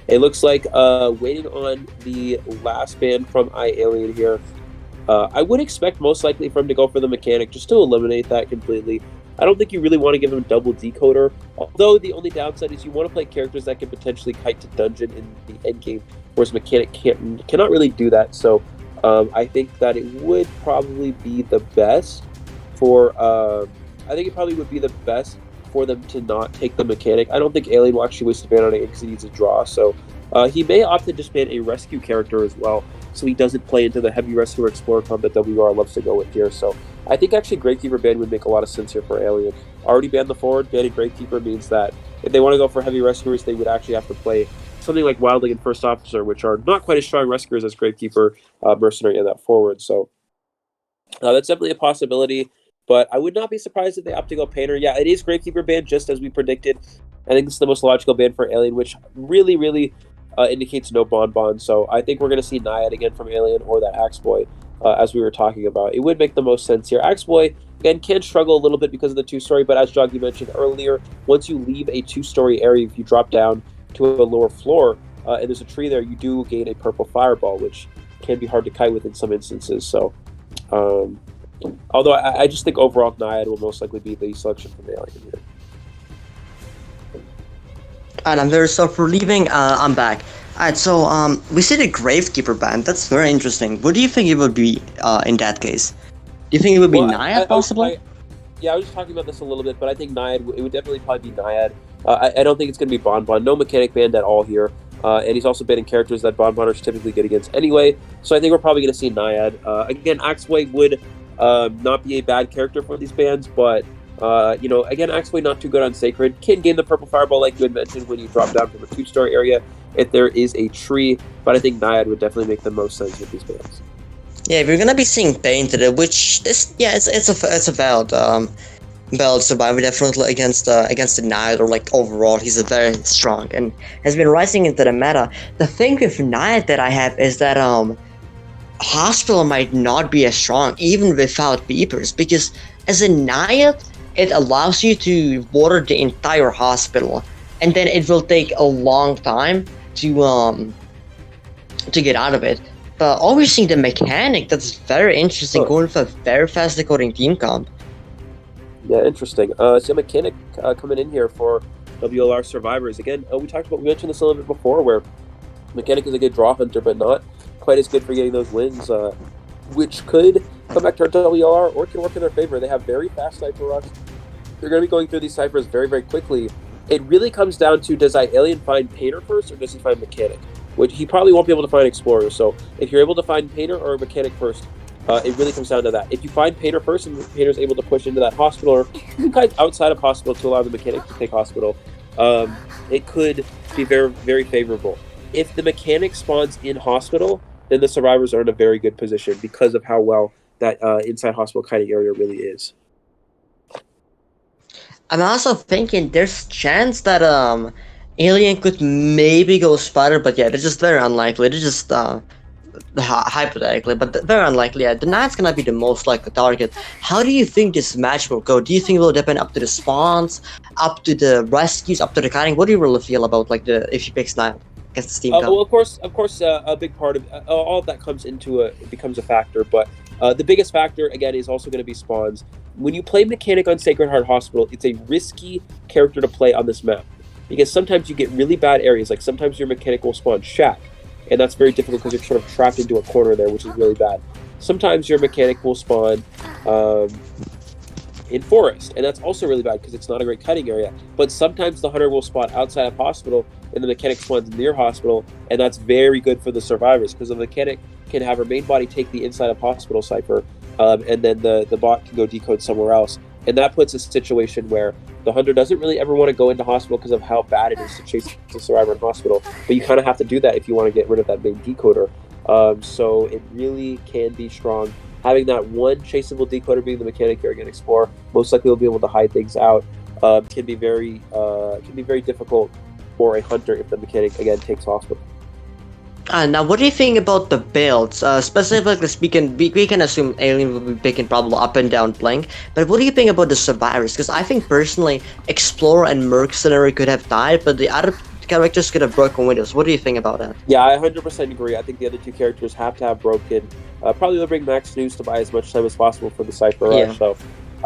Speaker 1: It looks like waiting on the last ban from iAlien here. I would expect most likely for him to go for the Mechanic just to eliminate that completely. I don't think you really want to give him double decoder, although the only downside is you want to play characters that can potentially kite to dungeon in the end game, whereas Mechanic cannot really do that. So I think that it would probably be the best for them to not take the Mechanic. I don't think Alien will actually waste a ban on it because he needs a draw. So he may opt to just ban a rescue character as well, so he doesn't play into the Heavy Rescue or Explorer comp that WR loves to go with here. So I think actually Gravekeeper ban would make a lot of sense here for Alien. Already banned the forward, banning Gravekeeper means that if they want to go for Heavy Rescuers, they would actually have to play something like Wildling and First Officer, which are not quite as strong rescuers as Gravekeeper, Mercenary, and that forward. So that's definitely a possibility, but I would not be surprised if they opt to go Painter. Yeah, it is Gravekeeper ban, just as we predicted. I think this is the most logical ban for Alien, which really, really indicates no Bonbon. So I think we're going to see Naiad again from Alien or that Axeboy, as we were talking about. It would make the most sense here. Axeboy, again, can struggle a little bit because of the 2-story, but as Jogy mentioned earlier, once you leave a 2-story area, if you drop down to a lower floor and there's a tree there, you do gain a purple fireball, which can be hard to kite with in some instances. So, although I just think overall Naiad will most likely be the selection from Alien here.
Speaker 2: And I'm very sorry for leaving. I'm back. Alright, so we see the Gravekeeper ban. That's very interesting. What do you think it would be in that case? Do you think it would be Naiad possibly?
Speaker 1: I was just talking about this a little bit, but I think Naiad, it would definitely probably be Naiad. I don't think it's going to be Bonbon. No Mechanic banned at all here. And he's also banning characters that Bonboners typically get against anyway. So I think we're probably going to see Naiad. Again, Axeboy would not be a bad character for these bans, but again, Axeboy not too good on Sacred. Can gain the purple fireball like you had mentioned when you drop down from a 2-star area if there is a tree, but I think Naiad would definitely make the most sense with these bans.
Speaker 2: Yeah, we're gonna be seeing Painted, which is it's a valid Well, Survivor definitely against the Knight, or like overall, he's a very strong and has been rising into the meta. The thing with Knight that I have is that Hospital might not be as strong even without beepers, because as a Naiad, it allows you to water the entire hospital, and then it will take a long time to get out of it. But always seeing the mechanic, that's very interesting, going for a very fast decoding team comp.
Speaker 1: Yeah, interesting. So mechanic coming in here for WLR survivors. Again, we mentioned this a little bit before, where mechanic is a good draw hunter, but not quite as good for getting those wins, which could come back to our WLR or can work in their favor. They have very fast cipher rush. They're going to be going through these ciphers very, very quickly. It really comes down to, does Alien find Painter first, or does he find Mechanic? Which he probably won't be able to find Explorer. So if you're able to find Painter or Mechanic first, it really comes down to that. If you find Painter first and Painter's able to push into that hospital, or even outside of hospital to allow the Mechanic to take hospital, it could be very, very favorable. If the Mechanic spawns in hospital, then the survivors are in a very good position because of how well that inside hospital kind of area really is.
Speaker 2: I'm also thinking there's chance that Alien could maybe go Spider, but yeah, it's just very unlikely. It's just hypothetically, but very unlikely. Yeah, the Knight's gonna be the most likely target. How do you think this match will go? Do you think it will depend up to the spawns, up to the rescues, up to the kiting? What do you really feel about like if he picks Knight against the Steam?
Speaker 1: Well, of course, a big part of all of that comes into it becomes a factor, but the biggest factor again is also going to be spawns. When you play Mechanic on Sacred Heart Hospital, it's a risky character to play on this map, because sometimes you get really bad areas. Like sometimes your Mechanic will spawn Shack, and that's very difficult because you're sort of trapped into a corner there, which is really bad. Sometimes your Mechanic will spawn in Forest, and that's also really bad because it's not a great cutting area. But sometimes the Hunter will spawn outside of Hospital, and the Mechanic spawns near Hospital, and that's very good for the survivors because the Mechanic can have her main body take the inside of Hospital cipher, and then the bot can go decode somewhere else. And that puts a situation where the Hunter doesn't really ever want to go into Hospital because of how bad it is to chase the survivor in Hospital. But you kind of have to do that if you want to get rid of that main decoder. So it really can be strong. Having that one chaseable decoder being the Mechanic here again, Explorer, most likely will be able to hide things out. Can be very difficult for a Hunter if the Mechanic again takes Hospital.
Speaker 2: Now, what do you think about the builds? Specifically speaking, we can assume Alien will be picking probably up and down Blink, but what do you think about the survivors? Because I think personally, Explorer and Mercenary could have died, but the other characters could have broken windows. What do you think about that?
Speaker 1: Yeah, I 100% agree. I think the other two characters have to have broken. Probably will bring Max News to buy as much time as possible for the Cypher Rush. So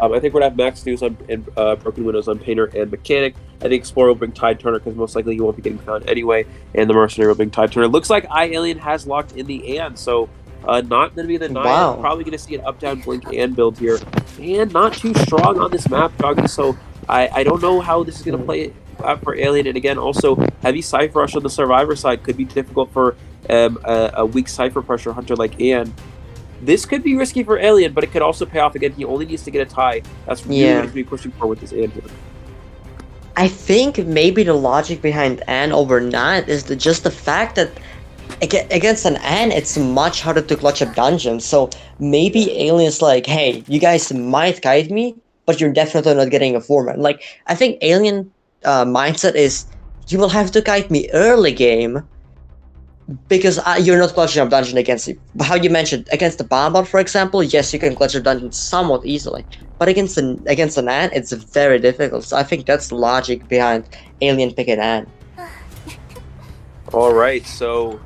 Speaker 1: I think we're going to have Max News on and Broken Windows on Painter and Mechanic. I think Explorer will bring Tide Turner because most likely he won't be getting found anyway. And the Mercenary will bring Tide Turner. Looks like Alien has locked in the and, so not going to be the Nine.
Speaker 2: Wow.
Speaker 1: Probably going to see an up-down Blink and build here. And not too strong on this map, Jogy, so I don't know how this is going to play out for Alien. And again, also, heavy Cypher Rush on the Survivor side could be difficult for a weak Cypher Pressure Hunter like Ian. This could be risky for Alien, but it could also pay off. Again, he only needs to get a tie. That's really what he's going to be pushing for with this Ian here.
Speaker 2: I think maybe the logic behind Ann over Knight is just the fact that against an Ann, it's much harder to clutch up dungeons. So maybe Alien's like, hey, you guys might guide me, but you're definitely not getting a format. Like, I think Alien mindset is, you will have to guide me early game, because you're not clutching up dungeon against you. How you mentioned, against the Bombot, for example, yes, you can clutch up dungeon somewhat easily. But against an Ann, it's very difficult. So I think that's the logic behind Alien picking Ann.
Speaker 1: All right, so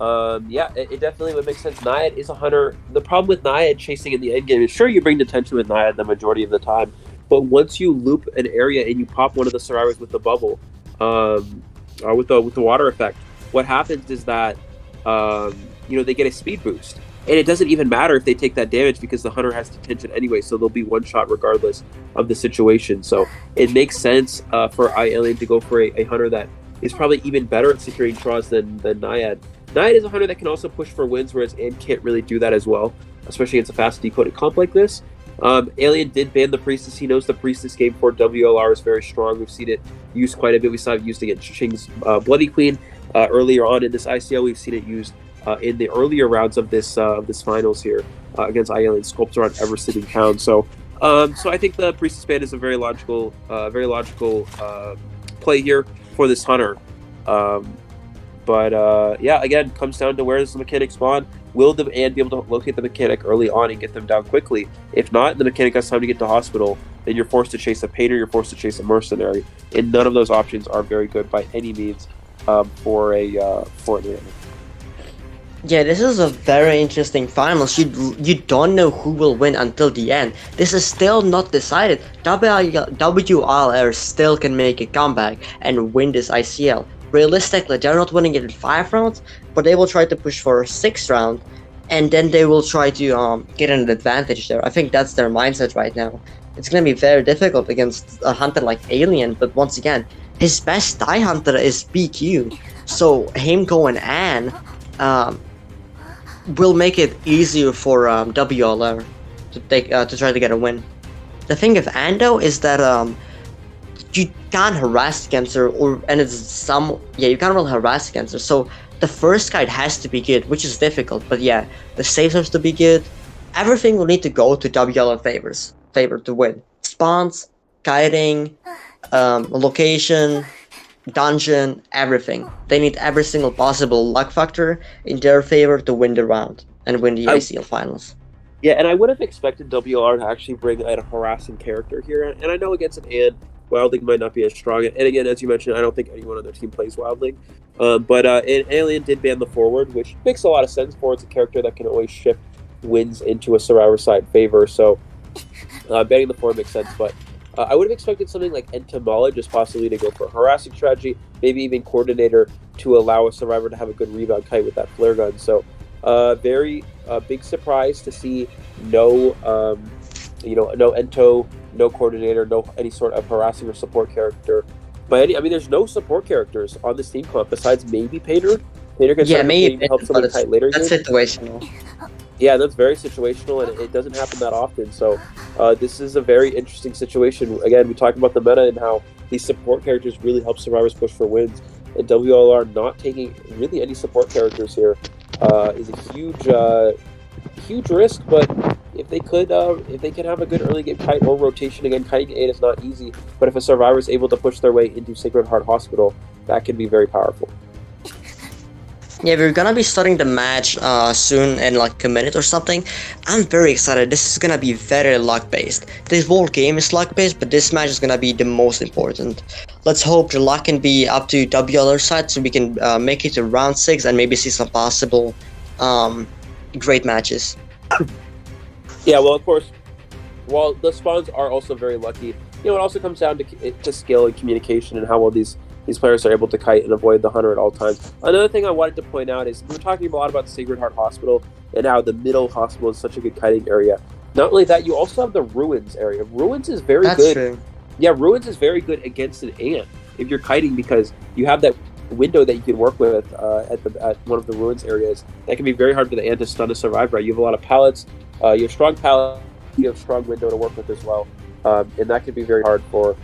Speaker 1: yeah, it definitely would make sense. Naiad is a Hunter. The problem with Naiad chasing in the end game is, sure, you bring detention with Naiad the majority of the time, but once you loop an area and you pop one of the survivors with the bubble, or with the water effect, what happens is that they get a speed boost, and it doesn't even matter if they take that damage because the Hunter has detention anyway, so they'll be one shot regardless of the situation. So it makes sense for Alien to go for a Hunter that is probably even better at securing draws than Naiad. Naiad is a Hunter that can also push for wins, whereas Ann can't really do that as well, especially against a fast decoded comp like this. Alien did ban the Priestess. He knows the Priestess game for WLR is very strong. We've seen it used quite a bit. We saw it used against Ching's Bloody Queen earlier on in this ICL. We've seen it used in the earlier rounds of this finals here against Alien Sculptor on Ever Sitting Town. So So I think the Priestess Band is a very logical play here for this hunter. Um, but yeah, again, comes down to where does the mechanic spawn? Will the and be able to locate the mechanic early on and get them down quickly? If not, the mechanic has time to get to hospital. Then you're forced to chase a painter. You're forced to chase a mercenary, and none of those options are very good by any means for an enemy.
Speaker 2: Yeah, this is a very interesting finals. You don't know who will win until the end. This is still not decided. WLR still can make a comeback and win this ICL. Realistically, they're not winning it in 5 rounds, but they will try to push for a 6th round, and then they will try to get an advantage there. I think that's their mindset right now. It's gonna be very difficult against a hunter like Alien, but once again, his best die hunter is BQ, so him going Anne will make it easier for WLR to try to get a win. The thing with Ando is that you can't harass against her, you can't really harass against her. So the first guide has to be good, which is difficult. But yeah, the saves has to be good. Everything will need to go to WLR favor to win. Spawns, guiding, location, dungeon, everything. They need every single possible luck factor in their favor to win the round and win the ICL finals.
Speaker 1: Yeah, and I would have expected WLR to actually bring a harassing character here. And I know against an Ant, Wildling might not be as strong. And again, as you mentioned, I don't think anyone on their team plays Wildling. But Alien did ban the forward, which makes a lot of sense for it's a character that can always shift wins into a survivor side favor. So banning the forward makes sense. But I would have expected something like Entomologist possibly to go for a harassing strategy, maybe even Coordinator to allow a survivor to have a good rebound kite with that flare gun. So very big surprise to see no Ento, no Coordinator, no any sort of harassing or support character. But there's no support characters on this team comp besides maybe Painter. Painter can maybe help someone kite later.
Speaker 2: That's situational.
Speaker 1: Yeah, that's very situational, and it doesn't happen that often. So this is a very interesting situation. Again, we talked about the meta and how these support characters really help survivors push for wins. And WLR not taking really any support characters here is a huge risk. But if they can have a good early game kite or rotation, again, kiting 8 is not easy. But if a survivor is able to push their way into Sacred Heart Hospital, that can be very powerful.
Speaker 2: Yeah, we're gonna be starting the match soon in like a minute or something. I'm very excited. This is gonna be very luck based. This whole game is luck based, but this match is gonna be the most important. Let's hope the luck can be up to WLR side so we can make it to round 6 and maybe see some possible great matches.
Speaker 1: Yeah, well, of course, while the spawns are also very lucky, it also comes down to skill and communication and how well these players are able to kite and avoid the hunter at all times. Another thing I wanted to point out is we're talking a lot about Sacred Heart Hospital and how the middle hospital is such a good kiting area. Not only that, you also have the Ruins area. Ruins is very good.
Speaker 2: That's true.
Speaker 1: Yeah, Ruins is very good against an Ant if you're kiting because you have that window that you can work with at one of the Ruins areas. That can be very hard for the Ant to stun a survivor. You have a lot of pallets. You have strong pallets. You have strong window to work with as well. And that can be very hard for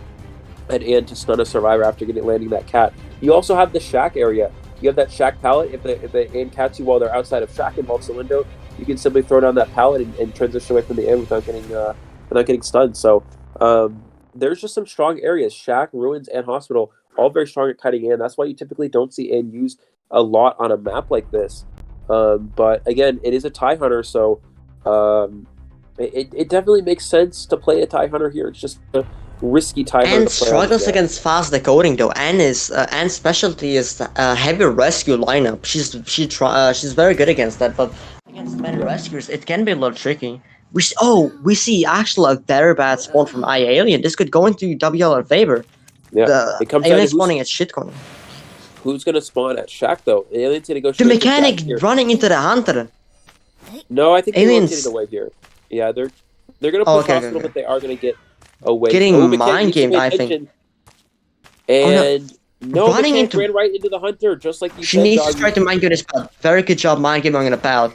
Speaker 1: an Ant to stun a survivor after landing that cat. You also have the shack area. You have that shack pallet. If the Ant cats you while they're outside of shack and blocks the window, you can simply throw down that pallet and transition away from the Ant without getting stunned. So there's just some strong areas. Shack, Ruins, and Hospital, all very strong at kiting Ant. That's why you typically don't see Ant used a lot on a map like this. But again, it is a tie hunter, so it definitely makes sense to play a tie hunter here. It's just risky tie hunter.
Speaker 2: And struggles against fast decoding though. Anne's specialty is heavy rescue lineup. She's very good against that, but against many rescuers it can be a little tricky. We see actually a very bad spawn from Alien. This could go into WLR favor.
Speaker 1: Yeah, it comes
Speaker 2: Alien spawning at shit corner.
Speaker 1: Who's gonna spawn at shack though? Alien's gonna go.
Speaker 2: The mechanic running into the hunter.
Speaker 1: No, I think
Speaker 2: Aliens
Speaker 1: getting away here. Yeah, they're gonna push hospital, but they are gonna get away.
Speaker 2: Getting mind gamed, I think.
Speaker 1: And no,
Speaker 2: running into
Speaker 1: ran right into the hunter, just like you said.
Speaker 2: She needs
Speaker 1: Jogy.
Speaker 2: to try to mind game this pallet. Very good job mind gaming on the pallet.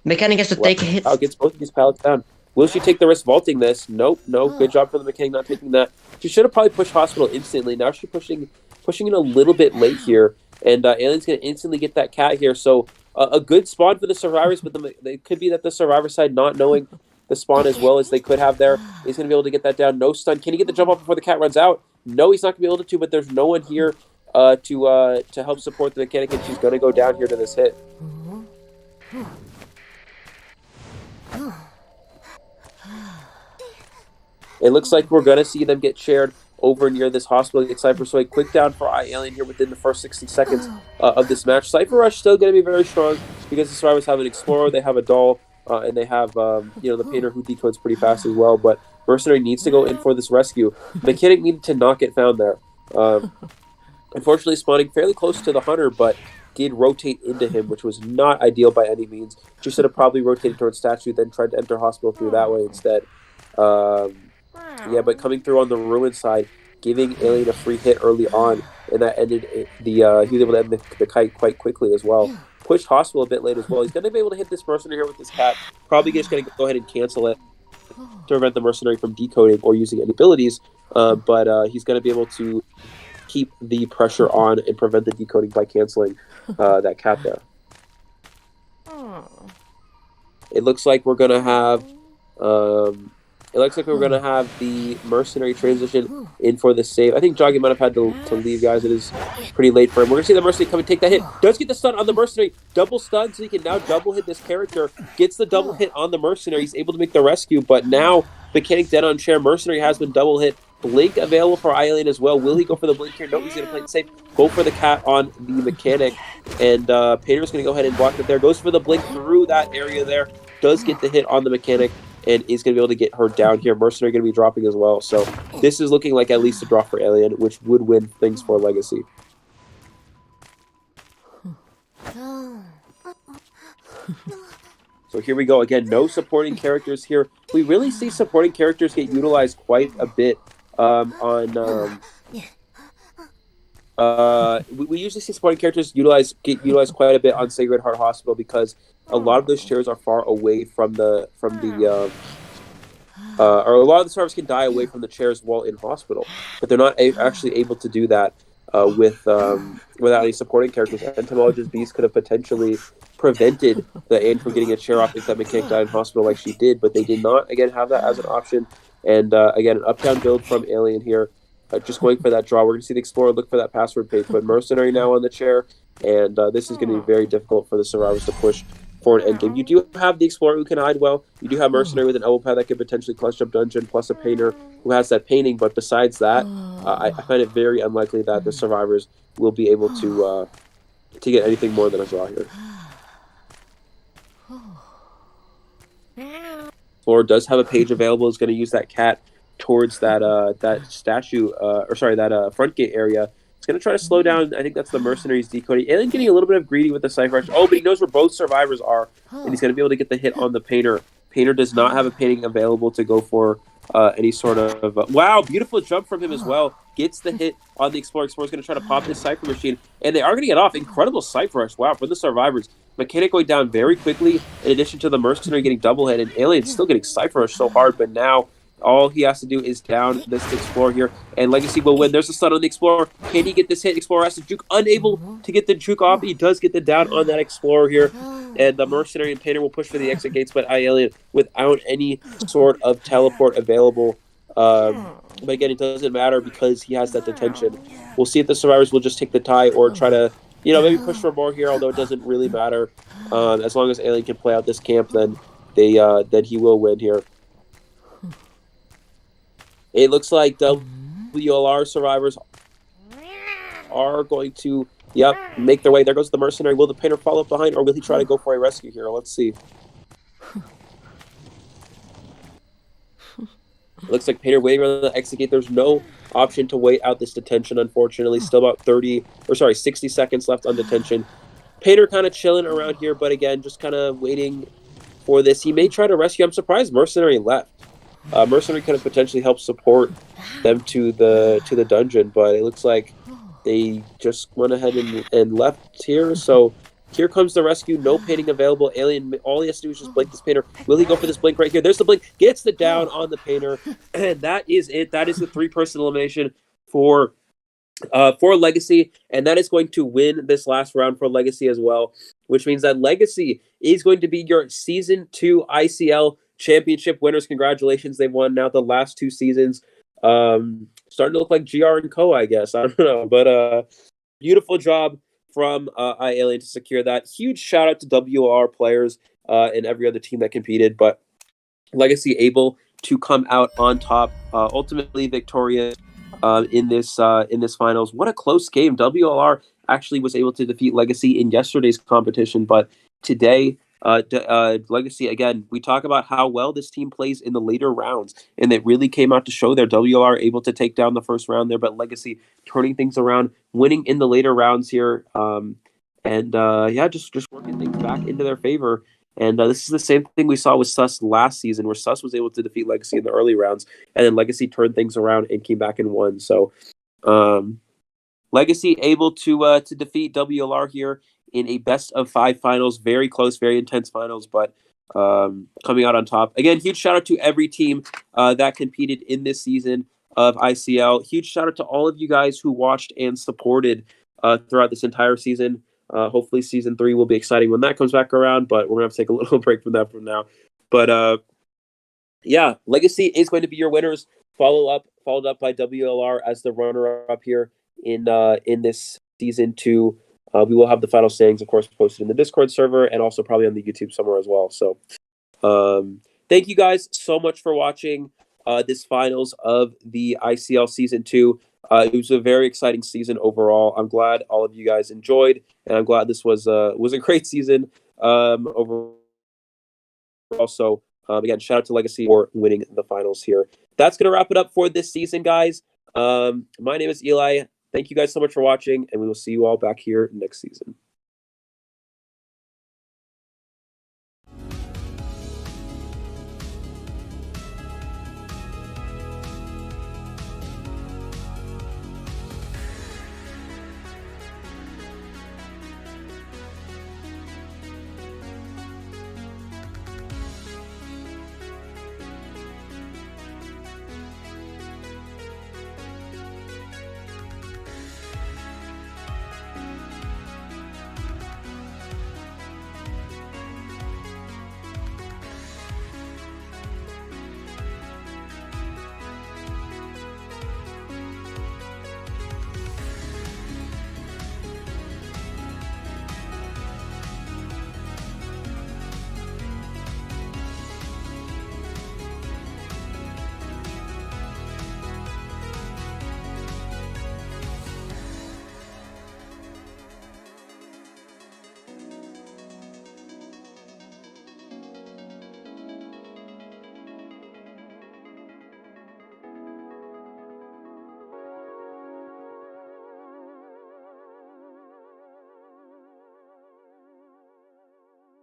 Speaker 2: Mechanic has to take a hit.
Speaker 1: Gets both of these pallets down. Will she take the risk vaulting this? Nope. Good job for the mechanic not taking that. She should have probably pushed hospital instantly. Now she's pushing it a little bit late here, and Alien's gonna instantly get that cat here. So a good spawn for the survivors, but it could be that the survivor side not knowing the spawn as well as they could have there. He's going to be able to get that down. No stun. Can he get the jump off before the cat runs out? No, he's not going to be able to, but there's no one here to help support the mechanic, and she's going to go down here to this hit. It looks like we're going to see them get shared over near this hospital, get Cypher. So a quick down for Alien here within the first 60 seconds of this match. Cypher Rush still going to be very strong because the Survivors have an Explorer, they have a Doll, and they have the Painter who decodes pretty fast as well. But Mercenary needs to go in for this rescue. Mechanic needed to not get found there. Unfortunately, spawning fairly close to the Hunter, but did rotate into him, which was not ideal by any means. She should have probably rotated towards Statue, then tried to enter Hospital through that way instead. But coming through on the Ruin side, giving Alien a free hit early on, and that ended he was able to end the kite quite quickly as well. Pushed Hospital a bit late as well. He's going to be able to hit this Mercenary here with this cat. Probably just going to go ahead and cancel it to prevent the Mercenary from decoding or using any abilities, but he's going to be able to keep the pressure on and prevent the decoding by canceling that cat there. It looks like we're going to have the Mercenary transition in for the save. I think Jogy might have had to leave, guys. It is pretty late for him. We're going to see the Mercenary come and take that hit. Does get the stun on the Mercenary. Double stun, so he can now double hit this character. Gets the double hit on the Mercenary. He's able to make the rescue, but now Mechanic dead on chair. Mercenary has been double hit. Blink available for Alien as well. Will he go for the Blink here? No, he's going to play it safe. Go for the cat on the Mechanic. And Painter's going to go ahead and block it there. Goes for the Blink through that area there. Does get the hit on the Mechanic. And is going to be able to get her down here. Mercenary going to be dropping as well. So this is looking like at least a draw for Alien, which would win things for Legacy. So here we go. Again, no supporting characters here. We really see supporting characters get utilized quite a bit we usually see supporting characters get utilized quite a bit on Sacred Heart Hospital because a lot of those chairs are far away from the or a lot of the survivors can die away from the chairs while in hospital, but they're not actually able to do that without any supporting characters. Entomologist Beast could have potentially prevented the Anne from getting a chair off if that Mechanic died in hospital like she did, but they did not, again, have that as an option. And again, an up-down build from Alien here. Just going for that draw. We're going to see the Explorer look for that password page, but Mercenary now on the chair, and this is going to be very difficult for the survivors to push for an endgame. You do have the Explorer who can hide well. You do have Mercenary with an elbow pad that could potentially clutch up dungeon, plus a Painter who has that painting, but besides that, I find it very unlikely that the survivors will be able to get anything more than a draw here. Explorer does have a page available. Is going to use that cat towards that statue, that front gate area. It's going to try to slow down. I think that's the Mercenaries decoding. Alien getting a little bit of greedy with the Cypher Rush. Oh, but he knows where both survivors are, and he's going to be able to get the hit on the Painter. Painter does not have a painting available to go for any sort of... wow, beautiful jump from him as well. Gets the hit on the Explorer. Explorer's going to try to pop his Cypher Machine, and they are going to get off. Incredible Cypher Rush. Wow, for the survivors. Mechanic going down very quickly, in addition to the Mercenary getting double hit, and Alien still getting Cypher Rush so hard, but now all he has to do is down this Explorer here, and Legacy will win. There's a stun on the Explorer. Can he get this hit? Explorer has to juke. Unable to get the juke off. He does get the down on that Explorer here, and the Mercenary and Painter will push for the exit gates, but Alien without any sort of teleport available. But again, it doesn't matter because he has that detention. We'll see if the survivors will just take the tie or try to, maybe push for more here, although it doesn't really matter. As long as Alien can play out this camp, then he will win here. It looks like WLR survivors are going to, make their way. There goes the Mercenary. Will the Painter follow up behind, or will he try to go for a rescue here? Let's see. It looks like Painter waiting on the exit gate. There's no option to wait out this detention, unfortunately. Still about 60 seconds left on detention. Painter kind of chilling around here, but again, just kind of waiting for this. He may try to rescue. I'm surprised Mercenary left. Mercenary could have potentially helped support them to the dungeon, but it looks like they just went ahead and left here. So here comes the rescue. No painting available. Alien, all he has to do is just blink this Painter. Will he go for this blink right here? There's the blink. Gets the down on the Painter. And that is it. That is the 3-person elimination for Legacy, and that is going to win this last round for Legacy as well, which means that Legacy is going to be your Season 2 ICL championship winners, congratulations. They've won now the last 2 seasons. Starting to look like GR and Co, I guess. I don't know. But beautiful job from iAlien to secure that. Huge shout out to WR players and every other team that competed. But Legacy able to come out on top, ultimately victorious in this finals. What a close game! WLR actually was able to defeat Legacy in yesterday's competition, but today, Legacy again. We talk about how well this team plays in the later rounds, and it really came out to show there. WLR able to take down the first round there, but Legacy turning things around, winning in the later rounds here, and yeah, just working things back into their favor. And this is the same thing we saw with Sus last season, where Sus was able to defeat Legacy in the early rounds, and then Legacy turned things around and came back and won. So, Legacy able to defeat WLR here in a best of 5 finals, very close, very intense finals, but coming out on top. Again, huge shout out to every team that competed in this season of ICL. Huge shout out to all of you guys who watched and supported throughout this entire season. Hopefully season 3 will be exciting when that comes back around, but we're gonna have to take a little break from that from now. But yeah, Legacy is going to be your winners. Followed up by WLR as the runner up here in this season 2. We will have the final standings, of course, posted in the Discord server and also probably on the YouTube somewhere as well. So thank you guys so much for watching this finals of the ICL season 2. It was a very exciting season overall. I'm glad all of you guys enjoyed, and I'm glad this was a great season overall. So again, shout out to Legacy for winning the finals here. That's going to wrap it up for this season, guys. My name is Eli. Thank you guys so much for watching, and we will see you all back here next season.